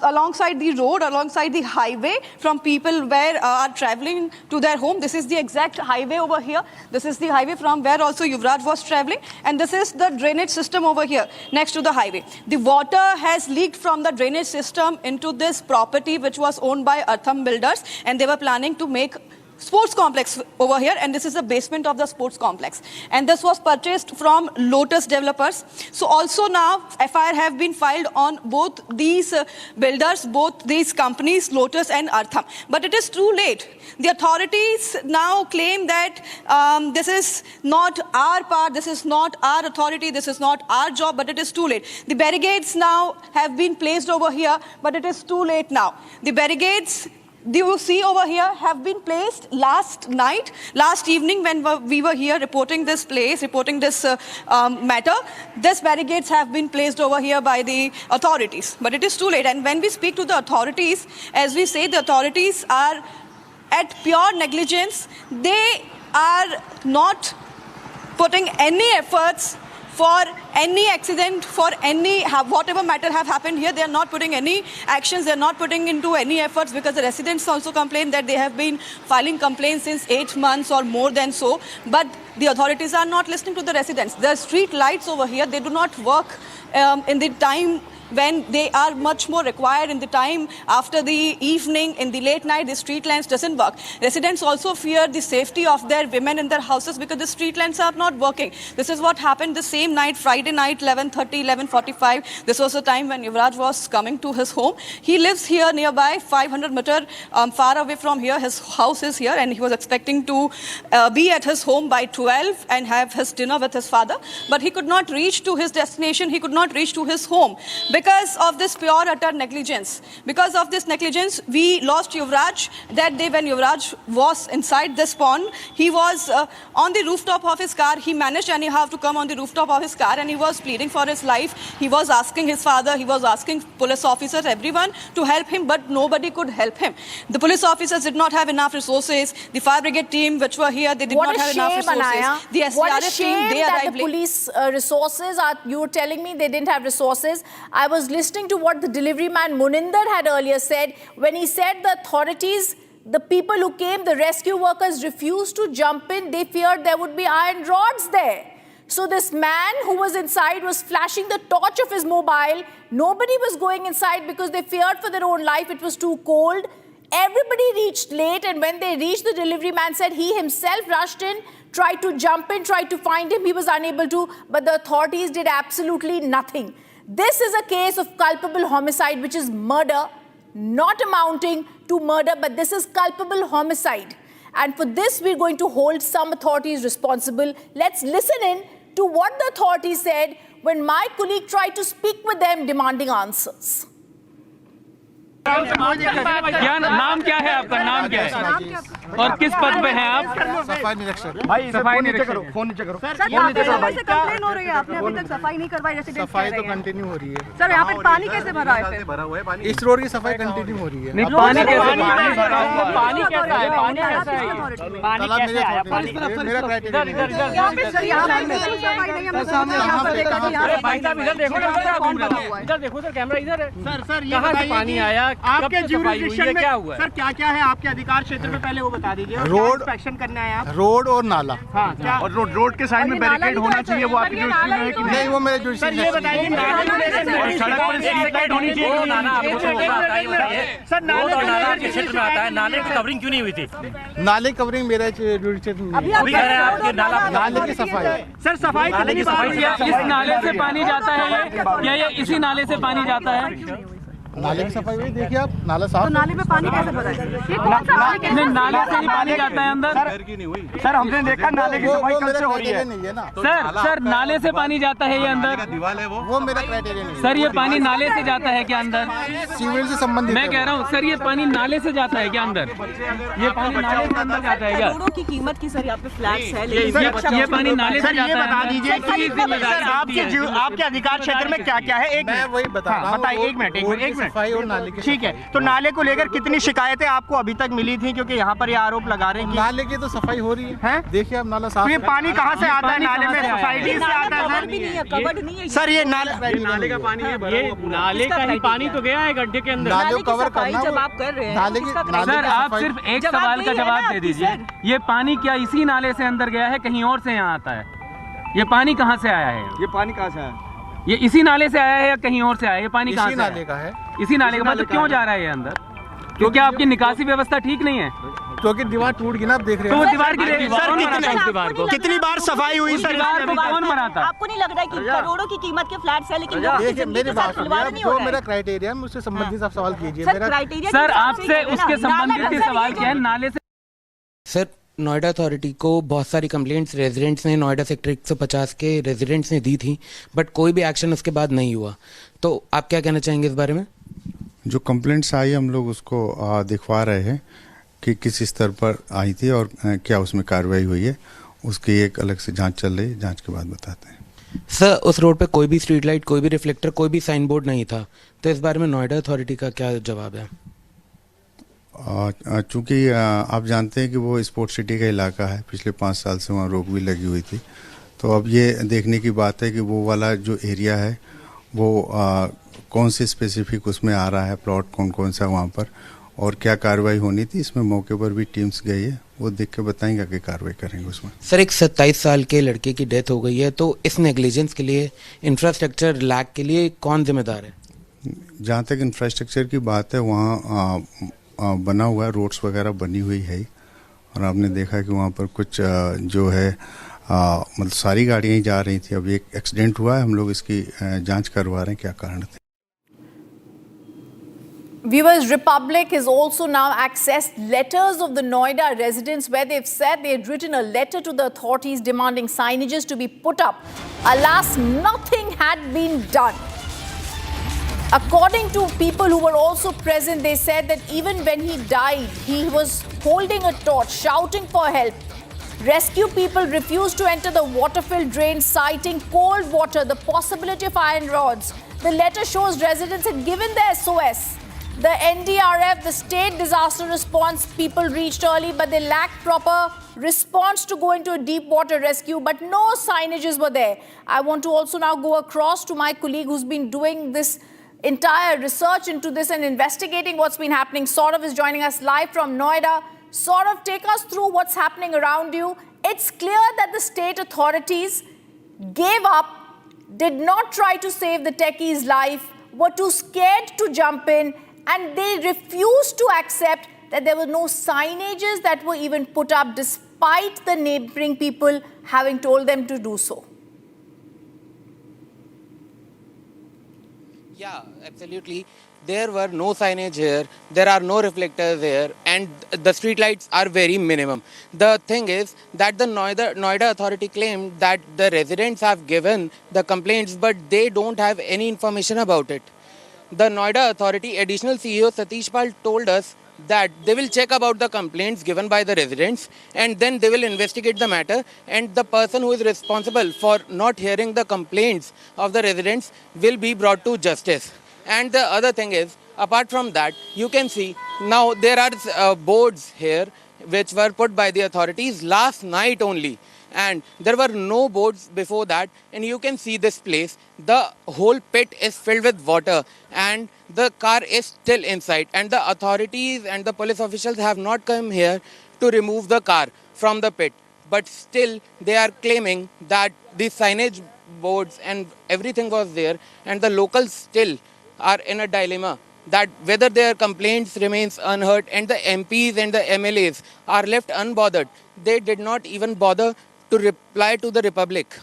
alongside the road, alongside the highway, from people where are traveling to their home. This is the exact highway over here. This is the highway from where also Yuvraj was traveling, and this is the drainage system over here next to the highway. The water has leaked from the drainage system into this property which was owned by Artham Builders, and they were planning to make sports complex over here, and this is the basement of the sports complex. And this was purchased from Lotus developers. So also now FIR have been filed on both these builders, both these companies, Lotus and Artham. But it is too late. The authorities now claim that this is not our part, this is not our authority, this is not our job, but it is too late. The barricades now have been placed over here, but it is too late now. The barricades you see over here have been placed last evening when we were here reporting this place, reporting this matter. These barricades have been placed over here by the authorities, but it is too late. And when we speak to the authorities, as we say, the authorities are at pure negligence. They are not putting any efforts for any accident, for any whatever matter have happened here. They are not putting any actions, they are not putting into any efforts, because the residents also complain that they have been filing complaints since 8 months or more than so. But the authorities are not listening to the residents. The street lights over here, they do not work in the time when they are much more required. In the time after the evening, in the late night, the street lamps doesn't work. Residents also fear the safety of their women in their houses because the street lamps are not working. This is what happened the same night, Friday night, 11:30, 11:45. This was the time when Yuvraj was coming to his home. He lives here nearby, 500 meters far away from here. His house is here, and he was expecting to be at his home by 12 and have his dinner with his father. But he could not reach to his destination. He could not reach to his home because of this pure utter negligence. Because of this negligence, we lost Yuvraj. That day when Yuvraj was inside this pond, he was on the rooftop of his car. He managed anyhow to come on the rooftop of his car, and he was pleading for his life. He was asking his father, he was asking police officers, everyone to help him, but nobody could help him. The police officers did not have enough resources. The fire brigade team which were here, they did not have enough resources. The SDRF team, they arrived late. The police resources are, you were telling me they didn't have resources. I was listening to what the delivery man Muninder had earlier said when he said the authorities, the people who came, the rescue workers refused to jump in. They feared there would be iron rods there. So this man who was inside was flashing the torch of his mobile. Nobody was going inside because they feared for their own life. It was too cold. Everybody reached late, and when they reached, the delivery man said he himself rushed in, tried to jump in, tried to find him. He was unable to, but the authorities did absolutely nothing. This is a case of culpable homicide, which is murder, not amounting to murder, but this is culpable homicide. And for this, we're going to hold some authorities responsible. Let's listen in to what the authorities said when my colleague tried to speak with them demanding answers. क्या नाम क्या है आपका? नाम क्या है और किस पद पे हैं आप? सफाई निरीक्षक। भाई सफाई निरीक्षक। फोन नीचे करो। सर, यहाँ से कंप्लेन हो रही है, आपने अभी तक सफाई नहीं करवाई, रेसिडेंट्स सफाई तो कंटिन्यू हो रही है। सर, यहाँ पे पानी कैसे भरा है फिर? भरा हुआ है पानी। इस रोड की सफाई कंटिन्यू हो रही है। नहीं, पानी कैसे? पानी कैसा है? पानी कैसा है? पानी कैसे आया? मेरा क्राइटेरिया भाई साहब इधर देखो, इधर देखो सर, कैमरा इधर है। सर कहाँ से पानी आया? आपके ज्यूरिसडिक्शन में क्या हुआ? सर क्या है आपके अधिकार क्षेत्र में, पहले वो बता दीजिए। रोड इंस्पेक्शन करने आए आप? रोड और नाला। हाँ, क्या? और रोड के साइड में बैरिकेड होना चाहिए, वो आपकी ज्यूरिसडिक्शन है कि नहीं? वो मेरे ज्यूरिसडिक्शन है। सर ये बताइए, सड़क पर स्ट्रीट लाइट होनी चाहिए। सर नाले के क्षेत्र में आता है, नाले की कवरिंग क्यों नहीं हुई थी? नाले कवरिंग मेरा ज्यूरिसडिक्शन में। अभी आपके नाले की सफाई। सर सफाई नाले की सफाई। इस नाले से पानी जाता है क्या? ये इसी नाले से पानी जाता है? नाले की सफाई हुई, देखिए आप, नाला साफ। तो नाले में पानी कैसे भरा है? ये कौन सा नाले? नहीं, नाले से ही पानी जाता है अंदर। सर हमने देखा नाले की सफाई कल से हो रही है। नहीं है ना सर नाले से पानी जाता है ये अंदर? दीवार है वो मेरा क्राइटेरिया नहीं है। सर ये पानी नाले से जाता है क्या अंदर? सीवेज से संबंधित मैं कह रहा हूँ सर, ये पानी नाले से जाता है क्या अंदर? ये पानी नाले से अंदर जाता है क्या? करोड़ों की कीमत की सर यहाँ पे फ्लैट्स है, ये पानी नाले से जाता है। बता दीजिए आपके अधिकार क्षेत्र में क्या क्या है? एक मैं वही बता रहा हूँ। बताइए, एक मिनट। सफाई और नाले की। ठीक है, तो नाले को लेकर कितनी शिकायतें आपको अभी तक मिली थी? क्योंकि यहाँ पर ये आरोप लगा रहे हैं कि नाले की तो सफाई हो रही है। देखिए अब नाला साफ। तो ये पानी कहाँ से आता है? नाले में सोसाइटी से आता है सर। ये नाले का पानी है, ये नाले का ही पानी तो गया है गड्ढे के अंदर। नाले को कवर करना जब आप कर रहे हैं, नाले की। सर आप सिर्फ एक सवाल का जवाब दे दीजिए, ये पानी क्या इसी नाले से अंदर गया है, कहीं और से यहाँ आता है? ये पानी कहाँ से आया है? ये पानी कहाँ से आया? ये इसी नाले से आया है या कहीं और से आया है? ये पानी कहाँ से? नाले का है। इसी नाले का। मतलब क्यों जा रहा है ये अंदर? क्योंकि आपकी निकासी व्यवस्था ठीक नहीं है। क्योंकि दीवार टूट गई ना, आप देख रहे हैं। तो दीवार की कितनी बार सफाई हुई सर? कौन बनाता? आपको नहीं लग रहा है कि करोड़ों की कीमत के फ्लैट्स है, लेकिन देखिए मेरी बात सुनिए, जो मेरा क्राइटेरिया है मुझसे संबंधित आप सवाल कीजिए। सर क्राइटेरिया सर आपसे उसके संबंधित सवाल क्या है? नाले से सर नोएडा अथॉरिटी को बहुत सारी कंप्लेंट्स रेजिडेंट्स ने नोएडा सेक्टर 150 के रेजिडेंट्स ने दी थी, बट कोई भी एक्शन उसके बाद नहीं हुआ। तो आप क्या कहना चाहेंगे इस बारे में? जो कंप्लेंट्स आई हम लोग उसको दिखवा रहे हैं कि किस स्तर पर आई थी और क्या उसमें कार्रवाई हुई है, उसकी एक अलग से जांच चल रही है, जांच के बाद बताते हैं। सर उस रोड पे कोई भी स्ट्रीट लाइट, कोई भी रिफ्लेक्टर, कोई भी साइन बोर्ड नहीं था, तो इस बारे में नोएडा अथॉरिटी का क्या जवाब है? चूँकि आप जानते हैं कि वो स्पोर्ट्स सिटी का इलाका है, पिछले 5 साल से वहाँ रोक भी लगी हुई थी, तो अब ये देखने की बात है कि वो वाला जो एरिया है वो कौन से स्पेसिफिक उसमें आ रहा है, प्लॉट कौन कौन सा वहाँ पर, और क्या कार्रवाई होनी थी। इसमें मौके पर भी टीम्स गई है, वो देख के बताएंगे कि कार्रवाई करेंगे उसमें। सर एक 27 साल के लड़के की डेथ हो गई है, तो इस नेग्लिजेंस के लिए, इंफ्रास्ट्रक्चर लैक के लिए कौन जिम्मेदार है? जहाँ तक इंफ्रास्ट्रक्चर की बात है वहाँ बना हुआ है, रोड्स वगैरह बनी हुई है, और आपने देखा कि वहाँ पर कुछ जो है मतलब सारी गाड़ियाँ ही जा रही थी। अभी एक एक्सीडेंट हुआ है, हम लोग इसकी जांच करवा रहे हैं क्या कारण थे। Viewers, Republic has also now accessed letters of the Noida residents where they've said they had written a letter to the authorities demanding signages to be put up. Alas, nothing had been done. According to people who were also present, they said that even when he died, he was holding a torch, shouting for help. Rescue people refused to enter the water-filled drain, citing cold water, the possibility of iron rods. The letter shows residents had given the SOS. The NDRF, the state disaster response people reached early, but they lacked proper response to go into a deep water rescue, but no signages were there. I want to also now go across to my colleague who's been doing this entire research into this and investigating what's been happening. Saurav is joining us live from Noida. Saurav, take us through what's happening around you. It's clear that the state authorities gave up, did not try to save the techie's life, were too scared to jump in, and they refused to accept that there were no signages that were even put up despite the neighboring people having told them to do so. Yeah, absolutely. There were no signage here, there are no reflectors here, and the street lights are very minimum. The thing is that the Noida authority claimed that the residents have given the complaints, but they don't have any information about it. The Noida authority additional CEO Satish Pal told us that they will check about the complaints given by the residents and then they will investigate the matter, and the person who is responsible for not hearing the complaints of the residents will be brought to justice. And the other thing is, apart from that, you can see now there are boards here which were put by the authorities last night only, and there were no boards before that, and you can see this place, the whole pit is filled with water and the car is still inside, and the authorities and the police officials have not come here to remove the car from the pit, but still they are claiming that the signage boards and everything was there, and the locals still are in a dilemma that whether their complaints remains unheard, and the MPs and the MLAs are left unbothered. They did not even bother to reply to the Republic.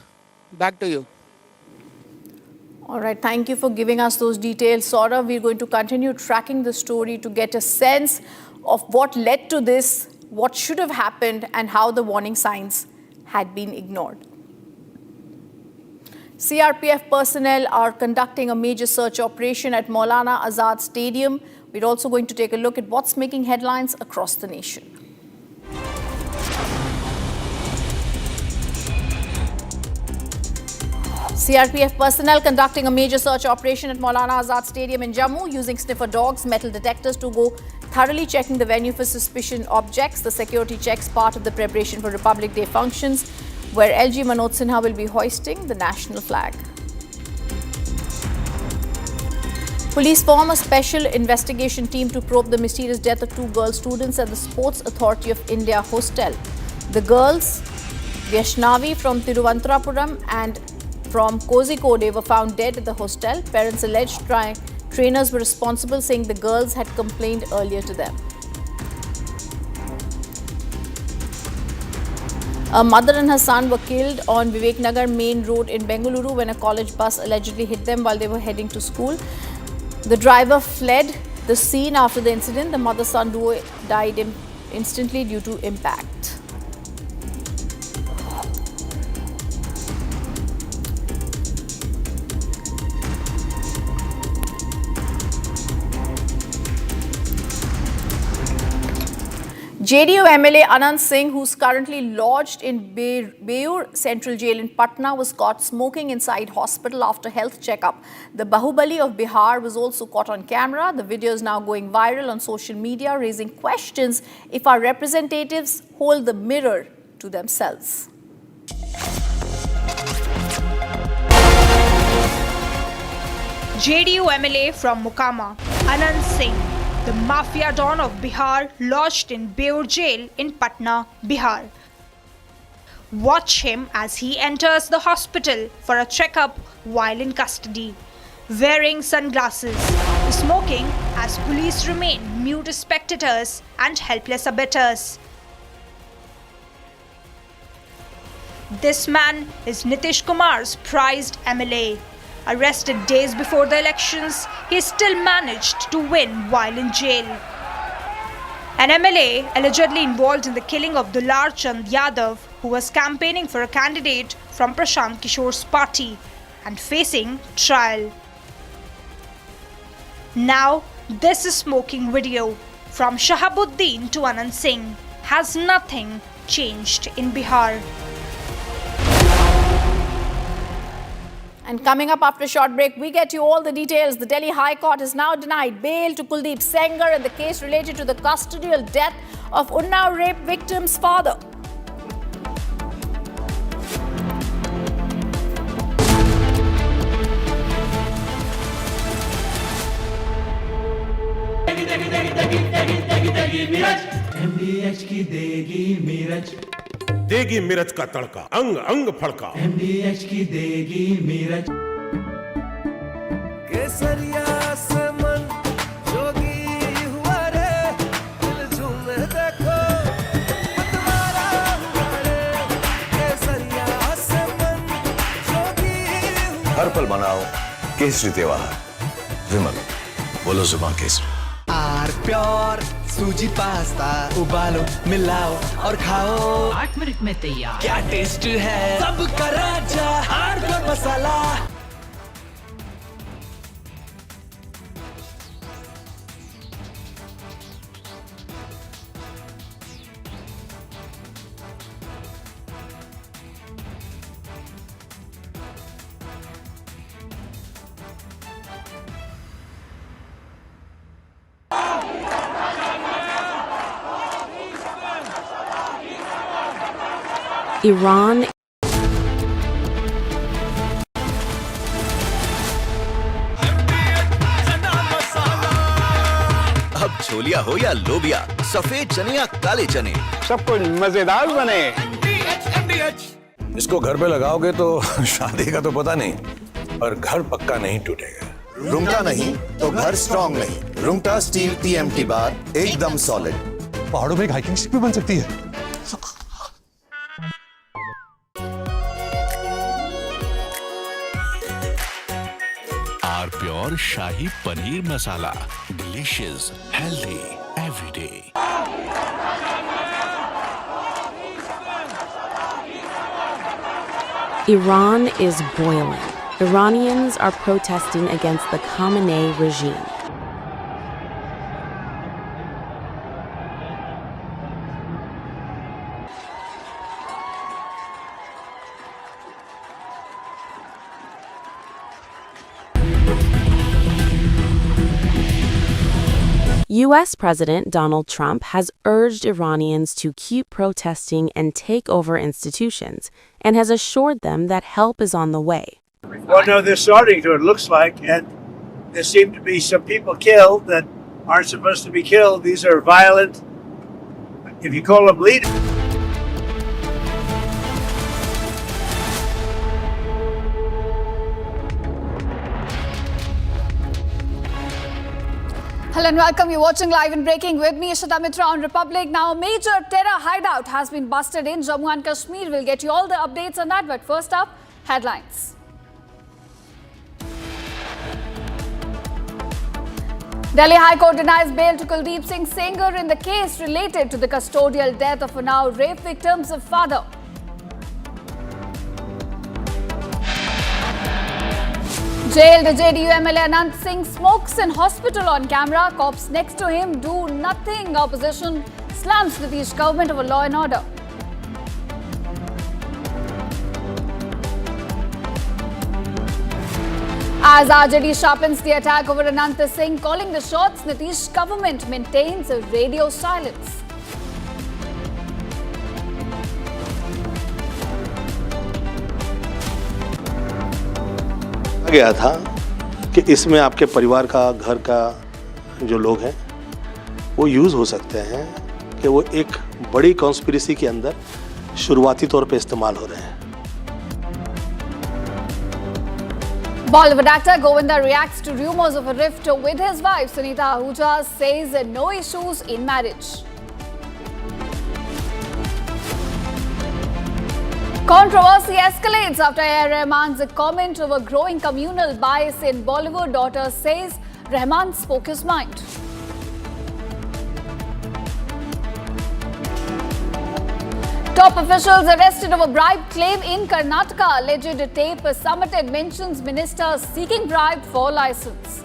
Back to you. All right, thank you for giving us those details, Saurav. We're going to continue tracking the story to get a sense of what led to this, what should have happened, and how the warning signs had been ignored. CRPF personnel are conducting a major search operation at Maulana Azad Stadium. We're also going to take a look at what's making headlines across the nation. CRPF personnel conducting a major search operation at Maulana Azad Stadium in Jammu using sniffer dogs, metal detectors to go thoroughly checking the venue for suspicious objects. The security checks part of the preparation for Republic Day functions, where LG Manoj Sinha will be hoisting the national flag. Police form a special investigation team to probe the mysterious death of 2 girl students at the Sports Authority of India hostel. The girls, Vaishnavi from Thiruvananthapuram and from Kozhikode, were found dead at the hostel. Parents alleged trainers were responsible, saying the girls had complained earlier to them. A mother and her son were killed on Vivek Nagar main road in Bengaluru when a college bus allegedly hit them while they were heading to school. The driver fled the scene after the incident. The mother-son duo died instantly due to impact. JDU MLA Anand Singh, who's currently lodged in Beur Central Jail in Patna, was caught smoking inside hospital after health checkup. The Bahubali of Bihar was also caught on camera. The video is now going viral on social media, raising questions if our representatives hold the mirror to themselves. JDU MLA from Mukama, Anand Singh, the mafia don of Bihar, lodged in Beur jail in Patna, Bihar. Watch him as he enters the hospital for a checkup while in custody. Wearing sunglasses, smoking as police remain mute spectators and helpless abettors. This man is Nitish Kumar's prized MLA. Arrested days before the elections, he still managed to win while in jail. An MLA allegedly involved in the killing of Dular Chand Yadav, who was campaigning for a candidate from Prashant Kishore's party and facing trial. Now, this smoking video from Shahabuddin to Anand Singh has nothing changed in Bihar. And coming up after a short break, we get you all the details. The Delhi High Court has now denied bail to Kuldeep Sengar in the case related to the custodial death of Unnao rape victim's father. MDH की देगी मीरज, देगी मिर्च का तड़का, अंग अंग फड़का। MDH की देगी मीरज। केसरिया से मन जोगी हुआ रे, दिल झूमे देखो पतवारा हुआ रे। केसरिया से मन जोगी हुआ। हर पल मनाओ केसरी त्योहार। विमल, बोलो जुबान केसरी। आर प्योर सूजी पास्ता, उबालो मिलाओ और खाओ 8 मिनट में तैयार। क्या टेस्ट है सबका राजा, आर प्योर मसाला। Iran अब छोलिया हो या लोबिया, सफेद चने या काले चने, सब कुछ मजेदार बने। इसको घर पे लगाओगे तो शादी का तो पता नहीं, पर घर पक्का नहीं टूटेगा। रुंगटा नहीं तो घर स्ट्रॉन्ग नहीं। रुंगटा स्टील TMT बार एकदम सॉलिड। पहाड़ों में एक हाइकिंग स्टिक भी बन सकती है। Our pure shahi paneer masala, delicious, healthy every day. Iran is boiling. Iranians are protesting against the Khamenei regime. U.S. President Donald Trump has urged Iranians to keep protesting and take over institutions, and has assured them that help is on the way. Well, no, they're starting to, it looks like, and there seem to be some people killed that aren't supposed to be killed. These are violent, if you call them leaders. Hello and welcome. You're watching Live and Breaking with me, Ishita Mitra on Republic. Now, a major terror hideout has been busted in Jammu and Kashmir. We'll get you all the updates on that. But first up, headlines. Delhi High Court denies bail to Kuldeep Singh Sengar in the case related to the custodial death of a now rape victim's father. Jailed JDU MLA Anand Singh smokes in hospital on camera. Cops next to him do nothing. Opposition slams Nitish government over law and order. As RJD sharpens the attack over Anand Singh, calling the shots, Nitish government maintains a radio silence. गया था कि इसमें आपके परिवार का, घर का जो लोग हैं वो यूज़ हो सकते हैं, कि वो एक बड़ी कॉन्स्पिरेसी के अंदर शुरुआती तौर पे इस्तेमाल हो रहे हैं. Bollywood actor Govinda reacts to rumors of a rift with his wife. Sunita Ahuja says no issues in marriage. Controversy escalates after A.R. Rahman's comment over growing communal bias in Bollywood. Daughter says Rahman spoke his mind. Top officials arrested over bribe claim in Karnataka. Alleged tape submitted mentions ministers seeking bribe for license.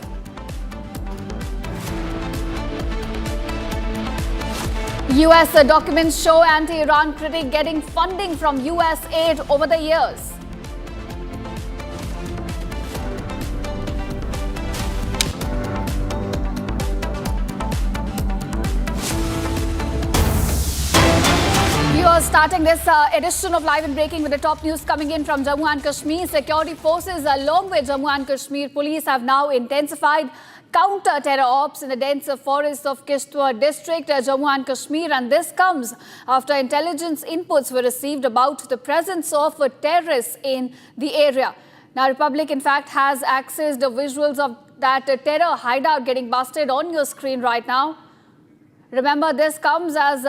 US documents show anti-Iran critic getting funding from US aid over the years. Viewers, starting this edition of Live and Breaking with the top news coming in from Jammu and Kashmir. Security forces along with Jammu and Kashmir police have now intensified counter-terror ops in the dense forests of Kishtwar district, Jammu and Kashmir, and this comes after intelligence inputs were received about the presence of terrorists in the area. Now, Republic, in fact, has accessed the visuals of that terror hideout getting busted on your screen right now. Remember, this comes as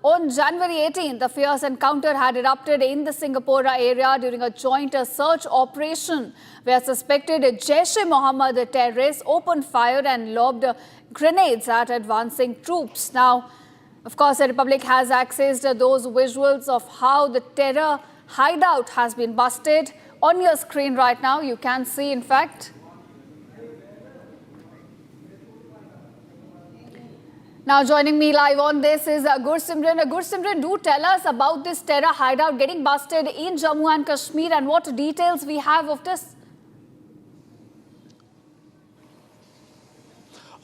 on January 18th, the fierce encounter had erupted in the Singapura area during a joint search operation where suspected Jaish-e-Mohammed terrorists opened fire and lobbed grenades at advancing troops. Now, of course, the Republic has accessed those visuals of how the terror hideout has been busted on your screen right now. You can see, in fact. Now, joining me live on this is Gursimran. Gursimran, do tell us about this terror hideout getting busted in Jammu and Kashmir and what details we have of this.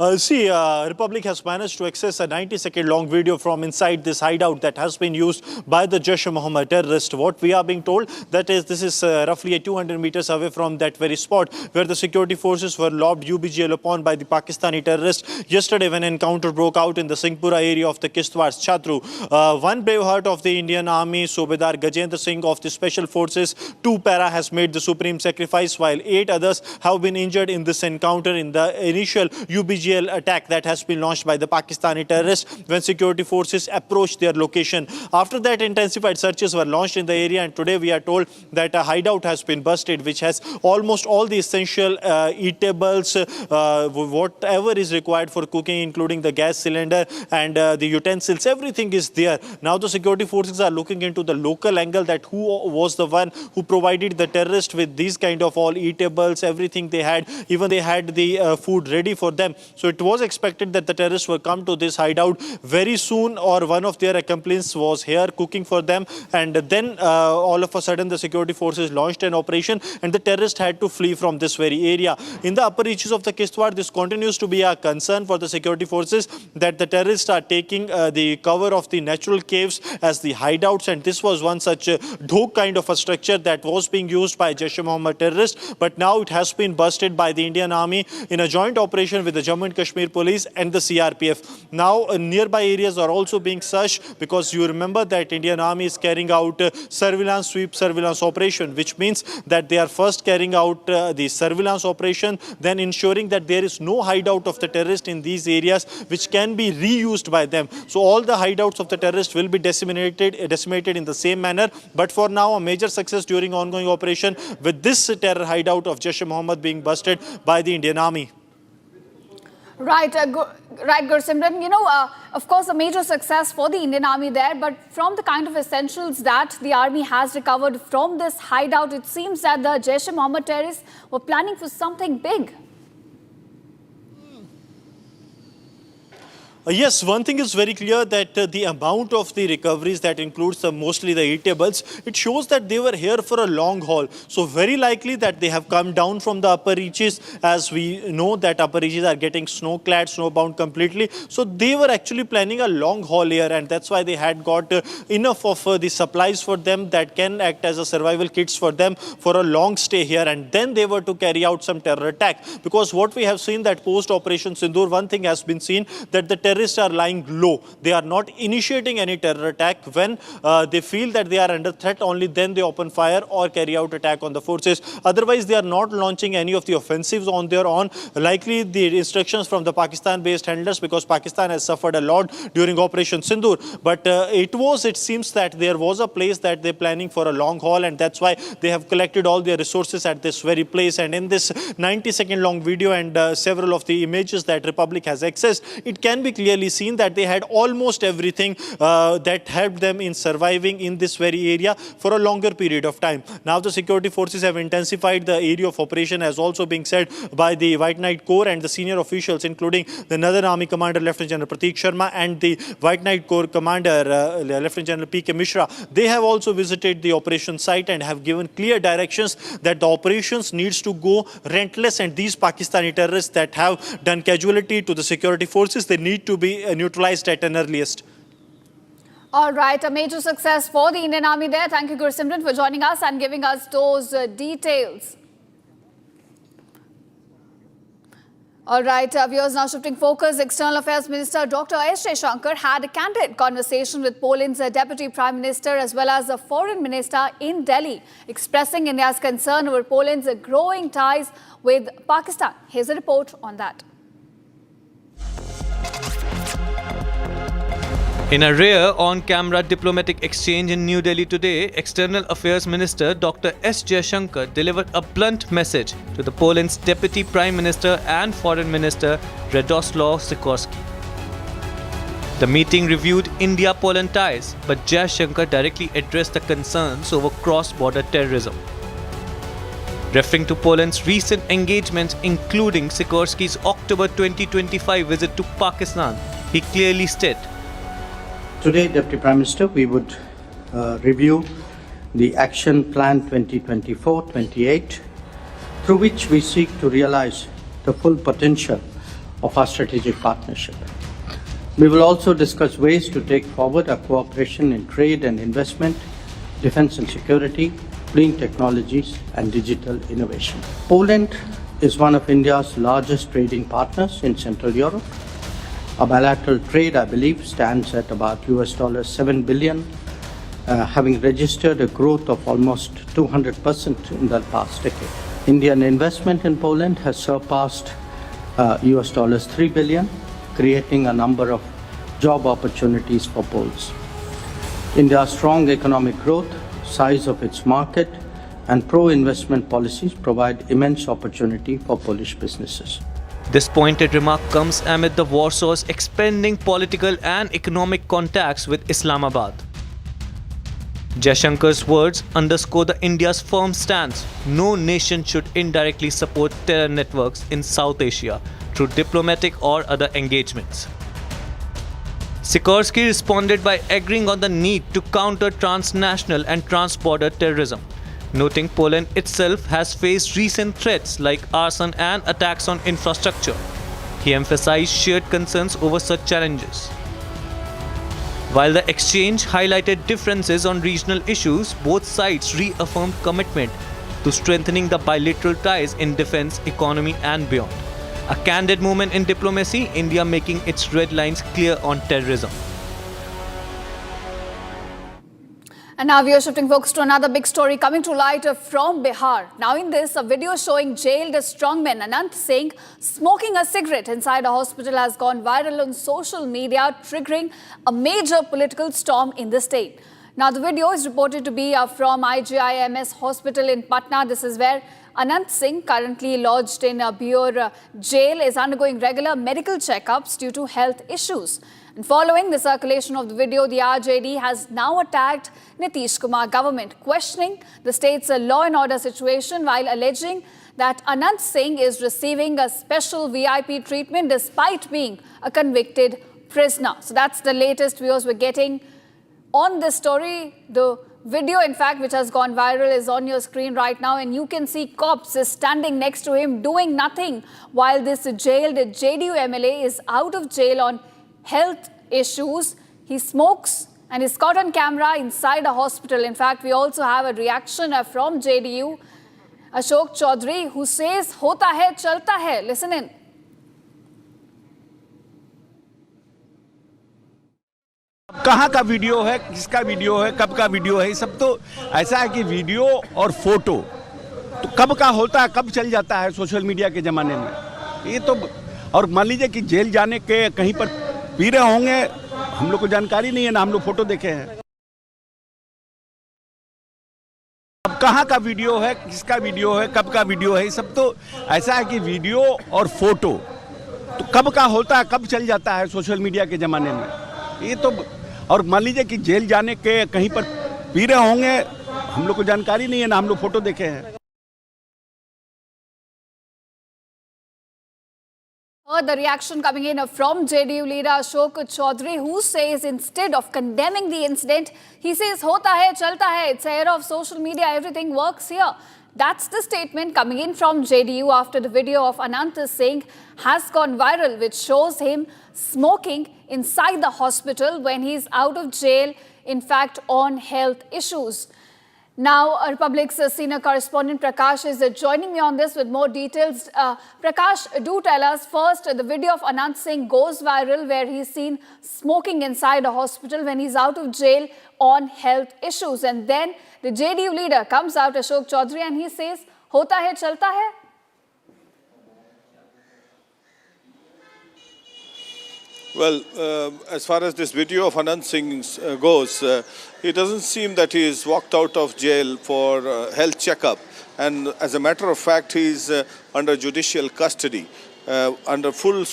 Republic has managed to access a 90-second long video from inside this hideout that has been used by the Jaish-e-Mohammed terrorist. What we are being told, that is, this is roughly 200 meters away from that very spot where the security forces were lobbed UBGL upon by the Pakistani terrorists yesterday when an encounter broke out in the Singapura area of the Kishtwar Chhatru. One brave heart of the Indian Army, Subedar Gajendra Singh of the Special Forces, 2 para has made the supreme sacrifice, while 8 others have been injured in this encounter in the initial UBGL attack that has been launched by the Pakistani terrorists when security forces approached their location. After that, intensified searches were launched in the area, and today we are told that a hideout has been busted which has almost all the essential eatables, whatever is required for cooking, including the gas cylinder and the utensils. Everything is there. Now the security forces are looking into the local angle, that who was the one who provided the terrorists with these kind of all eatables, everything they had. Even they had the food ready for them. So it was expected that the terrorists will come to this hideout very soon, or one of their accomplices was here cooking for them, and then all of a sudden the security forces launched an operation and the terrorists had to flee from this very area. In the upper reaches of the Kishtwar, this continues to be a concern for the security forces, that the terrorists are taking the cover of the natural caves as the hideouts, and this was one such dhok kind of a structure that was being used by Jaish-e-Mohammed terrorists, but now it has been busted by the Indian Army in a joint operation with the Jammu Jammu and Kashmir Police and the CRPF. Now, nearby areas are also being searched because you remember that Indian Army is carrying out surveillance sweep surveillance operation, which means that they are first carrying out the surveillance operation, then ensuring that there is no hideout of the terrorist in these areas which can be reused by them. So all the hideouts of the terrorists will be decimated in the same manner. But for now, a major success during ongoing operation with this terror hideout of Jaish-e-Mohammed being busted by the Indian Army. Right, Gursimran. You know, of course, a major success for the Indian Army there, but from the kind of essentials that the army has recovered from this hideout, it seems that the Jaish-e-Mohammed terrorists were planning for something big. Yes, one thing is very clear that the amount of the recoveries that includes mostly the eatables, it shows that they were here for a long haul. So very likely that they have come down from the upper reaches, as we know that upper reaches are getting snow-clad, snowbound completely. So they were actually planning a long haul here, and that's why they had got enough of the supplies for them that can act as a survival kits for them for a long stay here. And then they were to carry out some terror attack. Because what we have seen that post-Operation Sindoor, one thing has been seen that the terrorists are lying low. They are not initiating any terror attack. When they feel that they are under threat, only then they open fire or carry out attack on the forces. Otherwise, they are not launching any of the offensives on their own. Likely the instructions from the Pakistan-based handlers, because Pakistan has suffered a lot during Operation Sindoor. But it seems that there was a place that they're planning for a long haul, and that's why they have collected all their resources at this very place. And in this 90-second long video and several of the images that Republic has accessed, it can be clearly seen that they had almost everything that helped them in surviving in this very area for a longer period of time. Now the security forces have intensified the area of operation, as also being said by the White Knight Corps and the senior officials, including the Northern Army Commander Lieutenant General Prateek Sharma and the White Knight Corps Commander Lieutenant General P.K. Mishra. They have also visited the operation site and have given clear directions that the operations needs to go relentless, and these Pakistani terrorists that have done casualty to the security forces, they need to be neutralized at an earliest. All right, a major success for the Indian Army there. Thank you, Gursimran, for joining us and giving us those details. All right, viewers, now shifting focus. External Affairs Minister Dr. S. Jaishankar had a candid conversation with Poland's Deputy Prime Minister as well as the Foreign Minister in Delhi, expressing India's concern over Poland's growing ties with Pakistan. Here's a report on that. In a rare on-camera diplomatic exchange in New Delhi today, External Affairs Minister Dr. S. Jaishankar delivered a blunt message to the Poland's Deputy Prime Minister and Foreign Minister Radoslaw Sikorski. The meeting reviewed India-Poland ties, but Jaishankar directly addressed the concerns over cross-border terrorism. Referring to Poland's recent engagements, including Sikorski's October 2025 visit to Pakistan, he clearly stated, Today, Deputy Prime Minister, we would review the Action Plan 2024-28, through which we seek to realize the full potential of our strategic partnership. We will also discuss ways to take forward our cooperation in trade and investment, defense and security, clean technologies, and digital innovation. Poland is one of India's largest trading partners in Central Europe. Our bilateral trade, I believe, stands at about $7 billion, having registered a growth of almost 200% in the past decade. Indian investment in Poland has surpassed $3 billion, creating a number of job opportunities for Poles. India's strong economic growth, size of its market, and pro-investment policies provide immense opportunity for Polish businesses. This pointed remark comes amid the Warsaw's expanding political and economic contacts with Islamabad. Jaishankar's words underscore the India's firm stance. No nation should indirectly support terror networks in South Asia through diplomatic or other engagements. Sikorski responded by agreeing on the need to counter transnational and transborder terrorism, noting Poland itself has faced recent threats like arson and attacks on infrastructure. He emphasized shared concerns over such challenges. While the exchange highlighted differences on regional issues, both sides reaffirmed commitment to strengthening the bilateral ties in defense, economy, and beyond. A candid moment in diplomacy, India making its red lines clear on terrorism. And now we are shifting focus to another big story coming to light from Bihar. Now in this, a video showing jailed strongman Anand Singh smoking a cigarette inside a hospital has gone viral on social media, triggering a major political storm in the state. Now the video is reported to be from IGIMS hospital in Patna. This is where Anand Singh, currently lodged in a Bihar jail, is undergoing regular medical checkups due to health issues. And following the circulation of the video, the RJD has now attacked Nitish Kumar government, questioning the state's law and order situation while alleging that Anand Singh is receiving a special VIP treatment despite being a convicted prisoner. So that's the latest views we're getting on this story. The video, in fact, which has gone viral is on your screen right now, and you can see cops standing next to him doing nothing while this jailed JDU MLA is out of jail on health issues. He smokes and is caught on camera inside a hospital. In fact, we also have a reaction from JDU, Ashok Chaudhary, who says, "Hota hai, chalta hai." Listen in. कहाँ का video है, किसका video है, कब का video है, सब तो ऐसा है कि वीडियो और फोटो तो कब का होता है, कब चल जाता है सोशल मीडिया के ज़माने में। ये तो और मान लीजिए कि जेल जाने के कहीं पर पी रहे होंगे, हम लोग को जानकारी नहीं है ना, हम लोग फोटो देखे हैं। अब कहाँ का वीडियो है, किसका वीडियो है, कब का वीडियो है, सब तो ऐसा है कि वीडियो और फोटो तो कब का होता है, कब चल जाता है सोशल मीडिया के ज़माने में। ये तो और मान लीजिए कि जेल जाने के कहीं पर पी रहे होंगे, हम लोग को जानकारी नहीं है ना, हम लोग फोटो देखे हैं। The reaction coming in from JDU leader Ashok Chaudhary, who says instead of condemning the incident, he says, "Hota hai, chalta hai." It's a era of social media. Everything works here. That's the statement coming in from JDU after the video of Anand Singh has gone viral, which shows him smoking inside the hospital when he's out of jail, in fact, on health issues. Now, Republic's senior correspondent Prakash is joining me on this with more details. Prakash, do tell us first, the video of Anand Singh goes viral where he's seen smoking inside a hospital when he's out of jail on health issues. And then the JDU leader comes out, Ashok Chaudhary, and he says, "Hota hai, chalta hai." Well, as far as this video of Anand Singh goes, it doesn't seem that he is walked out of jail for health checkup. And as a matter of fact, he is under judicial custody, under full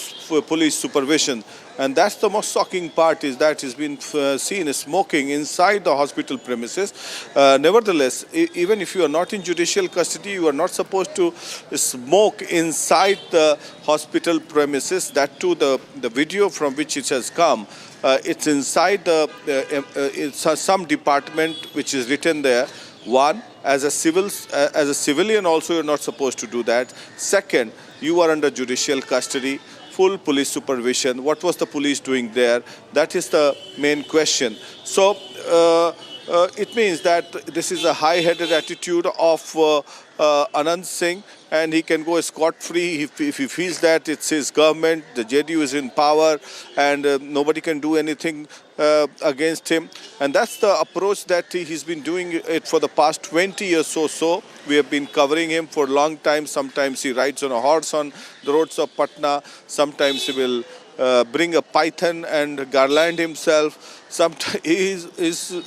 police supervision. And that's the most shocking part, is that he's been seen smoking inside the hospital premises. Nevertheless, even if you are not in judicial custody, you are not supposed to smoke inside the hospital premises. That too, the video from which it has come, it's inside it's some department which is written there. One, as a civilian also you're not supposed to do that. Second, you are under judicial custody, full police supervision. What was the police doing there? That is the main question. So it means that this is a high-headed attitude of Anand Singh, and he can go scot-free if he feels that it's his government, the JDU is in power, and nobody can do anything against him. And that's the approach that he's been doing it for the past 20 years or so. We have been covering him for a long time. Sometimes he rides on a horse on the roads of Patna. Sometimes he will bring a python and garland himself. Sometimes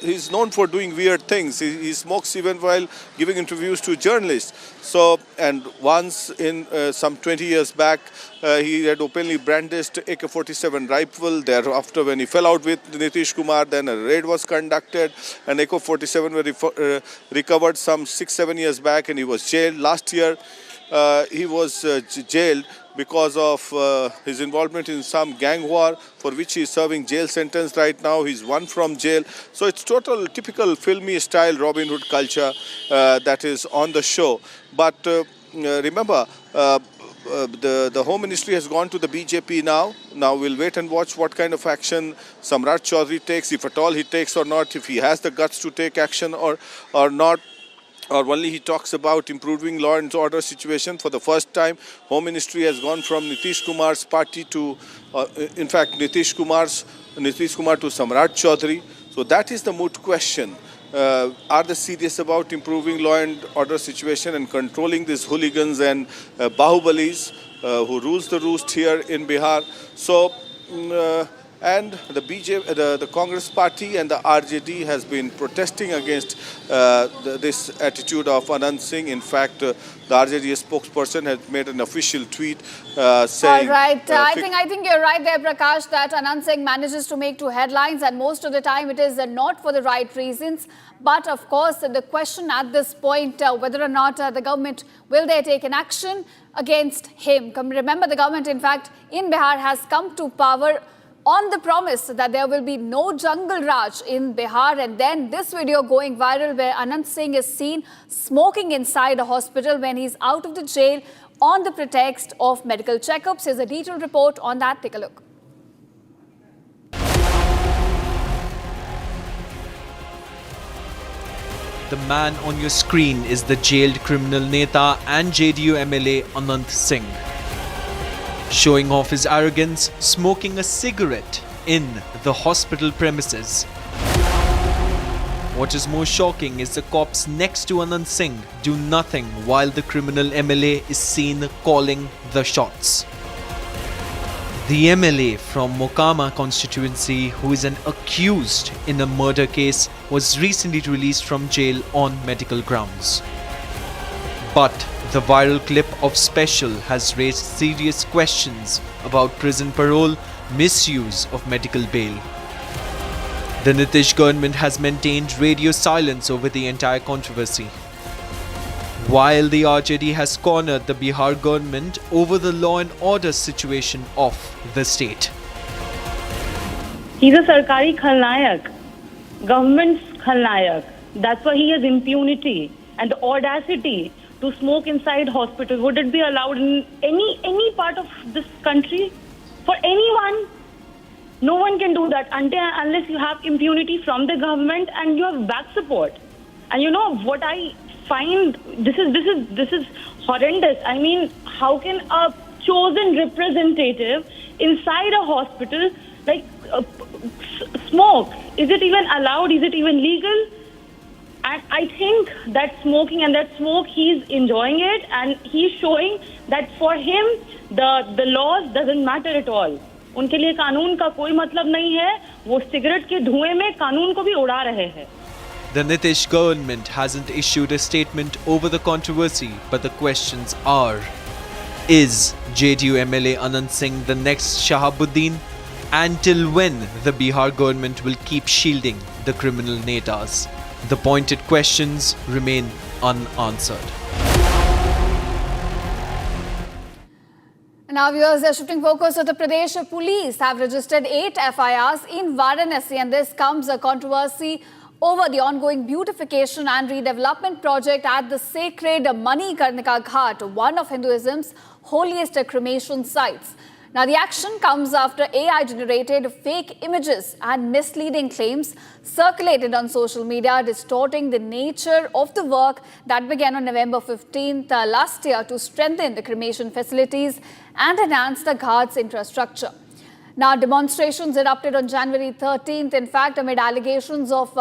he's known for doing weird things. He smokes even while giving interviews to journalists. So, and once in some 20 years back, he had openly brandished AK-47 rifle. Thereafter, when he fell out with Nitish Kumar, then a raid was conducted, and AK-47 were recovered some 6-7 years back, and he was jailed. Last year, he was jailed because of his involvement in some gang war, for which he is serving jail sentence right now. He's won from jail. So it's typical filmy style Robin Hood culture that is on the show. But remember, the Home Ministry has gone to the BJP now. Now we'll wait and watch what kind of action Samrat Chaudhary takes, if at all he takes or not, if he has the guts to take action or not. or only he talks about improving law and order situation. For the first time, Home Ministry has gone from Nitish Kumar's party to, in fact, Nitish Kumar to Samrat Chaudhary. So that is the moot question. Are they serious about improving law and order situation and controlling these hooligans and Bahubalis who rules the roost here in Bihar? So, and the the Congress party and the RJD has been protesting against this attitude of Anand Singh. In fact, the RJD spokesperson has made an official tweet saying... All right. I think you're right there, Prakash, that Anand Singh manages to make 2 headlines, and most of the time it is not for the right reasons. But of course, the question at this point, whether or not the government, will they take an action against him? Remember, the government, in fact, in Bihar has come to power on the promise that there will be no jungle raj in Bihar. And then this video going viral where Anand Singh is seen smoking inside a hospital when he's out of the jail on the pretext of medical checkups. Here's a detailed report on that. Take a look. The man on your screen is the jailed criminal Neta and JDU MLA Anand Singh, showing off his arrogance, smoking a cigarette in the hospital premises. What is more shocking is the cops next to Anand Singh do nothing while the criminal MLA is seen calling the shots. The MLA from Mokama constituency, who is an accused in a murder case, was recently released from jail on medical grounds. But the viral clip of Special has raised serious questions about prison parole, misuse of medical bail. The Nitish government has maintained radio silence over the entire controversy, while the RJD has cornered the Bihar government over the law and order situation of the state. He's a Sarkari Khalnayak, government's Khalnayak. That's why he has impunity and the audacity to smoke inside hospital. Would it be allowed in any part of this country? For anyone? No one can do that unless you have impunity from the government and you have back support. And you know what I find, this is horrendous. I mean, how can a chosen representative inside a hospital smoke? Is it even allowed? Is it even legal? And I think that smoking and that smoke, he's enjoying it, and he's showing that for him the laws doesn't matter at all. उनके लिए कानून का कोई मतलब नहीं है. वो cigarette के धुएं में कानून को भी उड़ा रहे हैं. The Nitish government hasn't issued a statement over the controversy, but the questions are: is JDU MLA Anand Singh the next Shahabuddin? And till when the Bihar government will keep shielding the criminal netas? The pointed questions remain unanswered. Now, viewers, shifting focus to the Pradesh police have registered 8 FIRs in Varanasi, and this comes a controversy over the ongoing beautification and redevelopment project at the sacred Manikarnika Ghat, one of Hinduism's holiest cremation sites. Now, the action comes after AI-generated fake images and misleading claims circulated on social media, distorting the nature of the work that began on November 15th last year to strengthen the cremation facilities and enhance the Ghat's infrastructure. Now, demonstrations erupted on January 13th, in fact, amid allegations of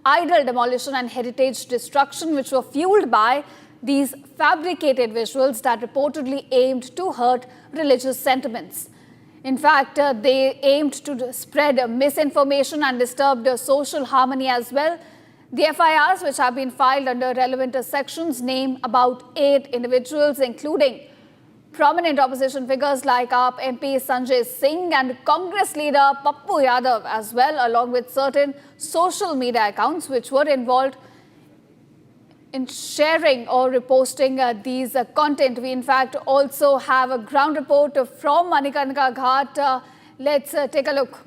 idol demolition and heritage destruction, which were fueled by these fabricated visuals that reportedly aimed to hurt religious sentiments. In fact, they aimed to spread misinformation and disturbed social harmony as well. The FIRs, which have been filed under relevant sections, name about 8 individuals, including prominent opposition figures like AAP MP Sanjay Singh and Congress leader Pappu Yadav as well, along with certain social media accounts which were involved in sharing or reposting these content. We in fact also have a ground report from Manikarnika Ghat. Let's take a look.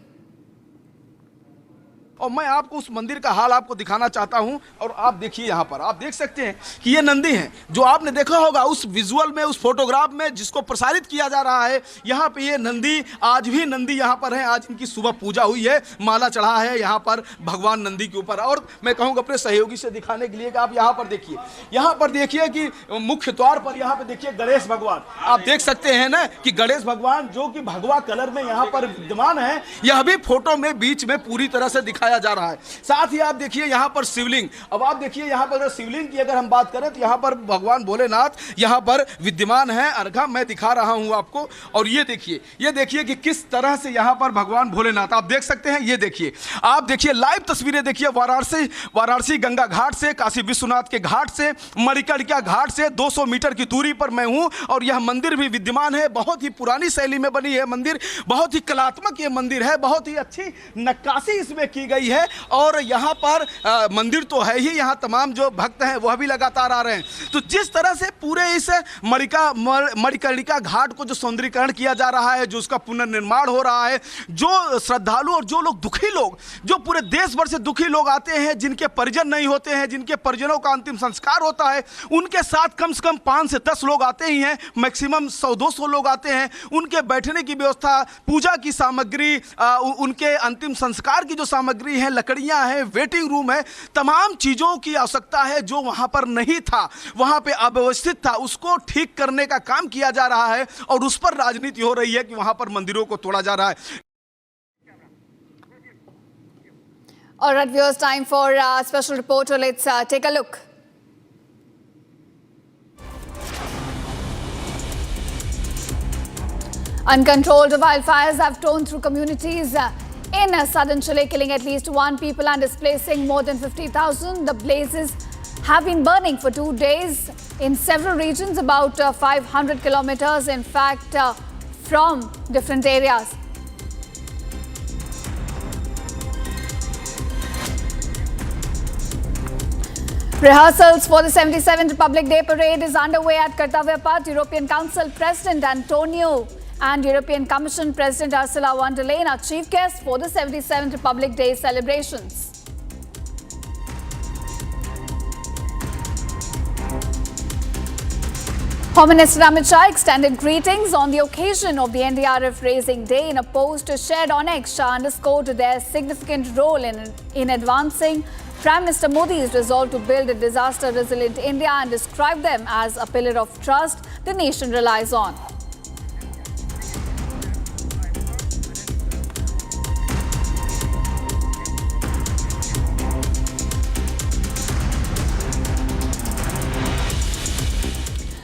और मैं आपको उस मंदिर का हाल आपको दिखाना चाहता हूं। और आप देखिए यहाँ पर आप देख सकते हैं कि ये नंदी है जो आपने देखा होगा उस विजुअल में, उस फोटोग्राफ में जिसको प्रसारित किया जा रहा है। यहाँ पे ये नंदी, आज भी नंदी यहाँ पर है। आज इनकी सुबह पूजा हुई है, माला चढ़ा है यहाँ पर भगवान नंदी के ऊपर। और मैं कहूँगा अपने सहयोगी से दिखाने के लिए कि आप यहाँ पर देखिए, यहाँ पर देखिए कि मुख्य द्वार पर यहाँ पे देखिए गणेश भगवान। आप देख सकते हैं ना कि गणेश भगवान जो कि भगवा कलर में यहाँ पर विद्यमान है, यह भी फोटो में बीच में पूरी तरह से दिखाया जा रहा है। साथ ही आप देखिए यहाँ पर शिवलिंग। अब आप देखिए यहाँ पर शिवलिंग की अगर हम बात करें तो यहाँ पर भगवान भोलेनाथ यहाँ पर विद्यमान है। अर्घा मैं दिखा रहा हूँ आपको। और ये देखिए कि किस तरह से यहाँ पर भगवान भोलेनाथ आप देख सकते हैं। ये देखिए, आप देखिए लाइव तस्वीरें देखिए वाराणसी गंगा घाट से, काशी विश्वनाथ के घाट से, मणिकर्णिका घाट से 200 मीटर की दूरी पर मैं हूँ। और यह मंदिर भी विद्यमान है। बहुत ही पुरानी शैली में बनी है मंदिर, बहुत ही कलात्मक ये मंदिर है, बहुत ही अच्छी नक्काशी इसमें की गई है। और यहाँ पर मंदिर तो है ही, यहाँ तमाम जो भक्त हैं वह भी लगातार आ रहे हैं। तो जिस तरह से पूरे इस मणिकर्णिका घाट को जो सौंदर्यीकरण किया जा रहा है, जो उसका पुनर्निर्माण हो रहा है, जो श्रद्धालु और जो लोग दुखी लोग, जो पूरे देश भर से दुखी लोग आते हैं, जिनके परिजन नहीं होते हैं, जिनके परिजनों का अंतिम संस्कार होता है, उनके साथ कम से कम 5 से 10 लोग आते ही हैं, मैक्सिमम 100-200 लोग आते हैं। उनके बैठने की व्यवस्था, पूजा की सामग्री, उनके अंतिम संस्कार की जो सामग्री है, लकड़ियां हैं, वेटिंग रूम है, तमाम चीज़ों की आवश्यकता है जो वहां पर नहीं था, वहां पे अव्यवस्थित था, उसको ठीक करने का काम किया जा रहा है। और उस पर राजनीति हो रही है कि वहां पर मंदिरों को तोड़ा जा रहा है। All right, viewers, time for a special reporter. Let's take a look. Uncontrolled wildfires have torn through communities in southern Chile, killing at least 1 person and displacing more than 50,000. The blazes have been burning for 2 days in several regions, about 500 kilometers, in fact, from different areas. Rehearsals for the 77th Republic Day Parade is underway at Kartavya Path. European Council President Antonio and European Commission President Ursula von der Leyen are chief guests for the 77th Republic Day celebrations. Home Minister Amit Shah extended greetings on the occasion of the NDRF Raising Day. In a post shared on X, Shah underscored their significant role in advancing Prime Minister Modi's resolve to build a disaster-resilient India and described them as a pillar of trust the nation relies on.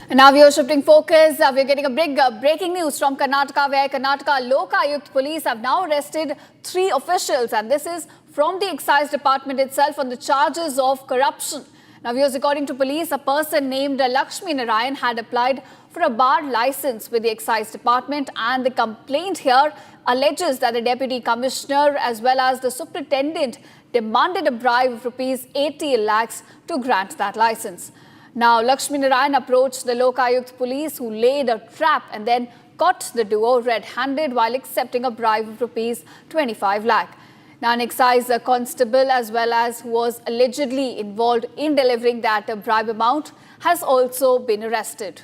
And now we are shifting focus. We are getting a big breaking news from Karnataka, where Karnataka Lokayukt police have now arrested 3 officials, and this is from the excise department itself on the charges of corruption. Now, viewers, according to police, a person named Lakshmi Narayan had applied for a bar license with the excise department, and the complaint here alleges that the deputy commissioner as well as the superintendent demanded a bribe of rupees 80 lakhs to grant that license. Now, Lakshmi Narayan approached the Lokayukt police, who laid a trap and then caught the duo red-handed while accepting a bribe of rupees 25 lakh. Now, an excise constable as well as who was allegedly involved in delivering that bribe amount has also been arrested.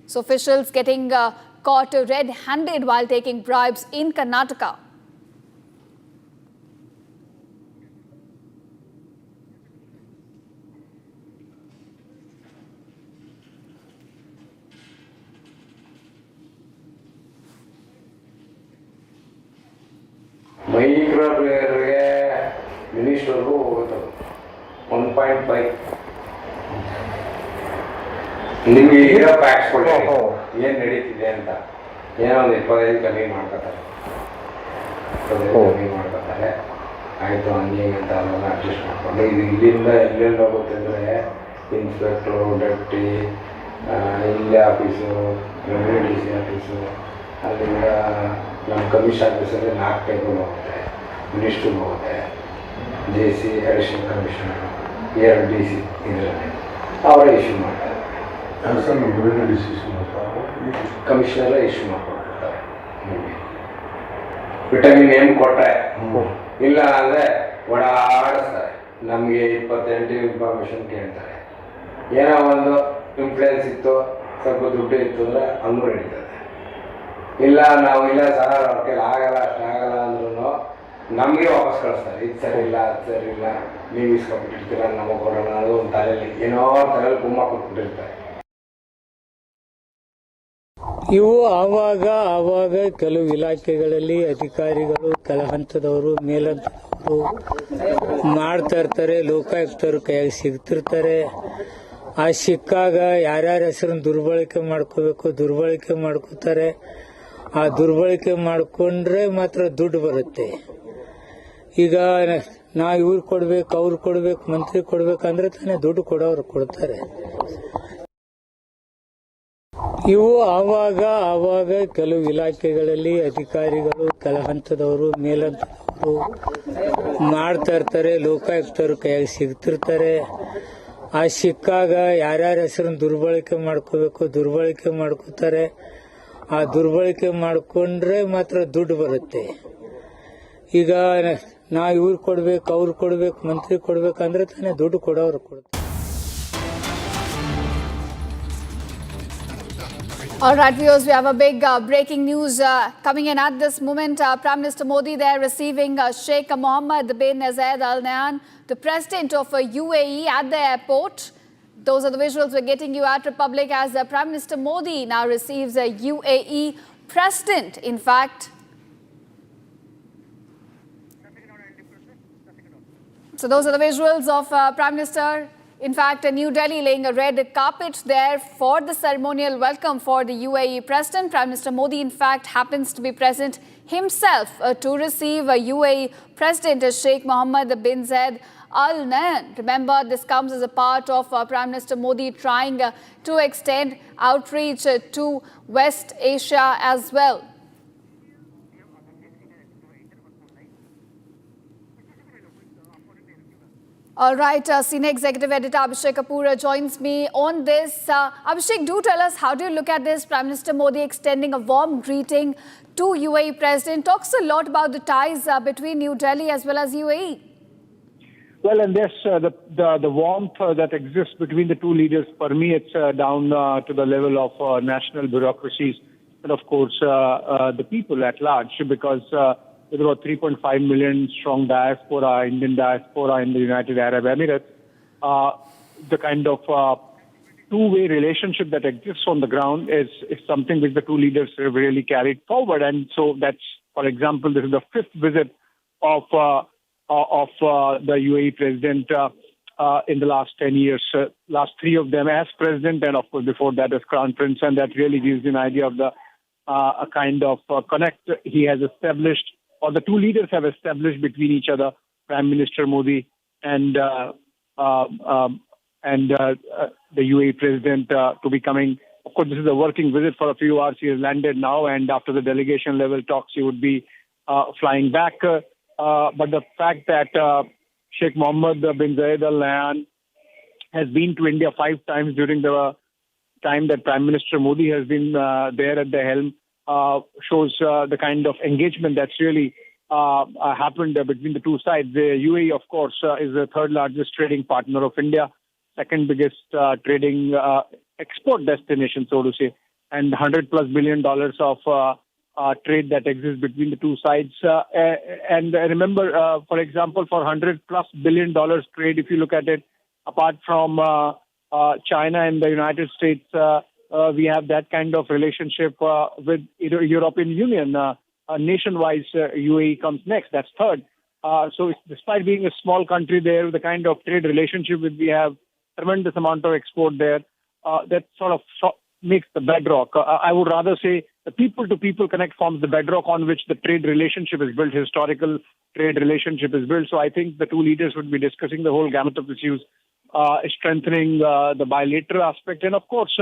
So, officials getting caught red-handed while taking bribes in Karnataka. Micro ಪ್ಲೇಯರ್ಗೆ ಮಿನಿಸ್ಟರ್ಗೂ ಹೋಗುತ್ತೆ 1.5 ನಿಮಗೆ ಈಗ packs ಕೊಡಿ ಏನು ನಡೀತಿದೆ ಅಂತ ಏನೋ ಒಂದು 25 ಕಮ್ಮಿ ಮಾಡ್ಕೊತಾರೆ ಆಯಿತು ಹಂಗೆ ಅಂತ ಅವೆಲ್ಲ ಅಡ್ಜಸ್ಟ್ ಮಾಡ್ಕೊಂಡು ಇದು ಇಲ್ಲಿಂದ ಎಲ್ಲೆಲ್ಲಿ ಹೋಗುತ್ತೆ ಅಂದರೆ ಇನ್ಸ್ಪೆಕ್ಟ್ರು ಡೆಪ್ಟಿ ಇಲ್ಲೇ office revenue D C office ಅಲ್ಲಿಂದ ನಮ್ಮ ಕಮಿಷನ್ ಆಫೀಸಲ್ಲಿ 4 ಟೈಪ್ಗಳು ಹೋಗುತ್ತೆ ಮಿನಿಸ್ಟ್ರಿಗೆ ಹೋಗುತ್ತೆ J C additional commissioner 2 D C ಇದರಲ್ಲಿ ಅವರೇ ಇಶ್ಯೂ ಮಾಡ್ತಾರೆ ಕಮಿಷನರೇ ಇಶ್ಯೂ ಮಾಡ್ಕೊಡ್ತಾರೆ ವಿಟಮಿನ್ ಏನು ಕೊಟ್ಟರೆ ಇಲ್ಲ ಅಂದರೆ ಓಡಾಡಿಸ್ತಾರೆ. ನಮಗೆ 28 ಇನ್ಫಾರ್ಮೇಷನ್ ಕೇಳ್ತಾರೆ. ಏನೋ ಒಂದು ಇನ್ಫ್ಲೂಯೆನ್ಸ್ ಇತ್ತು, ಸ್ವಲ್ಪ ದುಡ್ಡು ಇತ್ತು ಅಂದರೆ ಹಂಗೂ ನಡೀತದೆ. ಇಲ್ಲ ನಾವು ಇಲ್ಲ ಸರ್ ಅವ್ರ ಕೈಲಿ ಆಗಲ್ಲ, ಅಷ್ಟಾಗಲ್ಲ ಅಂದ್ರೂ ನಮಗೆ ವಾಪಸ್ ಕಳಿಸ್ತಾರೆ. ಇದು ಸರಿ ಇಲ್ಲ, ಅದು ಸರಿ ಇಲ್ಲ, ನೀವು ಇಸ್ಕೊಂಡ್ಬಿಟ್ಟಿರ್ತೀರ, ನಮಗೆ ಕೊಡೋಣ ಅನ್ನೋದು ಒಂದು ತಲೆಯಲ್ಲಿ ಏನೋ ತಲೆಯಲ್ಲಿ ಕುಮ್ಮ ಕೊಟ್ಬಿಟ್ಟಿರ್ತಾರೆ. ಇವು ಆವಾಗ ಕೆಲವು ಇಲಾಖೆಗಳಲ್ಲಿ ಅಧಿಕಾರಿಗಳು ಕೆಳ ಹಂತದವರು ಮೇಲಂತದವರು ಮಾಡ್ತಾ ಇರ್ತಾರೆ. ಲೋಕಾಯುಕ್ತರು ಕೈಯಾಗಿ ಸಿಗ್ತಿರ್ತಾರೆ. ಆ ಸಿಕ್ಕಾಗ ಯಾರ್ಯಾರ ಹೆಸರನ್ನು ದುರ್ಬಳಕೆ ಮಾಡ್ಕೋತಾರೆ. ಆ ದುರ್ಬಳಕೆ ಮಾಡ್ಕೊಂಡ್ರೆ ಮಾತ್ರ ದುಡ್ಡು ಬರುತ್ತೆ. ಈಗ ನಾವು ಇವ್ರು ಕೊಡ್ಬೇಕು, ಅವ್ರು ಕೊಡ್ಬೇಕು, ಮಂತ್ರಿ ಕೊಡ್ಬೇಕಂದ್ರೆ ತಾನೇ ದುಡ್ಡು ಕೊಡೋರು ಕೊಡ್ತಾರೆ. ಇವು ಆವಾಗ ಕೆಲವು ಇಲಾಖೆಗಳಲ್ಲಿ ಅಧಿಕಾರಿಗಳು ಕೆಳ ಹಂತದವರು ಮೇಲಂತದವರು ಮಾಡ್ತಾ ಇರ್ತಾರೆ. ಲೋಕಾಯುಕ್ತರು ಕೈಯಾಗಿ ಸಿಗ್ತಿರ್ತಾರೆ. ಆ ಸಿಕ್ಕಾಗ ಯಾರ್ಯಾರ ಹೆಸರನ್ನು ದುರ್ಬಳಕೆ ಮಾಡ್ಕೋತಾರೆ. ಆ ದುರ್ಬಳಕೆ ಮಾಡ್ಕೊಂಡ್ರೆ ಮಾತ್ರ ದುಡ್ಡು ಬರುತ್ತೆ. ಈಗ ನಾವು ಇವ್ರು ಕೊಡ್ಬೇಕು, ಅವ್ರು ಕೊಡ್ಬೇಕು, ಮಂತ್ರಿ ಕೊಡ್ಬೇಕಂದ್ರೆ ತಾನೇ ದುಡ್ಡು ಕೊಡೋರು ಕೊಡ್ತಾರೆ. All right, viewers, we have a big breaking news coming in at this moment. Prime Minister Modi there receiving Sheikh Mohammed bin Zayed Al Nahyan, the president of UAE, at the airport. Those are the visuals we're getting you at Republic as Prime Minister Modi now receives a UAE president. In fact, so those are the visuals of Prime Minister. In fact, New Delhi laying a red carpet there for the ceremonial welcome for the UAE President. Prime Minister Modi, in fact, happens to be present himself to receive a UAE President Sheikh Mohammed bin Zayed Al Nahyan. Remember, this comes as a part of Prime Minister Modi trying to extend outreach to West Asia as well. All right, Senior Executive Editor Abhishek Kapoor joins me on this. Abhishek, do tell us, how do you look at this? Prime Minister Modi extending a warm greeting to UAE President. Talks a lot about the ties between New Delhi as well as UAE. Well, and this, the warmth that exists between the two leaders permeates down to the level of national bureaucracies and, of course, the people at large, because with about 3.5 million strong diaspora, Indian diaspora in the United Arab Emirates, the kind of two-way relationship that exists on the ground is something which the two leaders have really carried forward. And so that's, for example, this is the fifth visit of the UAE president in the last 10 years. Last three of them as president, and of course before that as crown prince, and that really gives you an idea of the a kind of connect he has established, or the two leaders have established between each other, Prime Minister Modi and the UAE President to be coming. Of course, this is a working visit for a few hours. He has landed now, and after the delegation level talks, he would be flying back. But the fact that Sheikh Mohammed bin Zayed Al Nahyan has been to India 5 times during the time that Prime Minister Modi has been there at the helm shows the kind of engagement that's really happened between the two sides. The UAE, of course, is the third largest trading partner of India, second biggest trading export destination, so to say, and $100+ billion of trade that exists between the two sides. And remember, for example, for $100+ billion trade, if you look at it, apart from China and the United States, we have that kind of relationship with European Union. Nation-wise, UAE comes next. That's third. So despite being a small country there, the kind of trade relationship we have, tremendous amount of export there, that sort of makes the bedrock. I would rather say the people-to-people connect forms the bedrock on which the trade relationship is built, historical trade relationship is built. So I think the two leaders would be discussing the whole gamut of issues, strengthening the bilateral aspect. And of course,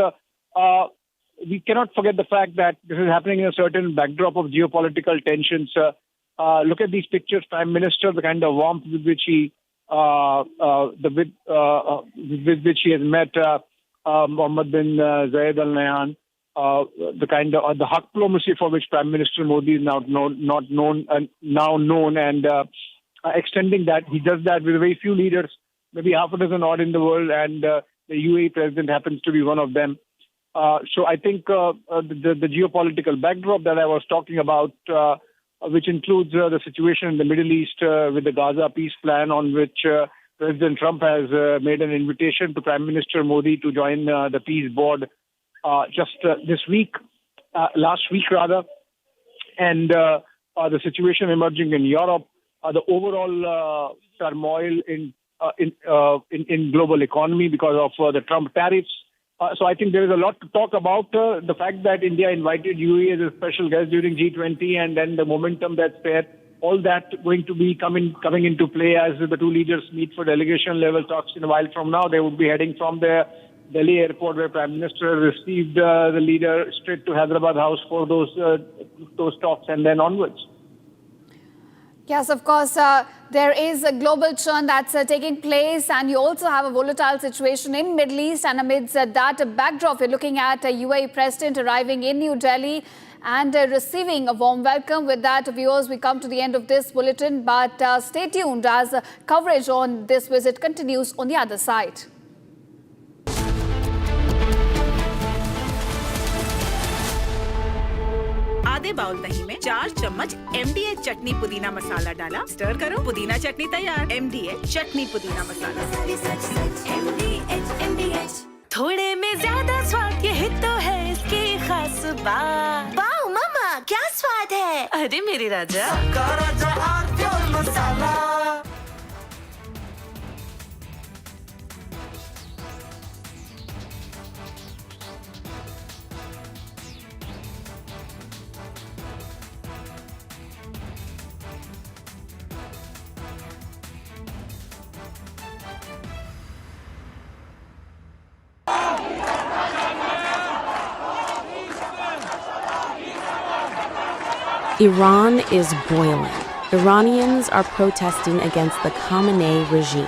we cannot forget the fact that this is happening in a certain backdrop of geopolitical tensions. Look at these pictures, Prime Minister, the kind of warmth with which he has met Mohammed bin Zayed Al Nahyan, the kind of the diplomacy for which Prime Minister Modi is now known, and extending that. He does that with very few leaders, maybe half a dozen odd in the world, and the UAE president happens to be one of them. So I think the geopolitical backdrop that I was talking about, which includes the situation in the Middle East with the Gaza peace plan, on which President Trump has made an invitation to Prime Minister Modi to join the peace board just last week rather, and the situation emerging in Europe, the overall turmoil in global economy because of the Trump tariffs. So I think there is a lot to talk about. The fact that India invited UAE as a special guest during G20, and then the momentum that's there, all that going to be coming into play as the two leaders meet for delegation level talks in a while from now. They would be heading from the Delhi airport, where Prime Minister received the leader, straight to Hyderabad House for those talks, and then onwards. Yes, of course, there is a global churn that's taking place, and you also have a volatile situation in Middle East. And amidst that backdrop, you're looking at UAE President arriving in New Delhi and receiving a warm welcome. With that, viewers, we come to the end of this bulletin, but stay tuned as coverage on this visit continues on the other side. आधे bowl दही में 4 चम्मच MDH चटनी पुदीना मसाला डाला, stir करो, पुदीना चटनी तैयार। MDH चटनी पुदीना मसाला। MDH थोड़े में ज्यादा स्वाद, ये तो है इसकी खास बात। वाओ मामा, क्या स्वाद है? अरे मेरे राजा, मसाला। Iran is boiling. Iranians are protesting against the Khamenei regime.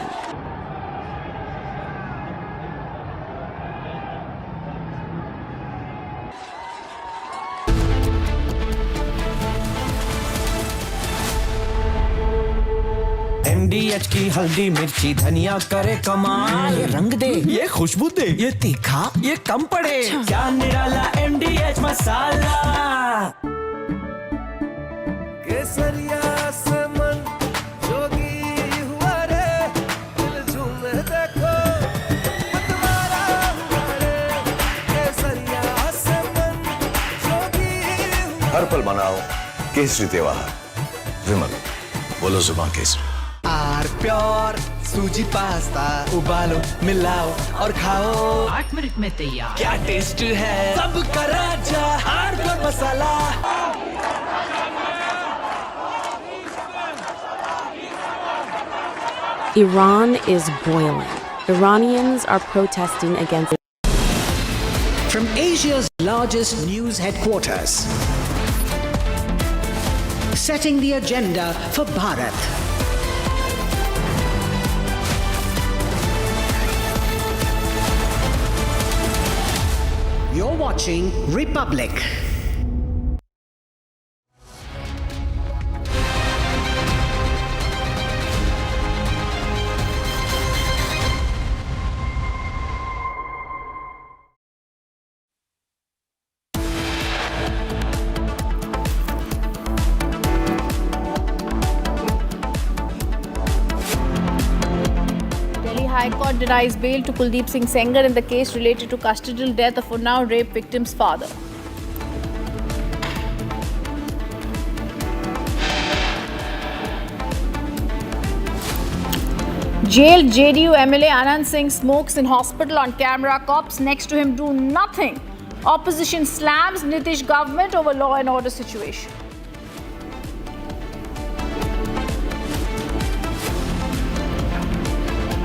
MDH की हल्दी मिर्ची धनिया करे कमाल, ये रंग दे, ये खुशबू दे, ये तीखा, ये कम पड़े, क्या निराला MDH मसाला। केसरिया से मन जोगी हुआ रे, दिल झूमे देखो मतवारा हुआ रे, केसरिया से मन जोगी हुआ। हर पल मनाओ केसरी त्योहार, विमल बोलो जुबान केसरी। आर प्योर सूजी पास्ता, उबालो मिलाओ और खाओ, 8 मिनट में तैयार, क्या टेस्ट है, सबका राजा hardcore masala. Iran is boiling. Iranians are protesting against. From Asia's largest news headquarters, setting the agenda for Bharat. You're watching Republic. High Court denies bail to Kuldeep Singh Sengar in the case related to custodial death of Unnao rape victim's father. Jailed JDU MLA Anand Singh smokes in hospital on camera. Cops next to him do nothing. Opposition slams Nitish government over law and order situation.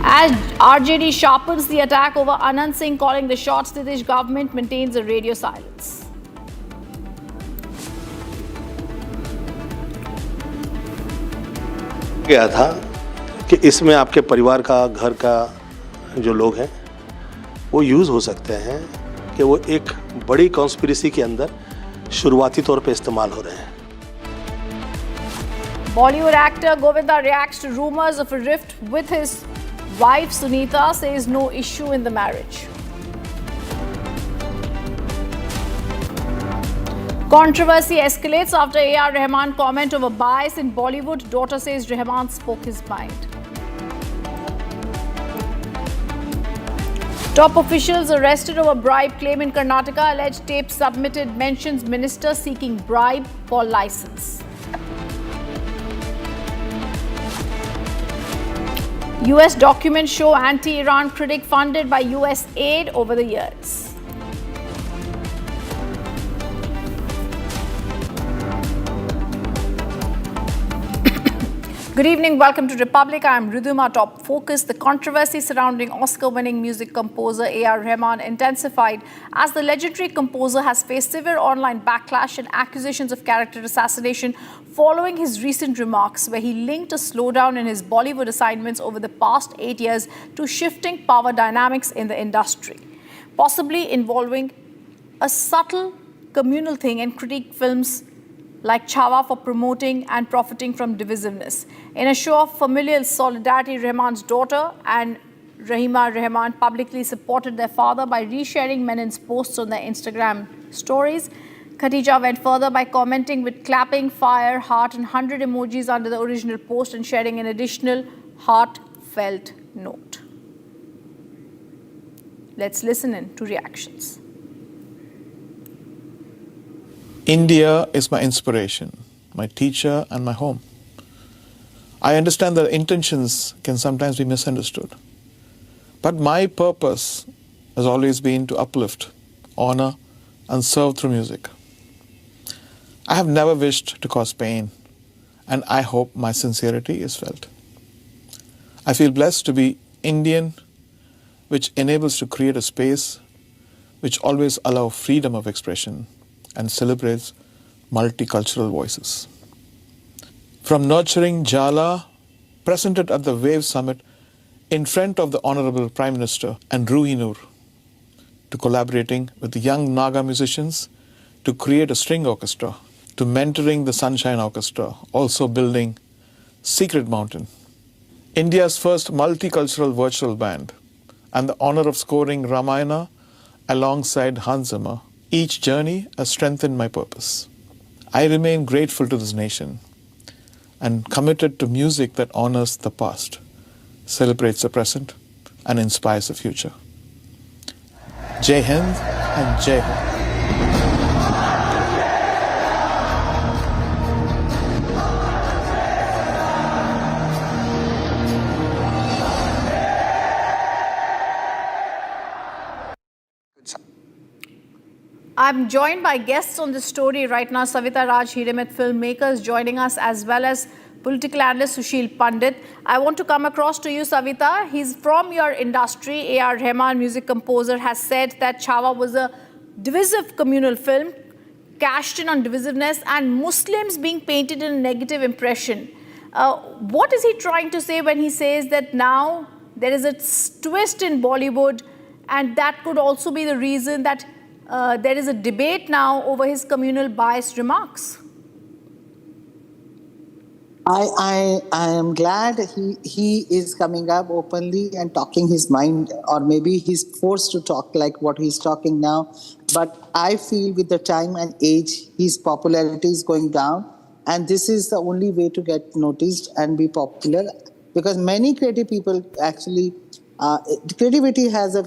As RJD sharpens the attack over Anand Singh calling the shots, Nitish government maintains a radio silence. गया था कि इसमें आपके परिवार का, घर का जो लोग हैं वो यूज़ हो सकते हैं, कि वो एक बड़ी कॉन्स्पिरेसी के अंदर शुरुआती तौर पे इस्तेमाल हो रहे हैं। Bollywood actor Govinda reacts to rumors of a rift with his wife Sunita, says no issue in the marriage. Controversy escalates after A.R. Rahman comment over bias in Bollywood. Daughter says Rahman spoke his mind. Top officials arrested over bribe claim in Karnataka. Alleged tape submitted mentions minister seeking bribe for license. US documents show anti-Iran critic funded by US aid over the years. Good evening, welcome to Republic. I am Ridhima. Top focus. The controversy surrounding Oscar-winning music composer A.R. Rahman intensified as the legendary composer has faced severe online backlash and accusations of character assassination following his recent remarks where he linked a slowdown in his Bollywood assignments over the past 8 years to shifting power dynamics in the industry, possibly involving a subtle communal thing and critique films like Chhawa for promoting and profiting from divisiveness. In a show of familial solidarity, Rahman's daughter and Rahima Rahman publicly supported their father by resharing Menon's posts on their Instagram stories. Khatija went further by commenting with clapping, fire, heart and 100 emojis under the original post and sharing an additional heartfelt note. Let's listen in to reactions. India is my inspiration, my teacher and my home. I understand that intentions can sometimes be misunderstood. But my purpose has always been to uplift, honor and serve through music. I have never wished to cause pain, and I hope my sincerity is felt. I feel blessed to be Indian, which enables to create a space which always allows freedom of expression and celebrates multicultural voices. From nurturing Jala, presented at the Wave Summit in front of the Honorable Prime Minister and Ruhi Noor, to collaborating with the young Naga musicians to create a string orchestra, to mentoring the Sunshine Orchestra, also building Secret Mountain, India's first multicultural virtual band, and the honor of scoring Ramayana alongside Hans Zimmer. Each journey has strengthened my purpose. I remain grateful to this nation and committed to music that honors the past, celebrates the present, and inspires the future. Jai Hind and Jai Ho. I'm joined by guests on this story right now. Savita Raj Hiremet, filmmakers joining us, as well as political analyst Sushil Pandit. I want to come across to you, Savita. He's from your industry. A.R. Rahman, music composer, has said that Chhawa was a divisive communal film, cashed in on divisiveness and Muslims being painted in a negative impression. What is he trying to say when he says that now there is a twist in Bollywood, and that could also be the reason that there is a debate now over his communal biased remarks? I am glad he is coming up openly and talking his mind, or maybe he's forced to talk like what he's talking now. But I feel with the time and age, his popularity is going down, and this is the only way to get noticed and be popular, because many creative people actually, creativity has a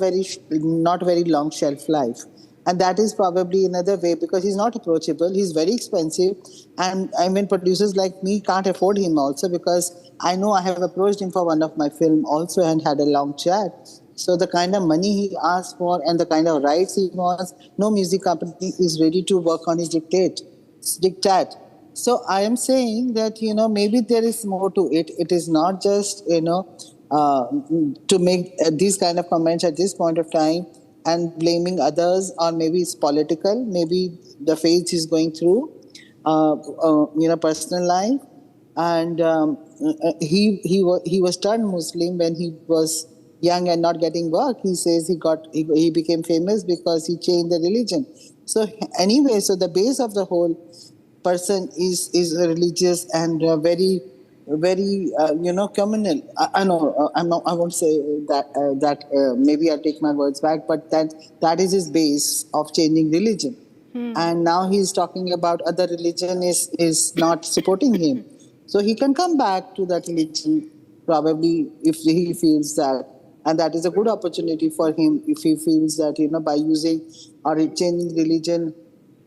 not very long shelf life. And that is probably another way, because he's not approachable, he's very expensive. And I mean, producers like me can't afford him also, because I know I have approached him for one of my film also and had a long chat. So the kind of money he asks for and the kind of rights he wants, no music company is ready to work on his diktat. So I am saying that, maybe there is more to it. It is not just, to make these kind of comments at this point of time and blaming others, or maybe it's political, maybe the phase he's going through, personal life. And he was turned Muslim when he was young and not getting work. He says he became famous because he changed the religion. So anyway, so the base of the whole person is religious and very communal. I know I won't say that maybe I take my words back, but that is his base of changing religion. And now he's talking about other religion is not supporting him. So he can come back to that religion probably if he feels that. And that is a good opportunity for him if he feels that, by using or changing religion,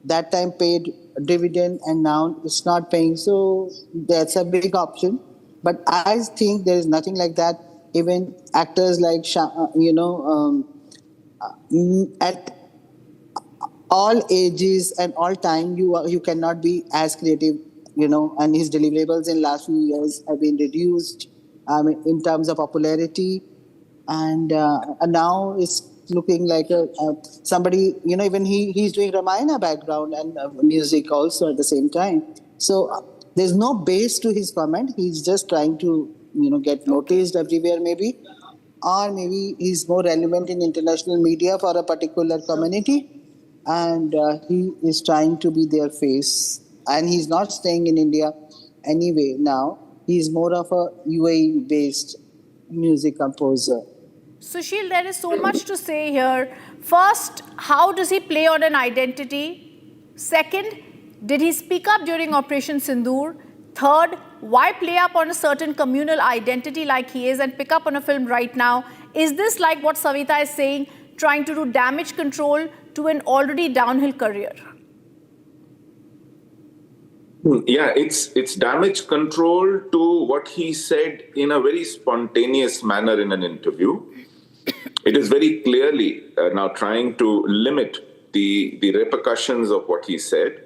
that time paid dividend and now it's not paying. So that's a big option. But I think there is nothing like that. Even actors like, at all ages and all time, you cannot be as creative, and his deliverables in last few years have been reduced in terms of popularity. And now it's looking like somebody, even he's doing Ramayana background and music also at the same time. So there's no base to his comment. He's just trying to, get noticed everywhere maybe. Or maybe he's more relevant in international media for a particular community. And he is trying to be their face. And he's not staying in India anyway now. He's more of a UAE-based music composer. Sushil, there is so much to say here. First, how does he play on an identity? Second, did he speak up during Operation Sindoor? Third, why play up on a certain communal identity like he is and pick up on a film right now? Is this like what Savita is saying, trying to do damage control to an already downhill career? Yeah, it's damage control to what he said in a very spontaneous manner in an interview. It is very clearly now trying to limit the repercussions of what he said.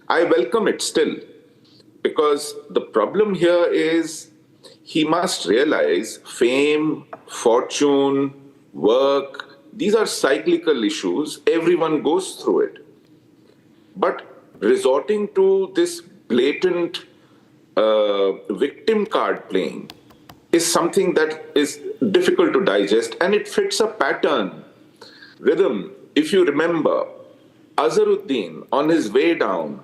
I welcome it still, because the problem here is he must realize fame, fortune, work, these are cyclical issues. Everyone goes through it. But resorting to this blatant victim card playing is something that is difficult to digest, and it fits a pattern. Rhythm, if you remember, Azharuddin on his way down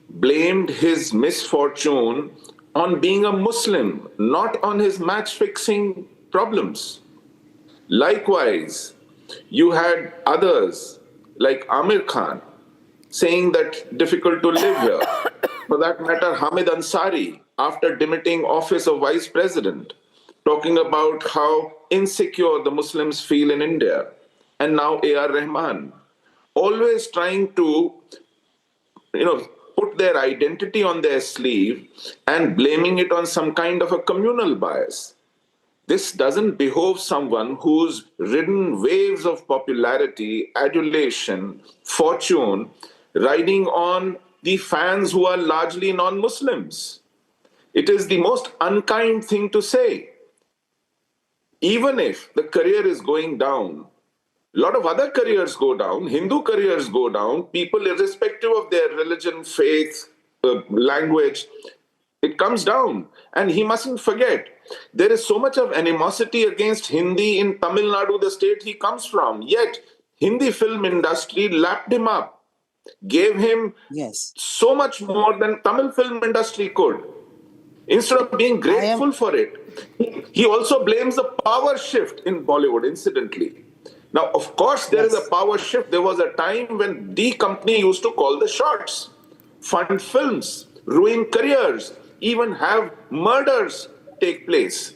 blamed his misfortune on being a Muslim, not on his match-fixing problems. Likewise, you had others like Amir Khan saying that difficult to live here. For that matter, Hamid Ansari, after demitting office of vice president, talking about how insecure the Muslims feel in India. And now A.R. Rahman, always trying to, put their identity on their sleeve and blaming it on some kind of a communal bias. This doesn't behove someone who's ridden waves of popularity, adulation, fortune, riding on the fans who are largely non-Muslims. It is the most unkind thing to say. Even if the career is going down, a lot of other careers go down, Hindu careers go down, people irrespective of their religion, faith, language, it comes down. And he mustn't forget, there is so much of animosity against Hindi in Tamil Nadu, the state he comes from. Yet, Hindi film industry lapped him up, gave him so much more than Tamil film industry could. Instead of being grateful for it, he also blames the power shift in Bollywood, incidentally. Now, of course, there is a power shift. There was a time when the company used to call the shots, fund films, ruin careers, even have murders take place.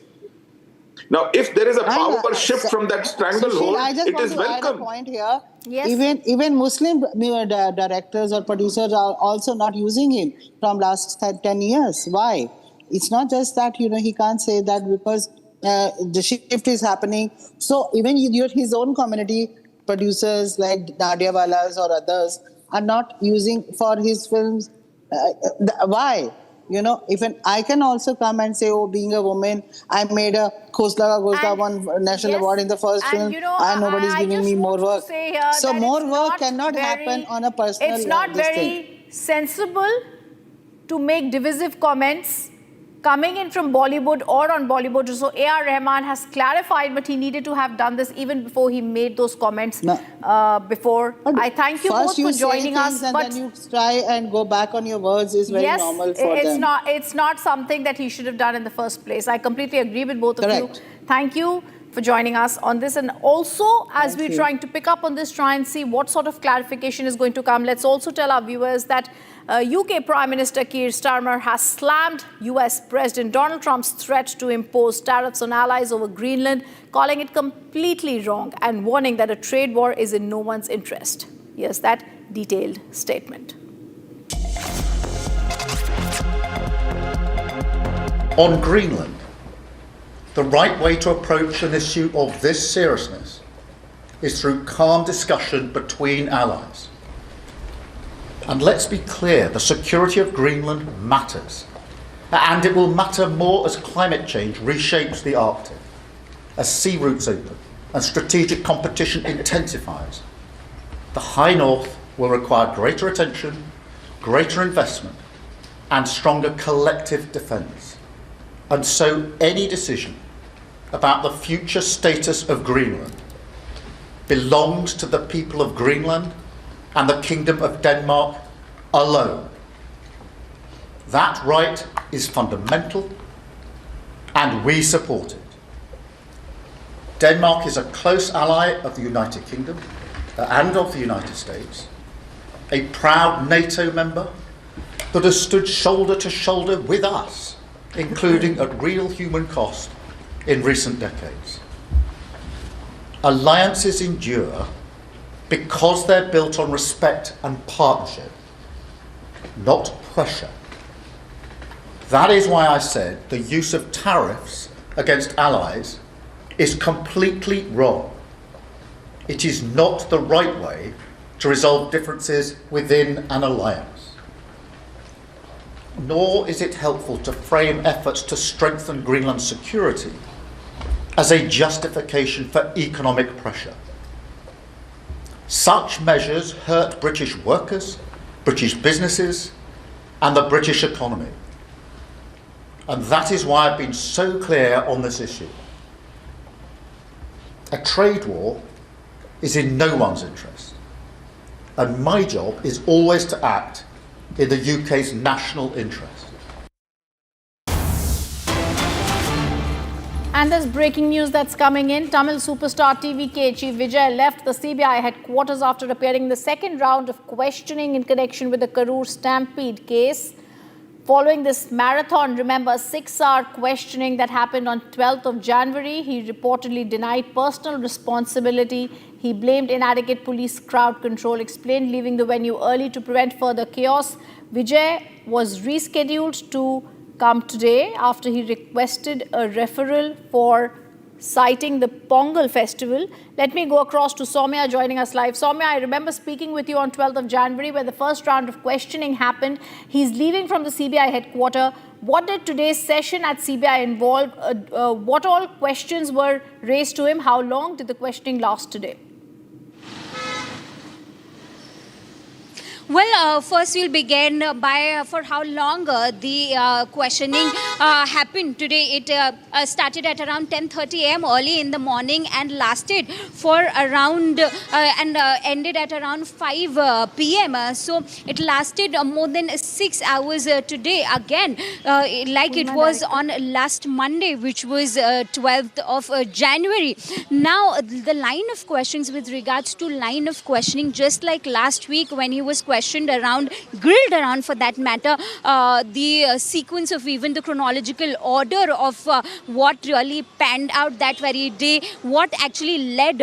Now, if there is a power shift from that stranglehold, it is welcome. To add a point here. Yes. Even Muslim directors or producers are also not using him from last 10 years. Why? It's not just that, he can't say that because the shift is happening. So even his own community producers like Nadiawalas or others are not using for his films. Why? Even I can also come and say, being a woman, I made a Khosla won national award in the first film, and nobody's giving me more work. So more work cannot happen on a personal level. It's not very sensible to make divisive comments coming in from Bollywood or on Bollywood. So A.R. Rahman has clarified, but he needed to have done this even before he made those comments before. I thank you both for joining us. And then you try and go back on your words is very normal for them. It's not something that he should have done in the first place. I completely agree with both of you. Thank you for joining us on this. And also, as we're trying to pick up on this, try and see what sort of clarification is going to come, let's also tell our viewers that UK Prime Minister Keir Starmer has slammed US President Donald Trump's threat to impose tariffs on allies over Greenland, calling it completely wrong and warning that a trade war is in no one's interest. Here's that detailed statement. On Greenland, the right way to approach an issue of this seriousness is through calm discussion between allies. And let's be clear, the security of Greenland matters. And it will matter more as climate change reshapes the Arctic, as sea routes open and strategic competition intensifies. The High North will require greater attention, greater investment, and stronger collective defence. And so any decision about the future status of Greenland belongs to the people of Greenland and the Kingdom of Denmark alone. That right is fundamental, and we support it. Denmark is a close ally of the United Kingdom and of the United States, a proud NATO member that has stood shoulder to shoulder with us, including at real human cost in recent decades. Alliances endure because they're built on respect and partnership, not pressure. That is why I said the use of tariffs against allies is completely wrong. It is not the right way to resolve differences within an alliance. Nor is it helpful to frame efforts to strengthen Greenland's security as a justification for economic pressure. Such measures hurt British workers, British businesses, and the British economy. And that is why I've been so clear on this issue. A trade war is in no one's interest. And my job is always to act in the UK's national interest. And there's breaking news that's coming in. Tamil superstar TVK Chief Vijay left the CBI headquarters after appearing in the second round of questioning in connection with the Karur stampede case. Following this marathon, remember, 6-hour questioning that happened on 12th of January, he reportedly denied personal responsibility. He blamed inadequate police crowd control, explained leaving the venue early to prevent further chaos. Vijay was rescheduled to come today after he requested a referral for citing the Pongal festival. Let me go across to Soumya joining us live. Soumya, I remember speaking with you on 12th of January where the first round of questioning happened. He's leaving from the CBI headquarters. What did today's session at CBI involve? What all questions were raised to him? How long did the questioning last today? Well, first we'll begin by for how long the questioning happened today. It started at around 10:30 a.m. early in the morning and lasted for around and ended at around 5 p.m. So it lasted more than 6 hours today. Again, like it was on last Monday, which was 12th of January. Now, the line of questions with regards to line of questioning, just like last week when he was grilled around for that matter, the sequence of even the chronological order of what really panned out that very day, what actually led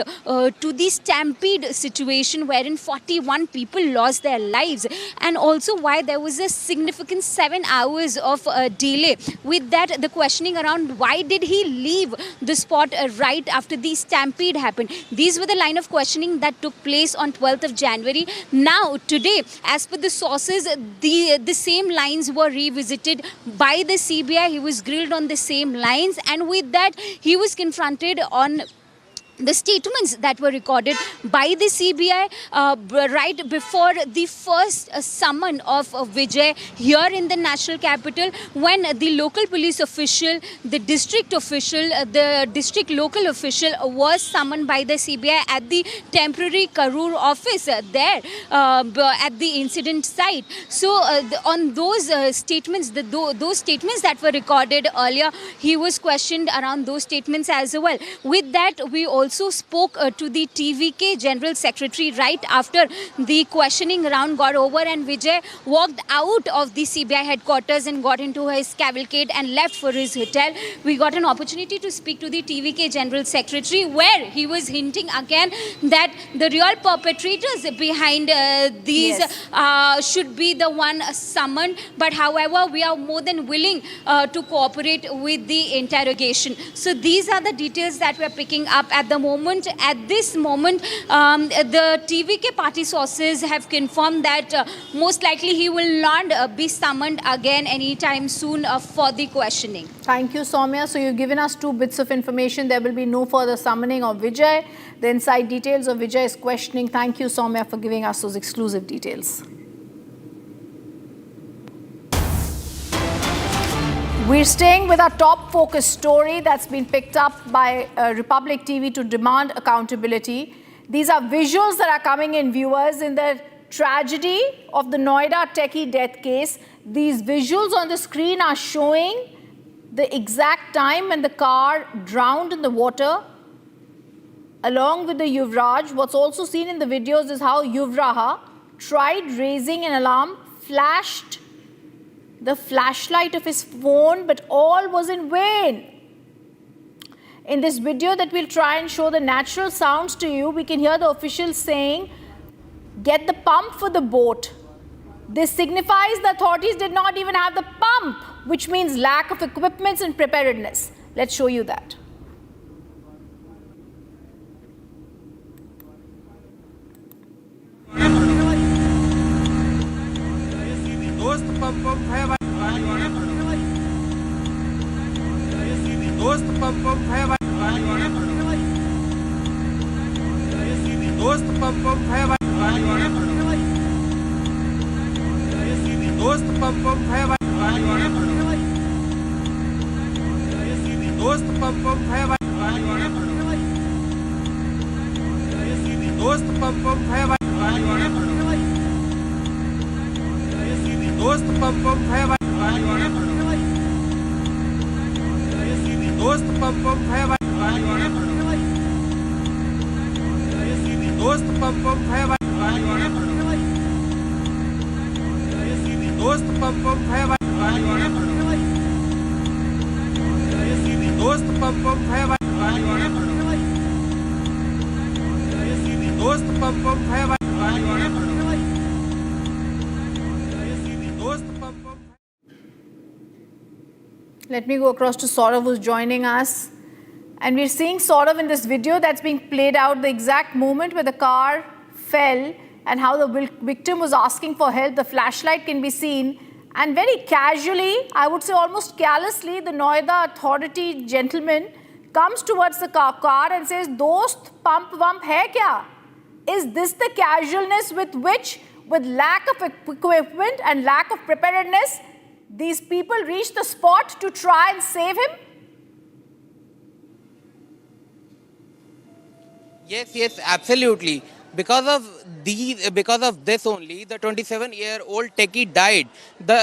to the stampede situation wherein 41 people lost their lives, and also why there was a significant 7 hours of delay. With that, the questioning around why did he leave the spot right after the stampede happened. These were the line of questioning that took place on 12th of January. Now, today, as per the sources, the same lines were revisited by the CBI. He was grilled on the same lines, and with that, he was confronted on the statements that were recorded by the CBI right before the first summon of Vijay here in the national capital, when the local police official, the district official, the district local official was summoned by the CBI at the temporary Karur office there at the incident site. So on those statements, those statements that were recorded earlier, he was questioned around those statements as well. With that, we also spoke to the TVK General Secretary right after the questioning round got over and Vijay walked out of the CBI headquarters and got into his cavalcade and left for his hotel. We got an opportunity to speak to the TVK General Secretary, where he was hinting again that the real perpetrators behind these should be the one summoned. But however, we are more than willing to cooperate with the interrogation. So these are the details that we are picking up at the moment. At this moment, the TVK party sources have confirmed that most likely he will not be summoned again anytime soon for the questioning. Thank you, Soumya. So you've given us 2 bits of information. There will be no further summoning of Vijay. The inside details of Vijay's questioning. Thank you, Soumya, for giving us those exclusive details. We're staying with our top focus story that's been picked up by Republic TV to demand accountability. These are visuals that are coming in, viewers, in the tragedy of the Noida Techie death case. These visuals on the screen are showing the exact time when the car drowned in the water along with the Yuvraj. What's also seen in the videos is how Yuvraha tried raising an alarm, flashed the flashlight of his phone, but all was in vain. In this video that we'll try and show the natural sounds to you, we can hear the officials saying, "Get the pump for the boat." This signifies the authorities did not even have the pump, which means lack of equipment and preparedness. Let's show you that. दोस्त pump है भाई, दोस्त pump है भाई, दोस्त pump है भाई, दोस्त पंप है भाई, दोस्त पंप है भाई, दोस्त पंप है भाई, दोस्त पंप है भाई, दोस्त पंप है भाई, दोस्त पंप है भाई, दोस्त पंप है भाई, दोस्त पंप है भाई, दोस्त पंप है भाई, Let me go across to Saurav, who's joining us. And we're seeing Saurav in this video that's being played out, the exact moment where the car fell and how the victim was asking for help. The flashlight can be seen. And very casually, I would say almost callously, the Noida authority gentleman comes towards the car and says, "Dost, pump vump hai kya?" Is this the casualness with which, with lack of equipment and lack of preparedness, these people reached the spot to try and save him? Yes, absolutely. Because of this only, the 27-year-old techie died.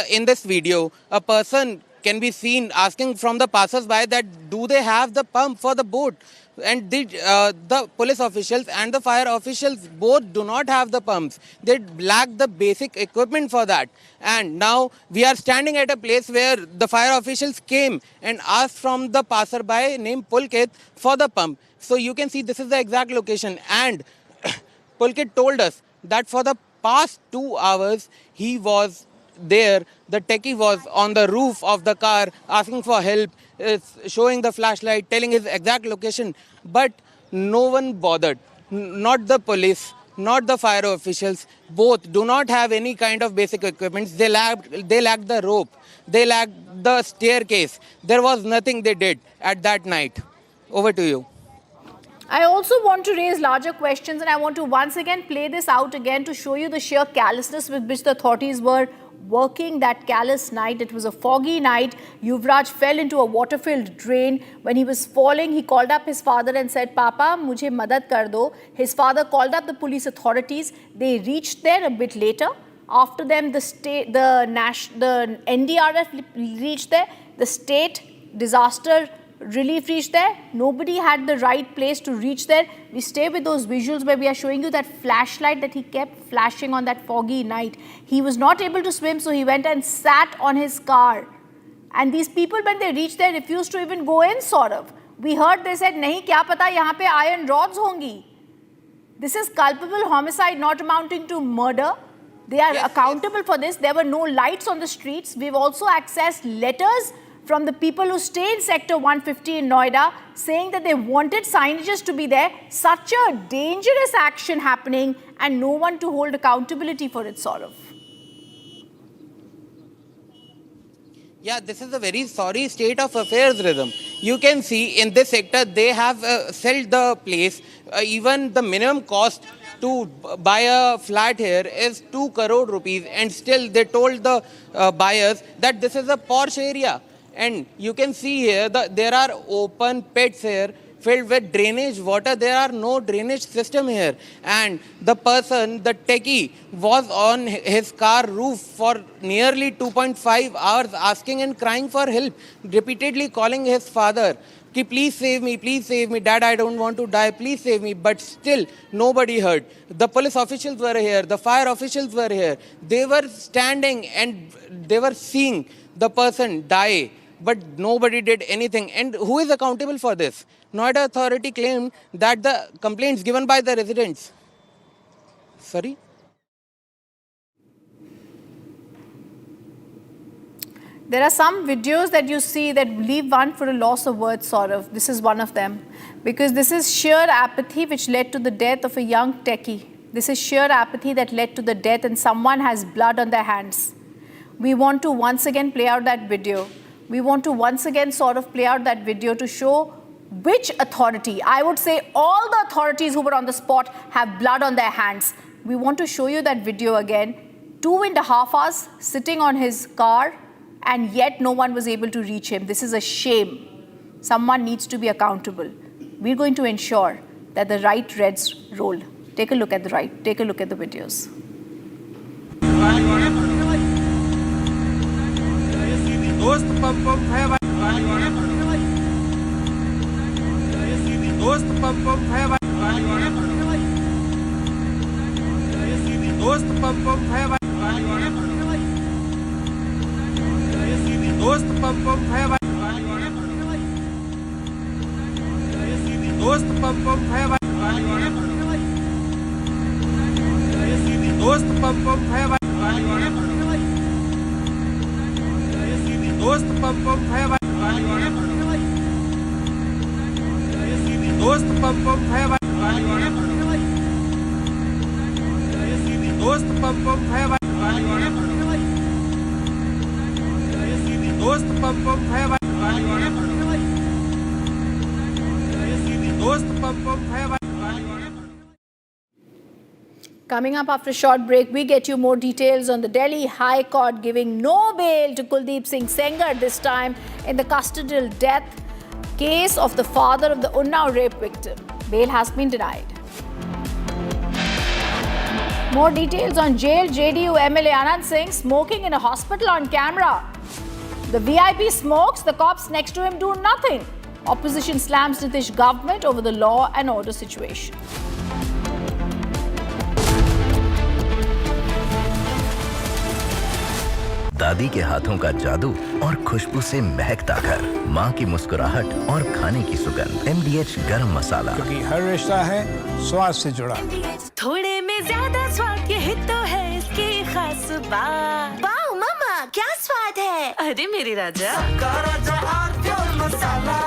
In this video, a person can be seen asking from the passers-by that do they have the pump for the boat? And the police officials and the fire officials both do not have the pumps. They lack the basic equipment for that. And now we are standing at a place where the fire officials came and asked from the passerby named Pulkit for the pump. So you can see this is the exact location. And Pulkit told us that for the past 2 hours he was there. The techie was on the roof of the car asking for help, showing the flashlight, telling his exact location. But no one bothered. Not the police, not the fire officials. Both do not have any kind of basic equipment. They lacked the rope. They lacked the staircase. There was nothing they did at that night. Over to you. I also want to raise larger questions, and I want to once again play this out again to show you the sheer callousness with which the authorities were working that callous night. It was a foggy night. Yuvraj fell into a water-filled drain. When he was falling, he called up his father and said, "Papa, mujhe madad kar do." His father called up the police authorities. They reached there a bit later. After them, the NDRF reached there. The state disaster relief reached there. Nobody had the right place to reach there. We stay with those visuals where we are showing you that flashlight that he kept flashing on that foggy night. He was not able to swim, so he went and sat on his car. And these people, when they reached there, refused to even go in, sort of. We heard they said, "Nahi, kya pata, yahan pe iron rods hongi." This is culpable homicide, not amounting to murder. They are accountable for this. There were no lights on the streets. We've also accessed letters from the people who stay in Sector 150 in Noida, saying that they wanted signages to be there. Such a dangerous action happening and no one to hold accountability for it, sort of. Yeah, this is a very sorry state of affairs, Rhythm. You can see in this sector, they have sold the place. Even the minimum cost to buy a flat here is 2 crore rupees, and still they told the buyers that this is a posh area. And you can see here that there are open pits here filled with drainage water. There are no drainage system here. And the person, the techie, was on his car roof for nearly 2.5 hours asking and crying for help, repeatedly calling his father. Please save me, Dad, I don't want to die, please save me. But still, nobody heard. The police officials were here, the fire officials were here. They were standing and they were seeing the person die, but nobody did anything. And who is accountable for this? Noida authority claimed that the complaints given by the residents. Sorry? There are some videos that you see that leave one for a loss of words, sort of. This is one of them. Because this is sheer apathy which led to the death of a young techie. This is sheer apathy that led to the death, and someone has blood on their hands. We want to once again play out that video. We want to once again sort of play out that video to show which authority, I would say all the authorities who were on the spot have blood on their hands. We want to show you that video again. 2.5 hours sitting on his car, and yet no one was able to reach him. This is a shame. Someone needs to be accountable. We're going to ensure that the right reds roll. Take a look at the right. Take a look at the videos. दोस्त pump है भाई, दोस्त pump है भाई, दोस्त pump है भाई, दोस्त पंप है भाई, दोस्त पंप है भाई, दोस्त पंप है भाई, दोस्त पंप है भाई, दोस्त पंप है भाई, दोस्त पंप है भाई, दोस्त पंप है भाई, दोस्त पंप है भाई. Coming up after a short break, we get you more details on the Delhi High Court giving no bail to Kuldeep Singh Sengar, this time in the custodial death case of the father of the Unnao rape victim. Bail has been denied. More details on jail JDU MLA Anand Singh smoking in a hospital on camera. The VIP smokes, the cops next to him do nothing. Opposition slams Nitish government over the law and order situation. दादी के हाथों का जादू और खुशबू से महकता घर, माँ की मुस्कुराहट और खाने की सुगंध। MDH गरम मसाला, क्योंकि हर रिश्ता है स्वाद से जुड़ा। थोड़े में ज्यादा स्वाद, यही तो है इसकी खास बात। वाओ मामा, क्या स्वाद है? अरे मेरे राजा, मसाला।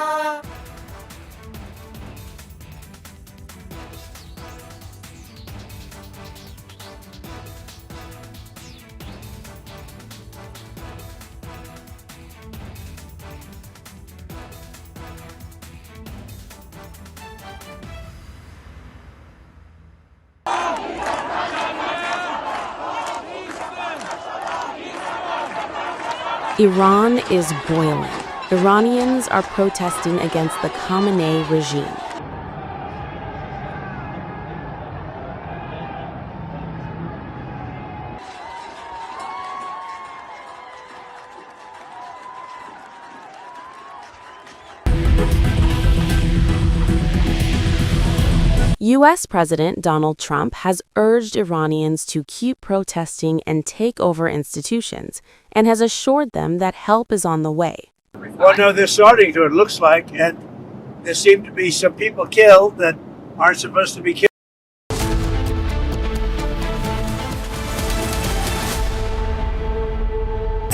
Iran is boiling. Iranians are protesting against the Khamenei regime. U.S. President Donald Trump has urged Iranians to keep protesting and take over institutions, and has assured them that help is on the way. Well, no, they're starting to, it looks like, and there seem to be some people killed that aren't supposed to be killed.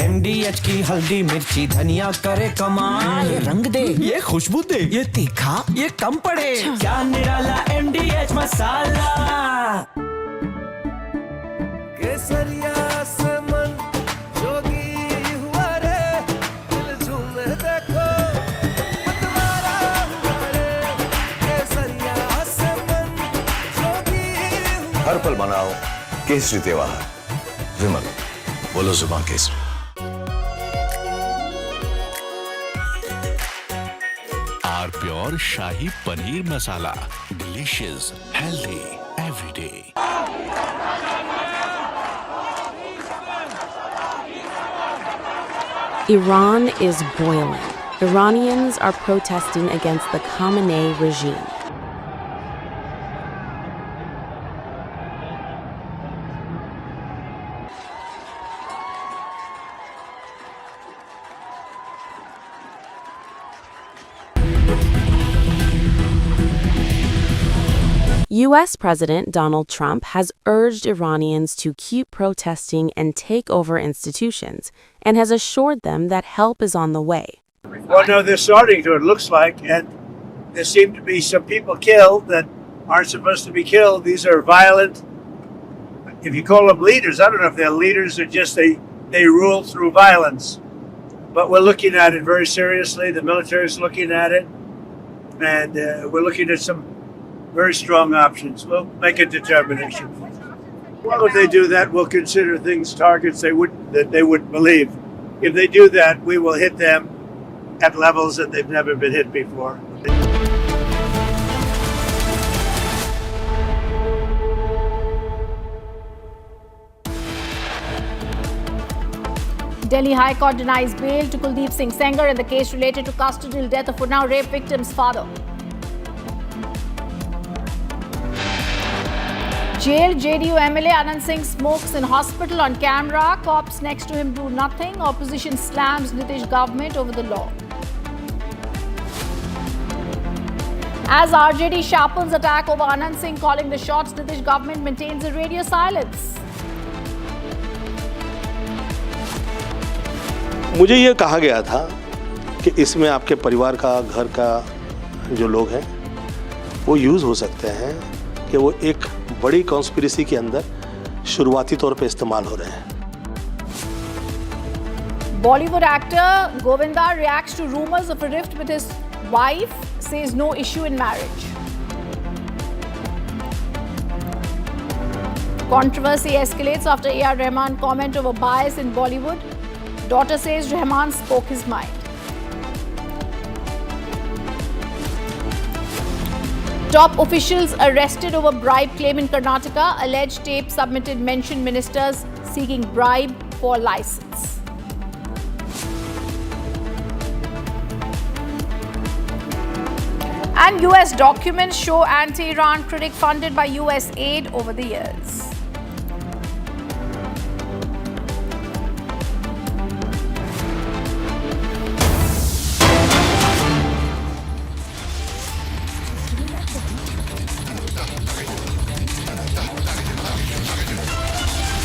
MDH की हल्दी मिर्ची धनिया करे कमाल, ये रंग दे, ये खुशबू दे, ये तीखा, ये कम पड़े, क्या निराला MDH मसाला। केसरिया से मन जोगी हुआ रे, दिल झूमे देखो, मतवारा हुआ रे, केसरिया से मन जोगी हुआ। हर पल मनाओ केसरी त्योहार। विमल, बोलो जुबान Kesari. Pure shahi paneer masala, delicious, healthy every day. Iran is boiling. Iranians are protesting against the Khamenei regime. U.S. President Donald Trump has urged Iranians to keep protesting and take over institutions, and has assured them that help is on the way. Well, no, they're starting to, it looks like, and there seem to be some people killed that aren't supposed to be killed. These are violent, if you call them leaders, I don't know if they're leaders or just they rule through violence. But we're looking at it very seriously. The military is looking at it, and we're looking at some very strong options. We'll make a determination. Well, if they do that, we'll consider things targets that they wouldn't believe. If they do that, we will hit them at levels that they've never been hit before. Delhi High Court denies bail to Kuldeep Singh Sengar in the case related to custodial death of Unnao rape victim's father. Jailed JDU MLA Anand Singh smokes in hospital on camera. Cops next to him do nothing. Opposition slams Nitish government over the law. As RJD sharpens attack over Anand Singh calling the shots, Nitish government maintains a radio silence. मुझे ये कहा गया था कि इसमें आपके परिवार का, घर का जो लोग हैं वो यूज़ हो सकते हैं, कि वो एक बड़ी कॉन्स्पिरेसी के अंदर शुरुआती तौर पे इस्तेमाल हो रहे हैं। Bollywood actor Govinda reacts to rumors of a rift with his wife, says no issue in marriage. Controversy escalates after A.R. Rahman comment over bias in Bollywood. Daughter says Rahman spoke his mind. Top officials arrested over bribe claim in Karnataka. Alleged tape submitted mentioned ministers seeking bribe for license. And US documents show anti-Iran critic funded by US aid over the years.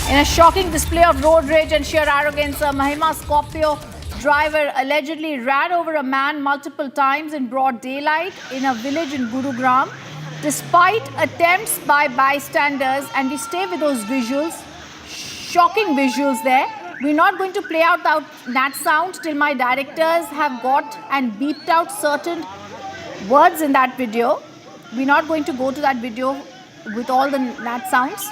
In a shocking display of road rage and sheer arrogance, a Mahima Scorpio driver allegedly ran over a man multiple times in broad daylight in a village in Gurugram. Despite attempts by bystanders, and we stay with those visuals, shocking visuals there. We're not going to play out that sound till my directors have got and beeped out certain words in that video. We're not going to go to that video with all the nat sounds.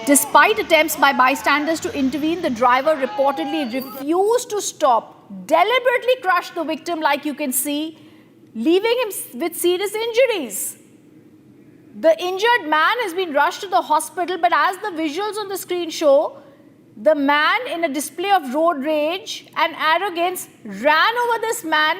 Despite attempts by bystanders to intervene, the driver reportedly refused to stop, deliberately crushed the victim, like you can see, leaving him with serious injuries. The injured man has been rushed to the hospital, but as the visuals on the screen show, the man, in a display of road rage and arrogance, ran over this man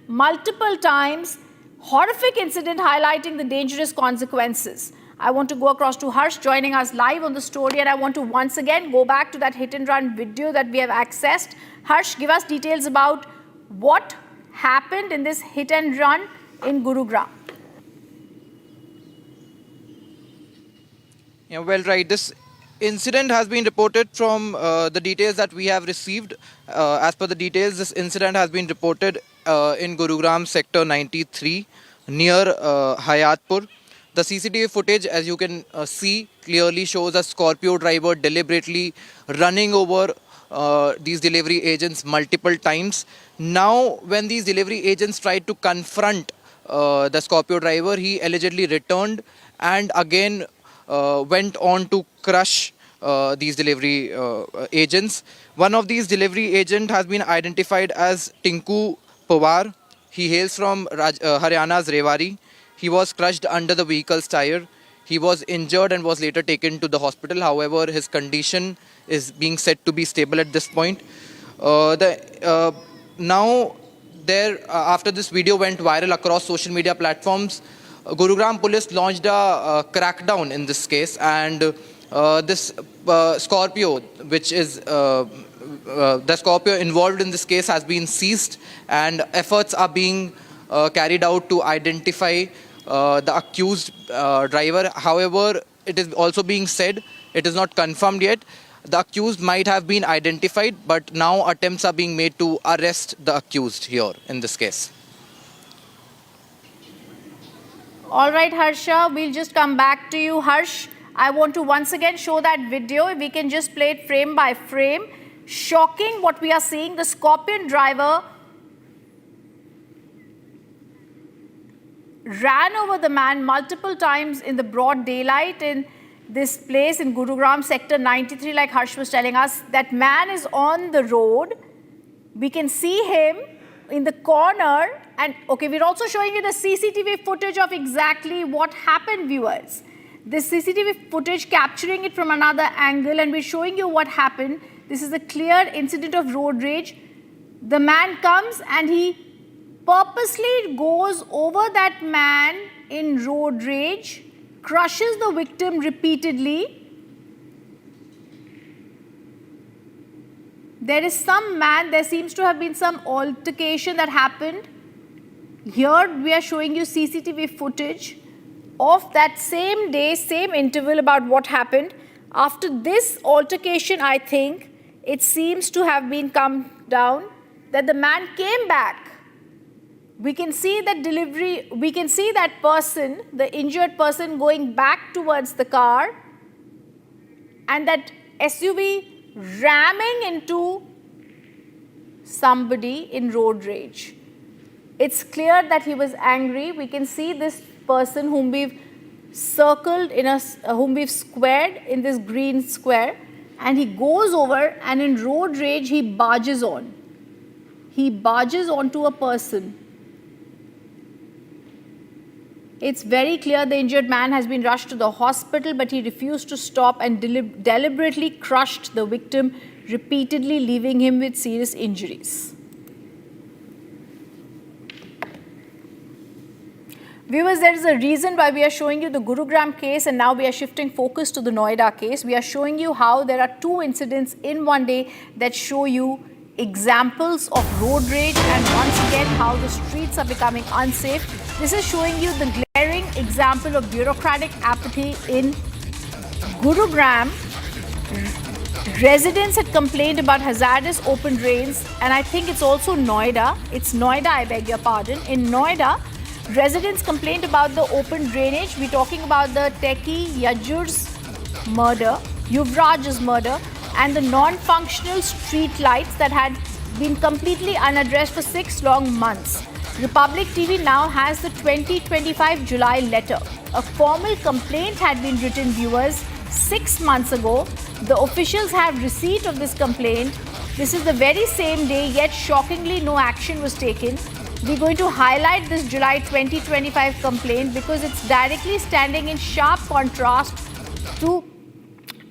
multiple times. Horrific incident highlighting the dangerous consequences. I want to go across to Harsh joining us live on the story, and I want to once again go back to that hit and run video that we have accessed. Harsh, give us details about what happened in this hit and run in Gurugram. Yeah, well, right. This incident has been reported from the details that we have received. As per the details, this incident has been reported in Gurugram sector 93 near Hayatpur. The CCTV footage, as you can see, clearly shows a Scorpio driver deliberately running over these delivery agents multiple times. Now, when these delivery agents tried to confront the Scorpio driver, he allegedly returned and again went on to crush these delivery agents. One of these delivery agents has been identified as Tinku Pawar. He hails from Haryana's Rewari. He was crushed under the vehicle's tire. He was injured and was later taken to the hospital. However, his condition is being said to be stable at this point. After this video went viral across social media platforms, Gurugram police launched a crackdown in this case, and this Scorpio, which is the Scorpio involved in this case, has been seized, and efforts are being carried out to identify the accused driver. However, it is also being said, it is not confirmed yet, the accused might have been identified, but now attempts are being made to arrest the accused here in this case. All right, Harsha, we'll just come back to you. Harsh, I want to once again show that video. If we can just play it frame by frame. Shocking what we are seeing. The Scorpion driver ran over the man multiple times in the broad daylight in this place in Gurugram sector 93, like Harsh was telling us. That man is on the road. We can see him in the corner, and okay, we're also showing you the CCTV footage of exactly what happened, viewers. This CCTV footage capturing it from another angle, and we're showing you what happened. This is a clear incident of road rage. The man comes and he purposely goes over that man in road rage, crushes the victim repeatedly. There seems to have been some altercation that happened. Here we are showing you CCTV footage of that same day, same interval about what happened. After this altercation, I think it seems to have been come down, that the man came back. We can see that person, the injured person, going back towards the car, and that SUV ramming into somebody in road rage. It's clear that he was angry. We can see this person whom we've circled whom we've squared in this green square, and he goes over and in road rage he barges on. He barges onto a person. It's very clear the injured man has been rushed to the hospital, but he refused to stop and deliberately crushed the victim repeatedly, leaving him with serious injuries. Viewers, there is a reason why we are showing you the Gurugram case, and now we are shifting focus to the Noida case. We are showing you how there are two incidents in one day that show you examples of road rage, and once again how the streets are becoming unsafe. This is showing you the glaring example of bureaucratic apathy in Gurugram. Residents had complained about hazardous open drains, and I think it's also Noida. It's Noida, I beg your pardon. In Noida, residents complained about the open drainage. We're talking about the Techie Yuvraj's murder, and the non-functional street lights that had been completely unaddressed for 6 long months. Republic TV now has the 2025 July letter. A formal complaint had been written, viewers, 6 months ago. The officials have receipt of this complaint. This is the very same day, yet shockingly no action was taken. We're going to highlight this July 2025 complaint because it's directly standing in sharp contrast to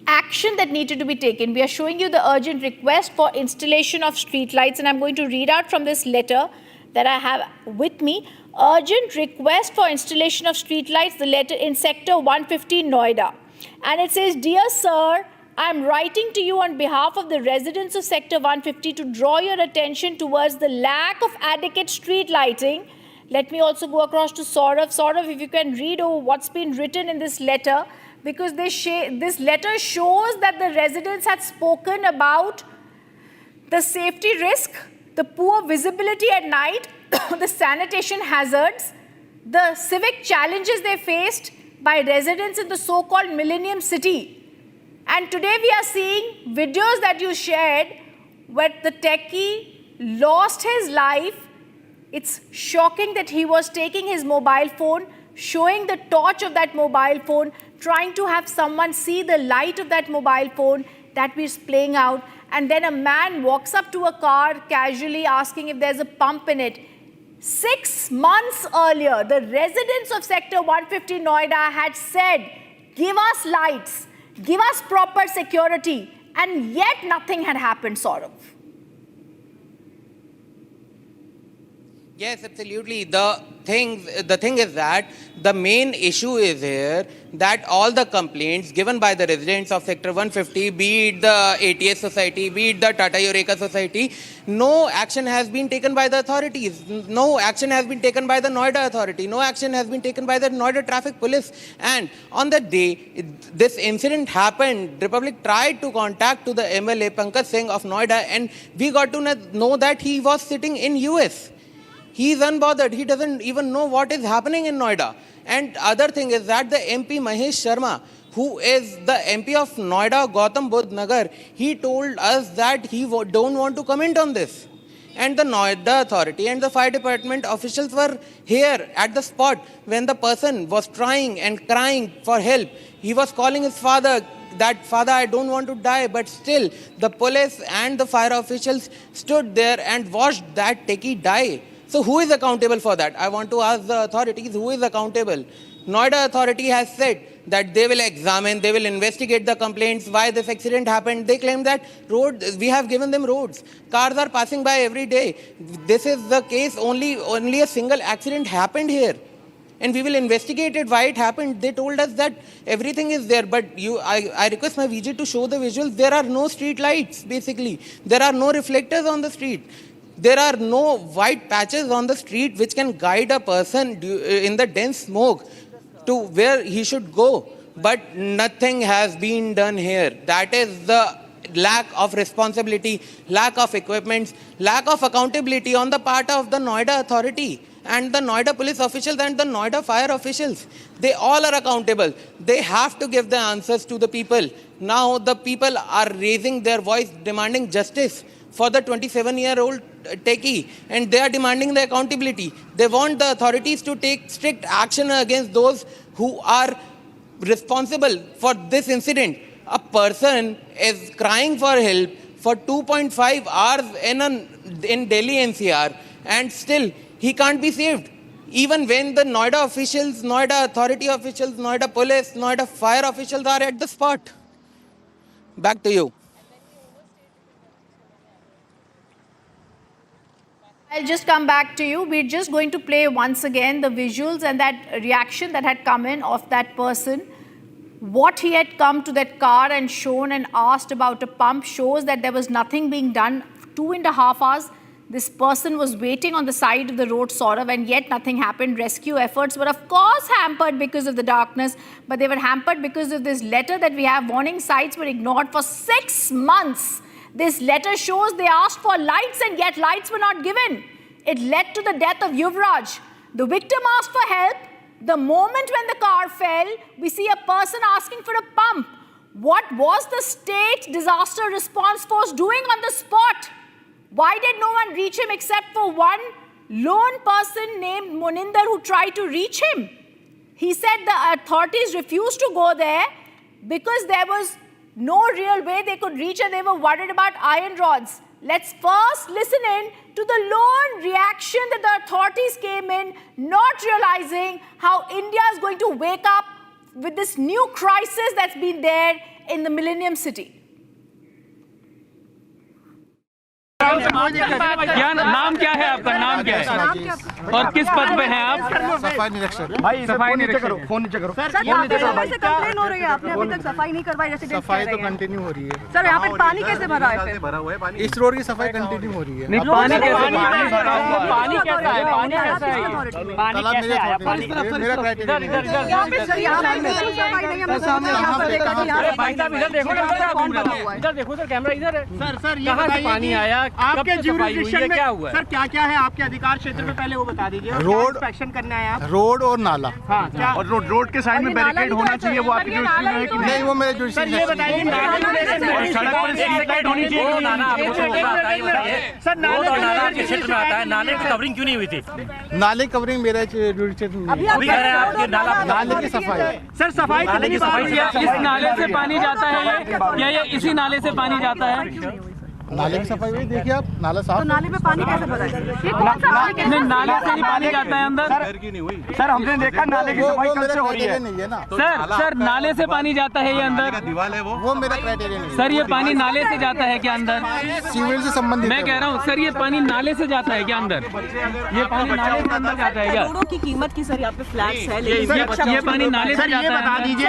action that needed to be taken. We are showing you the urgent request for installation of streetlights, and I'm going to read out from this letter that I have with me. Urgent request for installation of streetlights, the letter in Sector 150, Noida. And it says, Dear Sir, I am writing to you on behalf of the residents of Sector 150 to draw your attention towards the lack of adequate street lighting. Let me also go across to Saurav. Saurav, if you can read over what's been written in this letter, because this letter shows that the residents had spoken about the safety risk, the poor visibility at night, the sanitation hazards, the civic challenges they faced by residents in the so-called Millennium City. And today we are seeing videos that you shared where the techie lost his life. It's shocking that he was taking his mobile phone, showing the torch of that mobile phone, trying to have someone see the light of that mobile phone that was playing out. And then a man walks up to a car casually asking if there's a pump in it. 6 months earlier, the residents of Sector 150 Noida had said, give us lights. Give us proper security, and yet nothing had happened, Saurav. Yes, absolutely. The thing is that the main issue is here that all the complaints given by the residents of Sector 150, be it the ATS Society, be it the Tata Eureka Society, no action has been taken by the authorities. No action has been taken by the Noida Authority. No action has been taken by the Noida Traffic Police. And on the day this incident happened, Republic tried to contact to the MLA Pankaj Singh of Noida, and we got to know that he was sitting in US. He is unbothered. He doesn't even know what is happening in Noida. And other thing is that the MP Mahesh Sharma, who is the MP of Noida, Gautam Budh Nagar, he told us that he don't want to comment on this. And the Noida Authority and the fire department officials were here at the spot when the person was trying and crying for help. He was calling his father, that father, I don't want to die, but still the police and the fire officials stood there and watched that techie die. So who is accountable for that? I want to ask the authorities, who is accountable? Noida Authority has said that they will examine, they will investigate the complaints, why this accident happened. They claim that we have given them roads. Cars are passing by every day. This is the case, only a single accident happened here. And we will investigate it, why it happened. They told us that everything is there, but I request my VJ to show the visuals. There are no street lights, basically. There are no reflectors on the street. There are no white patches on the street which can guide a person in the dense smoke to where he should go. But nothing has been done here. That is the lack of responsibility, lack of equipment, lack of accountability on the part of the Noida Authority and the Noida police officials and the Noida fire officials. They all are accountable. They have to give the answers to the people. Now the people are raising their voice, demanding justice for the 27-year-old techie, and they are demanding the accountability. They want the authorities to take strict action against those who are responsible for this incident. A person is crying for help for 2.5 hours in Delhi NCR, and still he can't be saved. Even when the Noida officials, Noida Authority officials, Noida police, Noida fire officials are at the spot. Back to you. I'll just come back to you. We're just going to play once again the visuals and that reaction that had come in of that person. What he had come to that car and shown and asked about a pump shows that there was nothing being done. 2.5 hours, this person was waiting on the side of the road, Saurav, and yet nothing happened. Rescue efforts were, of course, hampered because of the darkness, but they were hampered because of this letter that we have. Warning signs were ignored for 6 months. This letter shows they asked for lights and yet lights were not given. It led to the death of Yuvraj. The victim asked for help. The moment when the car fell, we see a person asking for a pump. What was the state disaster response force doing on the spot? Why did no one reach him except for one lone person named Moninder who tried to reach him? He said the authorities refused to go there. because there was no real way they could reach and they were worried about iron rods. Let's first listen in to the lone reaction that the authorities came in, not realizing how India is going to wake up with this new crisis that's been there in the Millennium City. क्या नाम क्या है आपका? नाम क्या है और किस पद पे हैं आप? सफाई निरीक्षक। भाई सफाई नीचे करो, फोन नीचे करो। सर यहाँ पे से कंप्लेन हो रही है, आपने अभी तक सफाई नहीं करवाई, रेसिडेंट्स सफाई तो कंटिन्यू हो रही है सर। यहाँ पे पानी कैसे भरा है फिर? भरा हुआ है पानी। इस रोड की सफाई कंटिन्यू हो रही है। नहीं, पानी कैसे? पानी कैसा है? पानी कैसा है? पानी कैसे आया? मेरा क्राइटेरिया इधर देखो सर, कैमरा इधर है सर। कहाँ से पानी आया? आपके जुरिसडिक्शन में क्या हुआ? सर क्या क्या है आपके अधिकार क्षेत्र में, पहले वो बता दीजिए। रोड इंस्पेक्शन करने आए आप? रोड और नाला। हाँ, और रोड के साइड में बैरिकेड होना चाहिए, वो आपकी जुरिसडिक्शन है कि नहीं? वो मेरे जुरिसडिक्शन है। ये बताइए सड़क पर स्ट्रीट होनी चाहिए। सर नाला के क्षेत्र में आता है, नाले की कवरिंग क्यों नहीं हुई थी? नाले कवरिंग मेरा जुरिसडिक्शन में। अभी नाले की सफाई। सर सफाई कितनी बार हुई है? इस नाले से पानी जाता है या ये इसी नाले से पानी जाता है? नाले की सफाई हुई, देखिए आप, नाला साफ। तो नाले में पानी कैसे भरा है? नहीं, नाले से ही पानी जाता है अंदर। सर हमने देखा नाले की सफाई कब से हो रही है? नहीं है ना सर नाले से पानी जाता है ये अंदर? दीवार है वो मेरा क्राइटेरिया नहीं है। सर ये पानी नाले से जाता है क्या अंदर? सीवेज से संबंधित मैं कह रहा हूँ सर, ये पानी नाले से जाता है क्या अंदर? ये पानी नाले से अंदर जाता है क्या? करोड़ों की कीमत की सर यहाँ पे फ्लैट्स है, ये पानी नाले से जाता है। बता दीजिए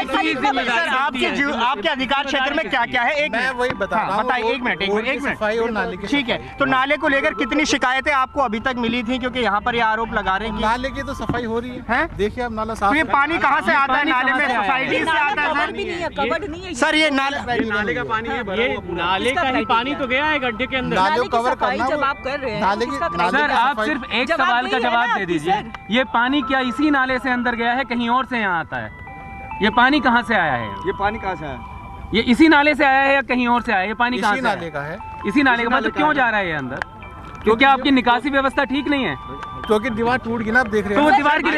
आपके अधिकार क्षेत्र में क्या क्या है? एक मैं वही बता रहा हूँ, बताइए। एक मिनट सफाई और नाले की। ठीक है, तो नाले को लेकर कितनी शिकायतें आपको अभी तक मिली थी? क्योंकि यहाँ पर ये आरोप लगा रहे हैं कि नाले की तो सफाई हो रही है। देखिए अब नाला साफ। तो ये पानी कहाँ से आता है? नाले में सोसाइटी से आता है सर। ये नाले का पानी, ये नाले का ही पानी तो गया है गड्ढे के अंदर। नाले को कवर करना जब आप कर रहे हैं नाले की। सर आप सिर्फ एक सवाल का जवाब दे दीजिए, ये पानी क्या इसी नाले से अंदर गया है, कहीं और से यहाँ आता है? ये पानी कहाँ से आया है? ये पानी कहाँ से आया? ये इसी नाले से आया है या कहीं और से आया है? ये पानी कहाँ से? नाले का है। इसी नाले का। मतलब क्यों जा रहा है ये अंदर? क्योंकि आपकी निकासी व्यवस्था ठीक नहीं है। क्योंकि दीवार टूट गई ना, आप देख रहे हो। तो दीवार की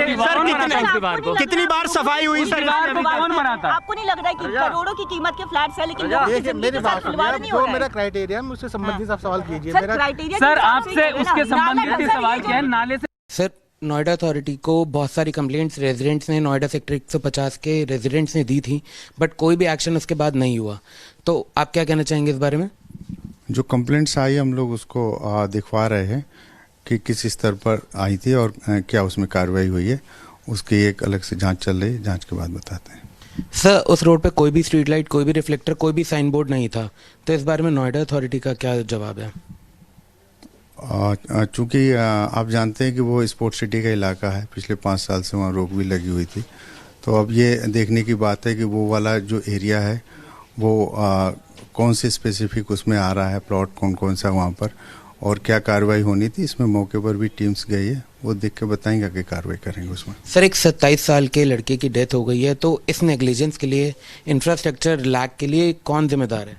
कितनी बार सफाई हुई सर? दीवार को कौन बनाता? आपको नहीं लग रहा है कि करोड़ों की कीमत के फ्लैट्स है, लेकिन मेरी बात सुनिए, जो मेरा क्राइटेरिया है उससे संबंधित आप सवाल कीजिए। सर आपसे उसके संबंधित सवाल क्या है? नाले से। सर नोएडा अथॉरिटी को बहुत सारी कंप्लेंट्स रेजिडेंट्स ने, नोएडा सेक्टर 150 के रेजिडेंट्स ने दी थी, बट कोई भी एक्शन उसके बाद नहीं हुआ। तो आप क्या कहना चाहेंगे इस बारे में? जो कंप्लेंट्स आई हम लोग उसको दिखवा रहे हैं कि किस स्तर पर आई थी और क्या उसमें कार्रवाई हुई है, उसकी एक अलग से जांच चल रही है, जांच के बाद बताते हैं। सर उस रोड पे कोई भी स्ट्रीट लाइट, कोई भी रिफ्लेक्टर, कोई भी साइन बोर्ड नहीं था, तो इस बारे में नोएडा अथॉरिटी का क्या जवाब है? चूँकि आप जानते हैं कि वो स्पोर्ट्स सिटी का इलाका है, पिछले 5 साल से वहाँ रोक भी लगी हुई थी, तो अब ये देखने की बात है कि वो वाला जो एरिया है वो कौन से स्पेसिफिक उसमें आ रहा है, प्लॉट कौन कौन सा वहाँ पर, और क्या कार्रवाई होनी थी। इसमें मौके पर भी टीम्स गई है, वो देख के बताएंगे कि कार्रवाई करेंगे उसमें। सर एक 27 साल के लड़के की डेथ हो गई है, तो इस नेग्लिजेंस के लिए, इंफ्रास्ट्रक्चर लैक के लिए कौन जिम्मेदार है?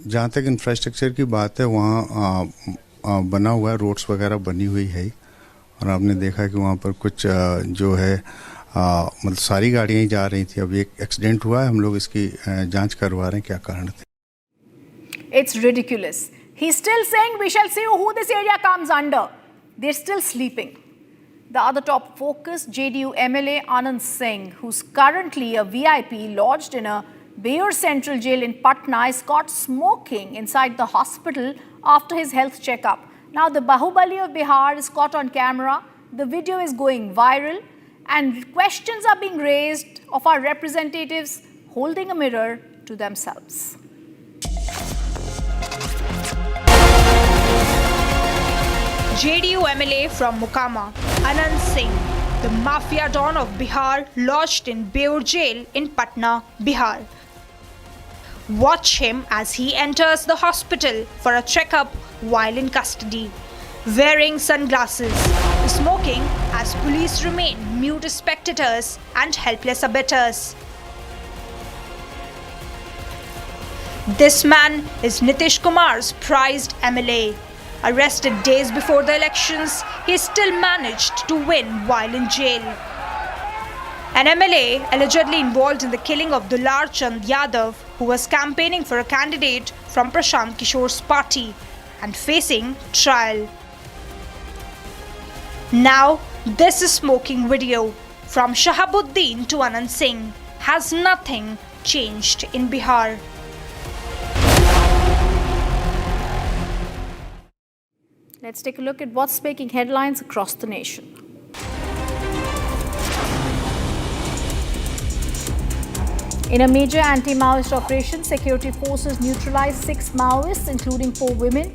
जहाँ तक इंफ्रास्ट्रक्चर की बात है, वहाँ बना हुआ है, रोड्स वगैरह बनी हुई है, और आपने देखा कि वहाँ पर कुछ जो है मतलब सारी गाड़ियाँ ही जा रही थी। अभी एक एक्सीडेंट हुआ है, हम लोग इसकी जांच करवा रहे हैं क्या कारण थे। It's ridiculous. He's still saying we shall see who this area comes under. They're still sleeping. The other top focus, JDU MLA Anand Singh, who's currently a VIP lodged in a Bihar Central Jail in Patna, is caught smoking inside the hospital after his health checkup. Now the Bahubali of Bihar is caught on camera. The video is going viral and questions are being raised of our representatives holding a mirror to themselves. JDU MLA from Mukama, Anand Singh, the mafia don of Bihar, lodged in Bihar jail in Patna, Bihar. Watch him as he enters the hospital for a checkup while in custody. Wearing sunglasses, smoking as police remain mute spectators and helpless abettors. This man is Nitish Kumar's prized MLA. Arrested days before the elections, he still managed to win while in jail. An MLA allegedly involved in the killing of Dular Chand Yadav, who was campaigning for a candidate from Prashant Kishore's party and facing trial. Now, this smoking video from Shahabuddin to Anand Singh. Has nothing changed in Bihar? Let's take a look at what's making headlines across the nation. In a major anti-Maoist operation, security forces neutralized 6 Maoists, including 4 women,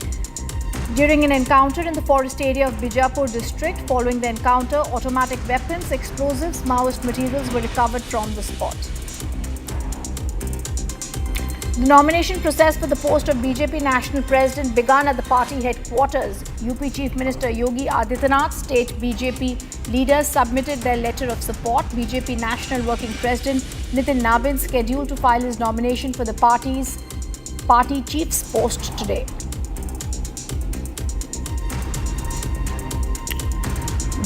during an encounter in the forest area of Bijapur district. Following the encounter, automatic weapons, explosives, Maoist materials were recovered from the spot. The nomination process for the post of BJP National President began at the party headquarters. UP Chief Minister Yogi Adityanath, state BJP leaders submitted their letter of support. BJP National Working President Nitin Nabin scheduled to file his nomination for the party chief's post today.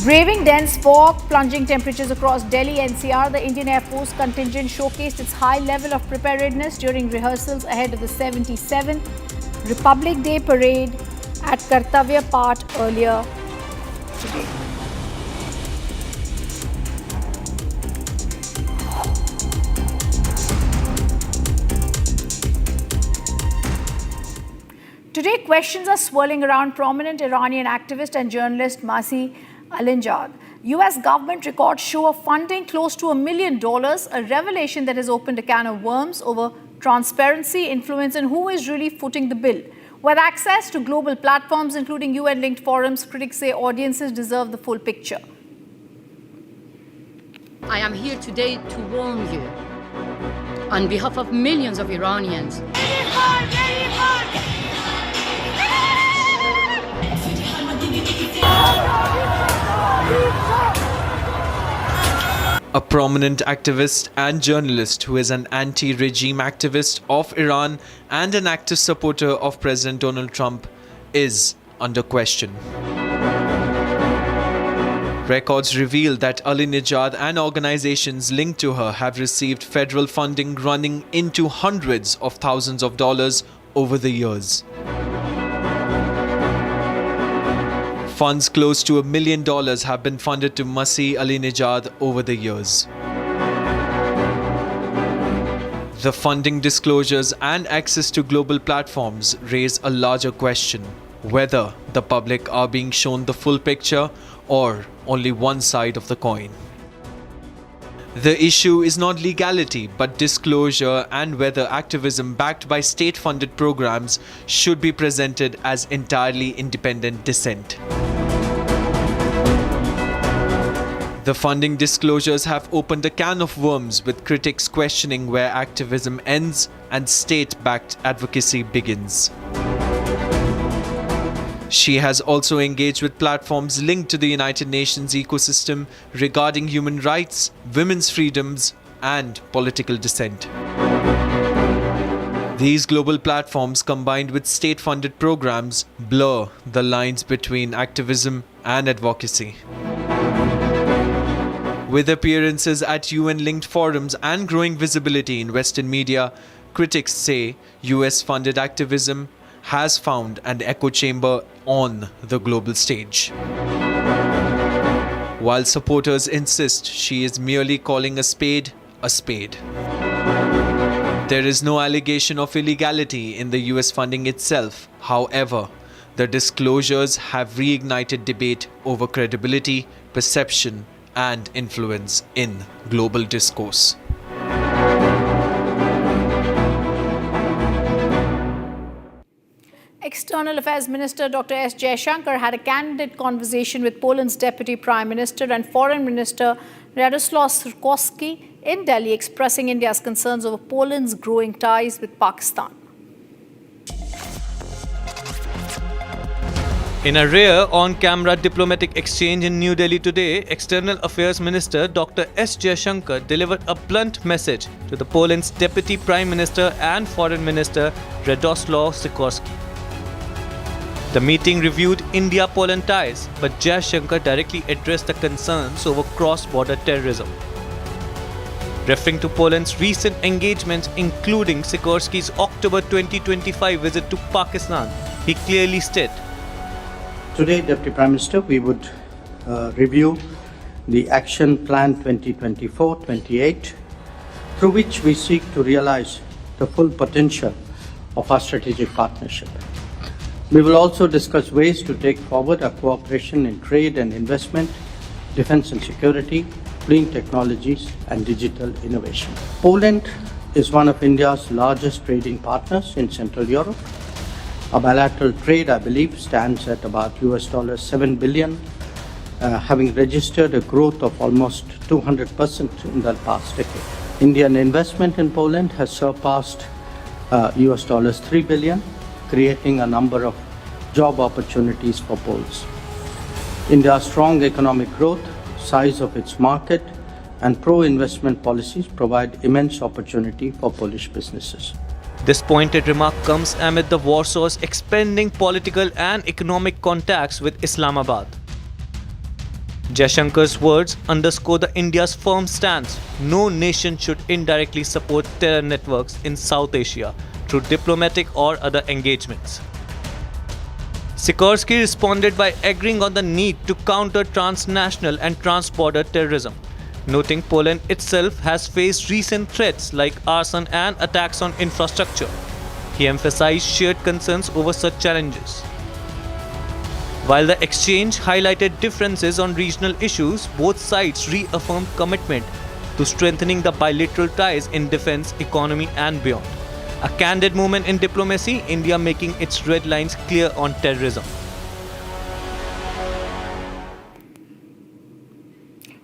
Braving dense fog, plunging temperatures across Delhi NCR, the Indian Air Force contingent showcased its high level of preparedness during rehearsals ahead of the 77th Republic Day parade at Kartavya Path earlier today. Today, questions are swirling around prominent Iranian activist and journalist Masih Alinejad. US government records show a funding close to $1 million, a revelation that has opened a can of worms over transparency, influence, and who is really footing the bill. With access to global platforms, including UN-linked forums, critics say audiences deserve the full picture. I am here today to warn you on behalf of millions of Iranians. A prominent activist and journalist who is an anti-regime activist of Iran and an active supporter of President Donald Trump is under question. Records reveal that Alinejad and organizations linked to her have received federal funding running into hundreds of thousands of dollars over the years. Funds close to $1 million have been funded to Masih Alinejad over the years. The funding disclosures and access to global platforms raise a larger question: whether the public are being shown the full picture or only one side of the coin. The issue is not legality, but disclosure, and whether activism backed by state-funded programs should be presented as entirely independent dissent. The funding disclosures have opened a can of worms, with critics questioning where activism ends and state-backed advocacy begins. She has also engaged with platforms linked to the United Nations ecosystem regarding human rights, women's freedoms, and political dissent. These global platforms, combined with state-funded programs, blur the lines between activism and advocacy. With appearances at UN-linked forums and growing visibility in Western media, critics say US-funded activism has found an echo chamber on the global stage. While supporters insist she is merely calling a spade a spade. There is no allegation of illegality in the US funding itself. However, the disclosures have reignited debate over credibility, perception, and influence in global discourse. External Affairs Minister Dr. S. Jaishankar had a candid conversation with Poland's Deputy Prime Minister and Foreign Minister Radosław Sikorski in Delhi, expressing India's concerns over Poland's growing ties with Pakistan. In a rare on-camera diplomatic exchange in New Delhi today, External Affairs Minister Dr. S. Jaishankar delivered a blunt message to the Poland's Deputy Prime Minister and Foreign Minister Radosław Sikorski. The meeting reviewed India-Poland ties, but Jaishankar directly addressed the concerns over cross-border terrorism. Referring to Poland's recent engagements, including Sikorsky's October 2025 visit to Pakistan, he clearly stated, Today, Deputy Prime Minister, we would review the Action Plan 2024-28, through which we seek to realize the full potential of our strategic partnership. We will also discuss ways to take forward our cooperation in trade and investment, defense and security, clean technologies, and digital innovation. Poland is one of India's largest trading partners in Central Europe. Our bilateral trade, I believe, stands at about $7 billion, having registered a growth of almost 200% in the past decade. Indian investment in Poland has surpassed $3 billion, creating a number of job opportunities for Poles. India's strong economic growth, size of its market, and pro-investment policies provide immense opportunity for Polish businesses. This pointed remark comes amid the Warsaw's expanding political and economic contacts with Islamabad. Jaishankar's words underscore the India's firm stance. No nation should indirectly support terror networks in South Asia through diplomatic or other engagements. Sikorsky responded by agreeing on the need to counter transnational and trans-border terrorism, noting Poland itself has faced recent threats like arson and attacks on infrastructure. He emphasized shared concerns over such challenges. While the exchange highlighted differences on regional issues, both sides reaffirmed commitment to strengthening the bilateral ties in defense, economy, and beyond. A candid moment in diplomacy, India making its red lines clear on terrorism.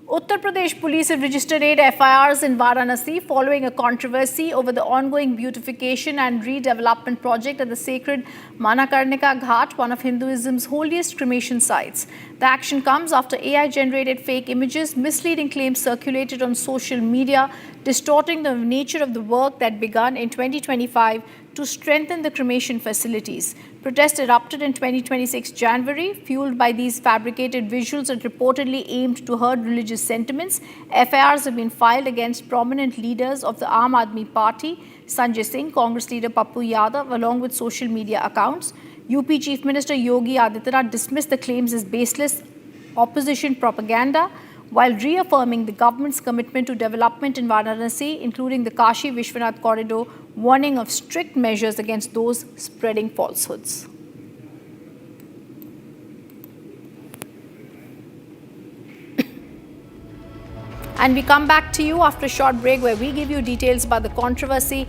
Uttar Pradesh police have registered 8 FIRs in Varanasi following a controversy over the ongoing beautification and redevelopment project at the sacred Manikarnika Ghat, one of Hinduism's holiest cremation sites. The action comes after AI-generated fake images, misleading claims circulated on social media, distorting the nature of the work that began in 2025 to strengthen the cremation facilities. Protests erupted in 2026 January, fueled by these fabricated visuals that reportedly aimed to hurt religious sentiments. FIRs have been filed against prominent leaders of the Aam Aadmi Party, Sanjay Singh, Congress leader Pappu Yadav, along with social media accounts. UP Chief Minister Yogi Adityanath dismissed the claims as baseless opposition propaganda, while reaffirming the government's commitment to development in Varanasi, including the Kashi Vishwanath corridor, warning of strict measures against those spreading falsehoods. And we come back to you after a short break where we give you details about the controversy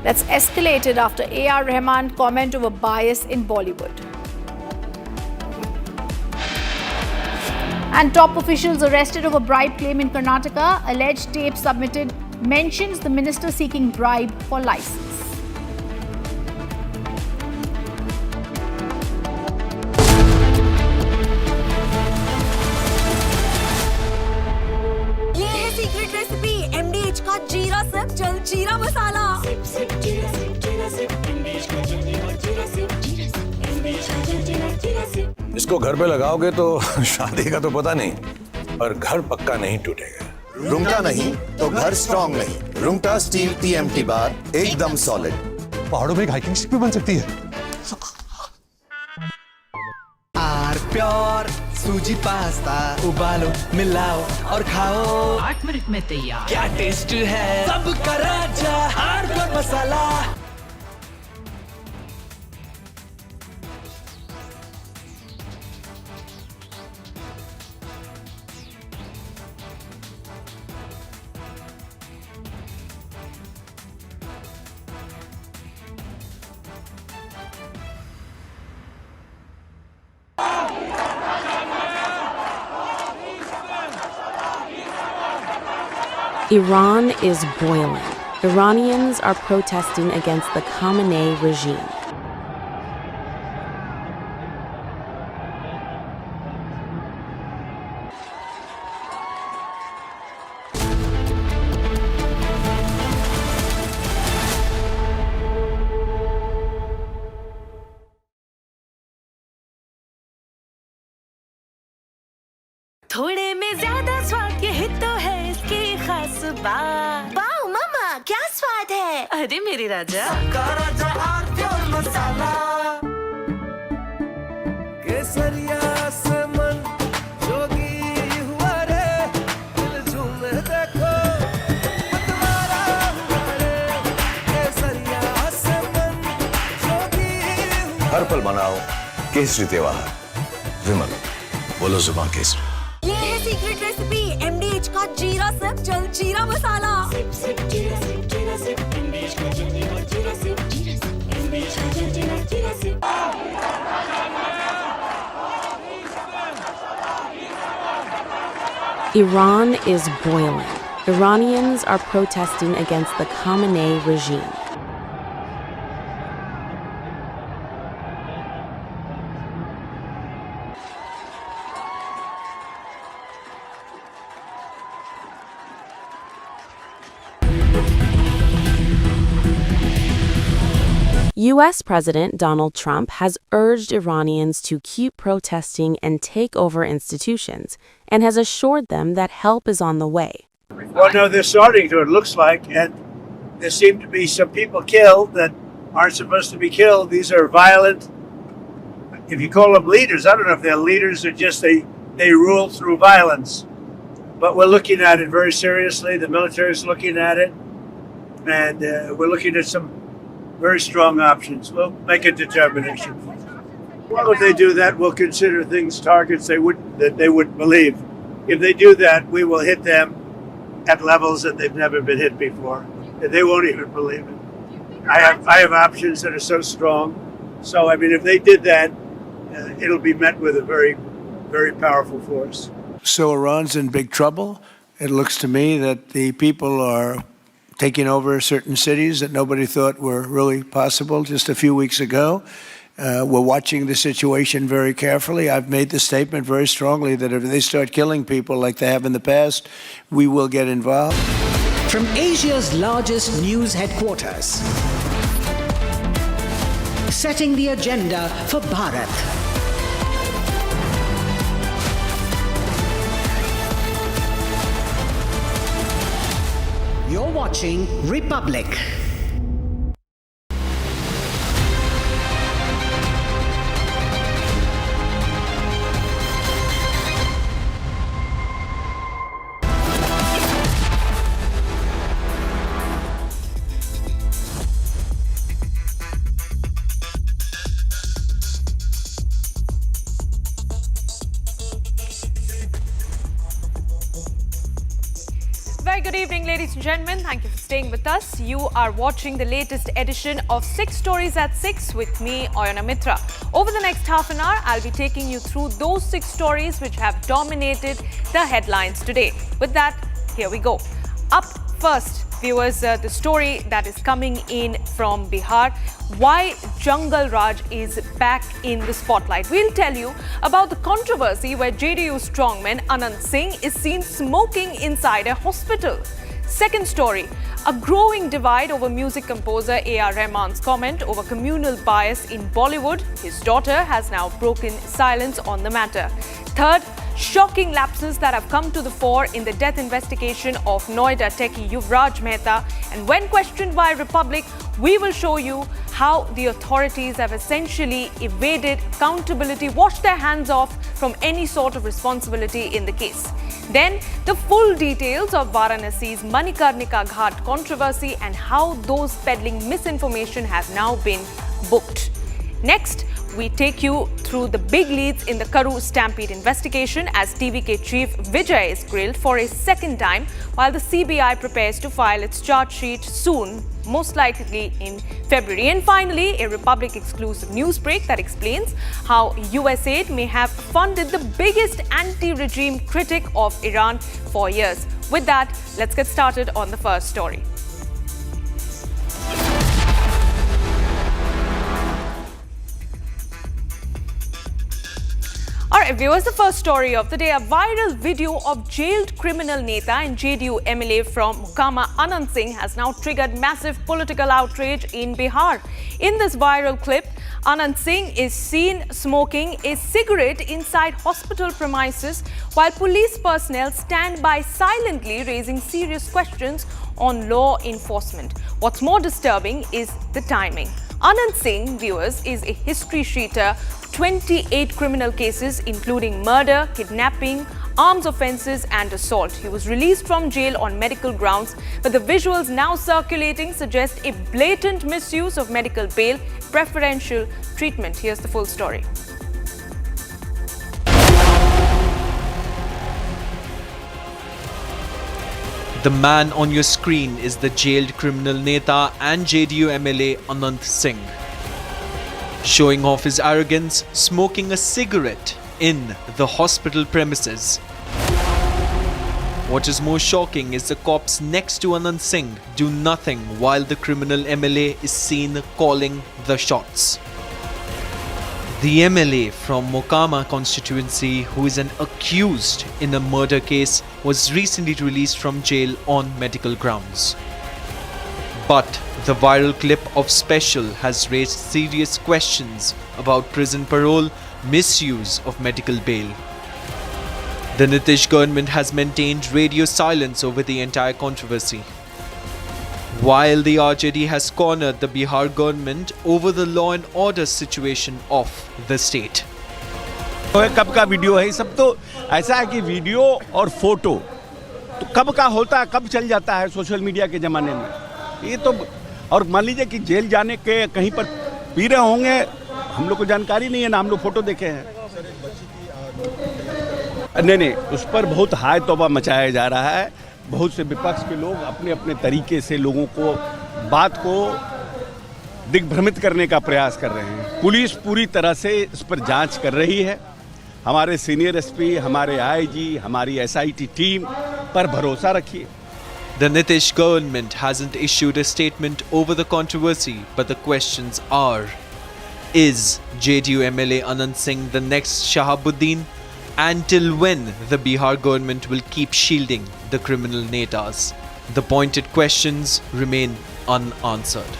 that's escalated after A.R. Rahman comment over bias in Bollywood. And top officials arrested over bribe claim in Karnataka. Alleged tape submitted mentions the minister seeking bribe for license. ये है secret recipe MDH का जीरा sip जल जीरा masala. Sip sip जीरा sip MDH का जल जीरा सिप MDH का जल जीरा सिप। इसको घर पे लगाओगे तो शादी का तो पता नहीं, पर घर पक्का नहीं टूटेगा। रूंगटा नहीं तो घर स्ट्रॉन्ग नहीं। रूंगटा स्टील TMT बार एकदम सॉलिड। पहाड़ों में एक हाइकिंग स्टिक भी बन सकती है। आर प्योर सूजी पास्ता उबालो मिलाओ और खाओ 8 मिनट में तैयार। क्या टेस्ट है सबका राजा hardcore masala. Iran is boiling. Iranians are protesting against the Khamenei regime. थोड़े में ज्यादा स्वाद, यही तो है इसकी खास बात। अरे मेरे राजा केसरिया से मन जोगी हुआ रे दिल झूमे देखो मतवारा हुआ रे केसरिया से मन जोगी हर पल मनाओ केसरी त्योहार विमल बोलो जुबान केसरी ये है सीक्रेट रेसिपी MDH का जीरा सिप जल जीरा मसाला सिप सिप जीरा सिप MDH का जल और जीरा सिप MDH का जल जीरा SIP Iran is boiling. Iranians are protesting against the Khamenei regime. U.S. President Donald Trump has urged Iranians to keep protesting and take over institutions, and has assured them that help is on the way. Well, no, they're starting to, it looks like, and there seem to be some people killed that aren't supposed to be killed. These are violent, if you call them leaders, I don't know if they're leaders or just they rule through violence. But we're looking at it very seriously. The military is looking at it, and we're looking at some very strong options. We'll make a determination. Well, if they do that, we'll consider things targets that they wouldn't believe. If they do that, we will hit them at levels that they've never been hit before. They won't even believe it. I have options that are so strong. So, I mean, if they did that, it'll be met with a very, very powerful force. So Iran's in big trouble. It looks to me that the people are taking over certain cities that nobody thought were really possible just a few weeks ago. We're watching the situation very carefully. I've made the statement very strongly that if they start killing people like they have in the past, we will get involved. From Asia's largest news headquarters, setting the agenda for Bharat. You're watching Republic. Very good evening, ladies and gentlemen. Thank you for staying with us. You are watching the latest edition of 6 Stories at 6 with me, Oyana Mitra. Over the next half an hour, I'll be taking you through those 6 stories which have dominated the headlines today. With that, here we go. Up first, viewers, the story that is coming in from Bihar, why Jungle Raj is back in the spotlight. We'll tell you about the controversy where JDU strongman Anand Singh is seen smoking inside a hospital. Second story, a growing divide over music composer A.R. Rahman's comment over communal bias in Bollywood. His daughter has now broken silence on the matter. Third, shocking lapses that have come to the fore in the death investigation of Noida Techie Yuvraj Mehta. And when questioned by Republic, we will show you how the authorities have essentially evaded accountability, washed their hands off from any sort of responsibility in the case. Then, the full details of Varanasi's Manikarnika Ghat controversy and how those peddling misinformation have now been booked. Next, we take you through the big leads in the Karur stampede investigation as TVK chief Vijay is grilled for a second time while the CBI prepares to file its charge sheet soon, most likely in February. And finally, a Republic exclusive news break that explains how US aid may have funded the biggest anti-regime critic of Iran for years. With that, let's get started on the first story. Alright viewers, the first story of the day, a viral video of jailed criminal Neta and JDU MLA from Mukama Anand Singh has now triggered massive political outrage in Bihar. In this viral clip, Anand Singh is seen smoking a cigarette inside hospital premises while police personnel stand by silently raising serious questions on law enforcement. What's more disturbing is the timing. Anand Singh, viewers, is a history sheeter, 28 criminal cases including murder, kidnapping, arms offences and assault. He was released from jail on medical grounds, but the visuals now circulating suggest a blatant misuse of medical bail, preferential treatment. Here's the full story. The man on your screen is the jailed criminal Neta and JDU MLA Anand Singh, showing off his arrogance, smoking a cigarette in the hospital premises. What is more shocking is the cops next to Anand Singh do nothing while the criminal MLA is seen calling the shots. The MLA from Mokama constituency, who is an accused in a murder case, was recently released from jail on medical grounds. But the viral clip of Special has raised serious questions about prison parole, misuse of medical bail. The Nitish government has maintained radio silence over the entire controversy, while the RJD has cornered the Bihar government over the law and order situation of the state. कब का video है, सब तो ऐसा है कि video और photo तो कब का होता है, कब चल जाता है सोशल मीडिया के ज़माने में। ये तो और मान लीजिए कि जेल जाने के कहीं पर पी रहे होंगे, हम लोग को जानकारी नहीं है ना, हम लोग फोटो देखे हैं। नहीं, उस पर बहुत हाय तौबा मचाया जा रहा है। बहुत से विपक्ष के लोग अपने अपने तरीके से लोगों को बात को दिग्भ्रमित करने का प्रयास कर रहे हैं। पुलिस पूरी तरह से इस पर जांच कर रही है। हमारे सीनियर एसपी, हमारे आईजी, हमारी एसआईटी टीम पर भरोसा रखिए। The Nitish government hasn't issued a statement over the controversy, but the questions are: is JDU MLA Anand Singh the next Shahabuddin? And till when the Bihar government will keep shielding the criminal netas? The pointed questions remain unanswered.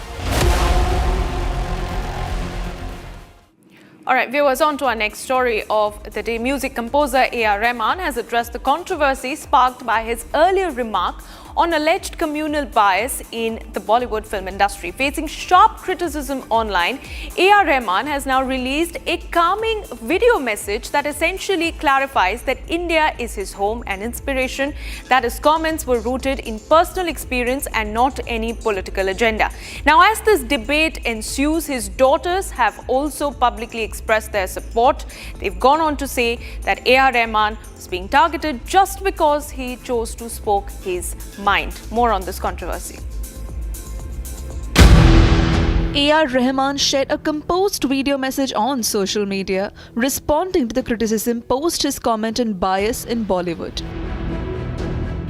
All right, viewers, on to our next story of the day. Music composer A.R. Rahman has addressed the controversy sparked by his earlier remark on alleged communal bias in the Bollywood film industry. Facing sharp criticism online, A.R. Rahman has now released a calming video message that essentially clarifies that India is his home and inspiration, that his comments were rooted in personal experience and not any political agenda. Now, as this debate ensues, his daughters have also publicly expressed their support. They've gone on to say that A.R. Rahman was being targeted just because he chose to speak his mind. More on this controversy. A.R. Rahman shared a composed video message on social media responding to the criticism post his comment on bias in Bollywood.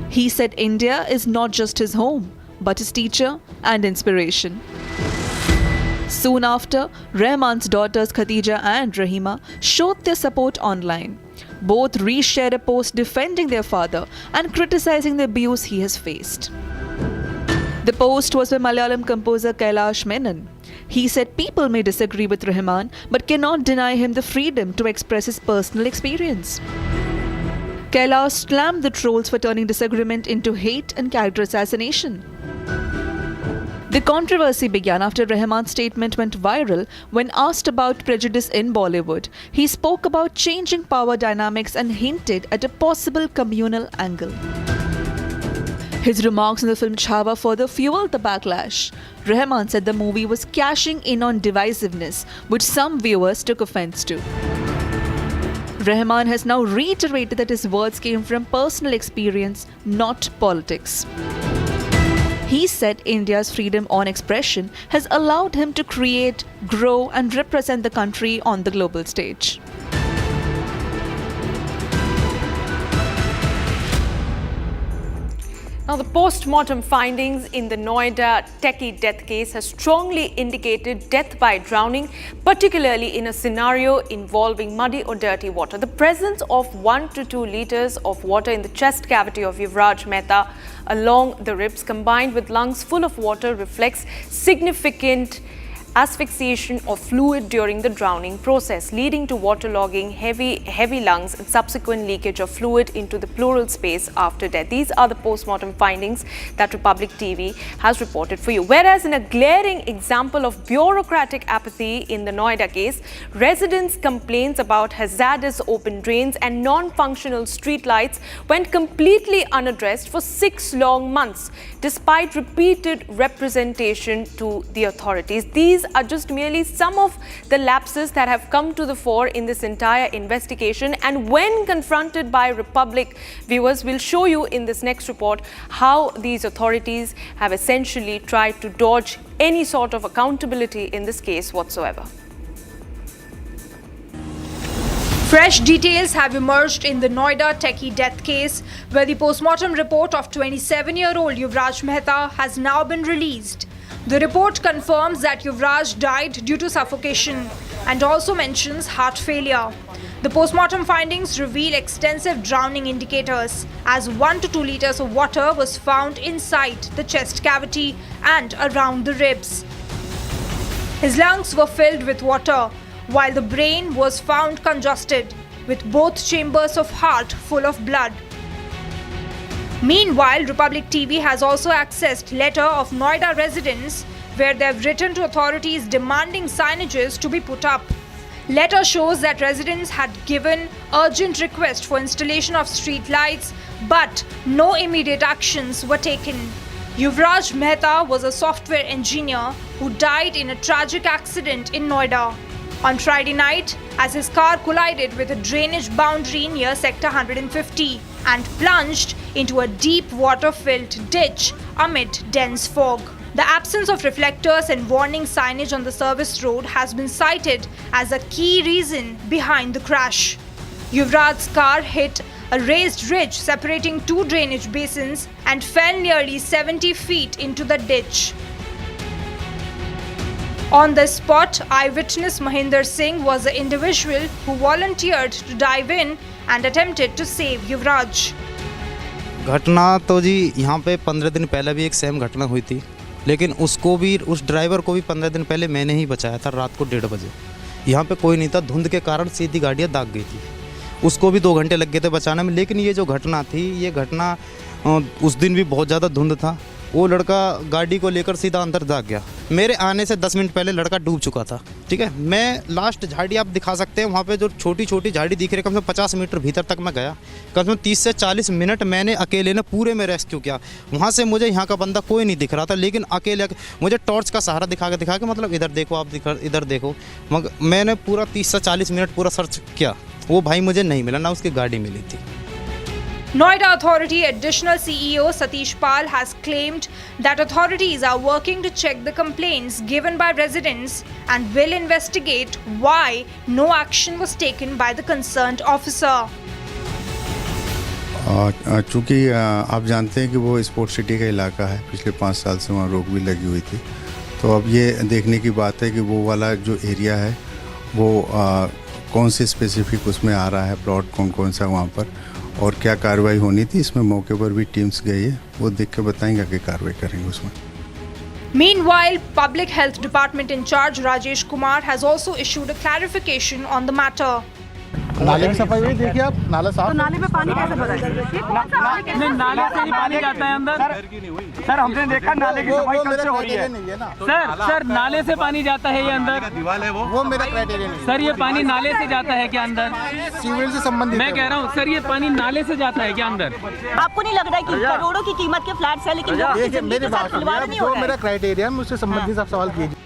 He said India is not just his home, but his teacher and inspiration. Soon after, Rahman's daughters Khatija and Rahima showed their support online. Both reshared a post defending their father and criticizing the abuse he has faced. The post was by Malayalam composer Kailash Menon. He said people may disagree with Rahman but cannot deny him the freedom to express his personal experience. Kailash slammed the trolls for turning disagreement into hate and character assassination. The controversy began after Rahman's statement went viral when asked about prejudice in Bollywood. He spoke about changing power dynamics and hinted at a possible communal angle. His remarks in the film Chhawa further fueled the backlash. Rahman said the movie was cashing in on divisiveness, which some viewers took offense to. Rahman has now reiterated that his words came from personal experience, not politics. He said India's freedom on expression has allowed him to create, grow, and represent the country on the global stage. Now, the post-mortem findings in the Noida Techie death case has strongly indicated death by drowning, particularly in a scenario involving muddy or dirty water. The presence of 1 to 2 liters of water in the chest cavity of Yuvraj Mehta along the ribs, combined with lungs full of water, reflects significant asphyxiation of fluid during the drowning process, leading to waterlogging, heavy lungs and subsequent leakage of fluid into the pleural space after death. These are the postmortem findings that Republic TV has reported for you. Whereas in a glaring example of bureaucratic apathy in the Noida case, residents' complaints about hazardous open drains and non-functional street lights went completely unaddressed for 6 long months, despite repeated representation to the authorities. These are just merely some of the lapses that have come to the fore in this entire investigation, and when confronted by Republic viewers, we'll show you in this next report how these authorities have essentially tried to dodge any sort of accountability in this case whatsoever. Fresh details have emerged in the Noida Techie death case, where the postmortem report of 27-year-old Yuvraj Mehta has now been released. The report confirms that Yuvraj died due to suffocation and also mentions heart failure. The postmortem findings reveal extensive drowning indicators, as 1 to 2 liters of water was found inside the chest cavity and around the ribs. His lungs were filled with water, while the brain was found congested, with both chambers of heart full of blood. Meanwhile, Republic TV has also accessed letter of Noida residents where they have written to authorities demanding signages to be put up. Letter shows that residents had given urgent request for installation of street lights, but no immediate actions were taken. Yuvraj Mehta was a software engineer who died in a tragic accident in Noida on Friday night as his car collided with a drainage boundary near Sector 150 and plunged into a deep water-filled ditch amid dense fog. The absence of reflectors and warning signage on the service road has been cited as a key reason behind the crash. Yuvraj's car hit a raised ridge separating 2 drainage basins and fell nearly 70 feet into the ditch. On the spot, eyewitness Mahinder Singh was the individual who volunteered to dive in and attempted to save Yuvraj. घटना तो जी यहाँ पे 15 दिन पहले भी एक same घटना हुई थी, लेकिन उसको भी, उस ड्राइवर को भी 15 दिन पहले मैंने ही बचाया था रात को 1:30 बजे। यहाँ पे कोई नहीं था, धुंध के कारण सीधी गाड़ियाँ दाग गई थी, उसको भी 2 घंटे लग गए थे बचाने में। लेकिन ये जो घटना थी, ये घटना उस दिन भी बहुत ज़्यादा धुंध था, वो लड़का गाड़ी को लेकर सीधा अंदर दाग गया। मेरे आने से 10 मिनट पहले लड़का डूब चुका था, ठीक है। मैं लास्ट झाड़ी आप दिखा सकते हैं, वहाँ पे जो छोटी छोटी झाड़ी दिख रही है, कम से कम 50 मीटर भीतर तक मैं गया, कम से कम 30 से 40 मिनट मैंने अकेले ने पूरे में रेस्क्यू किया। वहाँ से मुझे यहाँ का बंदा कोई नहीं दिख रहा था, लेकिन अकेले मुझे टॉर्च का सहारा दिखा के मतलब इधर देखो, आप इधर देखो, मगर मैंने पूरा 30 से 40 मिनट पूरा सर्च किया, वो भाई मुझे नहीं मिला, ना उसकी गाड़ी मिली थी। Noida Authority Additional CEO Satish Pal has claimed that authorities are working to check the complaints given by residents and will investigate why no action was taken by the concerned officer. चूँकि आप जानते हैं कि वो sport city का इलाका है, पिछले 5 साल से वहाँ रोक भी लगी हुई थी, तो अब ये देखने की बात है कि वो वाला जो एरिया है वो कौन से स्पेसिफिक उसमें आ रहा है, प्लॉट कौन सा वहाँ पर, और क्या कार्रवाई होनी थी। इसमें मौके पर भी टीम्स गई है, वो देख के बताएंगे कि कार्रवाई करेंगे उसमें। Meanwhile, Public Health Department in charge Rajesh Kumar has also issued a clarification on the matter. नाले की सफाई हुई, देखिए आप, नाला साफ। तो नाले में पानी कैसे भरा है? नहीं, नाले से ही पानी जाता है अंदर। सर हमने देखा नाले की सफाई कब से हो रही है? सर नाले से पानी जाता है ये अंदर? दीवार है वो मेरा क्राइटेरिया नहीं। सर ये पानी नाले से जाता है क्या अंदर? सीवेज से संबंधित मैं कह रहा हूँ सर, ये पानी नाले से जाता है क्या अंदर? आपको नहीं लग रहा है कि करोड़ों की कीमत के फ्लैट्स है, लेकिन मेरी बात जो मेरा क्राइटेरिया है उससे संबंधित आप सवाल कीजिए।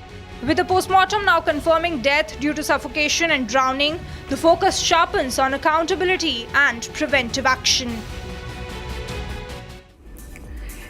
With the postmortem now confirming death due to suffocation and drowning, the focus sharpens on accountability and preventive action.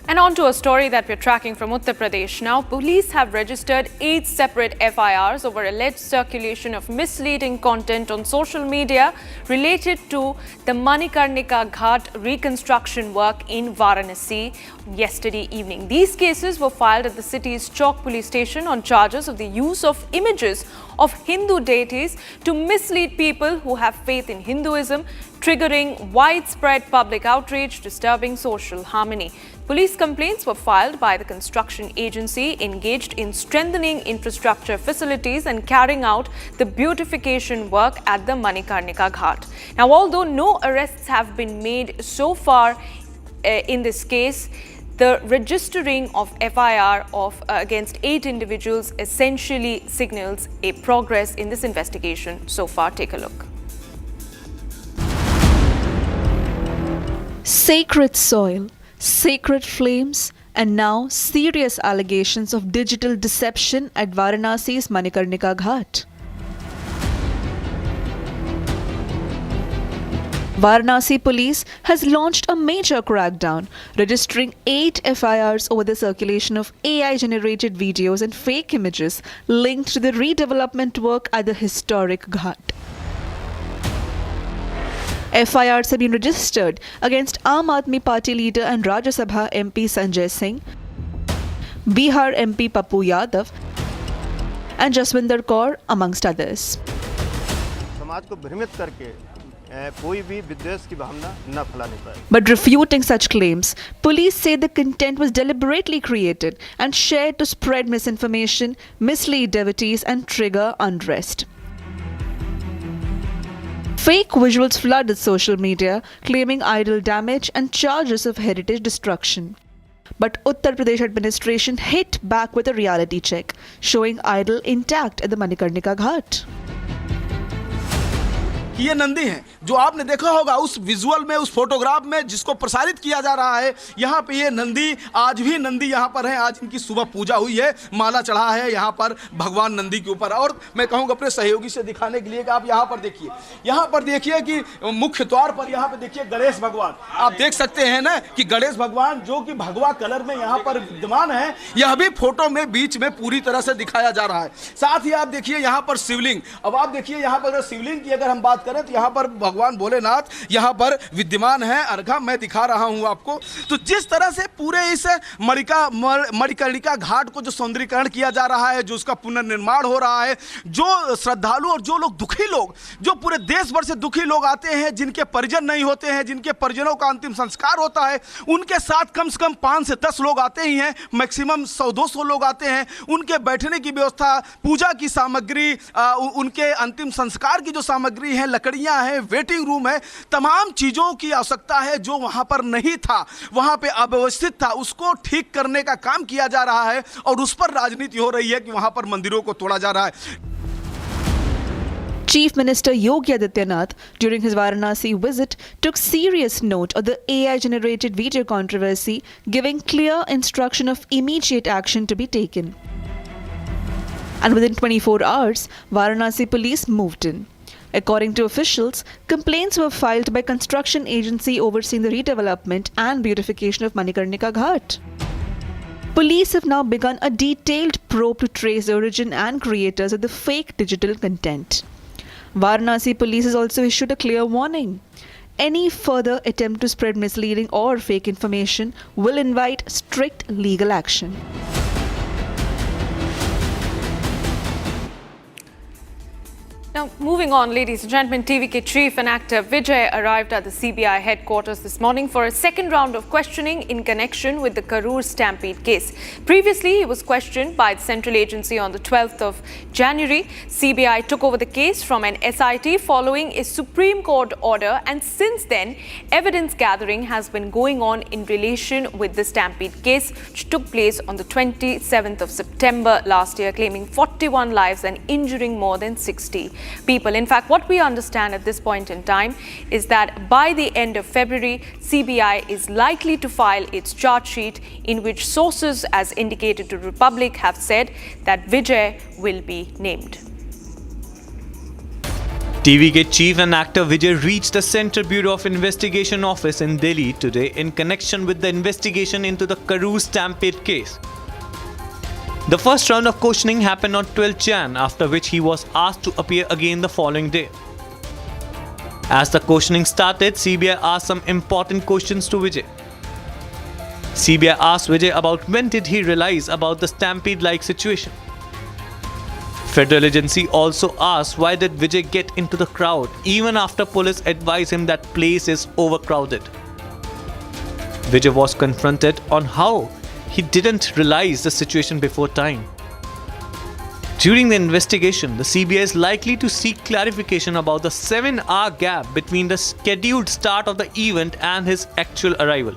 And on to a story that we're tracking from Uttar Pradesh now. Police have registered 8 separate FIRs over alleged circulation of misleading content on social media related to the Manikarnika Ghat reconstruction work in Varanasi yesterday evening. These cases were filed at the city's Chowk police station on charges of the use of images of Hindu deities to mislead people who have faith in Hinduism, triggering widespread public outrage, disturbing social harmony. Police complaints were filed by the construction agency engaged in strengthening infrastructure facilities and carrying out the beautification work at the Manikarnika Ghat. Now, although no arrests have been made so far in this case, the registering of FIR against 8 individuals essentially signals a progress in this investigation so far. Take a look. Sacred soil, sacred flames, and now serious allegations of digital deception at Varanasi's Manikarnika Ghat. Varanasi police has launched a major crackdown, registering 8 FIRs over the circulation of AI-generated videos and fake images linked to the redevelopment work at the historic Ghat. FIRs have been registered against Aam Aadmi Party leader and Rajya Sabha MP Sanjay Singh, Bihar MP Pappu Yadav, and Jaswinder Kaur, amongst others. But refuting such claims, police say the content was deliberately created and shared to spread misinformation, mislead devotees, and trigger unrest. Fake visuals flooded social media, claiming idol damage and charges of heritage destruction. But Uttar Pradesh administration hit back with a reality check, showing idol intact at the Manikarnika Ghat. ये नंदी हैं जो आपने देखा होगा उस visual में, उस photograph में जिसको प्रसारित किया जा रहा है। यहाँ पे ये नंदी, आज भी नंदी यहाँ पर हैं। आज इनकी सुबह पूजा हुई है, माला चढ़ा है यहाँ पर भगवान नंदी के ऊपर। और मैं कहूँगा अपने सहयोगी से दिखाने के लिए कि आप यहाँ पर देखिए, यहाँ पर देखिए कि मुख्य द्वार पर यहाँ पे देखिए गणेश भगवान। आप देख सकते हैं ना कि गणेश भगवान जो कि भगवा कलर में यहाँ पर विद्यमान है, यह भी फोटो में बीच में पूरी तरह से दिखाया जा रहा है। साथ ही आप देखिए यहाँ पर शिवलिंग। अब आप देखिए यहाँ पर शिवलिंग की अगर हम बात करें तो यहाँ पर भगवान भोलेनाथ यहाँ पर विद्यमान है। अर्घा मैं दिखा रहा हूँ आपको। तो जिस तरह से पूरे इस मणिकर्णिका घाट को जो सौंदर्यीकरण किया जा रहा है, जो उसका पुनर्निर्माण हो रहा है, जो श्रद्धालु और जो लोग दुखी लोग, जो पूरे देश भर से दुखी लोग आते हैं, जिनके परिजन नहीं होते हैं, जिनके परिजनों का अंतिम संस्कार होता है, उनके साथ कम से कम 5 से 10 लोग आते ही हैं, मैक्सिमम 100-200 लोग आते हैं। उनके बैठने की व्यवस्था, पूजा की सामग्री, उनके अंतिम संस्कार की जो सामग्री है, लकड़ियां हैं, वेटिंग रूम है, तमाम चीजों की आवश्यकता है जो वहां पर नहीं था, वहां पे अव्यवस्थित था, उसको ठीक करने का काम किया जा रहा है। और उस पर राजनीति हो रही है कि वहां पर मंदिरों को तोड़ा जा रहा है। Chief Minister Yogi Adityanath, during his Varanasi visit, took serious note of the AI-generated video controversy, giving clear instruction of immediate action to be taken. And within 24 hours, Varanasi police moved in. According to officials, complaints were filed by construction agency overseeing the redevelopment and beautification of Manikarnika Ghat. Police have now begun a detailed probe to trace the origin and creators of the fake digital content. Varanasi police has also issued a clear warning. Any further attempt to spread misleading or fake information will invite strict legal action. Now, moving on, ladies and gentlemen, TVK chief and actor Vijay arrived at the CBI headquarters this morning for a second round of questioning in connection with the Karur stampede case. Previously, he was questioned by the central agency on the 12th of January. CBI took over the case from an SIT following a Supreme Court order, and since then, evidence gathering has been going on in relation with the stampede case, which took place on the 27th of September last year, claiming 41 lives and injuring more than 60 people. In fact, what we understand at this point in time is that by the end of February, CBI is likely to file its charge sheet, in which sources, as indicated to Republic, have said that Vijay will be named. TVK chief and actor Vijay reached the Central Bureau of Investigation office in Delhi today in connection with the investigation into the Karur stampede case. The first round of questioning happened on 12 Jan, after which he was asked to appear again the following day. As the questioning started, CBI asked some important questions to Vijay. CBI asked Vijay about when did he realize about the stampede-like situation. Federal agency also asked why did Vijay get into the crowd even after police advised him that place is overcrowded. Vijay was confronted on how he didn't realize the situation before time. During the investigation, the CBI is likely to seek clarification about the 7-hour gap between the scheduled start of the event and his actual arrival.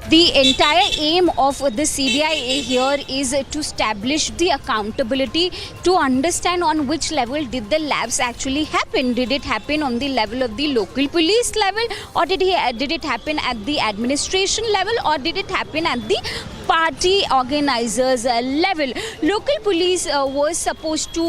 The entire aim of the CBI here is to establish the accountability, to understand on which level did the lapse actually happen. Did it happen on the level of the local police level, or did it happen at the administration level, or did it happen at the party organizers level? Local police was supposed to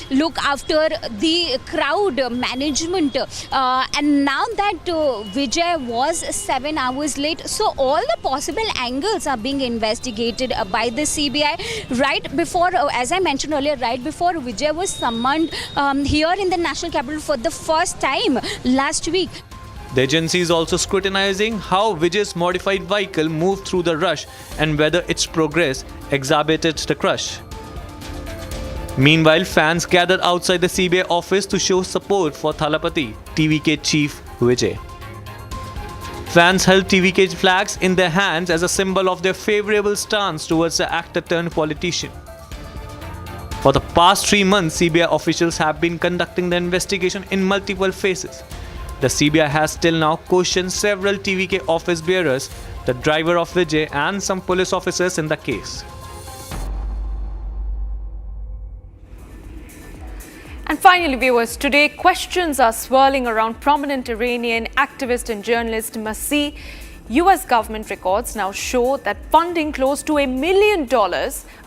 look after the crowd management, and now that Vijay was 7 hours late, so all the possible angles are being investigated by the CBI. Right before, as I mentioned earlier, right before Vijay was summoned here in the National Capital for the first time last week. The agency is also scrutinizing how Vijay's modified vehicle moved through the rush and whether its progress exacerbated the crush. Meanwhile, fans gathered outside the CBI office to show support for Thalapathy, TVK chief Vijay. Fans held TVK flags in their hands as a symbol of their favorable stance towards the actor-turned-politician. For the past 3 months, CBI officials have been conducting the investigation in multiple phases. The CBI has till now questioned several TVK office bearers, the driver of Vijay, and some police officers in the case. And finally, viewers, today questions are swirling around prominent Iranian activist and journalist Masih. US government records now show that funding close to $1 million,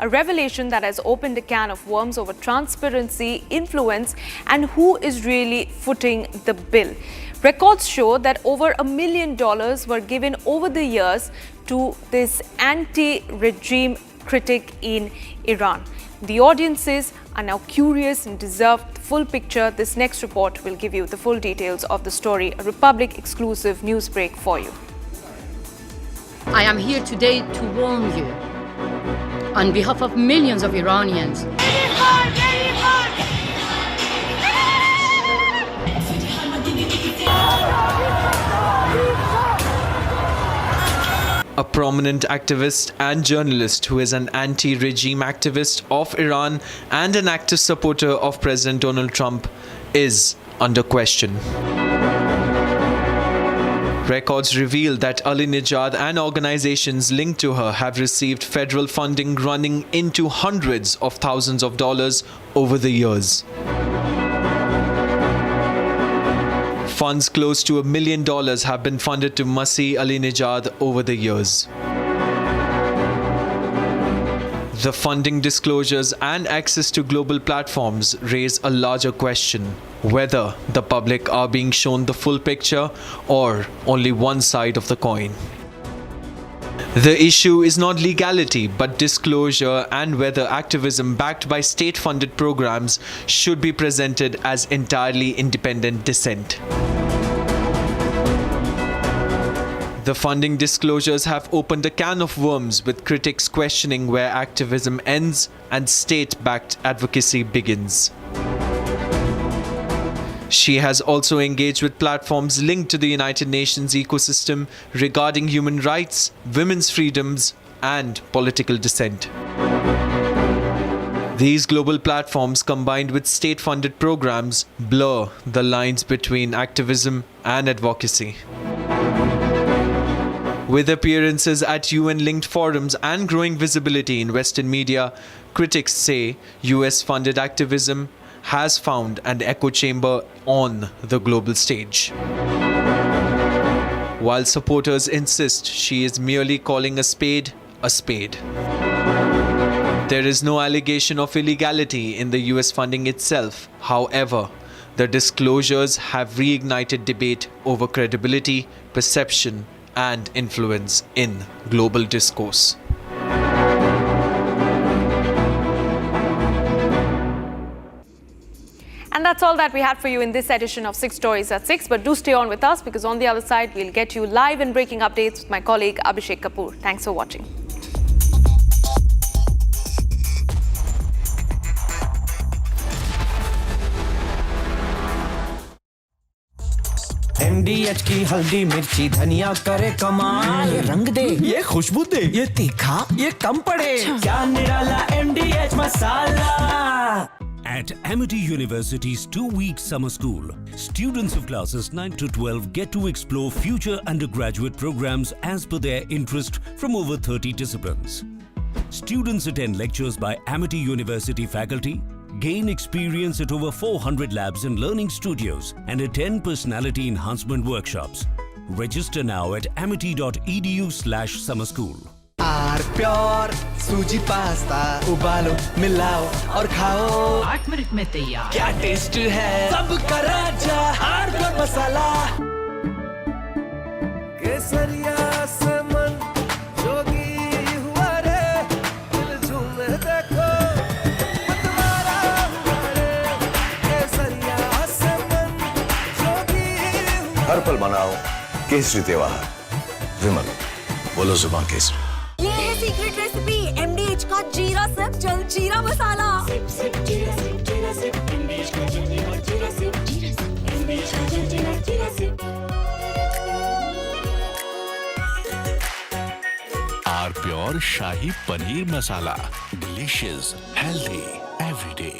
a revelation that has opened a can of worms over transparency, influence, and who is really footing the bill. Records show that over $1 million were given over the years to this anti-regime critic in Iran. The audiences are now curious and deserve the full picture. This next report will give you the full details of the story, a Republic exclusive news break for you. I am here today to warn you on behalf of millions of Iranians. A prominent activist and journalist who is an anti-regime activist of Iran and an active supporter of President Donald Trump is under question. Records reveal that Ahmadinejad and organizations linked to her have received federal funding running into hundreds of thousands of dollars over the years. Funds close to $1 million have been funded to Masih Ahmadinejad over the years. The funding disclosures and access to global platforms raise a larger question: whether the public are being shown the full picture or only one side of the coin. The issue is not legality but disclosure, and whether activism backed by state-funded programs should be presented as entirely independent dissent. The funding disclosures have opened a can of worms, with critics questioning where activism ends and state-backed advocacy begins. She has also engaged with platforms linked to the United Nations ecosystem regarding human rights, women's freedoms, and political dissent. These global platforms, combined with state-funded programs, blur the lines between activism and advocacy. With appearances at UN-linked forums and growing visibility in Western media, critics say US-funded activism has found an echo chamber on the global stage. While supporters insist she is merely calling a spade a spade. There is no allegation of illegality in the US funding itself. However, the disclosures have reignited debate over credibility, perception, and influence in global discourse. And that's all that we had for you in this edition of 6 Stories at 6. But do stay on with us, because on the other side, we'll get you live and breaking updates with my colleague Abhishek Kapoor. Thanks for watching. MDH की हल्दी मिर्ची धनिया करे कमाल, ये रंग दे, ये खुशबू दे, ये तीखा, ये कम पड़े, क्या निराला MDH masala. At Amity University's 2-week summer school, students of classes 9 to 12 get to explore future undergraduate programs as per their interest from over 30 disciplines. Students attend lectures by Amity University faculty, gain experience at over 400 labs and learning studios, and attend personality enhancement workshops. Register now at amity.edu/summer school. Our pure suji pasta उबालो मिलाओ और खाओ 8 minute में तैयार, क्या taste है, सबका राजा आर प्योर मसाला। केसरिया से मन जोगी हुआ रे, दिल झूमे देखो मतवारा हुआ रे, केसरिया से मन जोगी हुआ। हर पल मनाओ केसरी त्योहार, विमल बोलो जुबान केसरी। ये है सीक्रेट रेसिपी MDH का जीरा सिप जल जीरा मसाला। सिप सिप जीरा सिप जीरा सिप MDH का जल जीरा सिप MDH का जल जीरा sip. Our pure shahi paneer masala, delicious, healthy every day.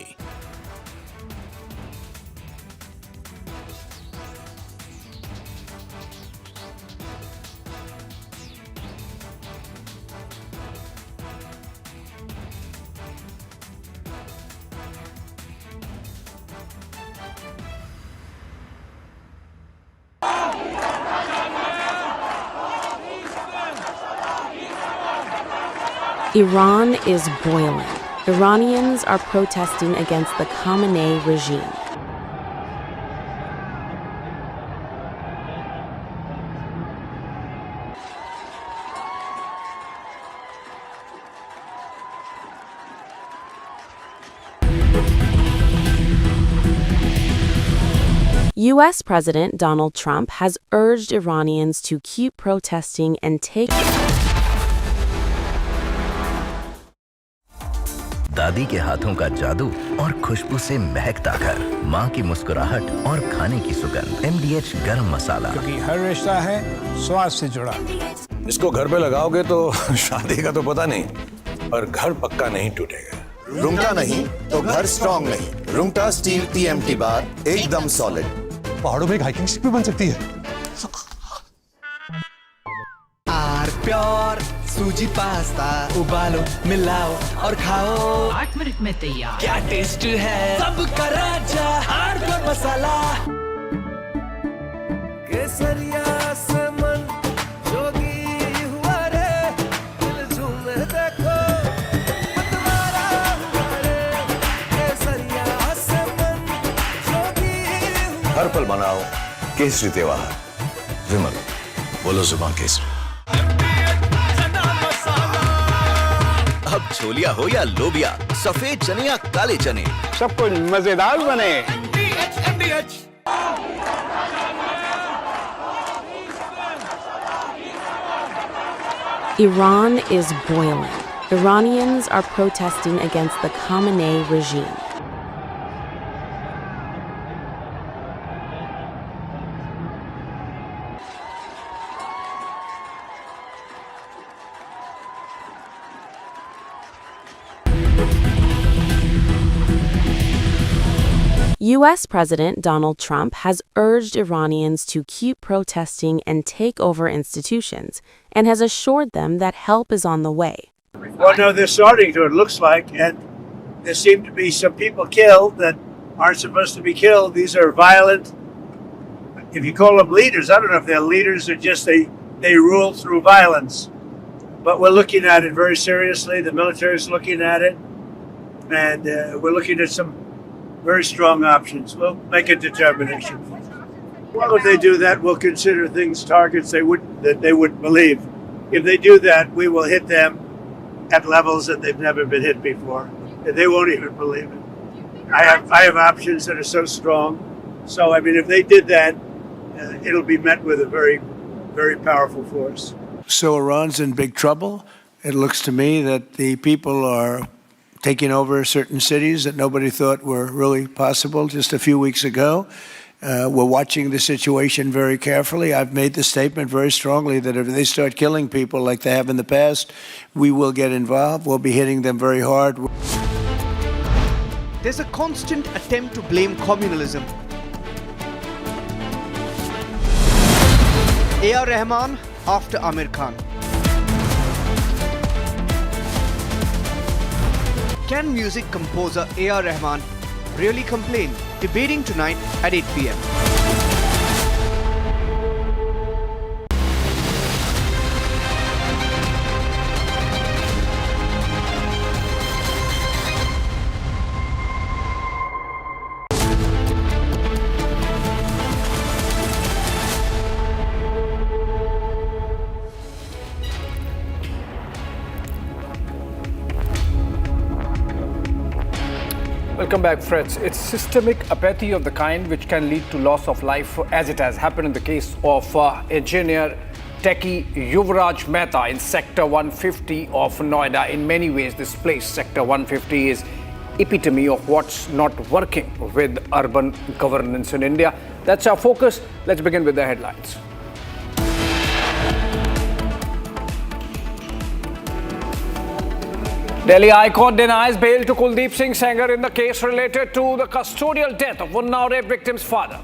Iran is boiling. Iranians are protesting against the Khamenei regime. U.S. President Donald Trump has urged Iranians to keep protesting and take... दादी के हाथों का जादू और खुशबू से महकता घर, माँ की मुस्कुराहट और खाने की सुगंध। MDH गरम मसाला, क्योंकि हर रिश्ता है स्वाद से जुड़ा। इसको घर पे लगाओगे तो शादी का तो पता नहीं, पर घर पक्का नहीं टूटेगा। रुंगटा नहीं तो घर स्ट्रॉन्ग नहीं। रुंगटा स्टील TMT बार एकदम सॉलिड। पहाड़ों में एक हाइकिंग स्टिक भी बन सकती है। आर प्योर सूजी पास्ता उबालो मिलाओ और खाओ 8 मिनट में तैयार, क्या टेस्ट है, सबका राजा आर प्योर मसाला। केसरिया से मन जोगी हुआ रे, दिल झूमे देखो मतवारा हुआ रे, केसरिया से मन जोगी हुआ। हर पल मनाओ केसरी त्योहार, विमल बोलो जुबान केसरी। अब छोलिया हो या लोबिया, सफेद चने या काले चने, सब कुछ मजेदार बने। MDH। Iran is boiling. Iranians are protesting against the Khamenei regime. U.S. President Donald Trump has urged Iranians to keep protesting and take over institutions, and has assured them that help is on the way. Well, no, they're starting to, it looks like, and there seem to be some people killed that aren't supposed to be killed. These are violent, if you call them leaders, I don't know if they're leaders or just they rule through violence. But we're looking at it very seriously. The military is looking at it, and we're looking at some very strong options. We'll make a determination. Well, if they do that, we'll consider things targets that they wouldn't believe. If they do that, we will hit them at levels that they've never been hit before. And they won't even believe it. I have options that are so strong. So, I mean, if they did that, it'll be met with a very, very powerful force. So Iran's in big trouble. It looks to me that the people are taking over certain cities that nobody thought were really possible just a few weeks ago. We're watching the situation very carefully. I've made the statement very strongly that if they start killing people like they have in the past, we will get involved. We'll be hitting them very hard. There's a constant attempt to blame communalism. A.R. Rahman after Amir Khan. Can music composer A.R. Rahman really complain? Debating tonight at 8 p.m. Welcome back, friends. It's systemic apathy of the kind which can lead to loss of life, as it has happened in the case of engineer Techie Yuvraj Mehta in Sector 150 of Noida. In many ways, this place, Sector 150, is epitome of what's not working with urban governance in India. That's our focus. Let's begin with the headlines. Delhi High Court denies bail to Kuldeep Singh Sengar in the case related to the custodial death of Unnao rape victim's father.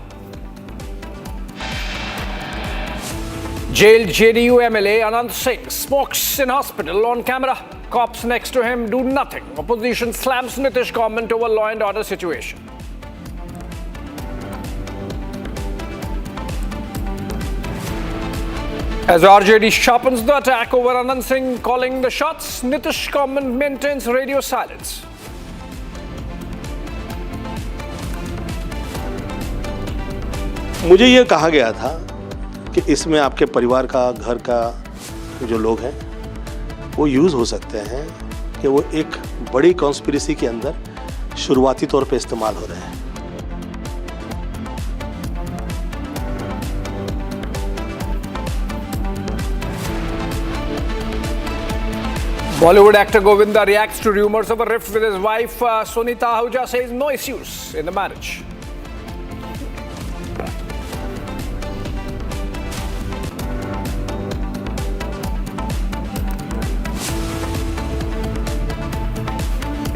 Jailed JDU MLA Anand Singh smokes in hospital on camera. Cops next to him do nothing. Opposition slams Nitish government over law and order situation. As RJD sharpens the attack over Anand Singh calling the shots, Nitish government maintains radio silence. मुझे ये कहा गया था कि इसमें आपके परिवार का, घर का जो लोग हैं वो यूज़ हो सकते हैं कि वो एक बड़ी कॉन्स्पिरेसी के अंदर शुरुआती तौर पे इस्तेमाल हो रहे हैं. Bollywood actor Govinda reacts to rumors of a rift with his wife. Sunita Ahuja says no issues in the marriage.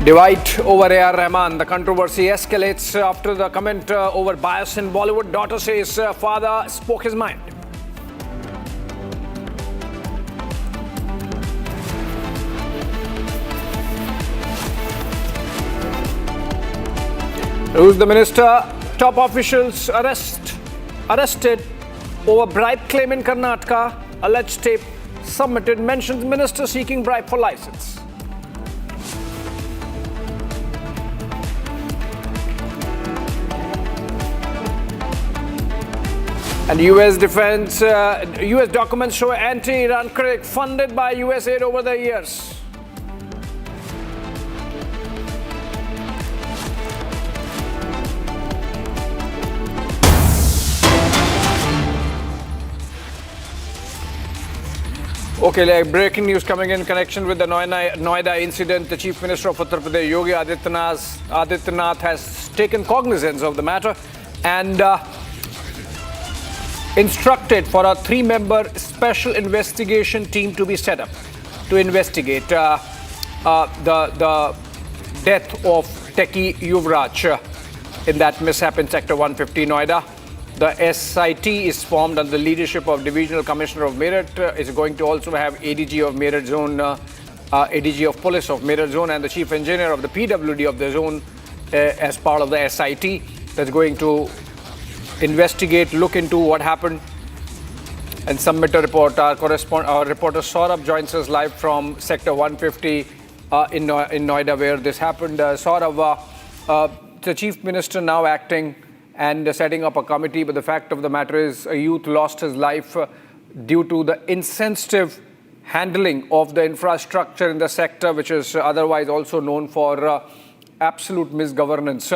Divide over A.R. Rahman. The controversy escalates after the comment over bias in Bollywood. Daughter says father spoke his mind. Who's the minister? Top officials arrested over bribe claim in Karnataka. Alleged tape submitted mentions minister seeking bribe for license. And US documents show anti-Iran critic funded by US aid over the years. Okay, breaking news coming in connection with the Noida incident. The Chief Minister of Uttar Pradesh, Yogi Adityanath, has taken cognizance of the matter and instructed for a 3-member special investigation team to be set up to investigate the death of Techie Yuvraj in that mishap in Sector 150 Noida. The SIT is formed under the leadership of Divisional Commissioner of Meerut. It's going to also have ADG of Meerut Zone, ADG of Police of Meerut Zone, and the Chief Engineer of the PWD of the zone as part of the SIT that's going to investigate, look into what happened, and submit a report. Our reporter Saurabh joins us live from Sector 150 in Noida, where this happened. Saurabh, the Chief Minister now acting and setting up a committee, but the fact of the matter is a youth lost his life due to the insensitive handling of the infrastructure in the sector, which is otherwise also known for absolute misgovernance.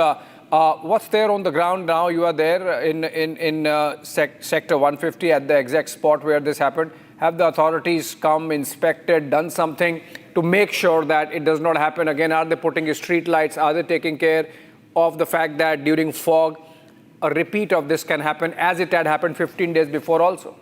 What's there on the ground now? You are there in Sector 150 at the exact spot where this happened. Have the authorities come, inspected, done something to make sure that it does not happen again? Are they putting street lights? Are they taking care of the fact that during fog, a repeat of this can happen as it had happened 15 days before also?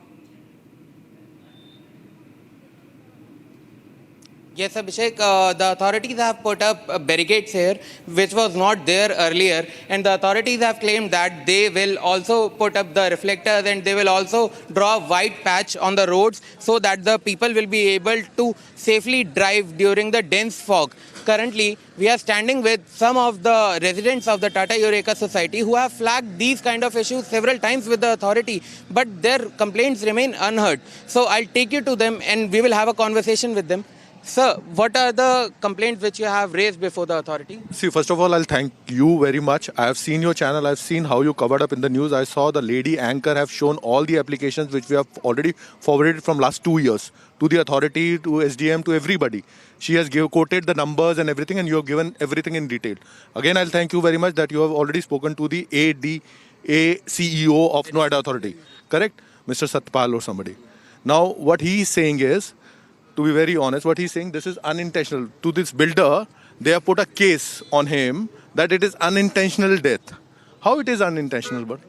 Yes, Abhishek, the authorities have put up barricades here, which was not there earlier, and the authorities have claimed that they will also put up the reflectors and they will also draw a white patch on the roads so that the people will be able to safely drive during the dense fog. Currently, we are standing with some of the residents of the Tata Eureka Society who have flagged these kind of issues several times with the authority, but their complaints remain unheard. So I'll take you to them and we will have a conversation with them. Sir, what are the complaints which you have raised before the authority? See, first of all, I'll thank you very much. I have seen your channel. I've seen how you covered up in the news. I saw the lady anchor have shown all the applications which we have already forwarded from last 2 years to the authority, to SDM, to everybody. She has quoted the numbers and everything, and you have given everything in detail. Again, I'll thank you very much that you have already spoken to the ADA CEO of Noida Authority. Correct? Mr. Satpal or somebody. Now, what he is saying is, to be very honest, what he's saying, this is unintentional. To this builder, they have put a case on him that it is unintentional death. How it is unintentional, but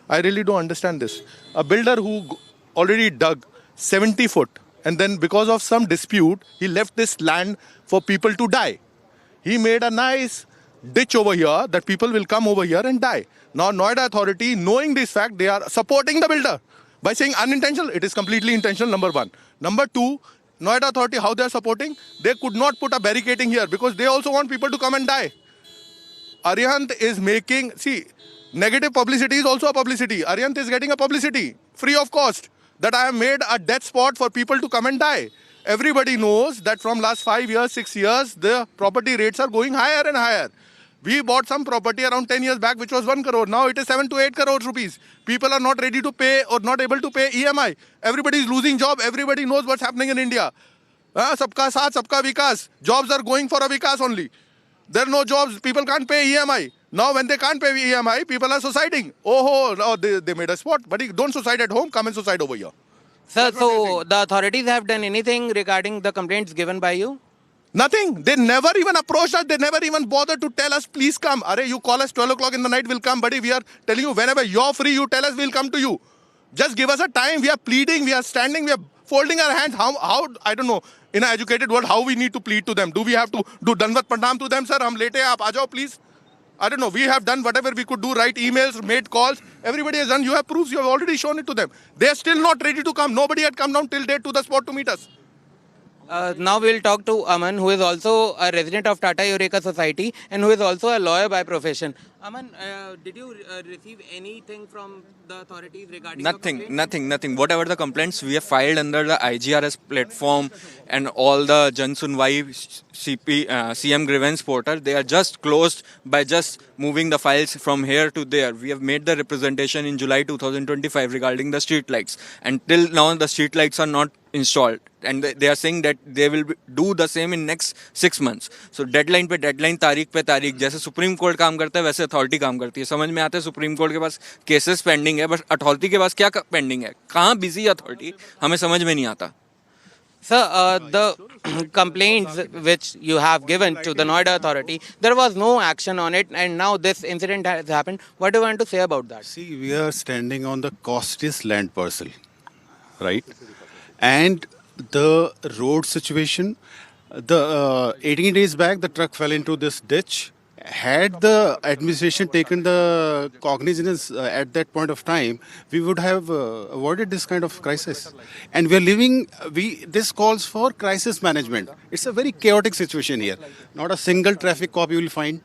I really don't understand this. A builder who already dug 70 foot and then because of some dispute, he left this land for people to die. He made a nice ditch over here that people will come over here and die. Now, Noida Authority, knowing this fact, they are supporting the builder. By saying unintentional, it is completely intentional, number one. Number two, Noida Authority, how they are supporting, they could not put a barricading here because they also want people to come and die. Arihant is making, see, negative publicity is also a publicity. Arihant is getting a publicity, free of cost, that I have made a death spot for people to come and die. Everybody knows that from last 5 years, 6 years, the property rates are going higher and higher. We bought some property around 10 years back, which was 1 crore. Now it is 7 to 8 crores rupees. People are not ready to pay or not able to pay EMI. Everybody is losing job. Everybody knows what's happening in India. Sabka saath, sabka vikas. Jobs are going for a vikas only. There are no jobs. People can't pay EMI. Now when they can't pay EMI, people are suiciding. Oh, they made a spot. But don't suicide at home. Come and suicide over here. Sir, so the authorities have done anything regarding the complaints given by you? Nothing. They never even approached us. They never even bothered to tell us, please come. Arey, you call us 12 o'clock in the night, we'll come. Buddy, we are telling you, whenever you're free, you tell us, we'll come to you. Just give us a time. We are pleading, we are standing, we are folding our hands. How I don't know, in an educated world, how we need to plead to them. Do we have to do Danvat Pranam to them, sir? Hum late hai, aap aa jao, please. I don't know. We have done whatever we could do, write emails, made calls. Everybody has done. You have proofs. You have already shown it to them. They are still not ready to come. Nobody had come down till date to the spot to meet us. Now we'll talk to Aman, who is also a resident of Tata Eureka Society and who is also a lawyer by profession. Aman, did you receive anything from the authorities regarding Nothing. Whatever the complaints we have filed under the IGRS platform and all the Jan Sunwai CM grievance portal, they are just closed by just moving the files from here to there. We have made the representation in July 2025 regarding the street lights. Until now, the street lights are not installed. And they are saying that they will do the same in next 6 months. So deadline पे deadline, तारीख पे तारीख, जैसे supreme court काम करता है वैसे authority काम करती है. समझ में आता है सुप्रीम कोर्ट के पास केसेस पेंडिंग है, बट अथॉरिटी के पास क्या पेंडिंग है, कहाँ बिजी अथॉरिटी, हमें समझ में नहीं आता. Sir, the complaints which you have given to the Noida Authority, there was no action on it, and now this incident has happened. What do you want to say about that? See, we are standing on the costliest land parcel, right? And the road situation, the 18 days back, the truck fell into this ditch. Had the administration taken the cognizance at that point of time, we would have avoided this kind of crisis. And we are living, this calls for crisis management. It's a very chaotic situation here. Not a single traffic cop you will find.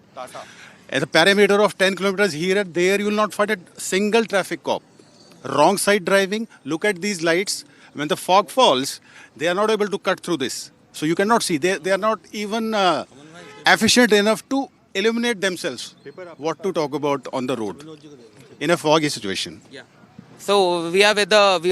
At a perimeter of 10 kilometers here and there, you will not find a single traffic cop. Wrong side driving, look at these lights. When the fog falls, they are not able to cut through this. So you cannot see. They are not even efficient enough to illuminate themselves. What to talk about on the road in a foggy situation. Yeah. So we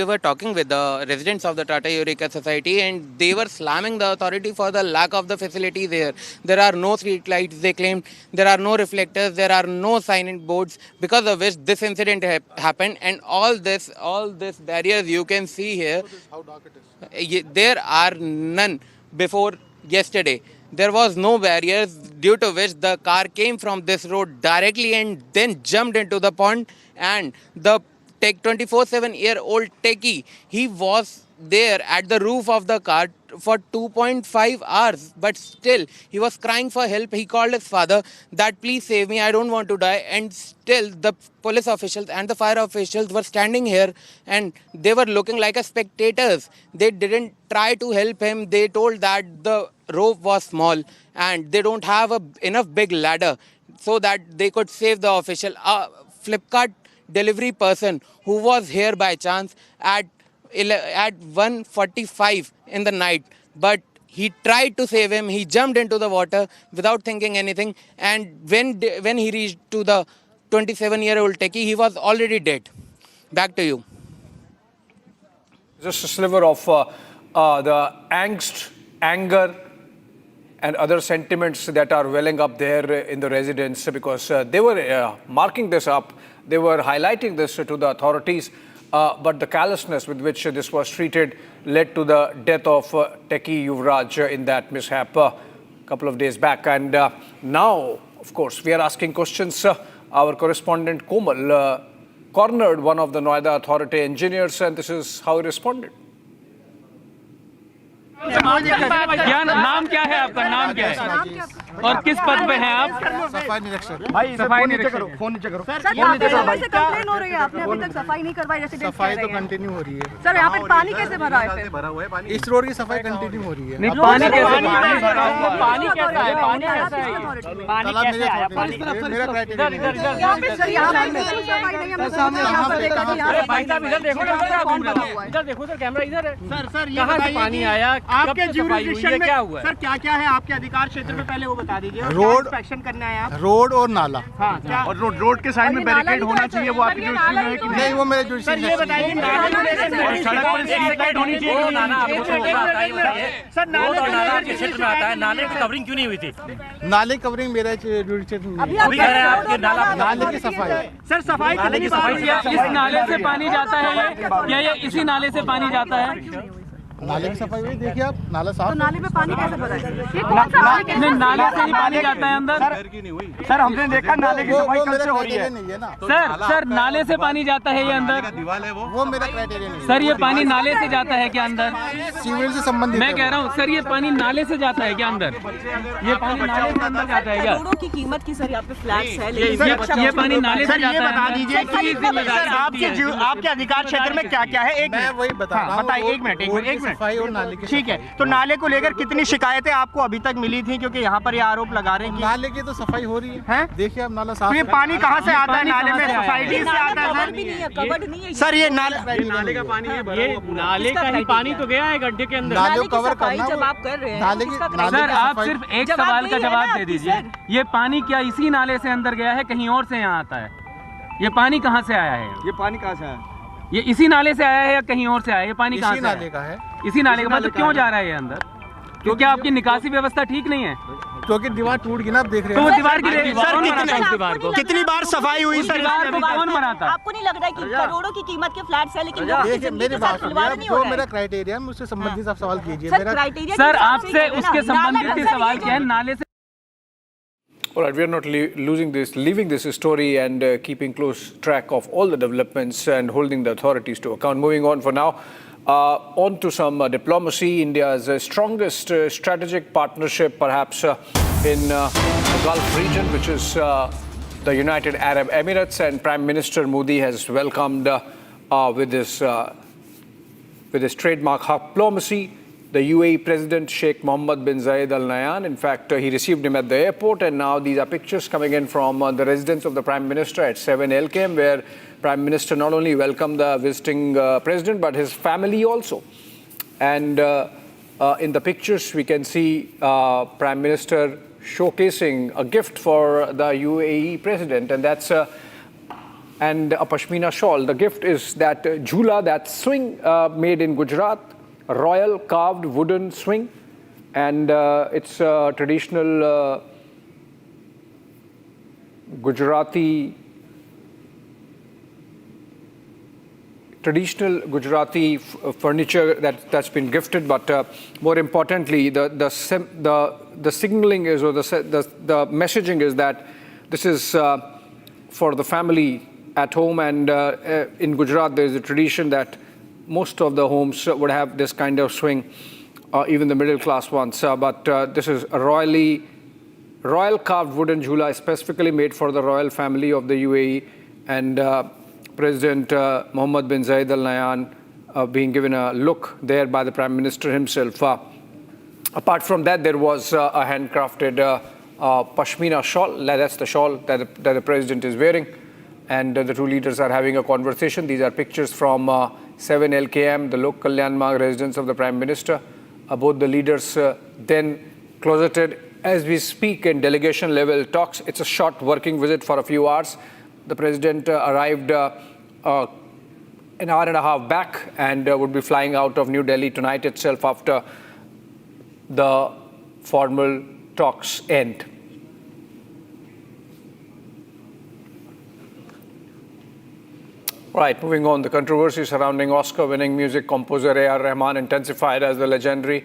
were talking with the residents of the Tata Eureka Society, and they were slamming the authority for the lack of the facilities there. There are no street lights, they claimed. There are no reflectors, there are no sign boards, because of which this incident happened. And all this barriers you can see here, there are none before yesterday. there was no barriers, due to which the car came from this road directly and then jumped into the pond. And the 24/7-year-old Techie, he was there at the roof of the car for 2.5 hours, but still he was crying for help. He called his father that please save me, I don't want to die. And still the police officials and the fire officials were standing here and they were looking like a spectators. They didn't try to help him. They told that the rope was small and they don't have enough big ladder so that they could save the official. Flipkart delivery person who was here by chance at 1:45 in the night, but he tried to save him. He jumped into the water without thinking anything, and when he reached to the 27-year-old Techie, he was already dead. Back to you. Just a sliver of the angst, anger, and other sentiments that are welling up there in the residents, because they were marking this up, they were highlighting this to the authorities. But the callousness with which this was treated led to the death of Techie Yuvraj in that mishap a couple of days back. And now, of course, we are asking questions. Our correspondent Komal cornered one of the Noida Authority engineers, and this is how he responded. नाम क्या है आपका? नाम क्या है और किस पद पे हैं आप? सफाई निरीक्षक। सफाई निरीक्षक। फोन नीचे करो। सर यहाँ पे समय से कंप्लेन हो रही है, आपने अभी तक सफाई नहीं करवाई, रेसिडेंट्स सफाई तो कंटिन्यू हो रही है। सर यहाँ पे पानी कैसे भरा है फिर? इस रोड की सफाई कंटिन्यू हो रही है। नहीं, पानी कैसे भरा हुआ? पानी कैसा है? पानी कैसा है? पानी कैसे आया? पानी मेरा क्राइटेरिया सर यहाँ पे बिल्कुल सफाई नहीं है। भाई साहब इधर देखो, इधर देखो सर, कैमरा इधर है। सर कहाँ से पानी आया? आपके ज्यूरिसडिक्शन में क्या हुआ? सर क्या क्या है आपके अधिकार क्षेत्र में, पहले वो बता दीजिए। रोड इंस्पेक्शन करना है आप? रोड और नाला। हाँ, क्या? और रोड के साइड में बैरिकेड होना चाहिए, वो आपकी जुरिसडिक्शन में है कि नहीं? वो मेरे जुरिसडिक्शन में है। सर ये बताइए, सड़क पर स्ट्रीट लाइट होनी चाहिए। सर नाला आपके क्षेत्र में आता है, नाले की कवरिंग क्यों नहीं हुई थी? नाले कवरिंग मेरा जुरिसडिक्शन में अभी कह रहे हैं आपके नाले की सफाई। सर सफाई कितनी बार? इस नाले से पानी जाता है या ये इसी नाले से पानी जाता है? नाले की सफाई हुई, देखिए आप, नाला साफ। तो नाले में पानी कैसे भरा है? नहीं, नाले से ही पानी जाता है अंदर। सर हमने देखा नाले की सफाई कब से हो रही है? सर नाले से पानी जाता है ये अंदर? वो मेरा क्राइटेरिया नहीं है। सर ये पानी नाले से जाता है क्या अंदर? सिविल से संबंधित मैं कह रहा हूँ सर, ये पानी नाले से जाता है क्या अंदर? ये पानी नाले से अंदर जाता है क्या? करोड़ों की कीमत की सर यहाँ पे फ्लैट्स है, ये पानी नाले से जाता है? बता दीजिए आपके अधिकार क्षेत्र में क्या क्या है? मैं वही बता रहा हूँ। बताइए, एक मिनट। सफाई और नाले की। ठीक है, तो नाले को लेकर कितनी शिकायतें आपको अभी तक मिली थी? क्योंकि यहाँ पर ये आरोप लगा रहे हैं कि नाले की तो सफाई हो रही है। देखिए अब नाला साफ। तो ये पानी कहाँ से आता है? नाले में सोसाइटी से आता है सर। ये नाले का पानी है, ये नाले का ही पानी तो गया है गड्ढे के अंदर। नाले को कवर करना जब आप कर रहे हैं नाले की। सर आप सिर्फ एक सवाल का जवाब दे दीजिए, ये पानी क्या इसी नाले से अंदर गया है, कहीं और से यहाँ आता है? ये पानी कहाँ से आया है? ये पानी कहाँ से आया? ये इसी नाले से आया है या कहीं और से आया है? ये पानी कहाँ से नाले का है? इसी नाले का। मतलब क्यों जा रहा है ये अंदर? क्योंकि आपकी निकासी व्यवस्था ठीक नहीं है? क्योंकि दीवार टूट गई ना, आप देख रहे हैं। तो वो दीवार कितनी बार सफाई हुई सर? कौन बनाता? आपको नहीं लग रहा है कि करोड़ों की कीमत के फ्लैट्स है, लेकिन देखिए मेरी बात सुनिए, जो मेरा क्राइटेरिया है मुझसे संबंधित आप सवाल कीजिए। सर आपसे उसके संबंधित सवाल क्या है? नाले से। All right, we are not leaving this story and keeping close track of all the developments and holding the authorities to account. Moving on for now, on to some diplomacy. India's strongest strategic partnership, perhaps, in the Gulf region, which is the United Arab Emirates, and Prime Minister Modi has welcomed with his trademark diplomacy the UAE President Sheikh Mohammed bin Zayed Al Nahyan. In fact, he received him at the airport, and now these are pictures coming in from the residence of the Prime Minister at 7 LKM, where Prime Minister not only welcomed the visiting President, but his family also. And in the pictures, we can see Prime Minister showcasing a gift for the UAE President, and that's and a Pashmina shawl. The gift is that jhula, that swing made in Gujarat, a royal carved wooden swing, and it's a traditional Gujarati traditional Gujarati furniture that's been gifted, but more importantly, the signaling is, or the messaging is that this is for the family at home. And in Gujarat, there is a tradition that most of the homes would have this kind of swing, even the middle class ones. But this is a royal carved wooden jhula specifically made for the royal family of the UAE, and President Mohammed bin Zayed Al Nahyan being given a look there by the Prime Minister himself. Apart from that, there was a handcrafted pashmina shawl. That's the shawl that the President is wearing. And the two leaders are having a conversation. These are pictures from 7 LKM, the Lok Kalyan Marg residence of the Prime Minister. Both the leaders then closeted as we speak in delegation level talks. It's a short working visit for a few hours. The President arrived an hour and a half back and would be flying out of New Delhi tonight itself after the formal talks end. Right, moving on. The controversy surrounding Oscar-winning music composer A.R. Rahman intensified as the legendary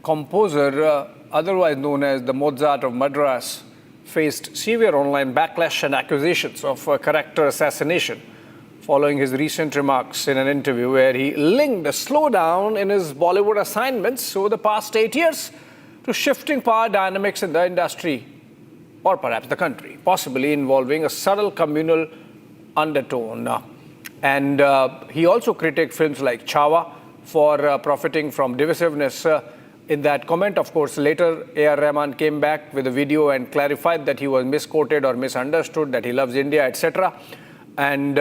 composer, otherwise known as the Mozart of Madras, faced severe online backlash and accusations of character assassination following his recent remarks in an interview where he linked a slowdown in his Bollywood assignments over the past 8 years to shifting power dynamics in the industry, or perhaps the country, possibly involving a subtle communal undertone. And he also critiqued films like Chhawa for profiting from divisiveness. In that comment, of course, later A.R. Rahman came back with a video and clarified that he was misquoted or misunderstood, that he loves India, etc. And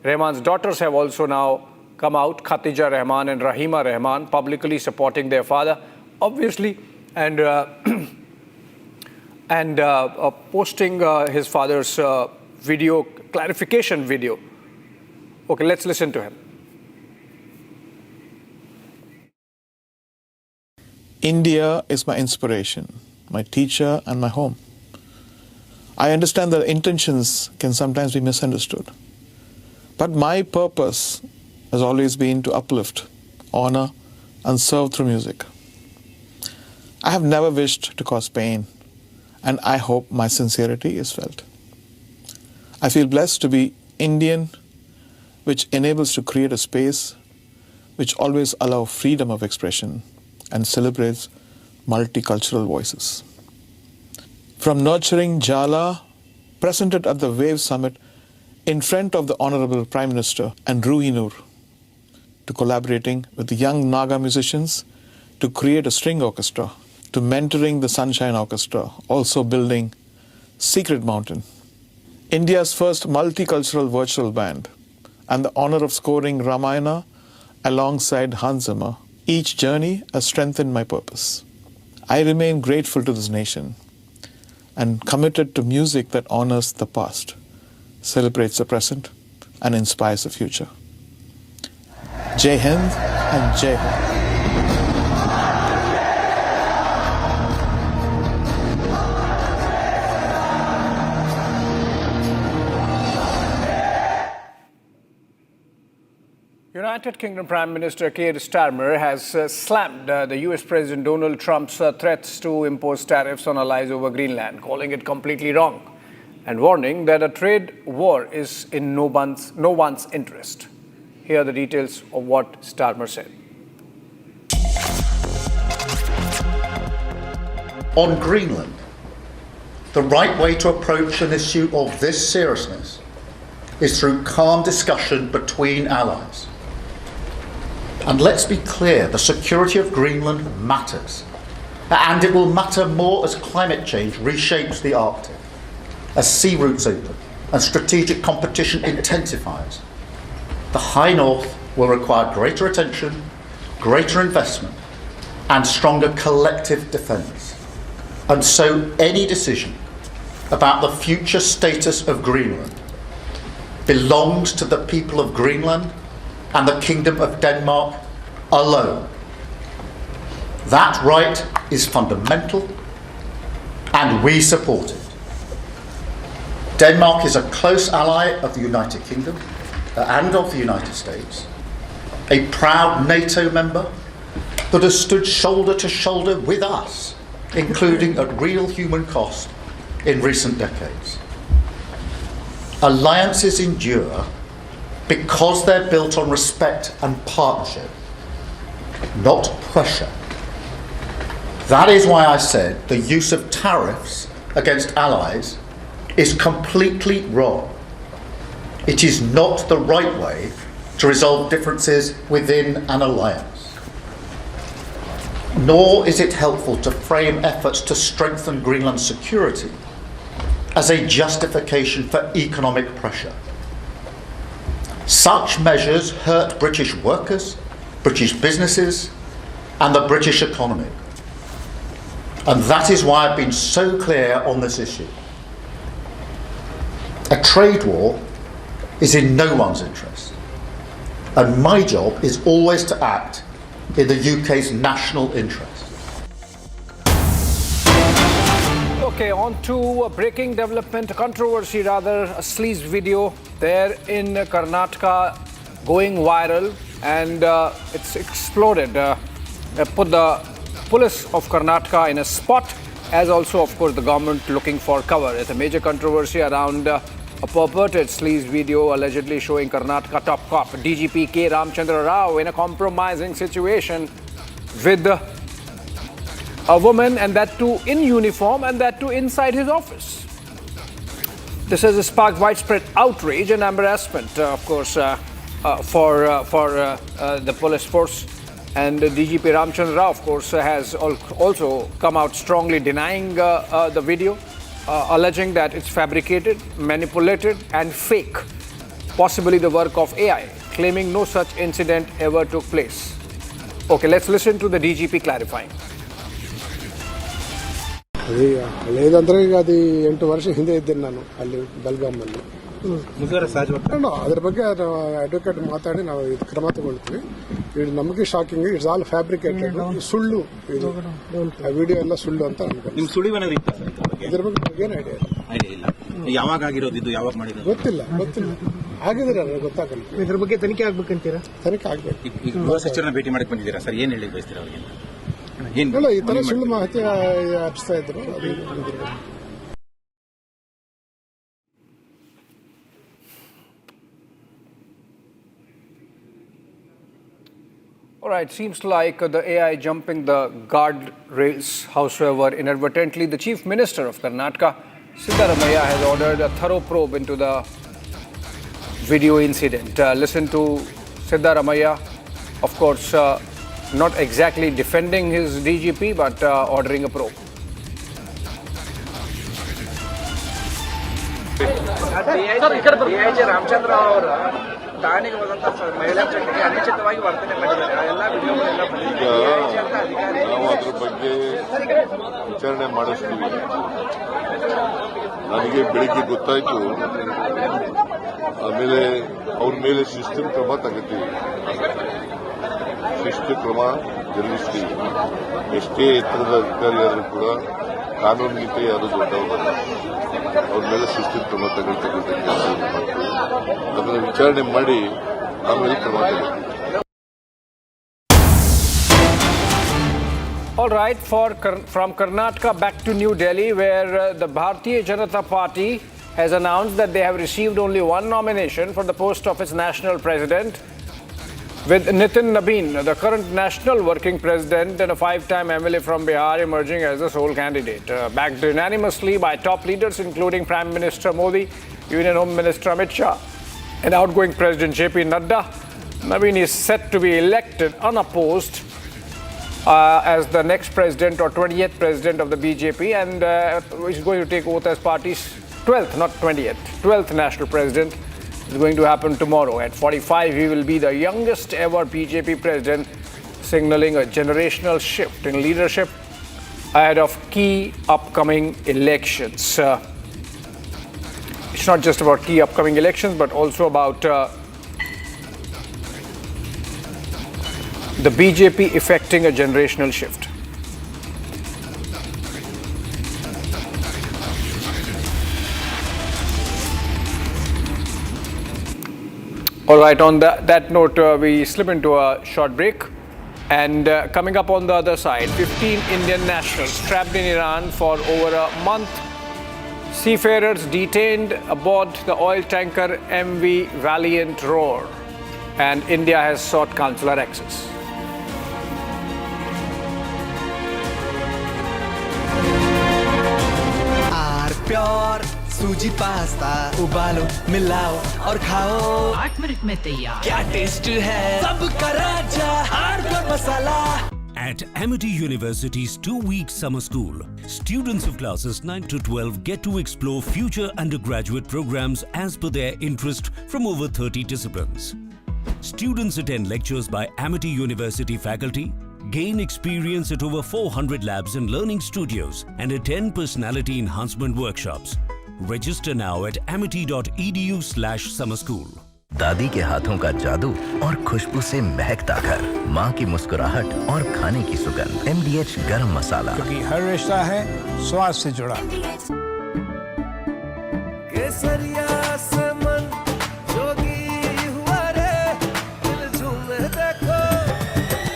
Rahman's daughters have also now come out, Khatija Rahman and Rahima Rahman, publicly supporting their father, obviously, and posting his father's video, clarification video. Okay, let's listen to him. India is my inspiration, my teacher, and my home. I understand that intentions can sometimes be misunderstood. But my purpose has always been to uplift, honor, and serve through music. I have never wished to cause pain, and I hope my sincerity is felt. I feel blessed to be Indian, which enables to create a space which always allows freedom of expression and celebrates multicultural voices. From nurturing Jala, presented at the Wave Summit in front of the Honorable Prime Minister and Ruhi Noor, to collaborating with the young Naga musicians to create a string orchestra, to mentoring the Sunshine Orchestra, also building Secret Mountain, India's first multicultural virtual band, and the honor of scoring Ramayana alongside Hans Zimmer. Each journey has strengthened my purpose. I remain grateful to this nation and committed to music that honors the past, celebrates the present, and inspires the future. Jai Hind and Jai Ho. United Kingdom Prime Minister Keir Starmer has slammed the US President Donald Trump's threats to impose tariffs on allies over Greenland, calling it completely wrong and warning that a trade war is in no one's interest. Here are the details of what Starmer said. On Greenland, the right way to approach an issue of this seriousness is through calm discussion between allies. And let's be clear, the security of Greenland matters. And it will matter more as climate change reshapes the Arctic, as sea routes open and strategic competition intensifies. The High North will require greater attention, greater investment, and stronger collective defence. And so any decision about the future status of Greenland belongs to the people of Greenland and the Kingdom of Denmark alone. That right is fundamental, and we support it. Denmark is a close ally of the United Kingdom, and of the United States, a proud NATO member that has stood shoulder to shoulder with us, including at real human cost in recent decades. Alliances endure because they're built on respect and partnership, not pressure. That is why I said the use of tariffs against allies is completely wrong. It is not the right way to resolve differences within an alliance. Nor is it helpful to frame efforts to strengthen Greenland's security as a justification for economic pressure. Such measures hurt British workers, British businesses, and the British economy. And that is why I've been so clear on this issue. A trade war is in no one's interest. And my job is always to act in the UK's national interest. Okay, on to a breaking development, controversy rather, a sleaze video there in Karnataka going viral, and it's exploded. Put the police of Karnataka in a spot, as also, of course, the government looking for cover. It's a major controversy around a purported sleaze video allegedly showing Karnataka top cop DGP K. Ramchandra Rao in a compromising situation with a woman, and that too in uniform, and that too inside his office. This has sparked widespread outrage and embarrassment, of course, for the police force. And DGP Ramchandra Rao, of course, has also come out strongly denying the video, alleging that it's fabricated, manipulated and fake, possibly the work of AI, claiming no such incident ever took place. Okay, let's listen to the DGP clarifying. లేదంటే అది 8 ವರ್ಷ ಹಿಂದೆ ಇದ್ದೇನೆ ನಾನು ಅಲ್ಲಿ ಬೆಲ್ಗಾಮಲ್ಲಿ. ಅದ್ರ ಬಗ್ಗೆ advocate ಮಾತಾಡಿ ನಾವು ಇದು ಕ್ರಮ ತಗೊಳ್ತೀವಿ. ಇದು ನಮಗೆ ಶಾಕಿಂಗ್, ಇಟ್ಸ್ ಆಲ್ ಫ್ಯಾಬ್ರಿಕೇಟೆಡ್, ಸುಳ್ಳು, ಇದು ವಿಡಿಯೋ ಎಲ್ಲ ಸುಳ್ಳು ಅಂತ ಅನ್ಕೊಂಡು. ನಿಮ್ ಸುಳಿವನ್ನ ಇದ್ರ ಬಗ್ಗೆ ಏನು ಐಡಿಯಾ ಇಲ್ಲ. ಯಾವಾಗ ಆಗಿರೋದು ಇದು, ಯಾವಾಗ ಮಾಡಿರೋದು ಗೊತ್ತಿಲ್ಲ. ಆಗಿದ್ರೆ ಗೊತ್ತಾಗಲ್ಲ. ಇದ್ರ ಬಗ್ಗೆ ತನಿಖೆ ಆಗ್ಬೇಕಂತೀರಾ? ತನಿಖೆ ಆಗ್ಬೇಕು. ಈಗ ಗೃಹ ಸಚಿವರನ್ನ ಭೇಟಿ ಮಾಡಕ್ ಬಂದಿದ್ದೀರಾ ಸರ್, ಏನ್ ಹೇಳಿ ಬಯಸ್ತೀರಾ ಅವ್ರಿಗೆ? ಇಲ್ಲ, ಈ ತರ ಸುಳ್ಳು ಮಾಹಿತಿ ಹರಿಸ್ತಾ ಇದ್ರು. All right, seems like the AI jumping the guardrails. However, inadvertently, the Chief Minister of Karnataka, Siddaramaiah, has ordered a thorough probe into the video incident. Listen to Siddaramaiah, of course, not exactly defending his DGP, but ordering a probe. Ramachandra ಅವರ ಠಾಣೆಗೆ ಹೋದಂತ ಮಹಿಳಾ ಜೊತೆಗೆ ಅನುಚಿತವಾಗಿ ವರ್ತನೆ ಮಾಡಿದ್ದಾರೆ. ಎಲ್ಲ ವಿಡಿಯೋಗಳೆಲ್ಲ ಬಂದಿದೆ. ನಾವು ಅದ್ರ ಬಗ್ಗೆ ವಿಚಾರಣೆ ಮಾಡಿಸ್ತೀವಿ. ನನಗೆ ಬೆಳಿಗ್ಗೆ ಗೊತ್ತಾಯ್ತು, ಆಮೇಲೆ ಅವ್ರ ಮೇಲೆ ಶಿಸ್ತು ಕ್ರಮ ತಗೋತೀವಿ. ಶಿಸ್ತು ಕ್ರಮ ಜರುಗಿಸ್ತೀವಿ. ಎಷ್ಟೇ ಎತ್ತರದ ಅಧಿಕಾರಿಯಾದರೂ ಕೂಡ ಕಾನೂನಿಗಿಂತ ಯಾರು ದೊಡ್ಡವರಲ್ಲ. ಅವ್ರ ಮೇಲೆ ಶಿಸ್ತು ಕ್ರಮ ತಗೊಳ್ತಕ್ಕಂಥ ಮಾಡ್ತೀವಿ. ಅದನ್ನು ವಿಚಾರಣೆ ಮಾಡಿ ಆಮೇಲೆ ಕ್ರಮ ತಗೊಳ್ತೀವಿ. All right, from Karnataka back to New Delhi, where the Bharatiya Janata Party has announced that they have received only one nomination for the post of its national president, with Nitin Nabin, the current national working president and a 5-time MLA from Bihar, emerging as the sole candidate. Backed unanimously by top leaders including Prime Minister Modi, Union Home Minister Amit Shah, and outgoing President JP Nadda, Nabin is set to be elected unopposed as the next president or 20th president of the BJP, and is going to take oath as party's 12th, not 20th, 12th national president. Is going to happen tomorrow. At 45, he will be the youngest ever BJP president, signaling a generational shift in leadership ahead of key upcoming elections. It's not just about key upcoming elections, but also about the BJP effecting a generational shift. All right, on that note, we slip into a short break. And coming up on the other side, 15 Indian nationals trapped in Iran for over a month. Seafarers detained aboard the oil tanker MV Valiant Roar. And India has sought consular access. Pure suji pasta उबालो मिलाओ और खाओ 8 minute में तैयार क्या taste है सबका राजा hardcore masala At Amity University's 2-week summer school, students of classes 9 to 12 get to explore future undergraduate programs as per their interest from over 30 disciplines. Students attend lectures by Amity University faculty, gain experience at over 400 labs and learning studios, and attend personality enhancement workshops. Register now at amity.edu/summer school. दादी के हाथों का जादू और खुशबू से महकता घर, माँ की मुस्कुराहट और खाने की सुगंध। MDH गरम मसाला, क्योंकि हर रिश्ता है स्वाद से जुड़ा। केसरिया से मन जोगी हुआ रे, दिल झूमे देखो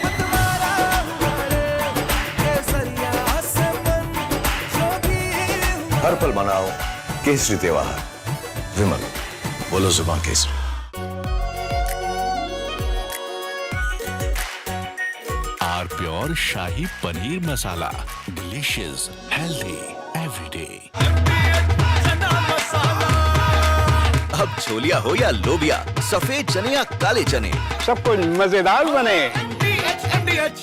मतवारा हुआ रे। केसरिया से मन जोगी हुआ। हर पल मनाओ केसरी त्योहार। विमल, बोलो जुबान Kesari. Pure shahi paneer masala, delicious, healthy, everyday. अब छोलिया हो या लोबिया, सफेद चने या काले चने, सब कुछ मजेदार बने। MDH।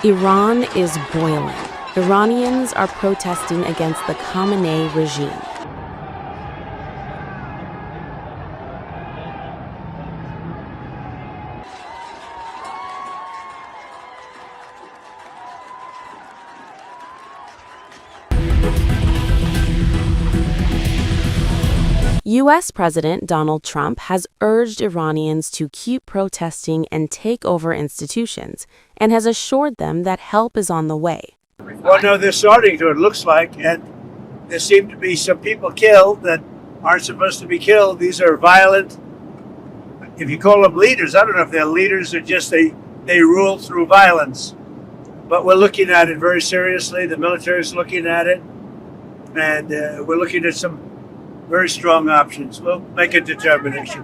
Iran is boiling. Iranians are protesting against the Khamenei regime. U.S. President Donald Trump has urged Iranians to keep protesting and take over institutions, and has assured them that help is on the way. Well, no, they're starting to, it looks like, and there seem to be some people killed that aren't supposed to be killed. These are violent, if you call them leaders, I don't know if they're leaders or just they rule through violence. But we're looking at it very seriously. The military is looking at it, and we're looking at some very strong options. We'll make a determination.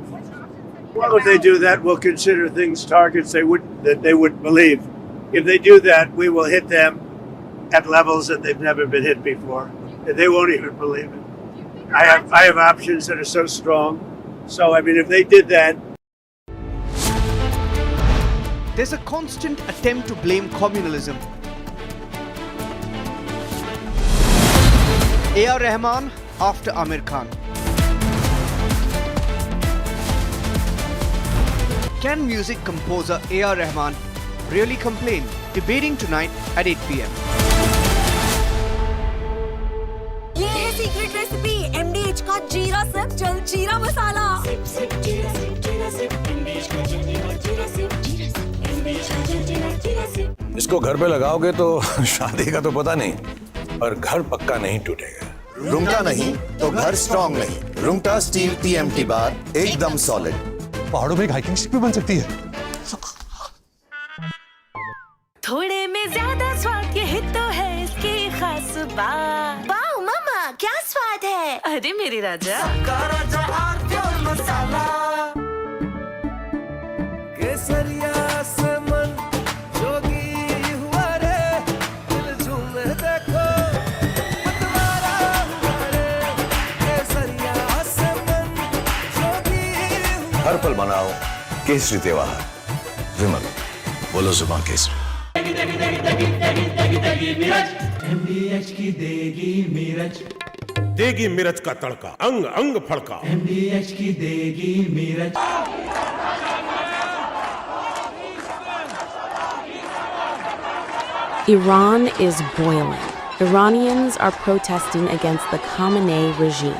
Well, if they do that, we'll consider things targets that they wouldn't believe. If they do that, we will hit them at levels that they've never been hit before. They won't even believe it. I have options that are so strong. So, I mean, if they did that. There's a constant attempt to blame communalism. A.R. Rahman after Amir Khan. Can music composer A.R. Rahman really complain? Debating tonight at 8 p.m. ये है secret recipe MDH का जीरा SIP jaljeera मसाला। Sip sip जीरा sip जीरा sip MDH का जलजीरा जीरा sip जीरा sip MDH का जलजीरा जीरा सिप। इसको घर पे लगाओगे तो शादी का तो पता नहीं, पर घर पक्का नहीं टूटेगा। रुंगटा नहीं तो घर स्ट्रॉन्ग नहीं। रुंगटा स्टील TMT बार एकदम सॉलिड। पहाड़ों में हाइकिंग शिप भी बन सकती है। थोड़े में ज्यादा स्वाद ये तो है इसकी खास बात। वाओ मामा क्या स्वाद है। अरे मेरी राजा राजा और मसाला। केसरिया से मन जोगी हुआ रे, दिल झूमे देखो मतवारा हुआ रे। केसरिया से मन जोगी हुआ। हर पल मनाओ केसरी त्योहार। विमल, बोलो जुबान केसरी। MDH की देगी मिर्च, देगी मिर्च का तड़का, अंग अंग फड़का। MDH की देगी मिर्च। Iran is boiling. Iranians are protesting against the Khamenei regime.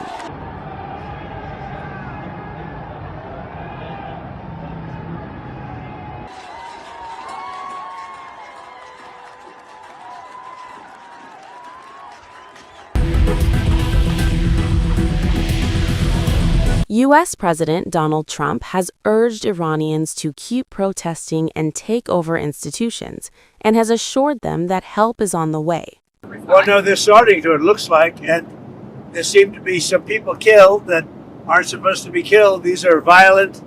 U.S. President Donald Trump has urged Iranians to keep protesting and take over institutions, and has assured them that help is on the way. Well, no, they're starting to, it looks like, and there seem to be some people killed that aren't supposed to be killed. These are violent,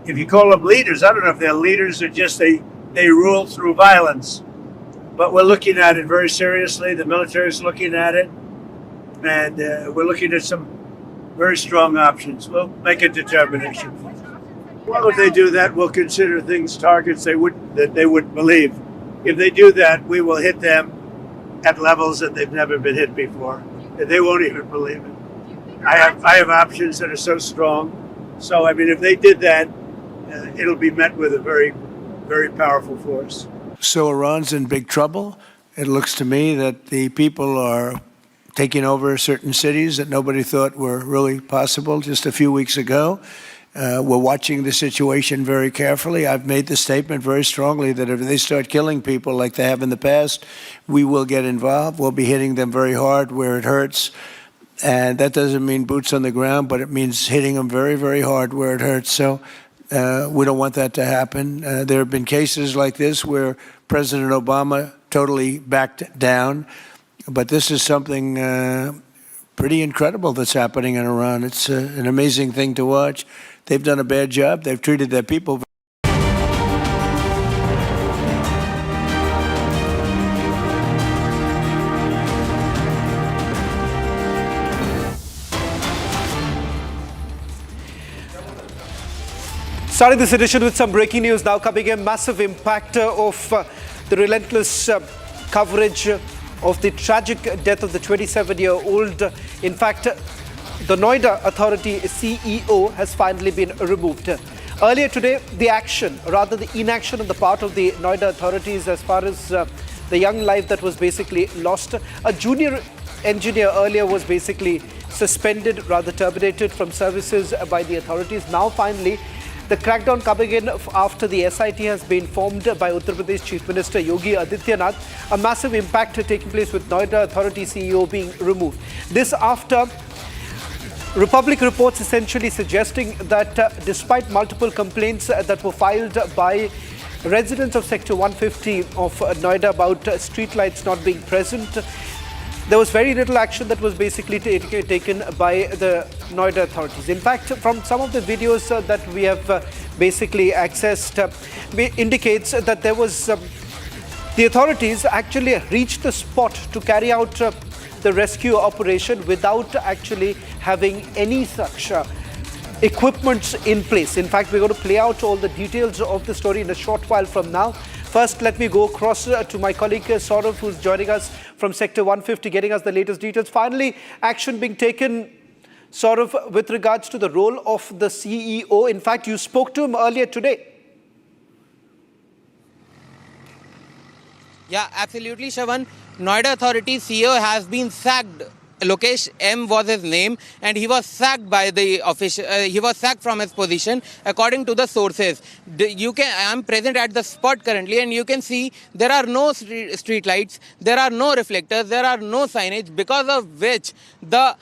if you call them leaders, I don't know if they're leaders or just they rule through violence. But we're looking at it very seriously. The military is looking at it, and we're looking at some very strong options. We'll make a determination. Well, if they do that, we'll consider things targets that they wouldn't believe. If they do that, we will hit them at levels that they've never been hit before. They won't even believe it. I have options that are so strong. So, I mean, if they did that, it'll be met with a very, very powerful force. So Iran's in big trouble. It looks to me that the people are taking over certain cities that nobody thought were really possible just a few weeks ago. We're watching the situation very carefully. I've made the statement very strongly that if they start killing people like they have in the past, we will get involved. We'll be hitting them very hard where it hurts. And that doesn't mean boots on the ground, but it means hitting them very, very hard where it hurts. So we don't want that to happen. There have been cases like this where President Obama totally backed down. But this is something pretty incredible that's happening in Iran. It's an amazing thing to watch. They've done a bad job. They've treated their people. Starting this edition with some breaking news now coming in. Massive impact of the relentless coverage of the tragic death of the 27-year-old. In fact, the Noida Authority CEO has finally been removed. Earlier today, the inaction on the part of the Noida authorities as far as the young life that was basically lost. A junior engineer earlier was basically suspended, rather terminated from services by the authorities. Now finally, the crackdown coming in after the SIT has been formed by Uttar Pradesh Chief Minister Yogi Adityanath. A massive impact taking place with Noida Authority CEO being removed. This after Republic reports essentially suggesting that despite multiple complaints that were filed by residents of Sector 150 of Noida about streetlights not being present, there was very little action that was basically taken by the Noida authorities. In fact, from some of the videos that we have basically accessed, indicates that there was the authorities actually reached the spot to carry out the rescue operation without actually having any such equipments in place. In fact, we're going to play out all the details of the story in a short while from now. First, let me go across to my colleague Saurav, who's joining us from Sector 150, getting us the latest details. Finally, action being taken, Saurav, with regards to the role of the CEO. In fact, you spoke to him earlier today. Yeah, absolutely, Shravan. Noida Authority CEO has been sacked. Lokesh M was his name, and he was sacked by the official. He was sacked from his position, according to the sources. I am present at the spot currently, and you can see there are no street lights, there are no reflectors, there are no signage, because of which a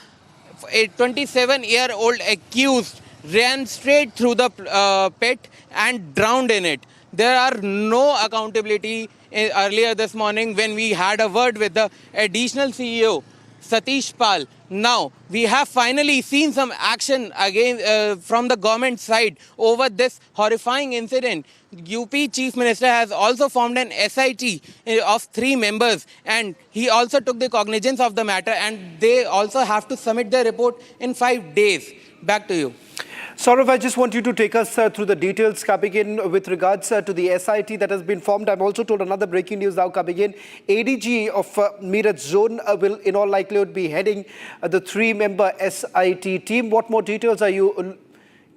27-year-old accused ran straight through the pit and drowned in it. There are no accountability. Earlier this morning, when we had a word with the additional CEO, Satish Pal. Now, we have finally seen some action again from the government side over this horrifying incident. UP Chief Minister has also formed an SIT of 3 members, and he also took the cognizance of the matter, and they also have to submit their report in 5 days. Back to you. Saurav, I just want you to take us through the details coming in with regards to the SIT that has been formed. I'm also told another breaking news now coming in. ADG of Meerut Zone will in all likelihood be heading the 3-member SIT team. What more details are you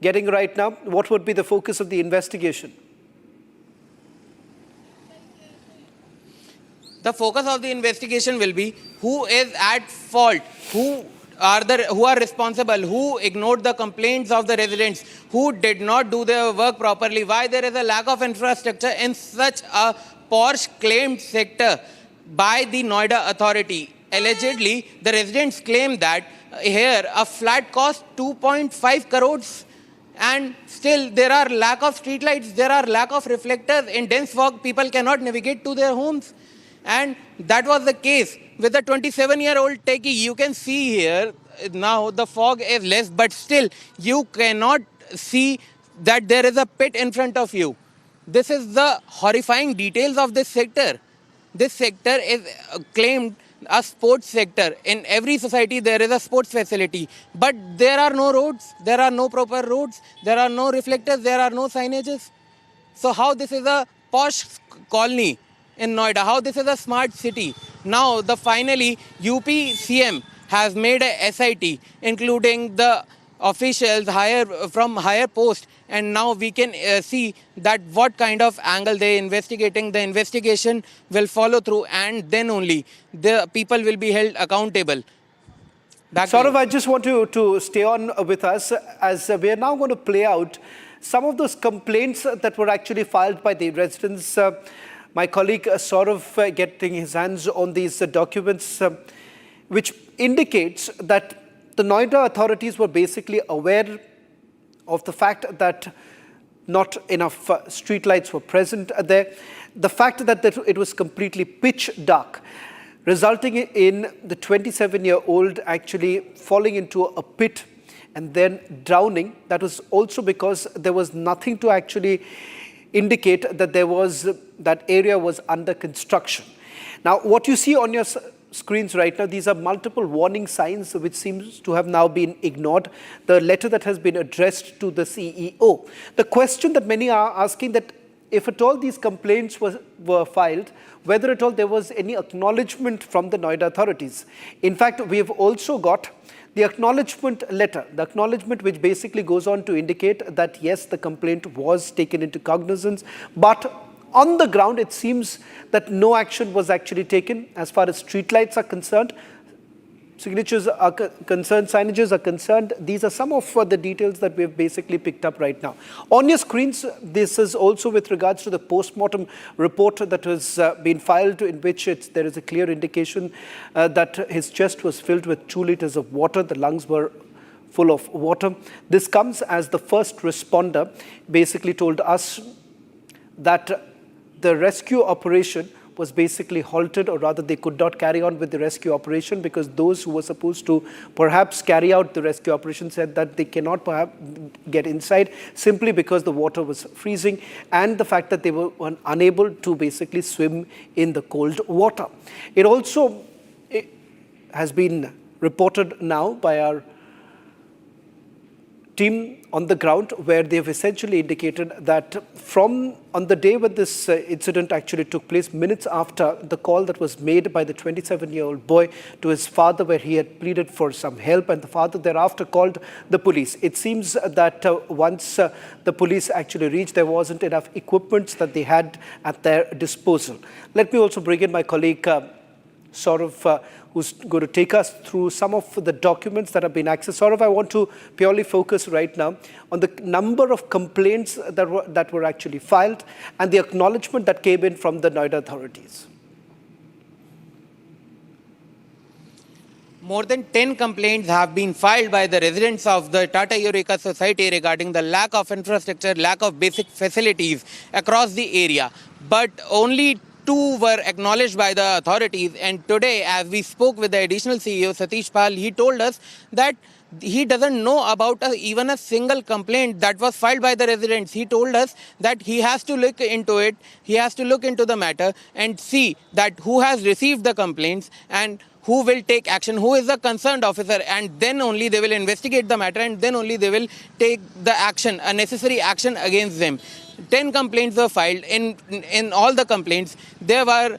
getting right now? What would be the focus of the investigation? The focus of the investigation will be who is at fault, who are responsible, who ignored the complaints of the residents, who did not do their work properly, why there is a lack of infrastructure in such a posh claimed sector by the Noida authority. Allegedly, the residents claim that here a flat cost 2.5 crores and still there are lack of streetlights, there are lack of reflectors. In dense fog, people cannot navigate to their homes. And that was the case with the 27-year-old Techie. You can see here, now the fog is less, but still you cannot see that there is a pit in front of you. This is the horrifying details of this sector. This sector is claimed a sports sector. In every society there is a sports facility, but there are no roads, there are no proper roads, there are no reflectors, there are no signages. So how this is a posh colony in Noida, how this is a smart city. Now finally UP CM has made a SIT including the officials from higher post, and now we can see that what kind of angle they investigating. The investigation will follow through and then only the people will be held accountable. Saurav, I just want to stay on with us as we are now going to play out some of those complaints that were actually filed by the residents. My colleague Saurav getting his hands on these documents which indicates that the Noida authorities were basically aware of the fact that not enough streetlights were present there. The fact that it was completely pitch dark, resulting in the 27-year-old actually falling into a pit and then drowning. That was also because there was nothing to actually indicate that that area was under construction. Now, what you see on your screens right now, these are multiple warning signs which seems to have now been ignored. The letter that has been addressed to the CEO. The question that many are asking, that if at all these complaints were filed, whether at all there was any acknowledgement from the Noida authorities. In fact, we have also got the acknowledgement letter, the acknowledgement which basically goes on to indicate that yes, the complaint was taken into cognizance, but on the ground, it seems that no action was actually taken as far as streetlights are concerned. Signatures are concerned, signages are concerned. These are some of the details that we've basically picked up right now. On your screens, this is also with regards to the postmortem report that has been filed, in which there is a clear indication that his chest was filled with 2 liters of water. The lungs were full of water. This comes as the first responder basically told us that the rescue operation was basically halted, or rather they could not carry on with the rescue operation because those who were supposed to perhaps carry out the rescue operation said that they cannot perhaps get inside simply because the water was freezing and the fact that they were unable to basically swim in the cold water. It also has been reported now by our team on the ground, where they've essentially indicated that on the day when this incident actually took place, minutes after the call that was made by the 27-year-old boy to his father, where he had pleaded for some help, and the father thereafter called the police. It seems that once the police actually reached, there wasn't enough equipment that they had at their disposal. Let me also bring in my colleague Saurav, who's going to take us through some of the documents that have been accessed. Saurav, I want to purely focus right now on the number of complaints that were actually filed and the acknowledgement that came in from the Noida authorities. More than 10 complaints have been filed by the residents of the Tata Eureka Society regarding the lack of infrastructure, lack of basic facilities across the area. But only 2 were acknowledged by the authorities, and today as we spoke with the additional CEO Satish Pal, he told us that he doesn't know about even a single complaint that was filed by the residents. He told us that he has to look into it, he has to look into the matter and see that who has received the complaints and who will take action, who is the concerned officer, and then only they will investigate the matter and then only they will take the action, a necessary action against them. 10 complaints were filed. In all the complaints, there were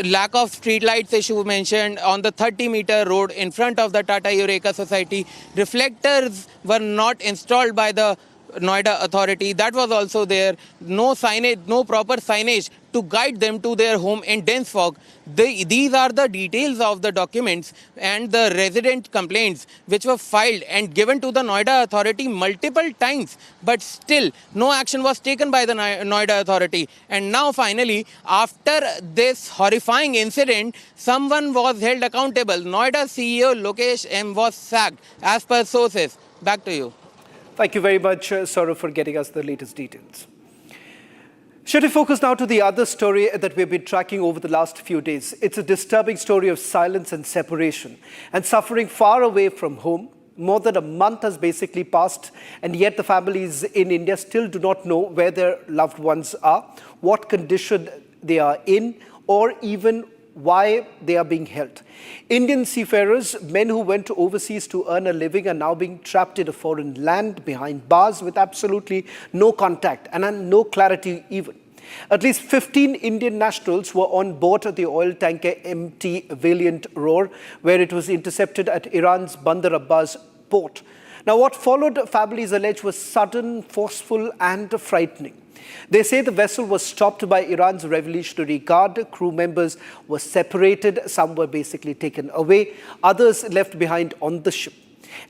lack of streetlights issue mentioned on the 30-meter road in front of the Tata Eureka Society. Reflectors were not installed by the Noida authority, that was also there. No signage, no proper signage to guide them to their home in dense fog. These are the details of the documents and the resident complaints which were filed and given to the Noida authority multiple times, but still no action was taken by the Noida authority. And now finally, after this horrifying incident, someone was held accountable. Noida CEO Lokesh M was sacked as per sources. Back to you. Thank you very much, Saurav, for getting us the latest details. Should we focus now to the other story that we've been tracking over the last few days? It's a disturbing story of silence and separation and suffering far away from home. More than a month has basically passed, and yet the families in India still do not know where their loved ones are, what condition they are in, or even why they are being held. Indian seafarers, men who went overseas to earn a living, are now being trapped in a foreign land behind bars with absolutely no contact and no clarity even. At least 15 Indian nationals were on board the oil tanker MT Valiant Roar, where it was intercepted at Iran's Bandar Abbas port. Now, what followed, families allege, was sudden, forceful and frightening. They say the vessel was stopped by Iran's Revolutionary Guard. Crew members were separated. Some were basically taken away. Others left behind on the ship.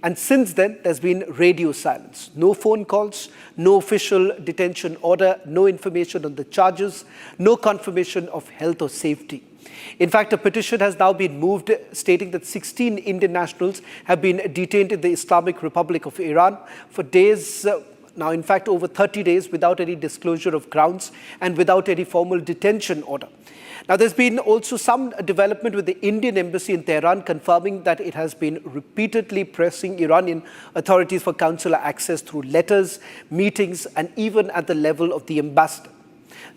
And since then, there's been radio silence. No phone calls, no official detention order, no information on the charges, no confirmation of health or safety. In fact, a petition has now been moved stating that 16 Indian nationals have been detained in the Islamic Republic of Iran for days. Now, in fact, over 30 days without any disclosure of grounds and without any formal detention order. Now, there's been also some development with the Indian embassy in Tehran confirming that it has been repeatedly pressing Iranian authorities for consular access through letters, meetings, and even at the level of the ambassador.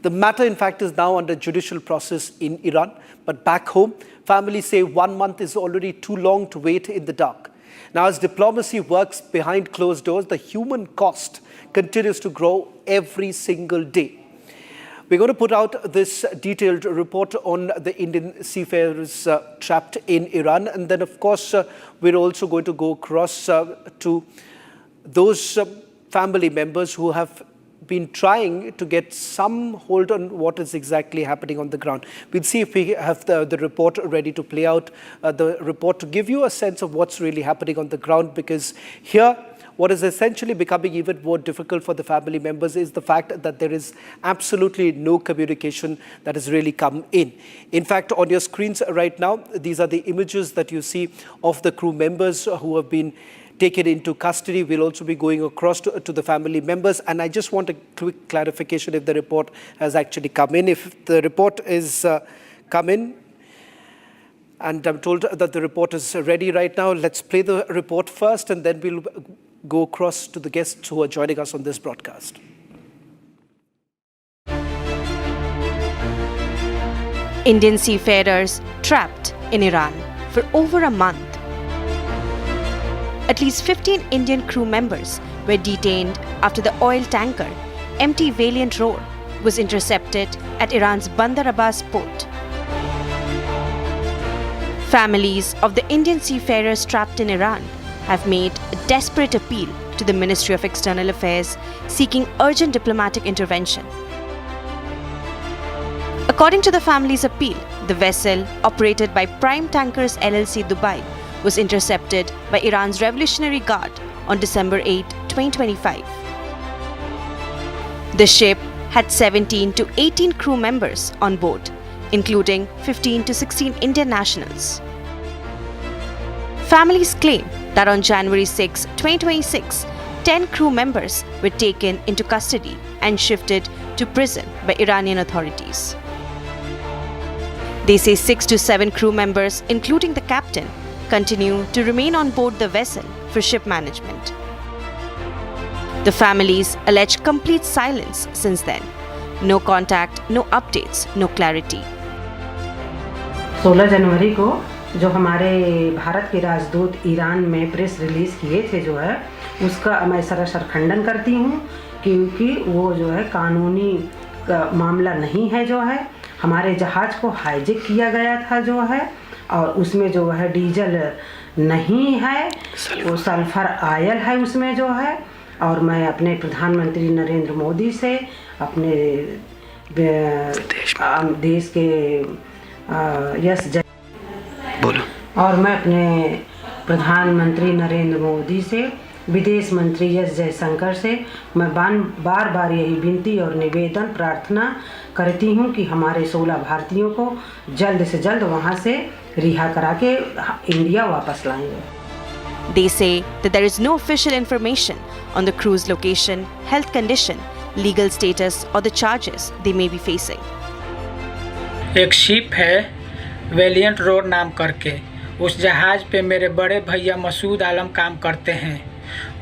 The matter, in fact, is now under judicial process in Iran. But back home, families say 1 month is already too long to wait in the dark. Now, as diplomacy works behind closed doors, the human cost continues to grow every single day. We're going to put out this detailed report on the Indian seafarers trapped in Iran. And then, of course, we're also going to go across to those family members who have been trying to get some hold on what is exactly happening on the ground. We'll see if we have the report ready to play out, the report to give you a sense of what's really happening on the ground, because here, what is essentially becoming even more difficult for the family members is the fact that there is absolutely no communication that has really come in. In fact, on your screens right now, these are the images that you see of the crew members who have been taken into custody. We'll also be going across to the family members. And I just want a quick clarification if the report has actually come in. If the report is come in, and I'm told that the report is ready right now, let's play the report first, and then we'll go across to the guests who are joining us on this broadcast. Indian seafarers trapped in Iran for over a month. At least 15 Indian crew members were detained after the oil tanker MT Valiant Roar was intercepted at Iran's Bandar Abbas port. Families of the Indian seafarers trapped in Iran have made a desperate appeal to the Ministry of External Affairs seeking urgent diplomatic intervention. According to the family's appeal, the vessel, operated by Prime Tankers LLC Dubai, was intercepted by Iran's Revolutionary Guard on December 8, 2025. The ship had 17 to 18 crew members on board, including 15 to 16 Indian nationals. Families claim that on January 6, 2026, 10 crew members were taken into custody and shifted to prison by Iranian authorities. They say 6 to 7 crew members, including the captain, continue to remain on board the vessel for ship management. The families allege complete silence since then. No contact, no updates, no clarity. 16 जनवरी को जो हमारे भारत के राजदूत Iran में press release किए थे जो है उसका मैं सरासर खंडन करती हूँ, क्योंकि वो जो है कानूनी मामला नहीं है। जो है हमारे जहाज़ को हाईजैक किया गया था जो है, और उसमें जो है डीजल नहीं है, वो सल्फर आयल है उसमें जो है, और मैं अपने प्रधानमंत्री नरेंद्र मोदी से, अपने देश के यस जय बोलो, और मैं अपने प्रधानमंत्री नरेंद्र मोदी से, विदेश मंत्री एस जयशंकर से मैं बार बार यही विनती और निवेदन प्रार्थना करती हूँ कि हमारे 16 भारतीयों को जल्द से जल्द वहाँ से रिहा करा के इंडिया वापस लाएंगे। They say that there is no official information on the crew's location, health condition, legal status or the charges they may be facing. एक शिप है वेलियंट रोड नाम करके, उस जहाज़ पे मेरे बड़े भैया मसूद आलम काम करते हैं।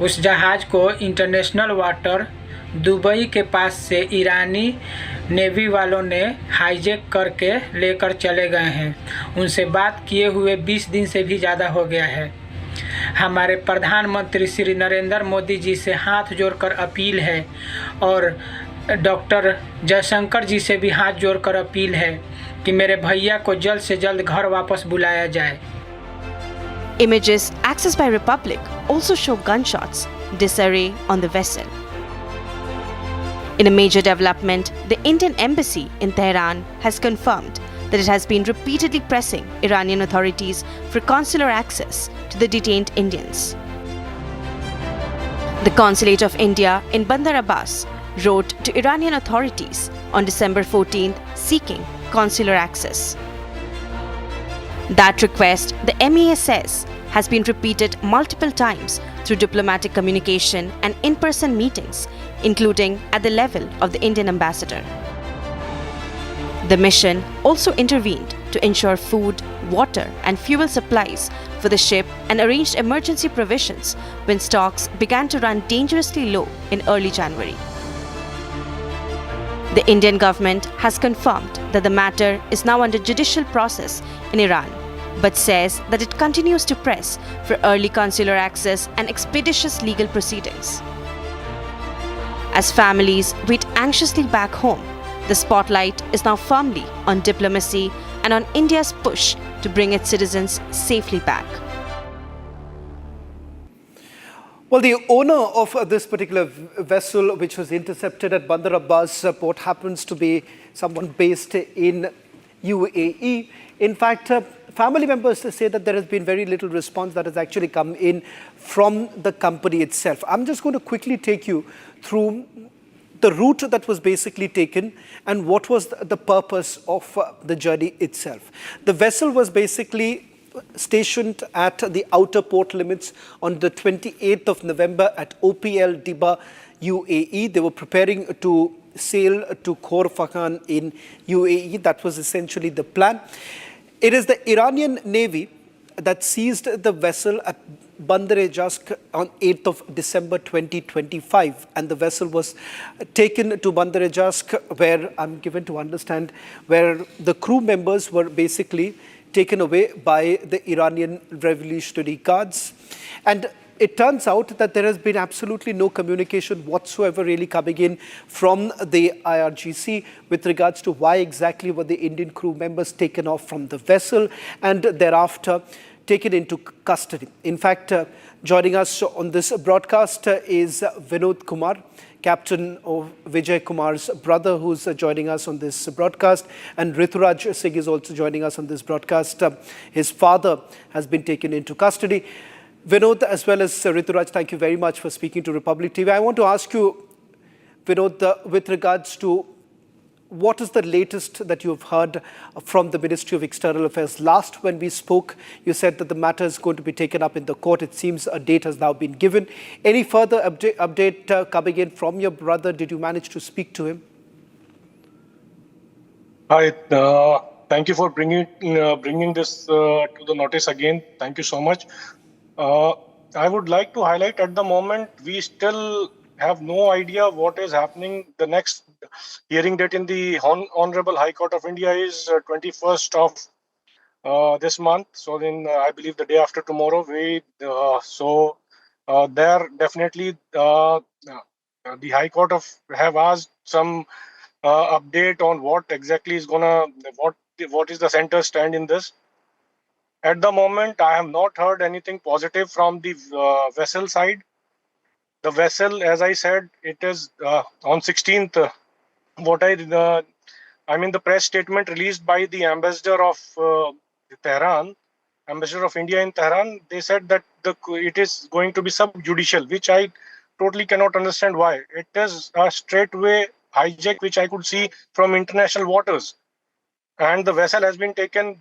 उस जहाज़ को इंटरनेशनल वाटर दुबई के पास से ईरानी नेवी वालों ने हाईजैक करके लेकर चले गए हैं। उनसे बात किए हुए 20 दिन से भी ज़्यादा हो गया है। हमारे प्रधानमंत्री श्री नरेंद्र मोदी जी से हाथ जोड़कर अपील है और डॉक्टर जयशंकर जी से भी हाथ जोड़कर अपील है कि मेरे भैया को जल्द से जल्द घर वापस बुलाया जाए। Images accessed by Republic also show gunshots, disarray on the vessel. In a major development, the Indian embassy in Tehran has confirmed that it has been repeatedly pressing Iranian authorities for consular access to the detained Indians. The Consulate of India in Bandar Abbas wrote to Iranian authorities on December 14th seeking consular access. That request, the MEA says, has been repeated multiple times through diplomatic communication and in-person meetings, including at the level of the Indian ambassador. The mission also intervened to ensure food, water and fuel supplies for the ship and arranged emergency provisions when stocks began to run dangerously low in early January. The Indian government has confirmed that the matter is now under judicial process in Iran, but says that it continues to press for early consular access and expeditious legal proceedings. As families wait anxiously back home, the spotlight is now firmly on diplomacy and on India's push to bring its citizens safely back. Well, the owner of this particular vessel, which was intercepted at Bandar Abbas port, happens to be someone based in UAE. In fact, family members say that there has been very little response that has actually come in from the company itself. I'm just going to quickly take you through the route that was basically taken and what was the purpose of the journey itself. The vessel was basically stationed at the outer port limits on the 28th of November at OPL Diba, UAE. They were preparing to sail to Khor Fakhan in UAE. That was essentially the plan. It is the Iranian Navy that seized the vessel at Bandar-e-Jask on 8th of December 2025, and the vessel was taken to Bandar-e-Jask, where I'm given to understand where the crew members were basically taken away by the Iranian Revolutionary Guards. And it turns out that there has been absolutely no communication whatsoever really coming in from the IRGC with regards to why exactly were the Indian crew members taken off from the vessel and thereafter taken into custody. In fact, joining us on this broadcast is Vinod Kumar, captain of Vijay Kumar's brother, who's joining us on this broadcast, and Rituraj Singh is also joining us on this broadcast. His father has been taken into custody. Vinod, as well as Rituraj, thank you very much for speaking to Republic TV. I want to ask you, Vinod, with regards to what is the latest that you have heard from the Ministry of External Affairs? Last when we spoke, you said that the matter is going to be taken up in the court. It seems a date has now been given. Any further update coming in from your brother? Did you manage to speak to him? Hi, thank you for bringing this to the notice again. Thank you so much. I would like to highlight at the moment, we still have no idea what is happening. The next hearing date in the Honorable High Court of India is 21st of this month. So then I believe the day after tomorrow. There definitely the High Court have asked some update on what exactly is what is the center stand in this. At the moment, I have not heard anything positive from the vessel side. The vessel, as I said, it is on 16th. The press statement released by the ambassador of Tehran, ambassador of India in Tehran, they said that it is going to be subjudicial, which I totally cannot understand why. It is a straightway hijack, which I could see from international waters. And the vessel has been taken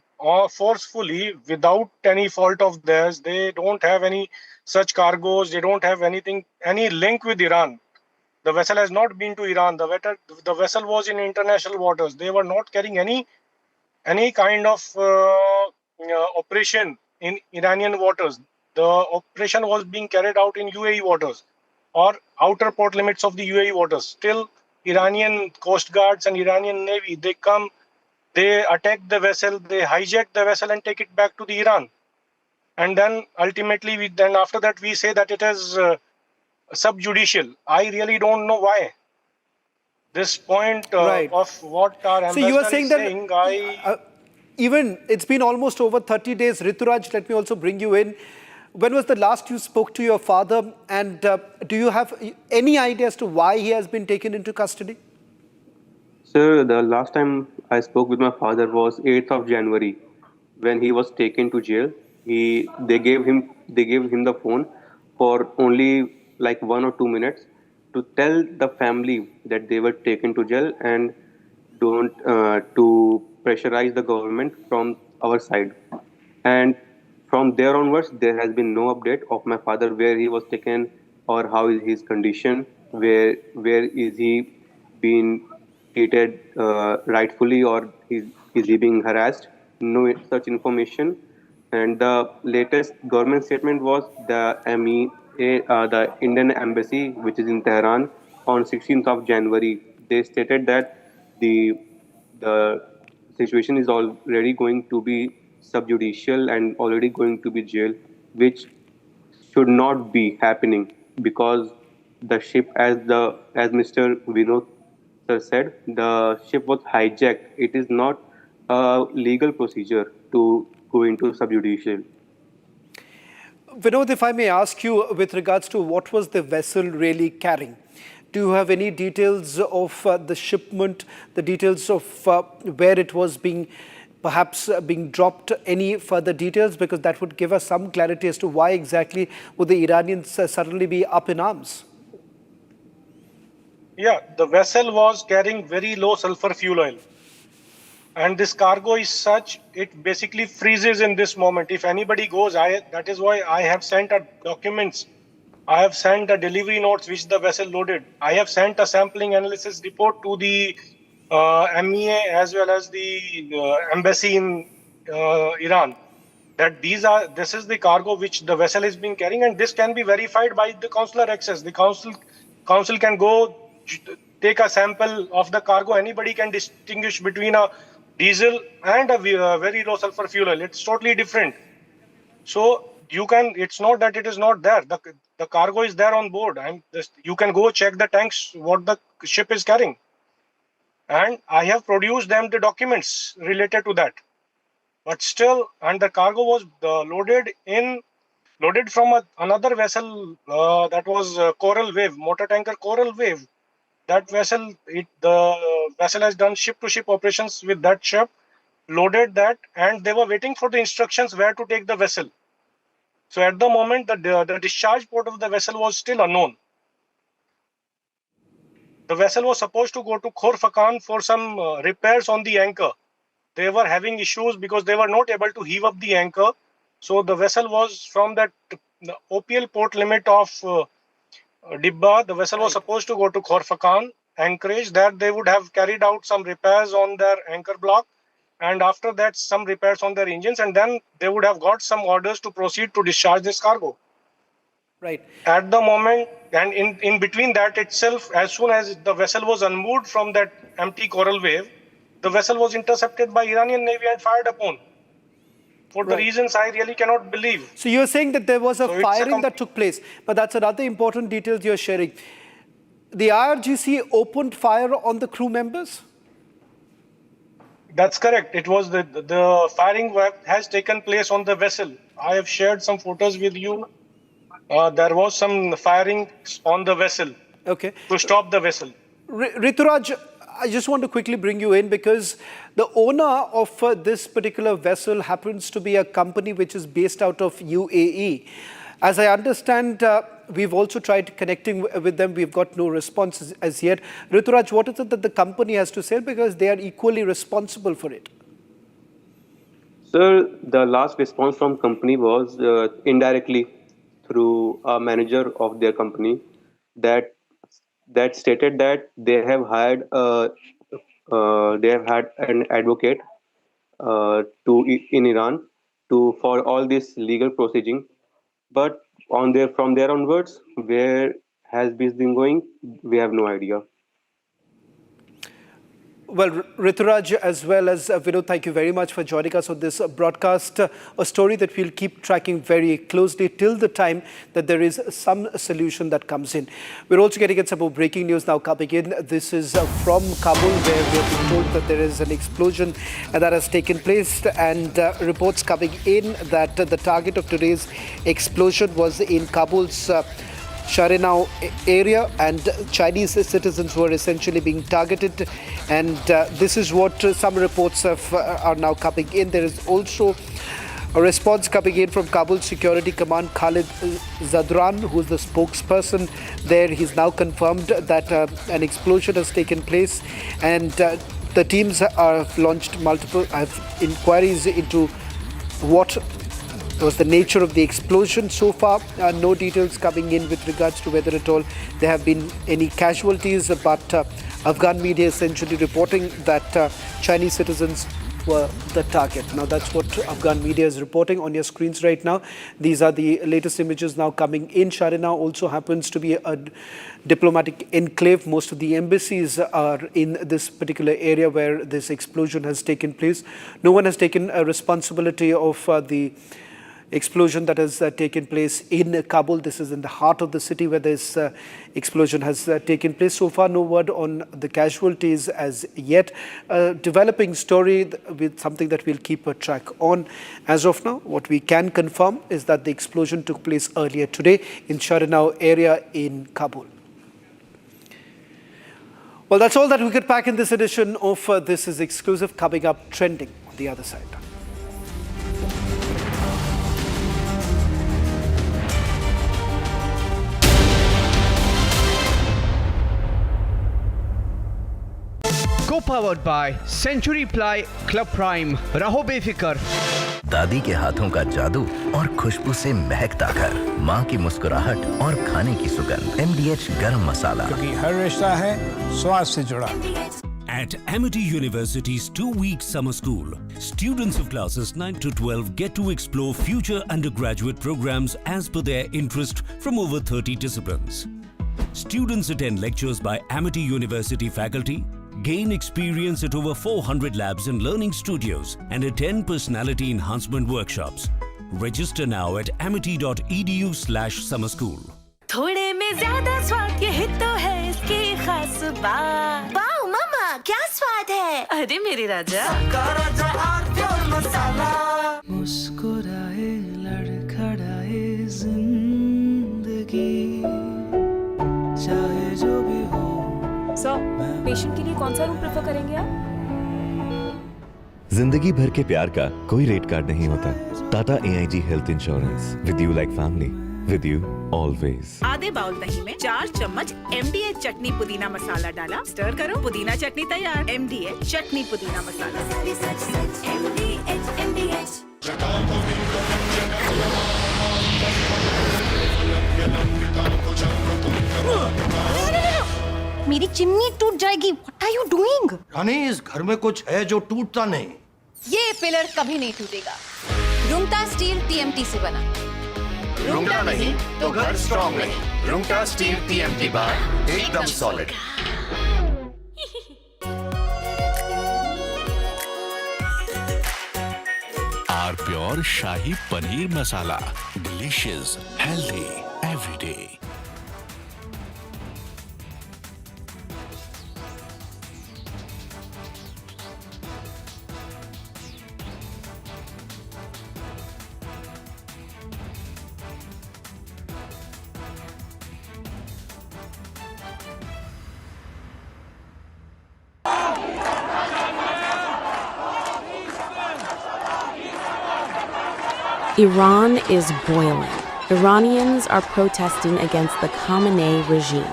forcefully without any fault of theirs. They don't have any such cargoes. They don't have any link with Iran. The vessel has not been to Iran. The vessel was in international waters. They were not carrying any kind of operation in Iranian waters. The operation was being carried out in UAE waters or outer port limits of the UAE waters. Still, Iranian coast guards and Iranian navy, they come, they attack the vessel, they hijack the vessel and take it back to the Iran. And then ultimately, then after that, we say that it is subjudicial. I really don't know why. This point of what our ambassador you are saying is that saying, even it's been almost over 30 days. Rituraj, let me also bring you in. When was the last you spoke to your father? And do you have any idea as to why he has been taken into custody? Sir, the last time I spoke with my father was 8th of January when he was taken to jail. They gave him the phone for only like 1 or 2 minutes to tell the family that they were taken to jail and don't to pressurize the government from our side. And from there onwards, there has been no update of my father, where he was taken or how is his condition, where is he being treated rightfully, or is he being harassed. No such information. And the latest government statement was the the Indian embassy, which is in Tehran, on 16th of January. They stated that the situation is already going to be subjudicial and already going to be jail, which should not be happening, because the ship, as Mr. Vinod sir said, the ship was hijacked. It is not a legal procedure to go into subjudicial. Vinod, if I may ask you with regards to what was the vessel really carrying? Do you have any details of the shipment, the details of where it was perhaps being dropped, any further details? Because that would give us some clarity as to why exactly would the Iranians suddenly be up in arms. Yeah, the vessel was carrying very low sulfur fuel oil. And this cargo is such, it basically freezes in this moment. If anybody goes, that is why I have sent documents. I have sent the delivery notes which the vessel loaded. I have sent a sampling analysis report to the MEA as well as the embassy in Iran. That this is the cargo which the vessel is being carrying, and this can be verified by the consular access. The council can go take a sample of the cargo. Anybody can distinguish between a diesel and a very low sulfur fuel oil. It's totally different. So it's not that it is not there. The cargo is there on board. You can go check the tanks, what the ship is carrying. And I have produced them the documents related to that. But still, and the cargo was loaded from another vessel that was Coral Wave, motor tanker Coral Wave. That vessel, the vessel has done ship-to-ship operations with that ship, loaded that, and they were waiting for the instructions where to take the vessel. So at the moment, the discharge port of the vessel was still unknown. The vessel was supposed to go to Khorfakan for some repairs on the anchor. They were having issues because they were not able to heave up the anchor. So the vessel was from the OPL port limit of Dibba. The vessel was supposed to go to Khorfakan anchorage. There they would have carried out some repairs on their anchor block, and after that some repairs on their engines, and then they would have got some orders to proceed to discharge this cargo. Right. At the moment, and in between that itself, as soon as the vessel was unmoored from that empty Coral Wave, the vessel was intercepted by Iranian Navy and fired upon. For the reasons I really cannot believe. So you're saying that there was a firing that took place, but that's another important detail you're sharing. The IRGC opened fire on the crew members? That's correct. It was the firing has taken place on the vessel. I have shared some photos with you. there was some firing on the vessel. Okay. To stop the vessel. Rituraj, I just want to quickly bring you in because the owner of this particular vessel happens to be a company which is based out of UAE. As I understand, we've also tried connecting with them. We've got no response as yet. Rituraj, what is it that the company has to say? Because they are equally responsible for it. Sir, the last response from company was indirectly through a manager of their company that stated that they have hired an advocate in Iran for all this legal proceeding, but from there onwards, where has this been going, we have no idea. Well, Rituraj as well as Vinod, thank you very much for joining us on this broadcast. A story that we'll keep tracking very closely till the time that there is some solution that comes in. We're also getting some more breaking news now coming in. This is from Kabul, where we have been told that there is an explosion that has taken place, and reports coming in that the target of today's explosion was in Kabul's Sharinau area, and Chinese citizens were essentially being targeted, and this is what some reports are now coming in. There is also a response coming in from Kabul Security Command. Khalid Zadran, who is the spokesperson there, he's now confirmed that an explosion has taken place, and the teams have launched multiple inquiries into what was the nature of the explosion. So far, no details coming in with regards to whether at all there have been any casualties, but Afghan media essentially reporting that Chinese citizens were the target. Now, that's what Afghan media is reporting on your screens right now. These are the latest images now coming in. Sharinau also happens to be a diplomatic enclave. Most of the embassies are in this particular area where this explosion has taken place. No one has taken a responsibility of the explosion that has taken place in Kabul. This is in the heart of the city where this explosion has taken place. So far, no word on the casualties as yet. A developing story with something that we'll keep a track on. As of now, what we can confirm is that the explosion took place earlier today in Sharinau area in Kabul. Well, that's all that we could pack in this edition of This Is Exclusive. Coming up, trending on the other side. Co-powered by Century Ply Club Prime. रहो बेफिक्र। दादी के हाथों का जादू और खुशबू से महकता घर, माँ की मुस्कुराहट और खाने की सुगंध। MDH गरम मसाला, क्योंकि हर रिश्ता है स्वाद से जुड़ा। At Amity University's 2-week summer school, students of classes 9 to 12 get to explore future undergraduate programs as per their interest from over 30 disciplines. Students attend lectures by Amity University faculty, gain experience at over 400 labs and learning studios, and attend personality enhancement workshops. Register now at amity.edu/summer-school. थोड़े में ज्यादा स्वाद ये तो है इसकी खास बात। वाओ मामा, क्या स्वाद है? अरे मेरे राजा। सबका राजा और मसाला। मुस्कुराए लड़खड़ाए जिंदगी, चाहे जो भी हो। पेशेंट के लिए कौन सा रूम प्रेफर करेंगे आप? जिंदगी भर के प्यार का कोई रेट कार्ड नहीं होता। Tata AIG health insurance, with you like family, with you always. आधे बाउल दही में 4 चम्मच MDH चटनी पुदीना मसाला डाला, स्टर करो, पुदीना चटनी तैयार। MDH चटनी पुदीना मसाला। MDH। मेरी चिमनी टूट जाएगी। What are you doing? रानी, इस घर में कुछ है जो टूटता नहीं। ये पिलर कभी नहीं टूटेगा। रुंगटा स्टील TMT से बना। रुंगटा नहीं तो घर स्ट्रॉन्ग नहीं। रुंगटा स्टील TMT बार एकदम solid. Our pure shahi paneer masala, delicious, healthy, every day. Iran is boiling. Iranians are protesting against the Khamenei regime.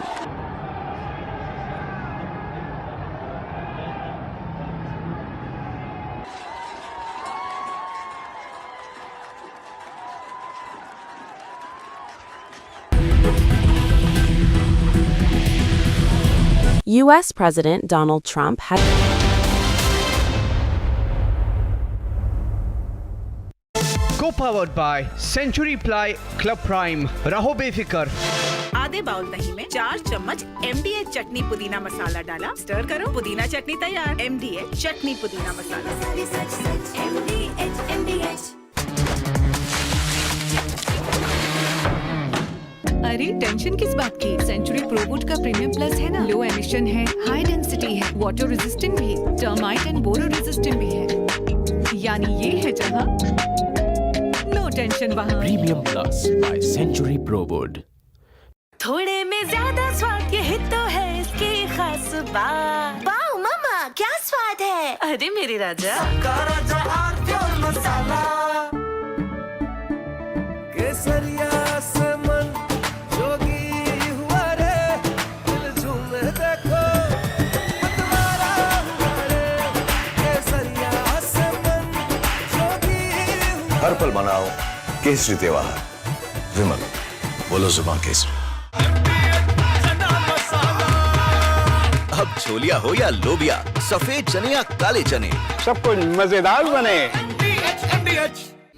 US President Donald Trump has Co-powered by Century Ply Club Prime. रहो बेफिक्र. आधे bowl दही में 4 चम्मच MDH चटनी पुदीना मसाला डाला, stir करो, पुदीना चटनी तैयार। MDH चटनी पुदीना मसाला। MDH। अरे टेंशन किस बात की? सेंचुरी प्रोवुड का प्रीमियम प्लस है ना, लो एमिशन है, हाई डेंसिटी है, वाटर रेजिस्टेंट भी, टर्माइट एंड बोरो रेजिस्टेंट भी है। यानी ये है जहां नो टेंशन वहां। Premium plus by Century Prowud. थोड़े में ज्यादा स्वाद ये तो है इसकी खास बात। वाओ मामा क्या स्वाद है? अरे मेरे राजा मसाला केसरिया से मन जोगी हुआ रे, दिल झूमे देखो मतवारा हुआ रे, केसरिया से मन जोगी। हर पल मनाओ केसरी त्योहार। विमल बोलो जुबान केसरी। अब छोलिया हो या लोबिया, सफेद चने या काले चने, सब कुछ मजेदार बने।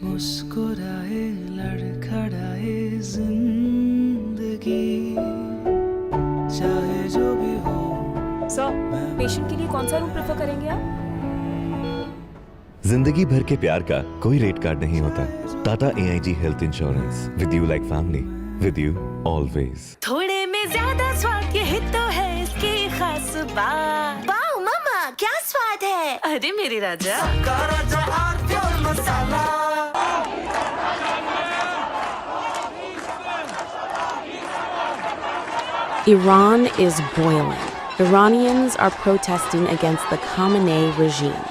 मुस्कुराए लड़खड़ाए जिंदगी, चाहे जो भी हो। सर, पेशेंट के लिए कौन सा रूम प्रेफर करेंगे आप? जिंदगी भर के प्यार का कोई रेट कार्ड नहीं होता। Tata AIG health insurance, with you like family, with you always. थोड़े में ज्यादा स्वाद ये तो है इसकी खास बात। वाओ मामा क्या स्वाद है? अरे मेरे राजा मसाला। Iran is boiling. Iranians are protesting against the Khamenei regime.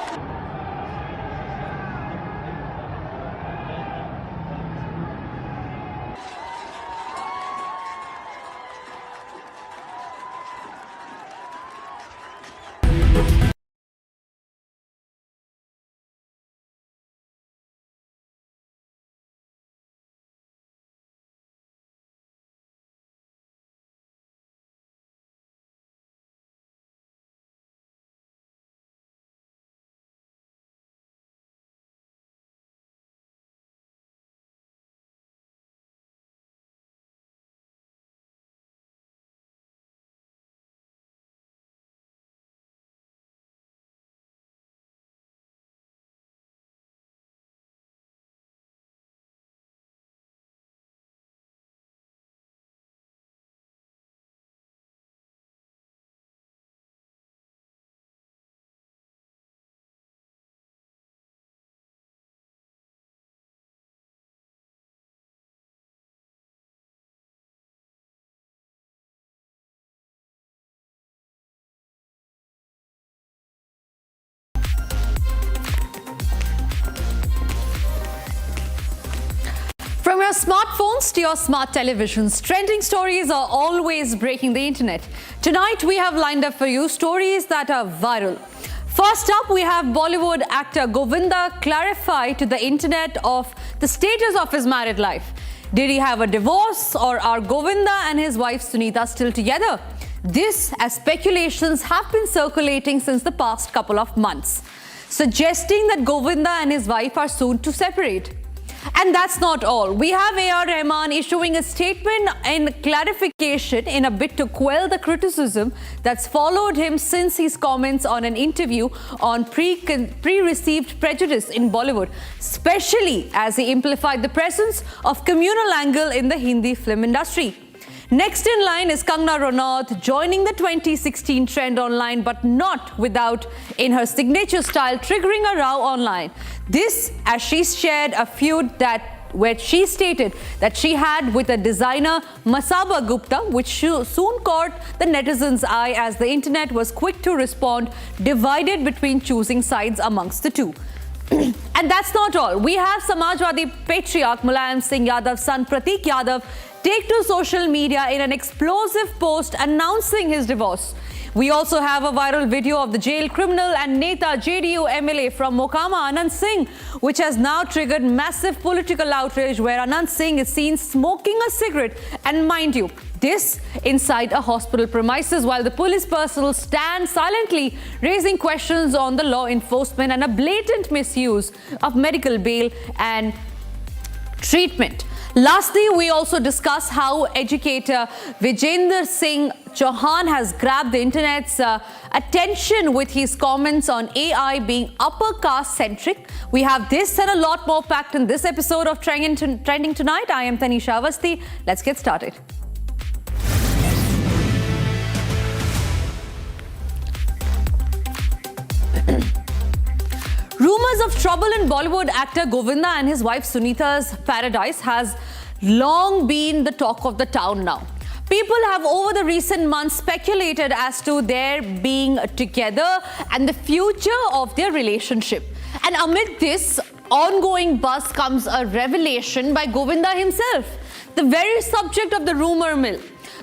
From your smartphones to your smart televisions, trending stories are always breaking the internet. Tonight, we have lined up for you stories that are viral. First up, we have Bollywood actor Govinda clarify to the internet of the status of his married life. Did he have a divorce, or are Govinda and his wife Sunita still together? This, as speculations have been circulating since the past couple of months, suggesting that Govinda and his wife are soon to separate. And that's not all. We have A.R. Rahman issuing a statement in clarification in a bid to quell the criticism that's followed him since his comments on an interview on pre-received prejudice in Bollywood, especially as he amplified the presence of communal angle in the Hindi film industry. Next in line is Kangana Ranaut, joining the 2016 trend online, but not without, in her signature style, triggering a row online. This, as she shared a feud where she stated that she had with a designer, Masaba Gupta, which soon caught the netizens' eye as the internet was quick to respond, divided between choosing sides amongst the two. And that's not all. We have Samajwadi patriarch Mulayam Singh Yadav's son Pratik Yadav take to social media in an explosive post announcing his divorce. We also have a viral video of the jail criminal and Neta JDU MLA from Mokama, Anand Singh, which has now triggered massive political outrage where Anand Singh is seen smoking a cigarette, and mind you, this inside a hospital premises, while the police personnel stand silently raising questions on the law enforcement and a blatant misuse of medical bail and treatment. Lastly, we also discuss how educator Vijender Singh Chauhan has grabbed the internet's attention with his comments on AI being upper caste centric. We have this and a lot more packed in this episode of Trending Tonight. I am Tanisha Avasti. Let's get started. Rumors of trouble in Bollywood actor Govinda and his wife Sunita's paradise has long been the talk of the town now. People have over the recent months speculated as to their being together and the future of their relationship. And amid this ongoing buzz comes a revelation by Govinda himself, the very subject of the rumor mill.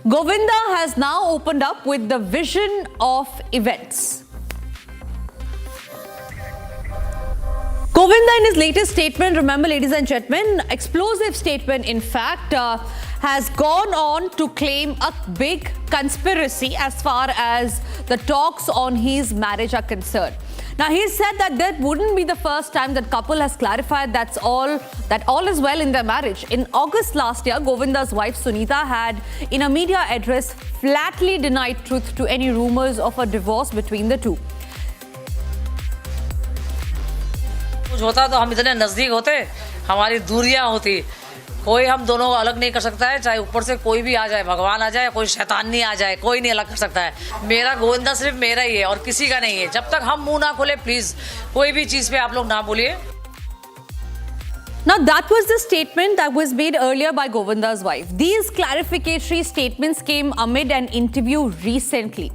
Govinda has now opened up with the vision of events. Govinda, in his latest statement, remember, ladies and gentlemen, explosive statement, in fact, has gone on to claim a big conspiracy as far as the talks on his marriage are concerned. Now, he said that that wouldn't be the first time that couple has clarified that all is well in their marriage. In August last year, Govinda's wife Sunita had, in a media address, flatly denied truth to any rumors of a divorce between the two. कुछ होता तो हम इतने नजदीक होते, हमारी दूरियां होती, कोई हम दोनों को अलग नहीं कर सकता है, चाहे ऊपर से कोई भी आ जाए, भगवान आ जाए, कोई शैतान नहीं आ जाए, कोई नहीं अलग कर सकता है। मेरा गोविंदा सिर्फ मेरा ही है और किसी का नहीं है। जब तक हम मुंह ना खोले, प्लीज कोई भी चीज पे आप लोग ना बोलिए। Now, that was the statement that was made earlier by Govinda's wife. These clarificatory statements came amid an interview recently.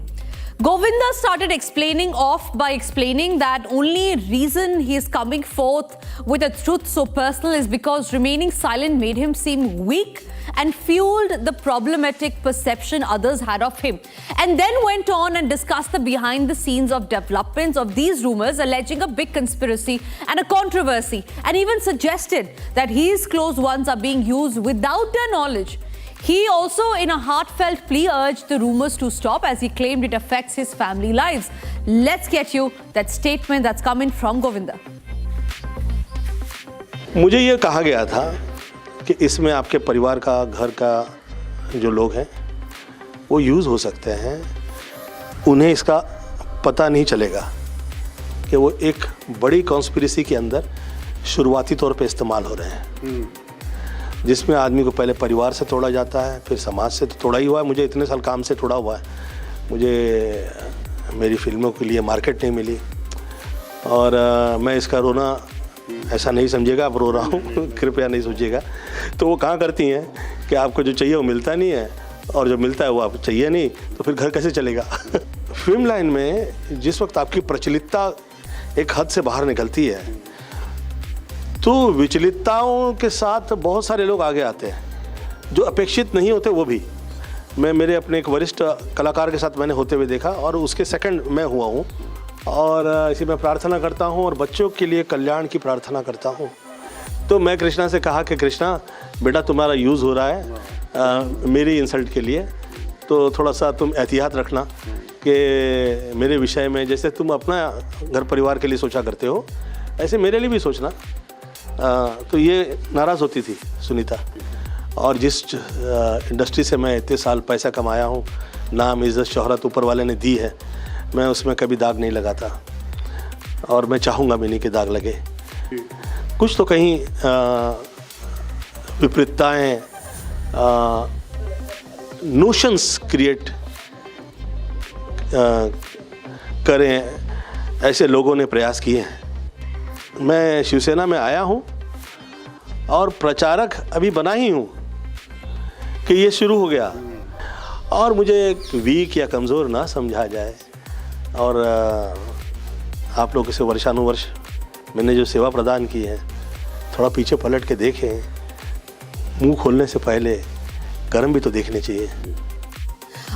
Govinda started explaining by explaining that only reason he is coming forth with a truth so personal is because remaining silent made him seem weak and fueled the problematic perception others had of him. And then went on and discussed the behind the scenes of developments of these rumors, alleging a big conspiracy and a controversy, and even suggested that his close ones are being used without their knowledge. He also, in a heartfelt plea, urged the rumors to stop as he claimed it affects his family lives. Let's get you that statement that's coming from Govinda. मुझे ये कहा गया था कि इसमें आपके परिवार का, घर का जो लोग हैं वो यूज़ हो सकते हैं, उन्हें इसका पता नहीं चलेगा कि वो एक बड़ी कॉन्स्पिरेसी के अंदर शुरुआती तौर पे इस्तेमाल हो रहे हैं, जिसमें आदमी को पहले परिवार से तोड़ा जाता है, फिर समाज से तो तोड़ा ही हुआ है। मुझे इतने साल काम से तोड़ा हुआ है, मुझे मेरी फिल्मों के लिए मार्केट नहीं मिली, और मैं इसका रोना ऐसा नहीं समझिएगा, आप रो रहा हूँ कृपया नहीं सोचिएगा। तो वो कहाँ करती हैं कि आपको जो चाहिए वो मिलता नहीं है, और जो मिलता है वो आपको चाहिए नहीं, तो फिर घर कैसे चलेगा। फिल्म लाइन में जिस वक्त आपकी प्रचलितता एक हद से बाहर निकलती है, तो विचलितताओं के साथ बहुत सारे लोग आगे आते हैं जो अपेक्षित नहीं होते। वो भी मैं मेरे अपने एक वरिष्ठ कलाकार के साथ मैंने होते हुए देखा, और उसके सेकंड मैं हुआ हूँ, और इसी में प्रार्थना करता हूँ और बच्चों के लिए कल्याण की प्रार्थना करता हूँ। तो मैं कृष्णा से कहा कि कृष्णा बेटा, तुम्हारा यूज़ हो रहा है मेरी इंसल्ट के लिए, तो थोड़ा सा तुम एहतियात रखना कि मेरे विषय में जैसे तुम अपना घर परिवार के लिए सोचा करते हो, ऐसे मेरे लिए भी सोचना। तो ये नाराज़ होती थी सुनीता, और जिस इंडस्ट्री से मैं इतने साल पैसा कमाया हूँ, नाम, इज़्ज़त, शोहरत ऊपर वाले ने दी है, मैं उसमें कभी दाग नहीं लगाता, और मैं चाहूँगा भी नहीं कि दाग लगे। कुछ तो कहीं विपरीतताएँ, नोशंस क्रिएट करें, ऐसे लोगों ने प्रयास किए हैं। मैं शिवसेना में आया हूँ और प्रचारक अभी बना ही हूँ कि ये शुरू हो गया, और मुझे वीक या कमज़ोर ना समझा जाए, और आप लोग इसे वर्षानुवर्ष मैंने जो सेवा प्रदान की है, थोड़ा पीछे पलट के देखें, मुंह खोलने से पहले कर्म भी तो देखने चाहिए।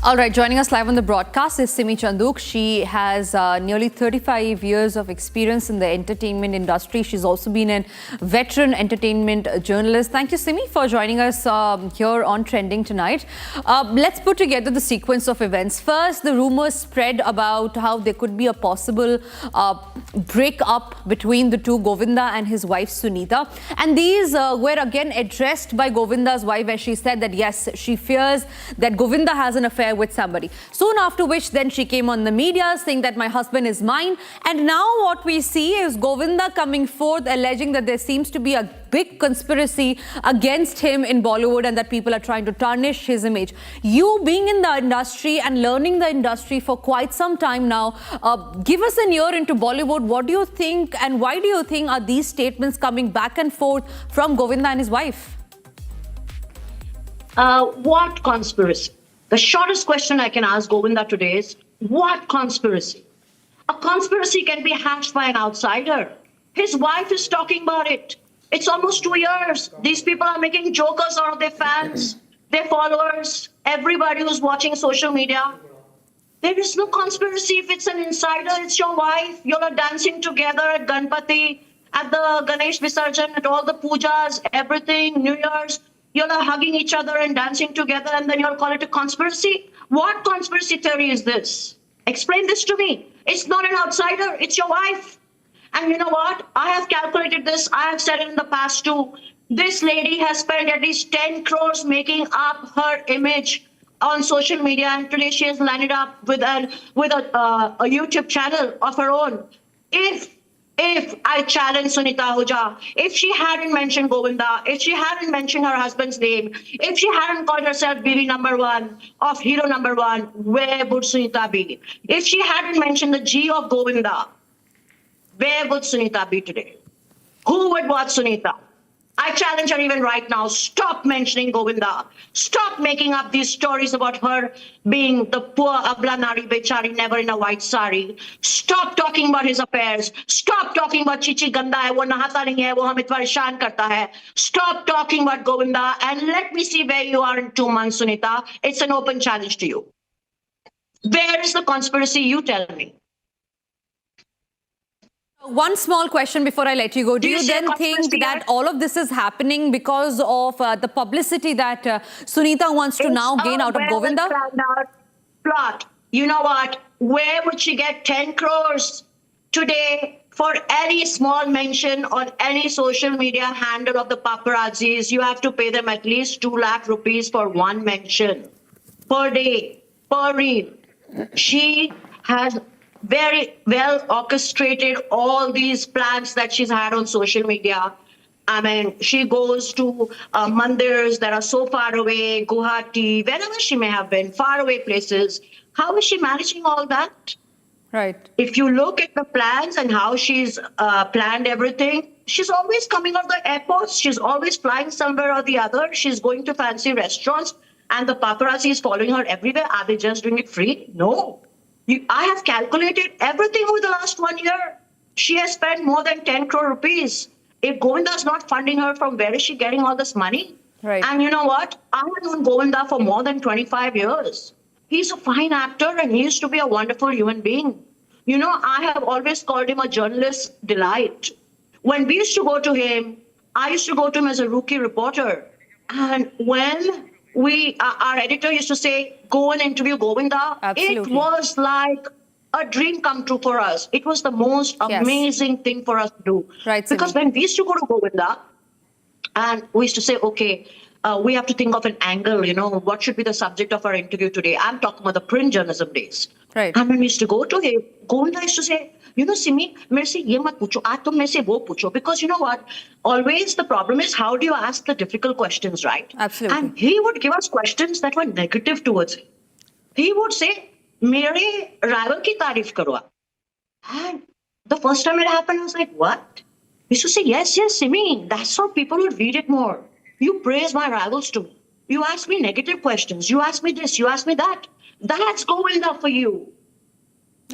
All right, joining us live on the broadcast is Simi Chanduk. She has nearly 35 years of experience in the entertainment industry. She's also been a veteran entertainment journalist. Thank you, Simi, for joining us here on Trending tonight. Let's put together the sequence of events. First, the rumors spread about how there could be a possible break-up between the two, Govinda and his wife Sunita. And these were again addressed by Govinda's wife, where she said that yes, she fears that Govinda has an affair with somebody. Soon after which then she came on the media saying that my husband is mine. And now what we see is Govinda coming forth alleging that there seems to be a big conspiracy against him in Bollywood and that people are trying to tarnish his image. You being in the industry and learning the industry for quite some time now, give us an ear into Bollywood. What do you think and why do you think are these statements coming back and forth from Govinda and his wife? What conspiracy? The shortest question I can ask Govinda today is, what conspiracy? A conspiracy can be hatched by an outsider. His wife is talking about it. It's almost 2 years. These people are making jokers out of their fans, their followers, everybody who's watching social media. There is no conspiracy. If it's an insider, it's your wife. You all are dancing together at Ganpati, at the Ganesh Visarjan, at all the pujas, everything, New Year's. You all are hugging each other and dancing together, and then you all call it a conspiracy? What conspiracy theory is this? Explain this to me. It's not an outsider. It's your wife. And you know what? I have calculated this. I have said it in the past too. This lady has spent at least 10 crores making up her image on social media, and today she has landed up with a YouTube channel of her own. If I challenge Sunita Ahuja, if she hadn't mentioned Govinda, if she hadn't mentioned her husband's name, if she hadn't called herself BB number one of hero number one, where would Sunita be? If she hadn't mentioned the G of Govinda, where would Sunita be today? Who would watch Sunita? I challenge her even right now. Stop mentioning Govinda. Stop making up these stories about her being the poor Abla Nari Bechari, never in a white sari. Stop talking about his affairs. Stop talking about Chichi Ganda hai, wo nahata nahi hai, wo hame pareshan karta hai. Stop talking about Govinda and let me see where you are in 2 months, Sunita. It's an open challenge to you. Where is the conspiracy? You tell me. One small question before I let you go. Do you then think that all of this is happening because of the publicity that Sunita wants to now gain out of Govinda? Plot. You know what? Where would she get 10 crores today for any small mention on any social media handle of the paparazzis? You have to pay them at least 2 lakh rupees for one mention per day, per reel. She has very well orchestrated all these plans that she's had on social media. I mean, she goes to mandirs that are so far away, Guwahati, wherever she may have been, far away places. How is she managing all that? Right. If you look at the plans and how she's planned everything, she's always coming out of the airports. She's always flying somewhere or the other. She's going to fancy restaurants and the paparazzi is following her everywhere. Are they just doing it free? No. I have calculated everything over the last 1 year. She has spent more than 10 crore rupees. If Govinda is not funding her, from where is she getting all this money? Right. And you know what? I have known Govinda for more than 25 years. He's a fine actor and he used to be a wonderful human being. You know, I have always called him a journalist delight. When we used to go to him, I used to go to him as a rookie reporter. And when our editor used to say, go and interview Govinda. Absolutely. It was like a dream come true for us. It was the most amazing thing for us to do. Right, because when we used to go to Govinda, and we used to say, okay, we have to think of an angle, you know, what should be the subject of our interview today? I'm talking about the print journalism days. Right. And when we used to go to him, Govinda used to say, you know, Simi, mere se ye mat pucho, aaj tum mere se wo pucho. Because you know what? Always the problem is, how do you ask the difficult questions, right? Absolutely. And he would give us questions that were negative towards him. He would say, mere rival ki taarif karo aap. And the first time it happened, I was like, what? He used to say, yes, Simi, that's how people would read it more. You praise my rivals too. You ask me negative questions. You ask me this, you ask me that. That's Govinda for you.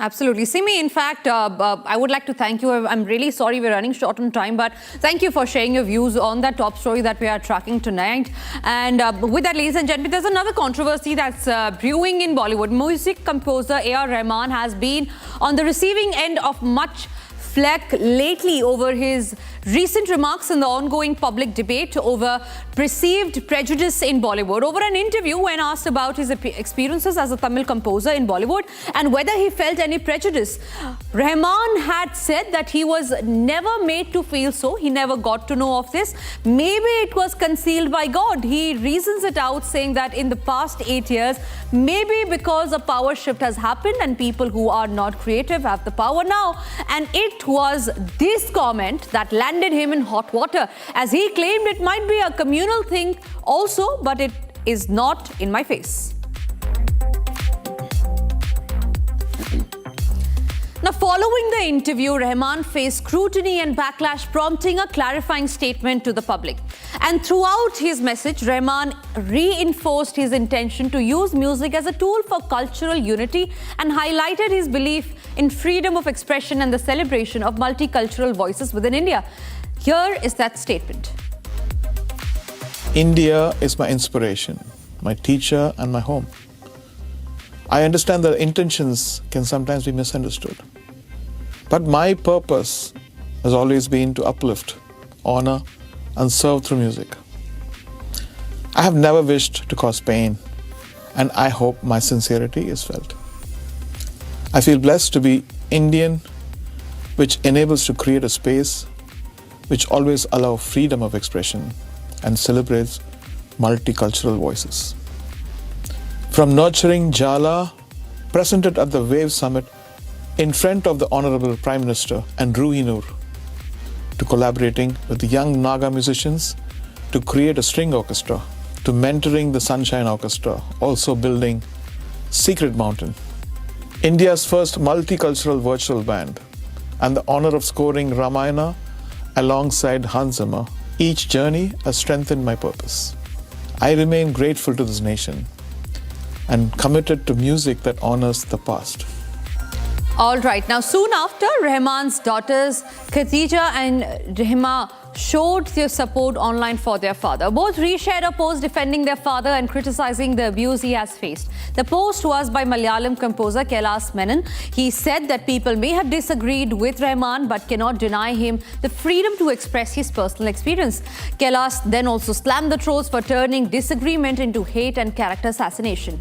Absolutely. Simi, in fact, I would like to thank you. I'm really sorry we're running short on time, but thank you for sharing your views on that top story that we are tracking tonight. And with that, ladies and gentlemen, there's another controversy that's brewing in Bollywood. Music composer A.R. Rahman has been on the receiving end of much flack lately over his recent remarks in the ongoing public debate over perceived prejudice in Bollywood. Over an interview, when asked about his experiences as a Tamil composer in Bollywood and whether he felt any prejudice, Rahman had said that he was never made to feel so. He never got to know of this. Maybe it was concealed by God. He reasons it out, saying that in the past 8 years, maybe because a power shift has happened and people who are not creative have the power now. And it was this comment that landed him in hot water, as he claimed it might be a communal thing also, but it is not in my face. Now, following the interview, Rahman faced scrutiny and backlash, prompting a clarifying statement to the public. And throughout his message, Rahman reinforced his intention to use music as a tool for cultural unity and highlighted his belief in freedom of expression and the celebration of multicultural voices within India. Here is that statement. India is my inspiration, my teacher and my home. I understand that intentions can sometimes be misunderstood. But my purpose has always been to uplift, honor, and serve through music. I have never wished to cause pain, and I hope my sincerity is felt. I feel blessed to be Indian, which enables to create a space which always allows freedom of expression and celebrates multicultural voices. From nurturing Jala, presented at the Wave Summit in front of the Honorable Prime Minister and Ruhi Noor, to collaborating with the young Naga musicians to create a string orchestra, to mentoring the Sunshine Orchestra, also building Secret Mountain, India's first multicultural virtual band, and the honor of scoring Ramayana alongside Hans Zimmer. Each journey has strengthened my purpose. I remain grateful to this nation and committed to music that honors the past. All right. Now, soon after, Rahman's daughters, Khatija and Rehma, showed their support online for their father. Both reshared a post defending their father and criticizing the abuse he has faced. The post was by Malayalam composer Kailas Menon. He said that people may have disagreed with Rahman but cannot deny him the freedom to express his personal experience. Kailas then also slammed the trolls for turning disagreement into hate and character assassination.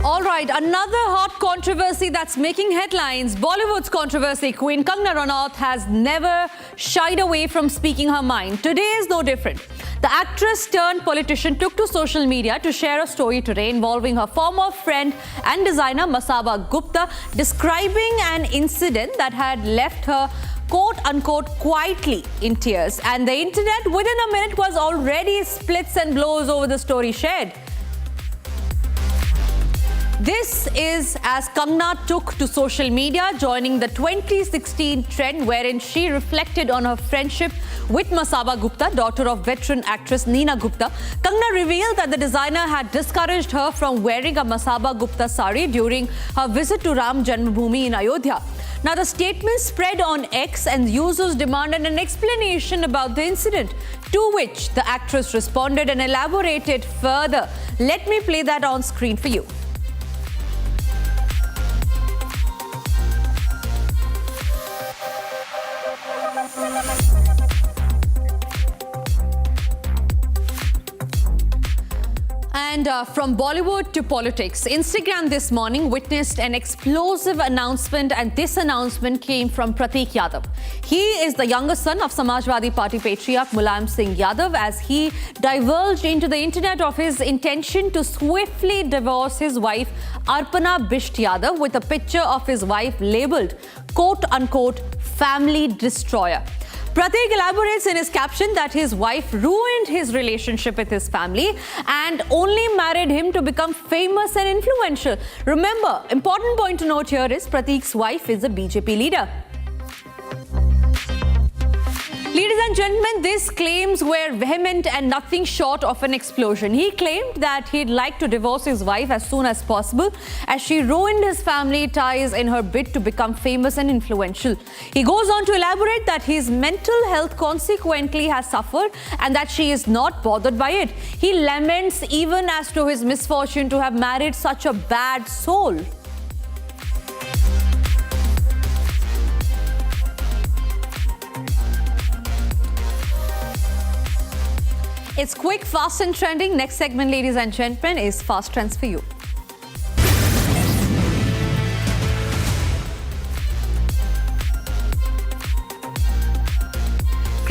All right, another hot controversy that's making headlines. Bollywood's controversy queen Kangana Ranaut has never shied away from speaking her mind. Today is no different. The actress turned politician took to social media to share a story today involving her former friend and designer Masaba Gupta, describing an incident that had left her quote-unquote quietly in tears. And the internet within a minute was already splits and blows over the story shared. This is as Kangana took to social media, joining the 2016 trend wherein she reflected on her friendship with Masaba Gupta, daughter of veteran actress Neena Gupta. Kangana revealed that the designer had discouraged her from wearing a Masaba Gupta sari during her visit to Ram Janmabhoomi in Ayodhya. Now, the statement spread on X and users demanded an explanation about the incident, to which the actress responded and elaborated further. Let me play that on screen for you. And from Bollywood to politics, Instagram this morning witnessed an explosive announcement, and this announcement came from Prateek Yadav. He is the younger son of Samajwadi Party patriarch Mulayam Singh Yadav, as he divulged into the internet of his intention to swiftly divorce his wife Arpana Bisht Yadav with a picture of his wife labelled quote-unquote family destroyer. Prateek elaborates in his caption that his wife ruined his relationship with his family and only married him to become famous and influential. Remember, important point to note here is Prateek's wife is a BJP leader. Ladies and gentlemen, these claims were vehement and nothing short of an explosion. He claimed that he'd like to divorce his wife as soon as possible as she ruined his family ties in her bid to become famous and influential. He goes on to elaborate that his mental health consequently has suffered and that she is not bothered by it. He laments even as to his misfortune to have married such a bad soul. It's quick, fast and trending. Next segment, ladies and gentlemen, is Fast Trends for you.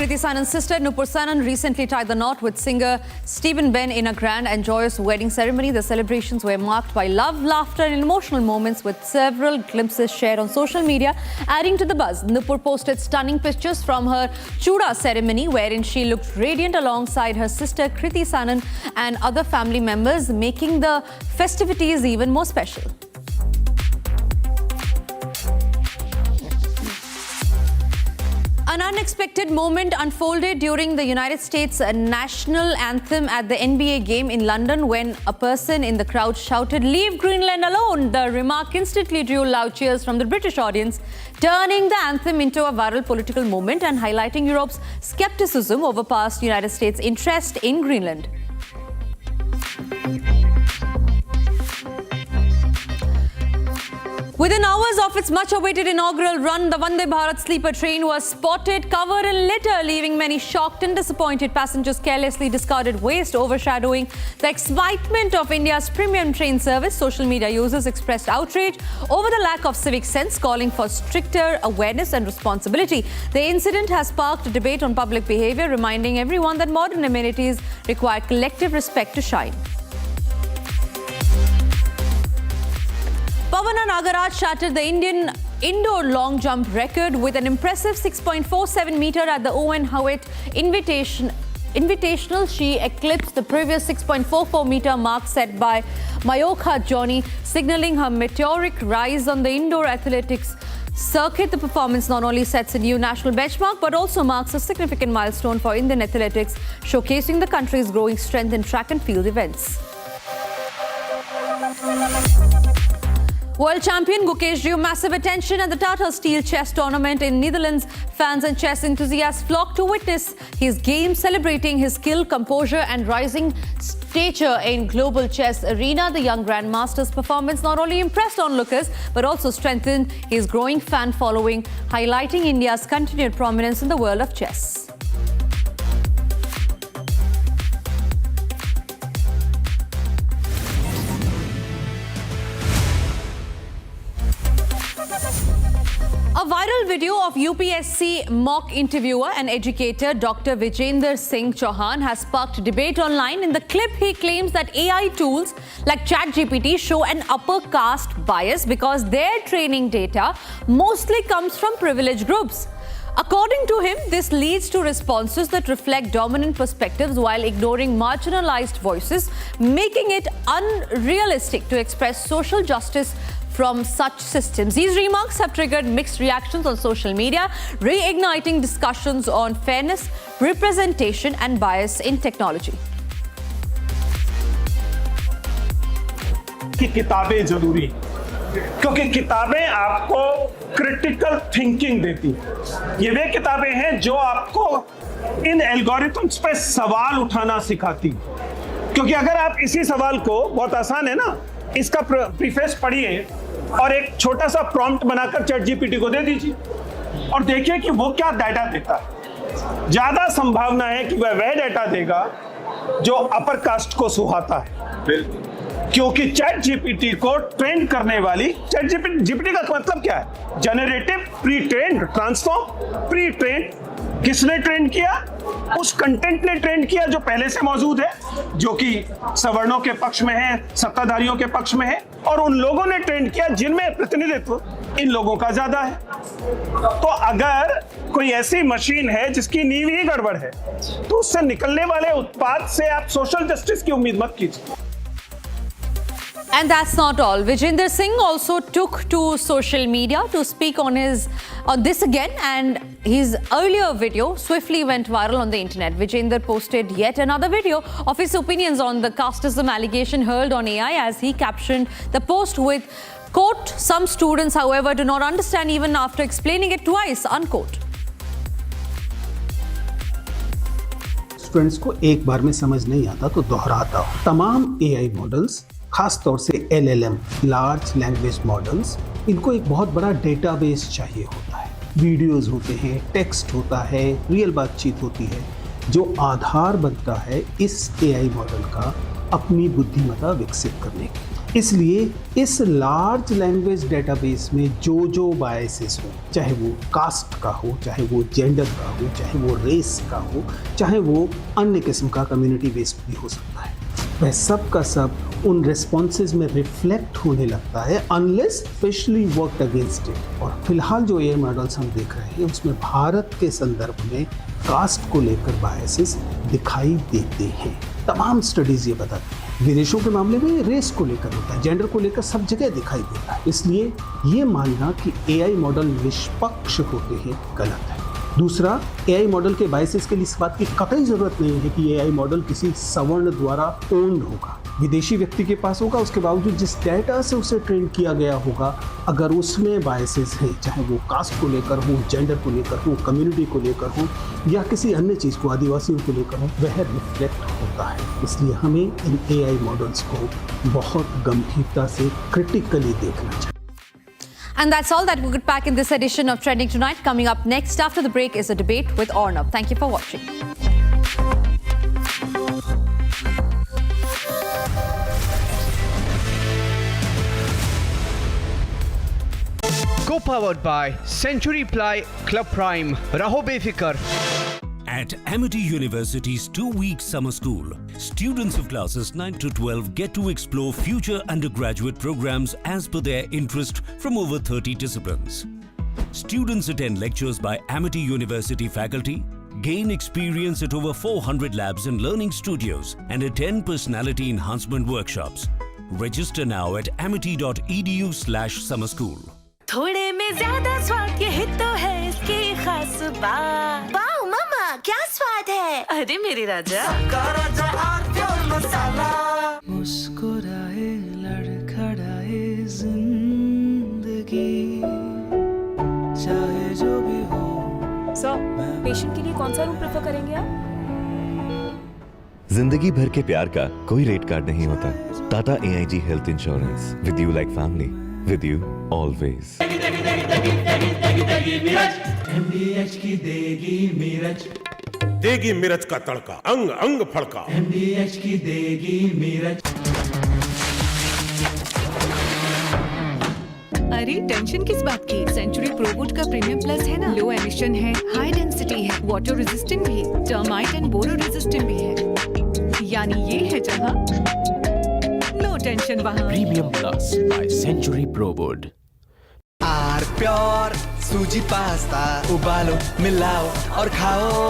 Kriti Sanan's sister Nupur Sanan recently tied the knot with singer Stephen Ben in a grand and joyous wedding ceremony. The celebrations were marked by love, laughter and emotional moments with several glimpses shared on social media, adding to the buzz. Nupur posted stunning pictures from her Chuda ceremony wherein she looked radiant alongside her sister Kriti Sanan and other family members, making the festivities even more special. An unexpected moment unfolded during the United States national anthem at the NBA game in London when a person in the crowd shouted, "Leave Greenland alone." The remark instantly drew loud cheers from the British audience, turning the anthem into a viral political moment and highlighting Europe's skepticism over past United States interest in Greenland. Within hours of its much-awaited inaugural run, the Vande Bharat sleeper train was spotted covered in litter, leaving many shocked and disappointed. Passengers carelessly discarded waste, overshadowing the excitement of India's premium train service. Social media users expressed outrage over the lack of civic sense, calling for stricter awareness and responsibility. The incident has sparked a debate on public behavior, reminding everyone that modern amenities require collective respect to shine. Pavana Nagaraj shattered the Indian indoor long jump record with an impressive 6.47 meter at the Owen Howitt Invitational. She eclipsed the previous 6.44 meter mark set by Mayoka Johnny, signaling her meteoric rise on the indoor athletics circuit. The performance not only sets a new national benchmark but also marks a significant milestone for Indian athletics, showcasing the country's growing strength in track and field events. World champion Gukesh drew massive attention at the Tata Steel chess tournament in Netherlands. Fans and chess enthusiasts flocked to witness his game, celebrating his skill, composure and rising stature in global chess arena. The young grandmaster's performance not only impressed onlookers but also strengthened his growing fan following, highlighting India's continued prominence in the world of chess. A viral video of UPSC mock interviewer and educator Dr. Vijender Singh Chauhan has sparked debate online. In the clip, he claims that AI tools like ChatGPT show an upper caste bias because their training data mostly comes from privileged groups. According to him, this leads to responses that reflect dominant perspectives while ignoring marginalized voices, making it unrealistic to express social justice from such systems. These remarks have triggered mixed reactions on social media, reigniting discussions on fairness, representation and bias in technology. कि किताबें जरूरी क्योंकि किताबें आपको critical thinking देती हैं। ये वे किताबें हैं जो आपको इन एल्गोरिथम्स पे सवाल उठाना सिखाती, क्योंकि अगर आप इसी सवाल को, बहुत आसान है ना, इसका प्रीफेस पढ़िए और एक छोटा सा प्रॉम्प्ट बनाकर चैट जीपीटी को दे दीजिए और देखिए कि वो क्या डाटा देता है। ज्यादा संभावना है कि वह डाटा देगा जो अपर कास्ट को सुहाता है, क्योंकि चैट जीपीटी को ट्रेन करने वाली, चैट जीपीटी का मतलब क्या है? Generative pretrained, transform pretrained. किसने ट्रेन किया? उस कंटेंट ने ट्रेन किया जो पहले से मौजूद है, जो कि सवर्णों के पक्ष में है, सत्ताधारियों के पक्ष में है, और उन लोगों ने ट्रेन किया जिनमें प्रतिनिधित्व इन लोगों का ज्यादा है। तो अगर कोई ऐसी मशीन है जिसकी नींव ही गड़बड़ है, तो उससे निकलने वाले उत्पाद से आप सोशल जस्टिस की उम्मीद मत कीजिए। And that's not all. Vijender Singh also took to social media to speak on this again, and his earlier video swiftly went viral on the internet. Vijender posted yet another video of his opinions on the casteism allegation hurled on AI, as he captioned the post with, quote, "Some students, however, do not understand even after explaining it twice," unquote. Students को एक बार में समझ नहीं आता तो दोहराता हो। तमाम AI मॉडल्स, खास तौर से LLM, लार्ज लैंग्वेज मॉडल्स, इनको एक बहुत बड़ा डेटाबेस चाहिए होता है। वीडियोस होते हैं, टेक्स्ट होता है, रियल बातचीत होती है, जो आधार बनता है इस AI मॉडल का अपनी बुद्धिमत्ता विकसित करने की। इसलिए इस लार्ज लैंग्वेज डेटाबेस में जो बायसेस हो, चाहे वो कास्ट का हो, चाहे वो जेंडर का हो, चाहे वो रेस का हो, चाहे वो अन्य किस्म का कम्युनिटी बेस्ड भी हो सकता है, वह सब का सब उन रिस्पॉन्सेज में रिफ्लेक्ट होने लगता है unless specially worked against it. और फिलहाल जो AI मॉडल्स हम देख रहे हैं उसमें भारत के संदर्भ में कास्ट को लेकर बायसेस दिखाई देते हैं। तमाम स्टडीज ये बताती हैं। विदेशों के मामले में रेस को लेकर होता है, जेंडर को लेकर सब जगह दिखाई देता है। इसलिए ये मानना कि AI मॉडल निष्पक्ष होते हैं गलत है। दूसरा, AI मॉडल के बायसेस के लिए इस बात की कतई जरूरत नहीं है कि AI मॉडल किसी सवर्ण द्वारा ओन्ड होगा, विदेशी व्यक्ति के पास होगा। उसके बावजूद जिस डाटा से उसे ट्रेन किया गया होगा, अगर उसमें बायसेस हैं, चाहे वो कास्ट को लेकर हो, जेंडर को लेकर हो, कम्युनिटी को लेकर हो, या किसी अन्य चीज़ को, आदिवासियों को लेकर हो, वह रिफ्लेक्ट होता है। इसलिए हमें इन AI मॉडल्स को बहुत गंभीरता से क्रिटिकली देखना चाहिए। And that's all that we could pack in this edition of Trending Tonight. Coming up next after the break is a debate with Arnab. Thank you for watching. Co-powered by Century Ply Club Prime. Raho befikar. At Amity University's 2-week summer school, students of classes 9 to 12 get to explore future undergraduate programs as per their interest from over 30 disciplines. Students attend lectures by Amity University faculty, gain experience at over 400 labs and learning studios, and attend personality enhancement workshops. Register now at amity.edu/summer school. थोड़े में ज्यादा स्वाद, ये तो है इसकी खास बात। वाओ मामा, क्या स्वाद है? अरे मेरे राजा, राजा और प्योर मसाला। मुस्कुराए लड़खड़ाए जिंदगी, चाहे जो भी हो। सर, पेशेंट के लिए कौन सा रूम प्रेफर करेंगे आप? जिंदगी भर के प्यार का कोई रेट कार्ड नहीं होता। Tata AIG health insurance, with you like family, with you always. MDH की देगी मिर्च, देगी मिर्च का तड़का, अंग अंग फड़का। MDH की देगी मिर्च। अरे टेंशन किस बात की? सेंचुरी प्रोवुड का प्रीमियम प्लस है ना, लो एमिशन है, हाई डेंसिटी है, वाटर रेजिस्टेंट भी, टर्माइट एंड बोरो रेजिस्टेंट भी है। यानी ये है जहाँ नो टेंशन वहाँ। Premium Plus by Century ProWood. Our pure suji pasta, उबालो, मिलाओ और खाओ।